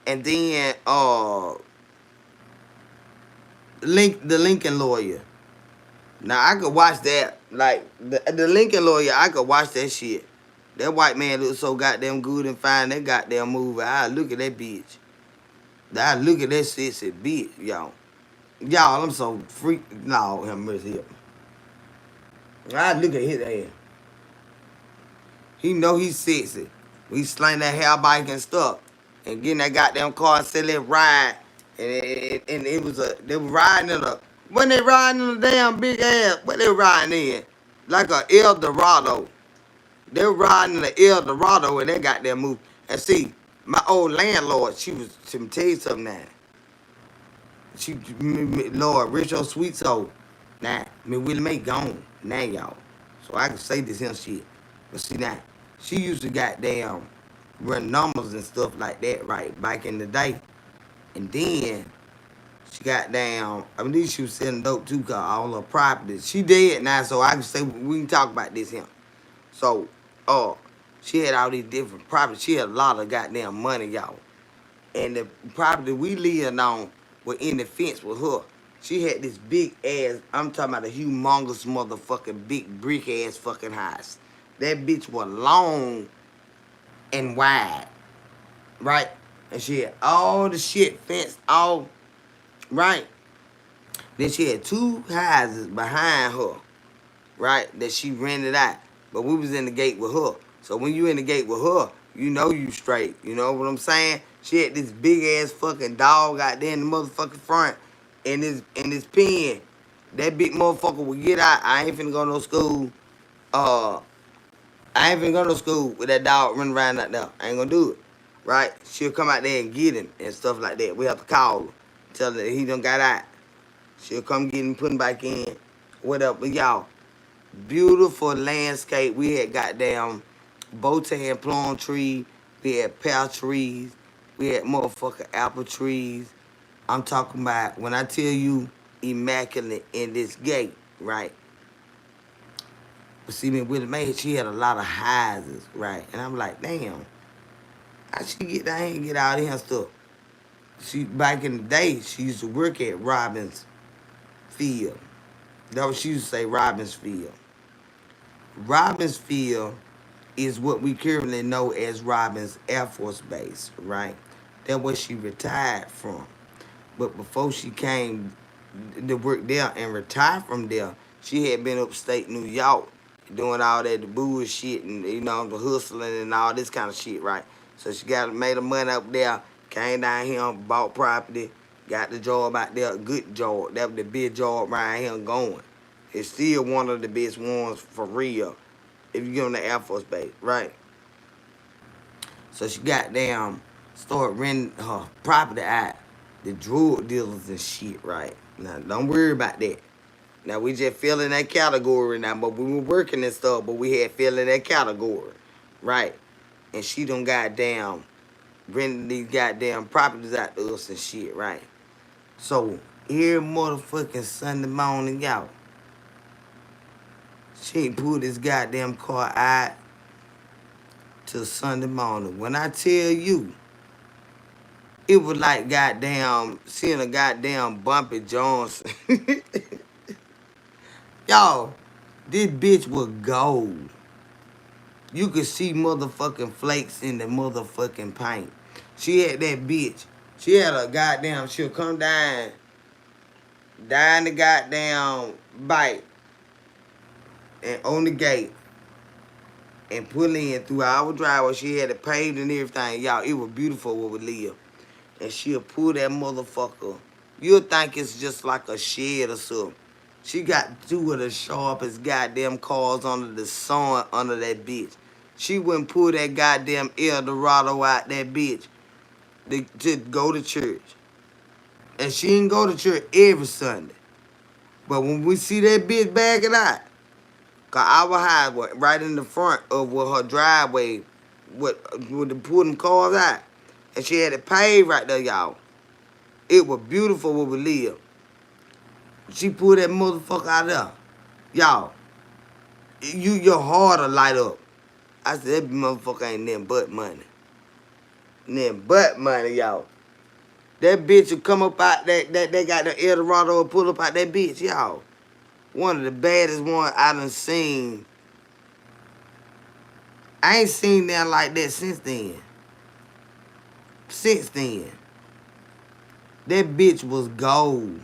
And then the Lincoln Lawyer. Now I could watch that. Like the Lincoln Lawyer, I could watch that shit. That white man looked so goddamn good and fine. That goddamn movie. I look at that bitch. I look at that sexy bitch, y'all. Y'all, I'm so freak. No, have mercy here. I look at his ass. He know he's sexy. We slang that hair bike and stuff. And getting that goddamn car and say let's ride. And it was they were riding in a, when they riding in a damn big ass, what they riding in? Like a El Dorado. They were riding in an El Dorado and they got their move. And see, my old landlord, she me tell you something now. Lord, rich old sweet soul. Now, me Willie Mae gone. Now, y'all. So I can say this here shit. But see now, she used to goddamn run numbers and stuff like that, right, back in the day. And then she got down, I believe she was selling dope too, cause all her properties. She dead now, so I can say we can talk about this here. So, she had all these different properties. She had a lot of goddamn money, y'all. And the property we lived on was in the fence with her. She had this big ass, I'm talking about a humongous motherfucking big brick ass fucking house. That bitch was long and wide, right? And she had all the shit fenced off, right? Then she had two houses behind her, right, that she rented out. But we was in the gate with her. So when you in the gate with her, you know you straight. You know what I'm saying? She had this big ass fucking dog out there in the motherfucking front in this pen. That big motherfucker would get out. I ain't finna go to no school. I ain't finna go to school with that dog running around out there. I ain't gonna do it. Right? She'll come out there and get him and stuff like that. We have to call her. Tell her that he done got out. She'll come get him, put him back in. Whatever. But y'all, beautiful landscape. We had goddamn botany plum tree. We had pear trees. We had motherfucking apple trees. I'm talking about, when I tell you immaculate in this gate, right? But see, me Willie Mae, she had a lot of houses, right? And I'm like, damn, how she get down here and get out of here and stuff? She, back in the day, she used to work at Robbins Field. That was, she used to say Robbins Field. Robbins Field is what we currently know as Robbins Air Force Base, right? That's where she retired from. But before she came to work there and retired from there, She had been upstate New York doing all that the bullshit and the hustling and all this kind of shit, right? So she got made her money up there, came down here, bought property, got the job out there, a good job. That was the big job around here going. It's still one of the best ones for real. If you get on the Air Force Base, right? So she got down, started renting her property out, the drug dealers and shit, right? Now don't worry about that. Now we just fell in that category now, but we were working and stuff, but we had fell in that category, right? And she done goddamn renting these goddamn properties out to us and shit, right? So every motherfucking Sunday morning, y'all, she ain't pulled this goddamn car out till Sunday morning. When I tell you, it was like goddamn seeing a goddamn Bumpy Johnson. Y'all, this bitch was gold. You could see motherfucking flakes in the motherfucking paint. She had that bitch. She had a goddamn, she'll come down the goddamn bike and on the gate and pull in through our driveway. She had it paved and everything. Y'all, it was beautiful where we live. And she'll pull that motherfucker. You'll think it's just like a shed or something. She got two of the sharpest goddamn cars under the sun under that bitch. She wouldn't pull that goddamn Eldorado out that bitch to go to church. And she didn't go to church every Sunday. But when we see that bitch backing out, cause our highway right in the front of where her driveway with the pulling cars out. And she had it paved right there, y'all. It was beautiful where we live. She pulled that motherfucker out there. Y'all, your heart will light up. I said, that motherfucker ain't nothing but money. Nothing but money, y'all. That bitch will come up out that they got the Eldorado and pull up out that bitch, y'all. One of the baddest ones I done seen. I ain't seen nothing like that since then. Since then. That bitch was gold.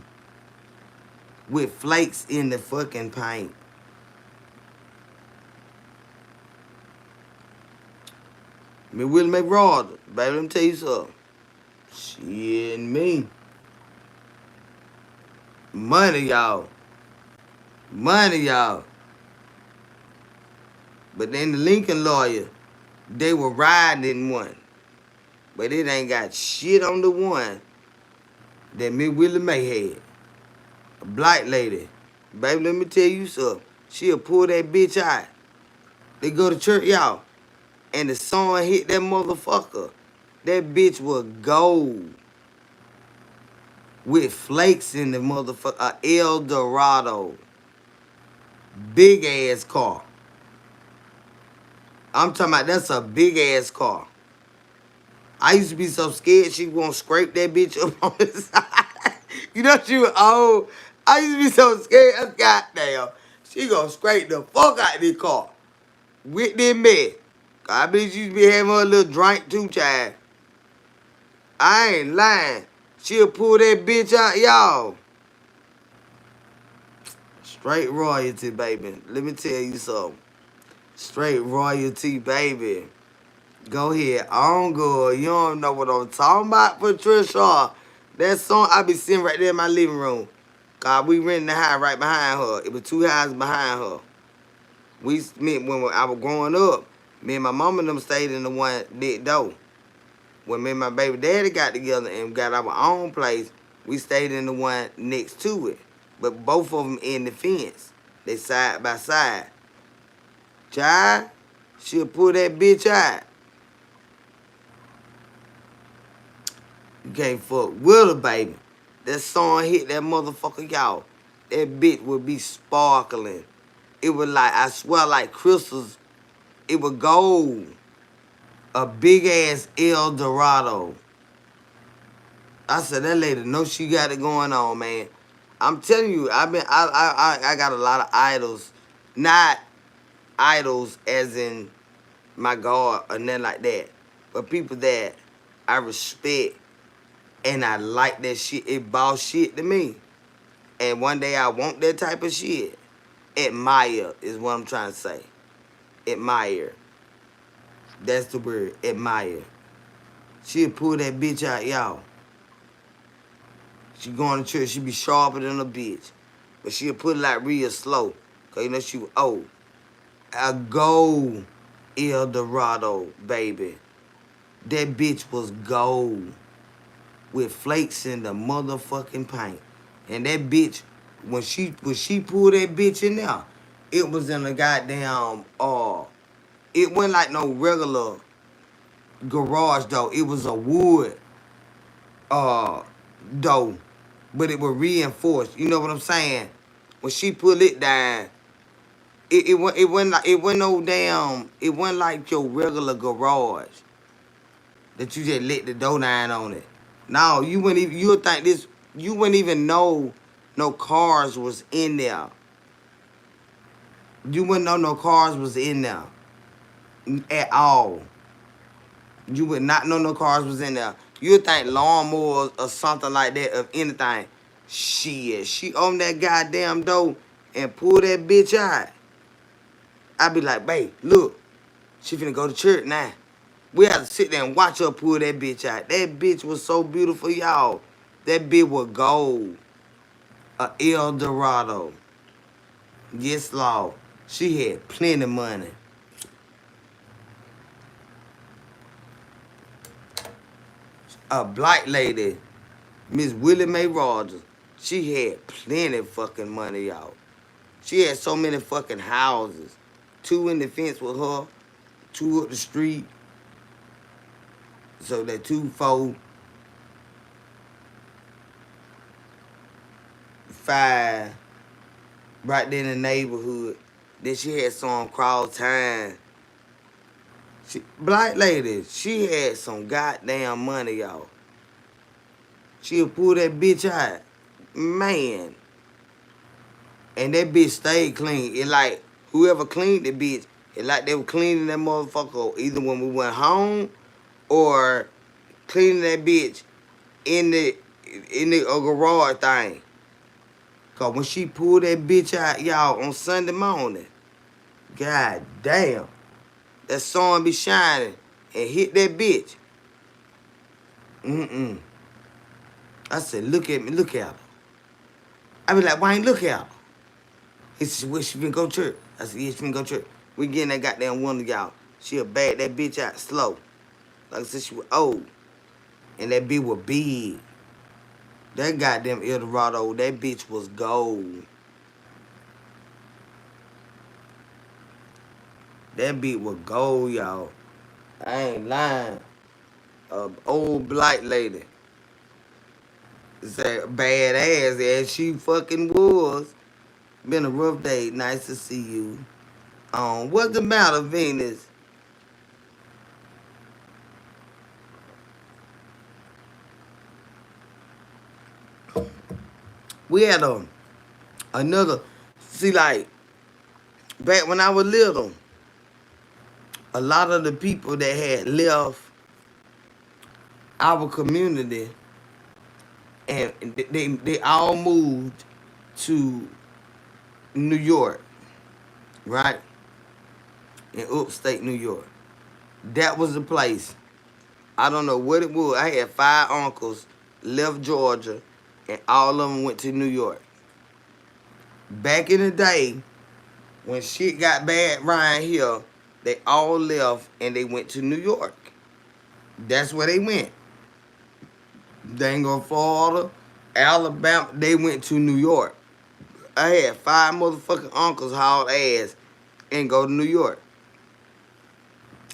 With flakes in the fucking paint. Me Willie McRaw, baby, let me tell you something. Shit, me. Money, y'all. Money, y'all. But then the Lincoln lawyer, they were riding in one. But it ain't got shit on the one that me Willie May had. A black lady. Baby, let me tell you something. She'll pull that bitch out. They go to church, y'all. And the sun hit that motherfucker. That bitch was gold. With flakes in the motherfucker. A Eldorado. Big ass car. I'm talking about that's a big ass car. I used to be so scared she gonna scrape that bitch up on the side. You know she was old. I used to be so scared. Goddamn. She gonna scrape the fuck out of this car. With this mess. I bet she used to be having her little drink too, child. I ain't lying. She'll pull that bitch out, y'all. Straight royalty, baby. Let me tell you something. Straight royalty, baby. Go ahead. On good. You don't know what I'm talking about, Patricia. That song I be sitting right there in my living room. God, we renting the house right behind her. It was two houses behind her. When I was growing up, me and my mama and them stayed in the one next door. When me and my baby daddy got together and got our own place, we stayed in the one next to it. But both of them in the fence. They side by side. Child, she'll pull that bitch out. You can't fuck with her, baby. That song hit that motherfucker, y'all. That bitch would be sparkling. It was like, I swear, like crystals. It was gold. A big ass Eldorado. I said, that lady know she got it going on, man. I'm telling you, I got a lot of idols. Not idols as in my God or nothing like that. But people that I respect and I like that shit. It boss shit to me. And one day I want that type of shit. admire is what I'm trying to say. Admire. That's the word. Admire. She'll pull that bitch out, y'all. She going to church, she be sharper than a bitch. But she'll put it like real slow. Cause you know she was old. A gold El Dorado, baby. That bitch was gold. With flakes in the motherfucking paint. And that bitch, when she pulled that bitch in there, it was in a goddamn it wasn't like no regular garage though. It was a wood though. But it was reinforced. You know what I'm saying? When she pulled it down, it wasn't no damn, it wasn't like your regular garage that you just let the door down on it. No, you wouldn't even, you would think this, you wouldn't even know no cars was in there. You wouldn't know no cars was in there at all. You would not know no cars was in there. You would think lawnmowers or something like that of anything. Shit, she opened that goddamn door and pulled that bitch out. I'd be like, babe, look, she finna go to church now. We had to sit there and watch her pull that bitch out. That bitch was so beautiful, y'all. That bitch was gold. A El Dorado. Yes, Lord. She had plenty of money. A black lady, Miss Willie Mae Rogers, she had plenty of fucking money, y'all. She had so many fucking houses. 2 in the fence with her, 2 up the street. So that 2, 4, 5, right there in the neighborhood. Then she had some cross town. Black lady, she had some goddamn money, y'all. She'll pull that bitch out. Man. And that bitch stayed clean. It like, whoever cleaned the bitch, it like they were cleaning that motherfucker either when we went home or cleaning that bitch in the garage thing. Cause when she pulled that bitch out, y'all, on Sunday morning, god damn, that sun be shining and hit that bitch. I said, look at me, look at her. I be like, Wayne, look at her. He said, well, she finna go to church. I said, yeah, she finna go to church. We getting that goddamn one of y'all. She'll bag that bitch out slow. Like I said, she was old. And that bitch was big. That goddamn El Dorado, that bitch was gold. That bitch was gold, y'all. I ain't lying. Old black lady. Say badass as she fucking was. Been a rough day. Nice to see you. What's the matter, Venus? We had another, see, like, back when I was little, a lot of the people that had left our community and they all moved to New York, right? In upstate New York. That was the place. I don't know what it was. I had 5 uncles left Georgia and all of them went to New York. Back in the day, when shit got bad around here, they all left and they went to New York. That's where they went. They ain't gonna Florida, Alabama, they went to New York. I had 5 motherfucking uncles haul ass and go to New York.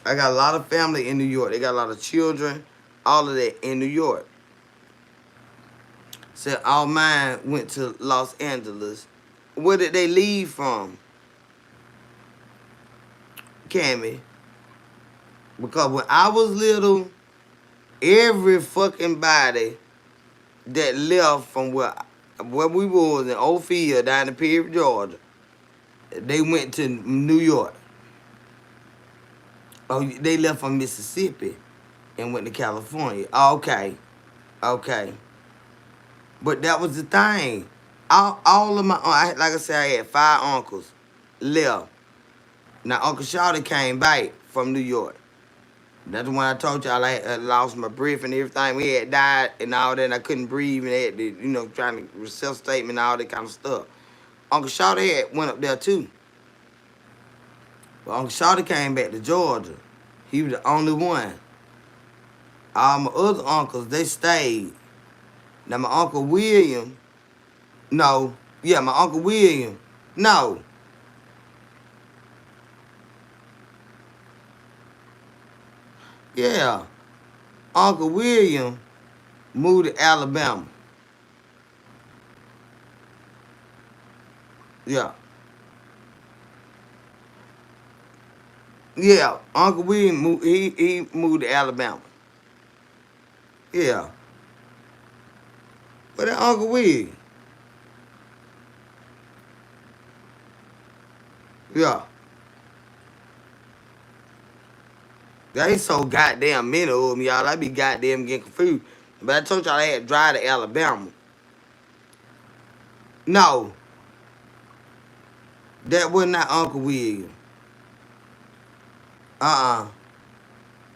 I got a lot of family in New York. They got a lot of children, all of that in New York. Said all mine went to Los Angeles. Where did they leave from? Cammy. Because when I was little, every fucking body that left from where we was in Ophir down in Perry, Georgia, they went to New York. Oh, they left from Mississippi and went to California. Okay. But that was the thing. all of my, like I said, I had 5 uncles left. Now Uncle Shoutout came back from New York. That's when I told y'all I lost my breath and everything. We had died and all that. And I couldn't breathe and had to, trying to self-statement and all that kind of stuff. Uncle Shoutout had went up there too. But Uncle Shoutout came back to Georgia. He was the only one. All my other uncles, they stayed. Now my Uncle William, no. Yeah, my Uncle William, no. Yeah. Uncle William moved to Alabama. Yeah. Yeah. Uncle William moved, he moved to Alabama. Yeah. But that Uncle William. Yeah. There ain't so goddamn many of them, y'all. I be goddamn getting confused. But I told y'all I had to drive to Alabama. No, that was not Uncle William. Uh-uh.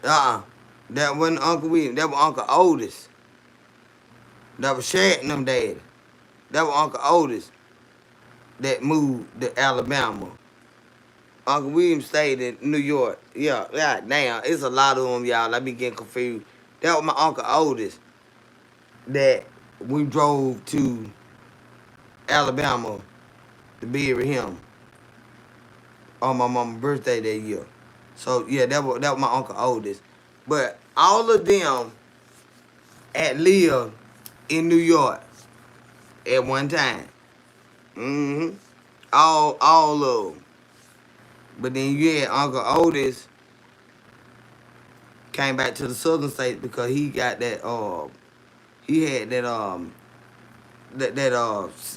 Uh-uh. That wasn't Uncle William. That was Uncle Otis. That was Shad and them daddy. That was Uncle Otis that moved to Alabama. Uncle William stayed in New York. Yeah, god damn. It's a lot of them, y'all. I be getting confused. That was my Uncle Otis that we drove to Alabama to bury him on my mama's birthday that year. So yeah, that was my Uncle Otis. But all of them had lived in New York at one time. Mm-hmm. All of them. But then you had Uncle Otis came back to the southern states because he got that he had that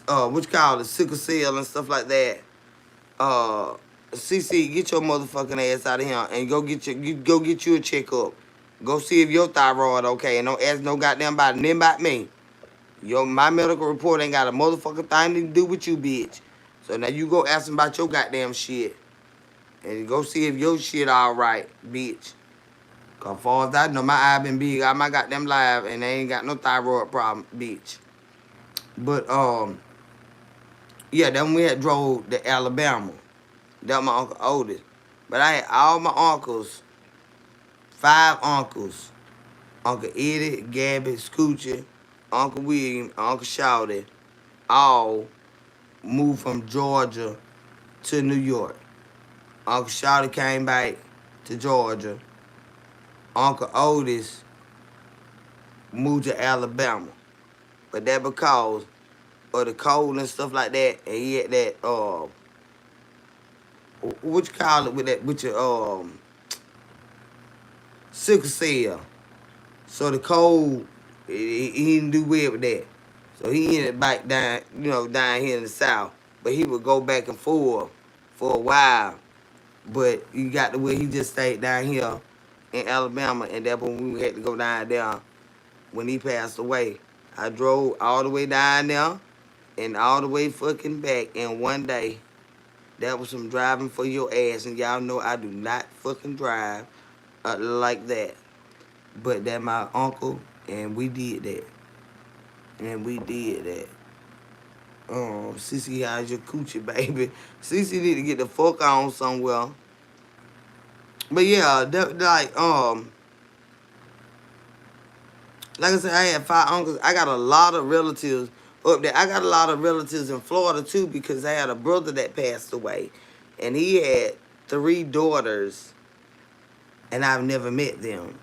what you call it, sickle cell and stuff like that. Uh CC, get your motherfucking ass out of here and go get you a checkup. Go see if your thyroid okay and don't ask no goddamn body, nothing about me. My medical report ain't got a motherfucking thing to do with you, bitch. So now you go ask them about your goddamn shit. And go see if your shit alright, bitch. Cause far as I know, my eye been big. I my goddamn live and they ain't got no thyroid problem, bitch. But yeah, then we had drove to Alabama. That was my Uncle Otis. But I had all my uncles, 5 uncles. Uncle Eddie, Gabby, Scoochie, Uncle William, Uncle Shouty, all moved from Georgia to New York. Uncle Shouty came back to Georgia. Uncle Otis moved to Alabama. But that because of the cold and stuff like that, and he had that what you call it with your sickle cell. So the cold, he didn't do well with that. So he ended back down, down here in the South. But he would go back and forth for a while. But you got the way he just stayed down here in Alabama, and that's when we had to go down there when he passed away. I drove all the way down there and all the way fucking back in one day. That was some driving for your ass, and y'all know I do not fucking drive like that. But that my uncle, and we did that. And we did that. Oh, Cece, how's your coochie, baby? Cece need to get the fuck on somewhere. But yeah, like I said, I had 5 uncles. I got a lot of relatives up there. I got a lot of relatives in Florida too because I had a brother that passed away, and he had 3 daughters, and I've never met them.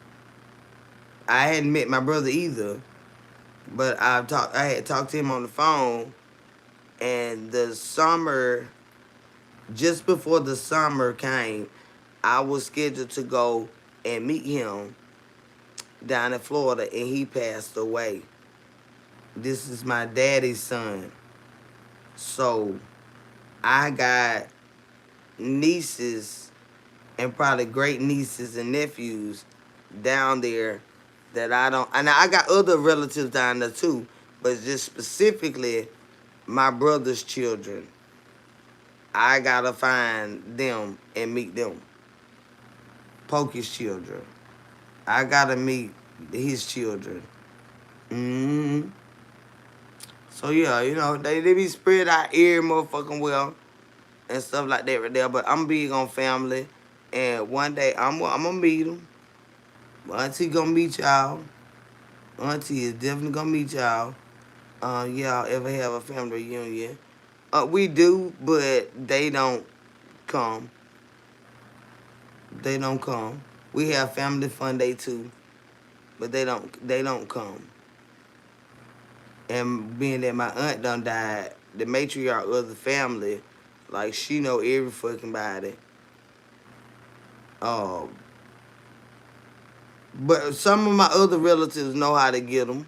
I hadn't met my brother either, but I had talked to him on the phone, and the summer, just before the summer came, I was scheduled to go and meet him down in Florida, and he passed away. This is my daddy's son. So I got nieces and probably great nieces and nephews down there that I don't, and I got other relatives down there too, but just specifically my brother's children, I gotta find them and meet them. Pokey's children, I gotta meet his children. hmm So yeah, they be spread out here motherfucking well and stuff like that right there. But I'm big on family, and one day I'm gonna meet them. Auntie gonna meet y'all. Auntie is definitely gonna meet y'all. Y'all ever have a family reunion? We do, but they don't come. They don't come. We have family fun day too, but they don't come. And being that my aunt done died, the matriarch of the family, like she know every fucking body. Um, but some of my other relatives know how to get them.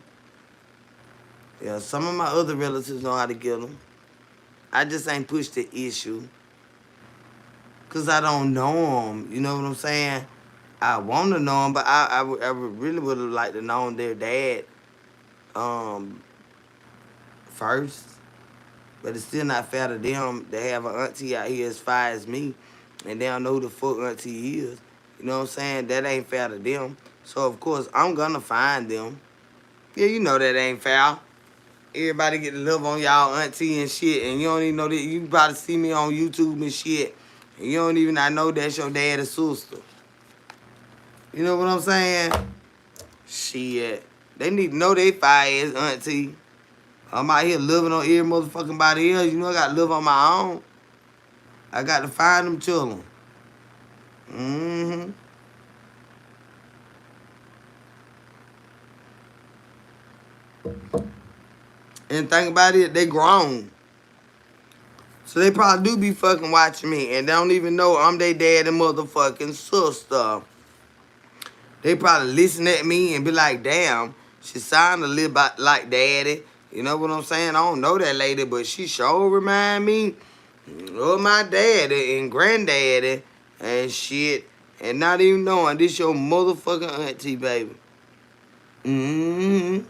Yeah, some of my other relatives know how to get them. I just ain't pushed the issue because I don't know them. You know what I'm saying? I want to know them, but really would have liked to know their dad um, first. But it's still not fair to them to have an auntie out here as far as me, and they don't know who the fuck auntie is. You know what I'm saying? That ain't fair to them. So of course I'm gonna find them. Yeah, you know that ain't fair. Everybody get to love on y'all auntie and shit, and you don't even know that. You about to see me on YouTube and shit, and you don't even I know that's your dad's sister. You know what I'm saying? Shit. They need to know they fire ass auntie. I'm out here living on every motherfucking body else. You know I gotta live on my own. I got to find them children. Mm-hmm. And think about it, they grown. So they probably do be fucking watching me and they don't even know I'm their dad and motherfucking sister. They probably listen at me and be like, damn, she sound a little bit like daddy. You know what I'm saying? I don't know that lady, but she sure remind me of my daddy and granddaddy and shit. And not even knowing this your motherfucking auntie, baby. Mm-hmm.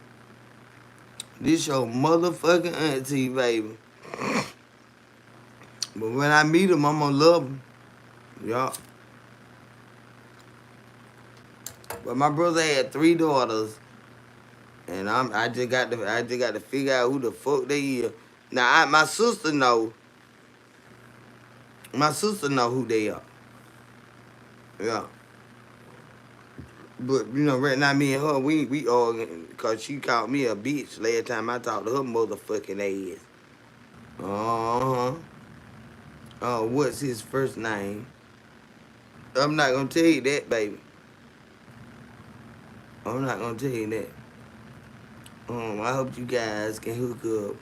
This your motherfucking auntie, baby. But when I meet him, I'm gonna love him. Yeah. But my brother had 3 daughters, and I just got to figure out who the fuck they is. Now my sister know. My sister know who they are. Yeah. But right now me and her, we arguing because she called me a bitch last time I talked to her motherfucking ass. Uh huh. What's his first name? I'm not gonna tell you that, baby. I'm not gonna tell you that. I hope you guys can hook up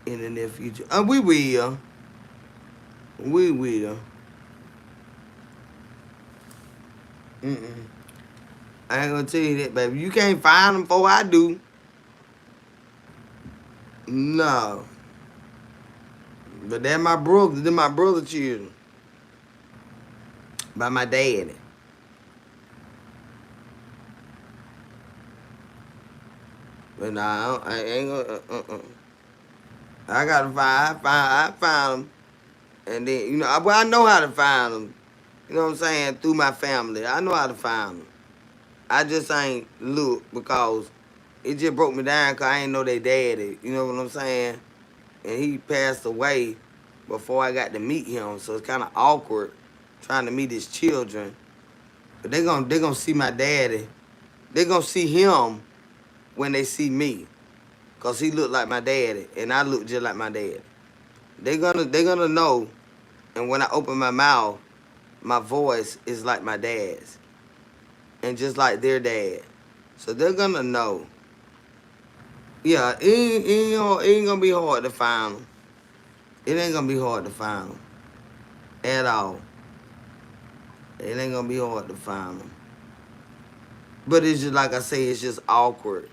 in the near future. We will. We will. Mm-mm. I ain't gonna tell you that, baby. You can't find them before I do. No. But they're my brother. They're my brother children. By my daddy. But nah, I ain't gonna. I gotta I found them. And then, I know how to find them. You know what I'm saying? Through my family. I know how to find them. I just ain't look because it just broke me down because I ain't know they daddy. You know what I'm saying? And he passed away before I got to meet him. So it's kind of awkward trying to meet his children. But they gonna see my daddy. They gonna see him when they see me. Cause he look like my daddy and I look just like my dad. They gonna know, and when I open my mouth, my voice is like my dad's. And just like their dad. So they're gonna know. Yeah, it ain't gonna be hard to find them. It ain't gonna be hard to find them. At all. It ain't gonna be hard to find them. But it's just like I say, it's just awkward.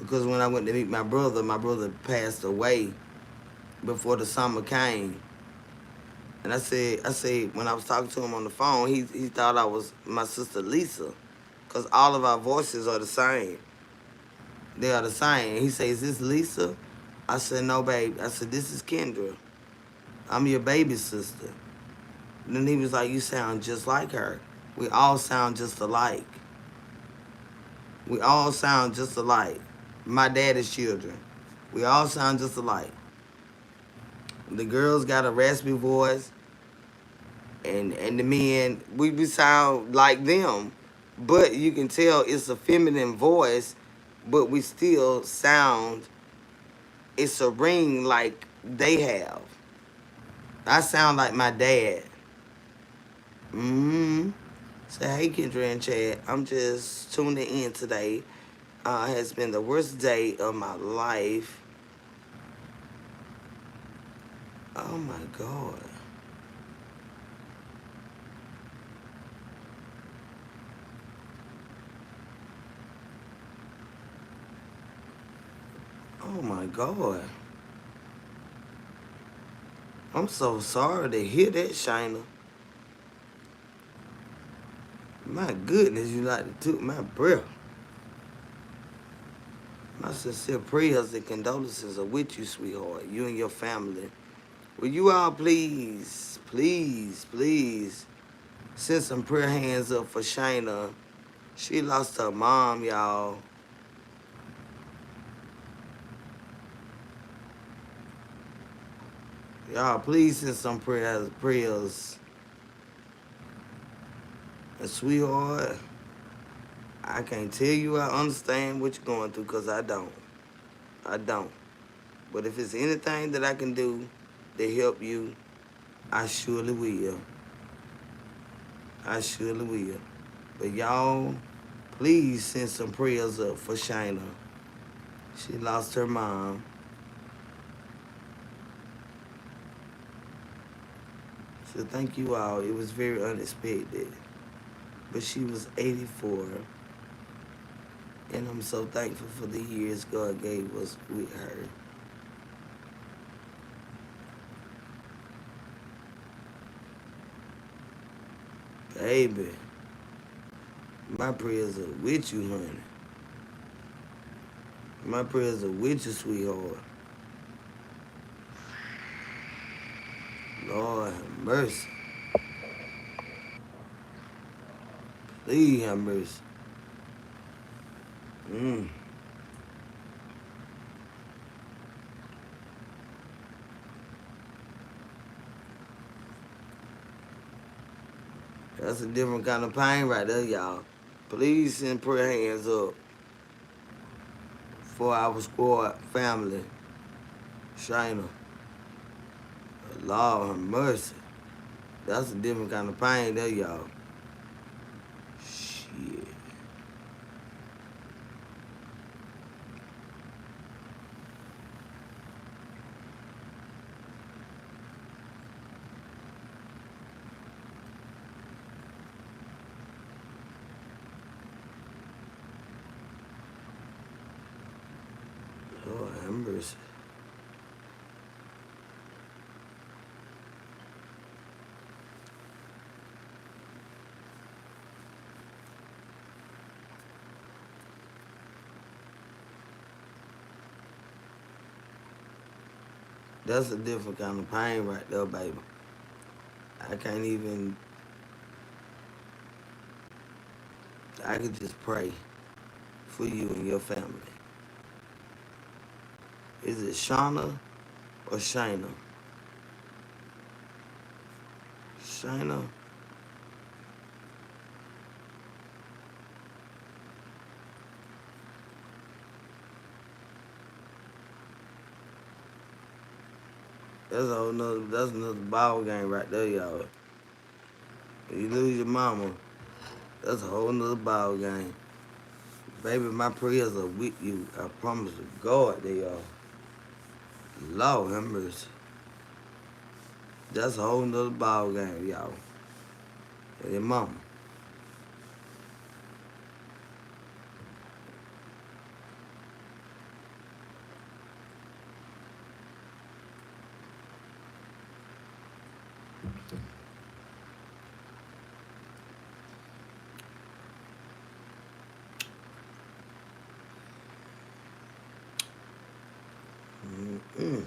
Because when I went to meet my brother passed away before the summer came. And I said, when I was talking to him on the phone, he thought I was my sister Lisa. Because all of our voices are the same. They are the same. He says, is this Lisa? I said, no, babe. I said, this is Kendra. I'm your baby sister. And then he was like, you sound just like her. We all sound just alike. We all sound just alike. My daddy's children. We all sound just alike. The girls got a raspy voice, and the men, we sound like them. But you can tell it's a feminine voice, but we still sound, it's a ring like they have. I sound like my dad. Mm-hmm. Say, hey, Kendra and Chad. I'm just tuning in today. Has been the worst day of my life. Oh my God. Oh my God. I'm so sorry to hear that, Shina. My goodness, you like to took my breath. My sincere prayers and condolences are with you, sweetheart. You and your family. Will you all please, please, please send some prayer hands up for Shina. She lost her mom, y'all. Y'all, please send some prayers. And sweetheart, I can't tell you I understand what you're going through because I don't. I don't. But if it's anything that I can do to help you, I surely will. I surely will. But y'all, please send some prayers up for Shina. She lost her mom. So thank you all. It was very unexpected. But she was 84. And I'm so thankful for the years God gave us with her. Baby, my prayers are with you, honey. My prayers are with you, sweetheart. Lord have mercy. Please have mercy. Mm. That's a different kind of pain right there, y'all. Please send prayer hands up for our squad family. Shina. Lord have mercy. That's a different kind of pain there, y'all. Shit. Lord have mercy. That's a different kind of pain right there, baby. I can't even, I could just pray for you and your family. Is it Shauna or Shina? Shina? That's another ball game right there, y'all. If you lose your mama, that's a whole nother ball game. Baby, my prayers are with you. I promise to God they are. Lord have mercy. That's a whole nother ball game, y'all. And your mama. Mm.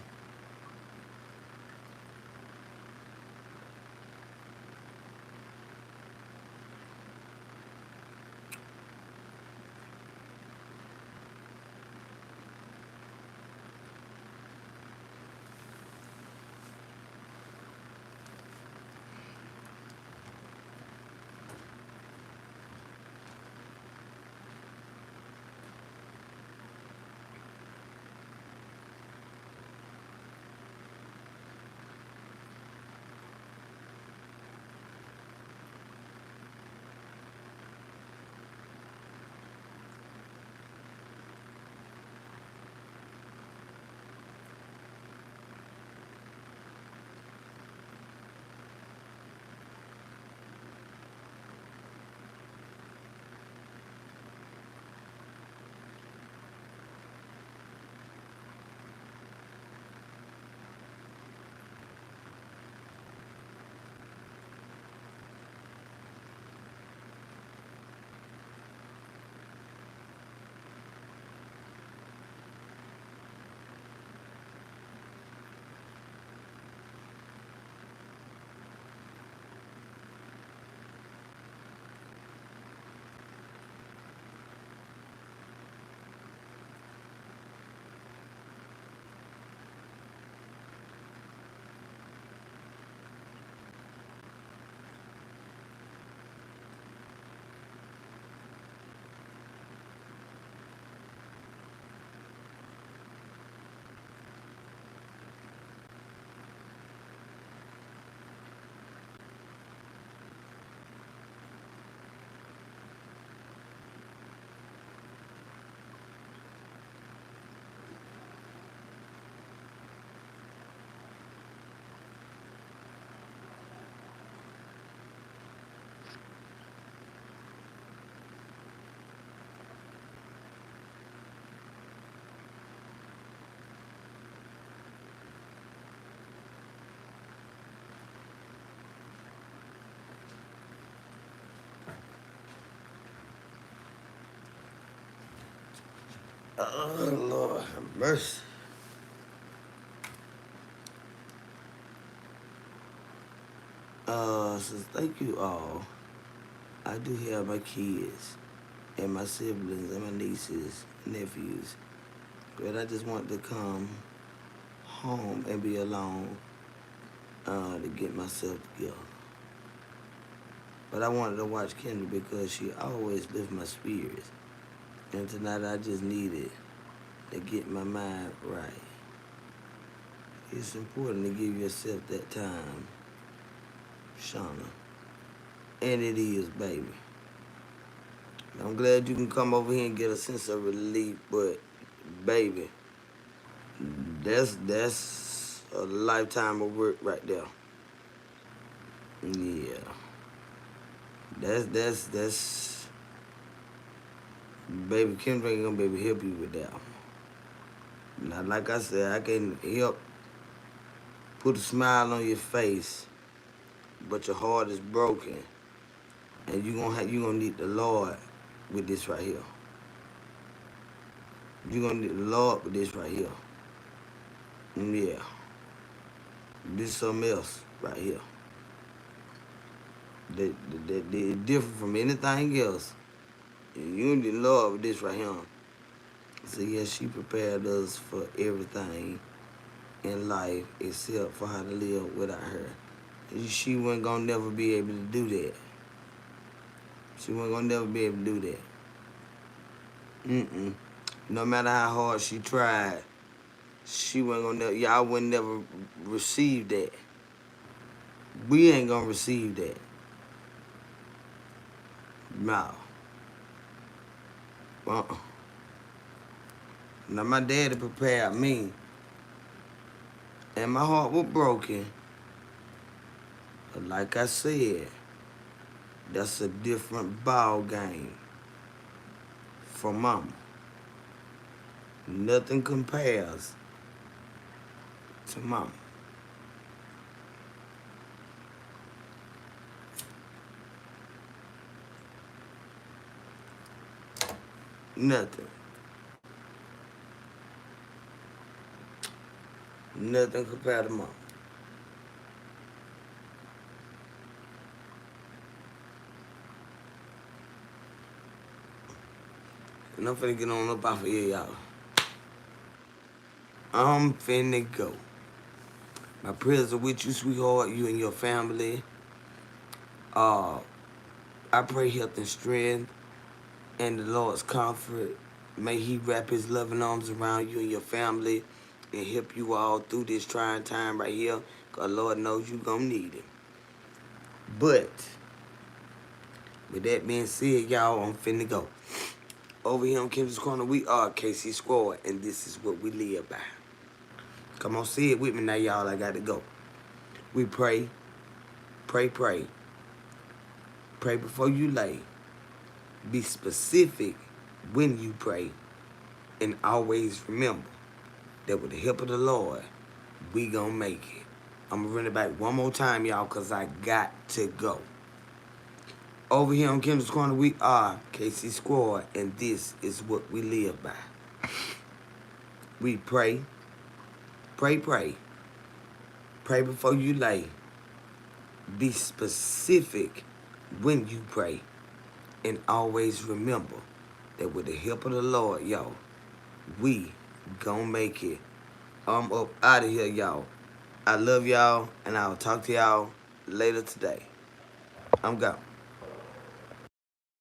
Oh, Lord have mercy. So thank you all. I do have my kids and my siblings and my nieces, nephews. But I just want to come home and be alone to get myself together. But I wanted to watch Kendra because she always lifts my spirits. And tonight I just needed to get my mind right. It's important to give yourself that time, Shauna. And it is, baby. I'm glad you can come over here and get a sense of relief, but baby, that's a lifetime of work right there. Yeah. That's baby Kendra ain't gonna be able to help you with that. Now like I said, I can help put a smile on your face, but your heart is broken. And you gonna need the Lord with this right here. You gonna need the Lord with this right here. Yeah. This is something else right here. That different from anything else. You need the Lord with this right here. So yes, she prepared us for everything in life except for how to live without her. She wasn't gonna never be able to do that. She wasn't gonna never be able to do that. Mm-mm. No matter how hard she tried, she wasn't gonna never, y'all would never receive that. We ain't gonna receive that. No. Uh-uh. Now my daddy prepared me, and my heart was broken. But like I said, that's a different ball game for mama. Nothing compares to mama. Nothing. Nothing compared to mama. And I'm finna get on up off of here, y'all. I'm finna go. My prayers are with you, sweetheart, you and your family. Uh, I pray health and strength and the Lord's comfort. May He wrap His loving arms around you and your family and help you all through this trying time right here. Because Lord knows you gonna need it. But, with that being said, y'all, I'm finna go. Over here on Kim's Corner, we are KC Squad, and this is what we live by. Come on, say it with me now, y'all. I got to go. We pray, pray, pray. Pray before you lay. Be specific when you pray. And always remember that with the help of the Lord, we gonna make it. I'm gonna run it back one more time, y'all, because I got to go. Over here on Kim's Corner, we are KC Squad, and this is what we live by. We pray, pray, pray. Pray before you lay. Be specific when you pray. And always remember that with the help of the Lord, y'all, we gonna make it. I'm up out of here, y'all. I love y'all, and I'll talk to y'all later today. I'm gone.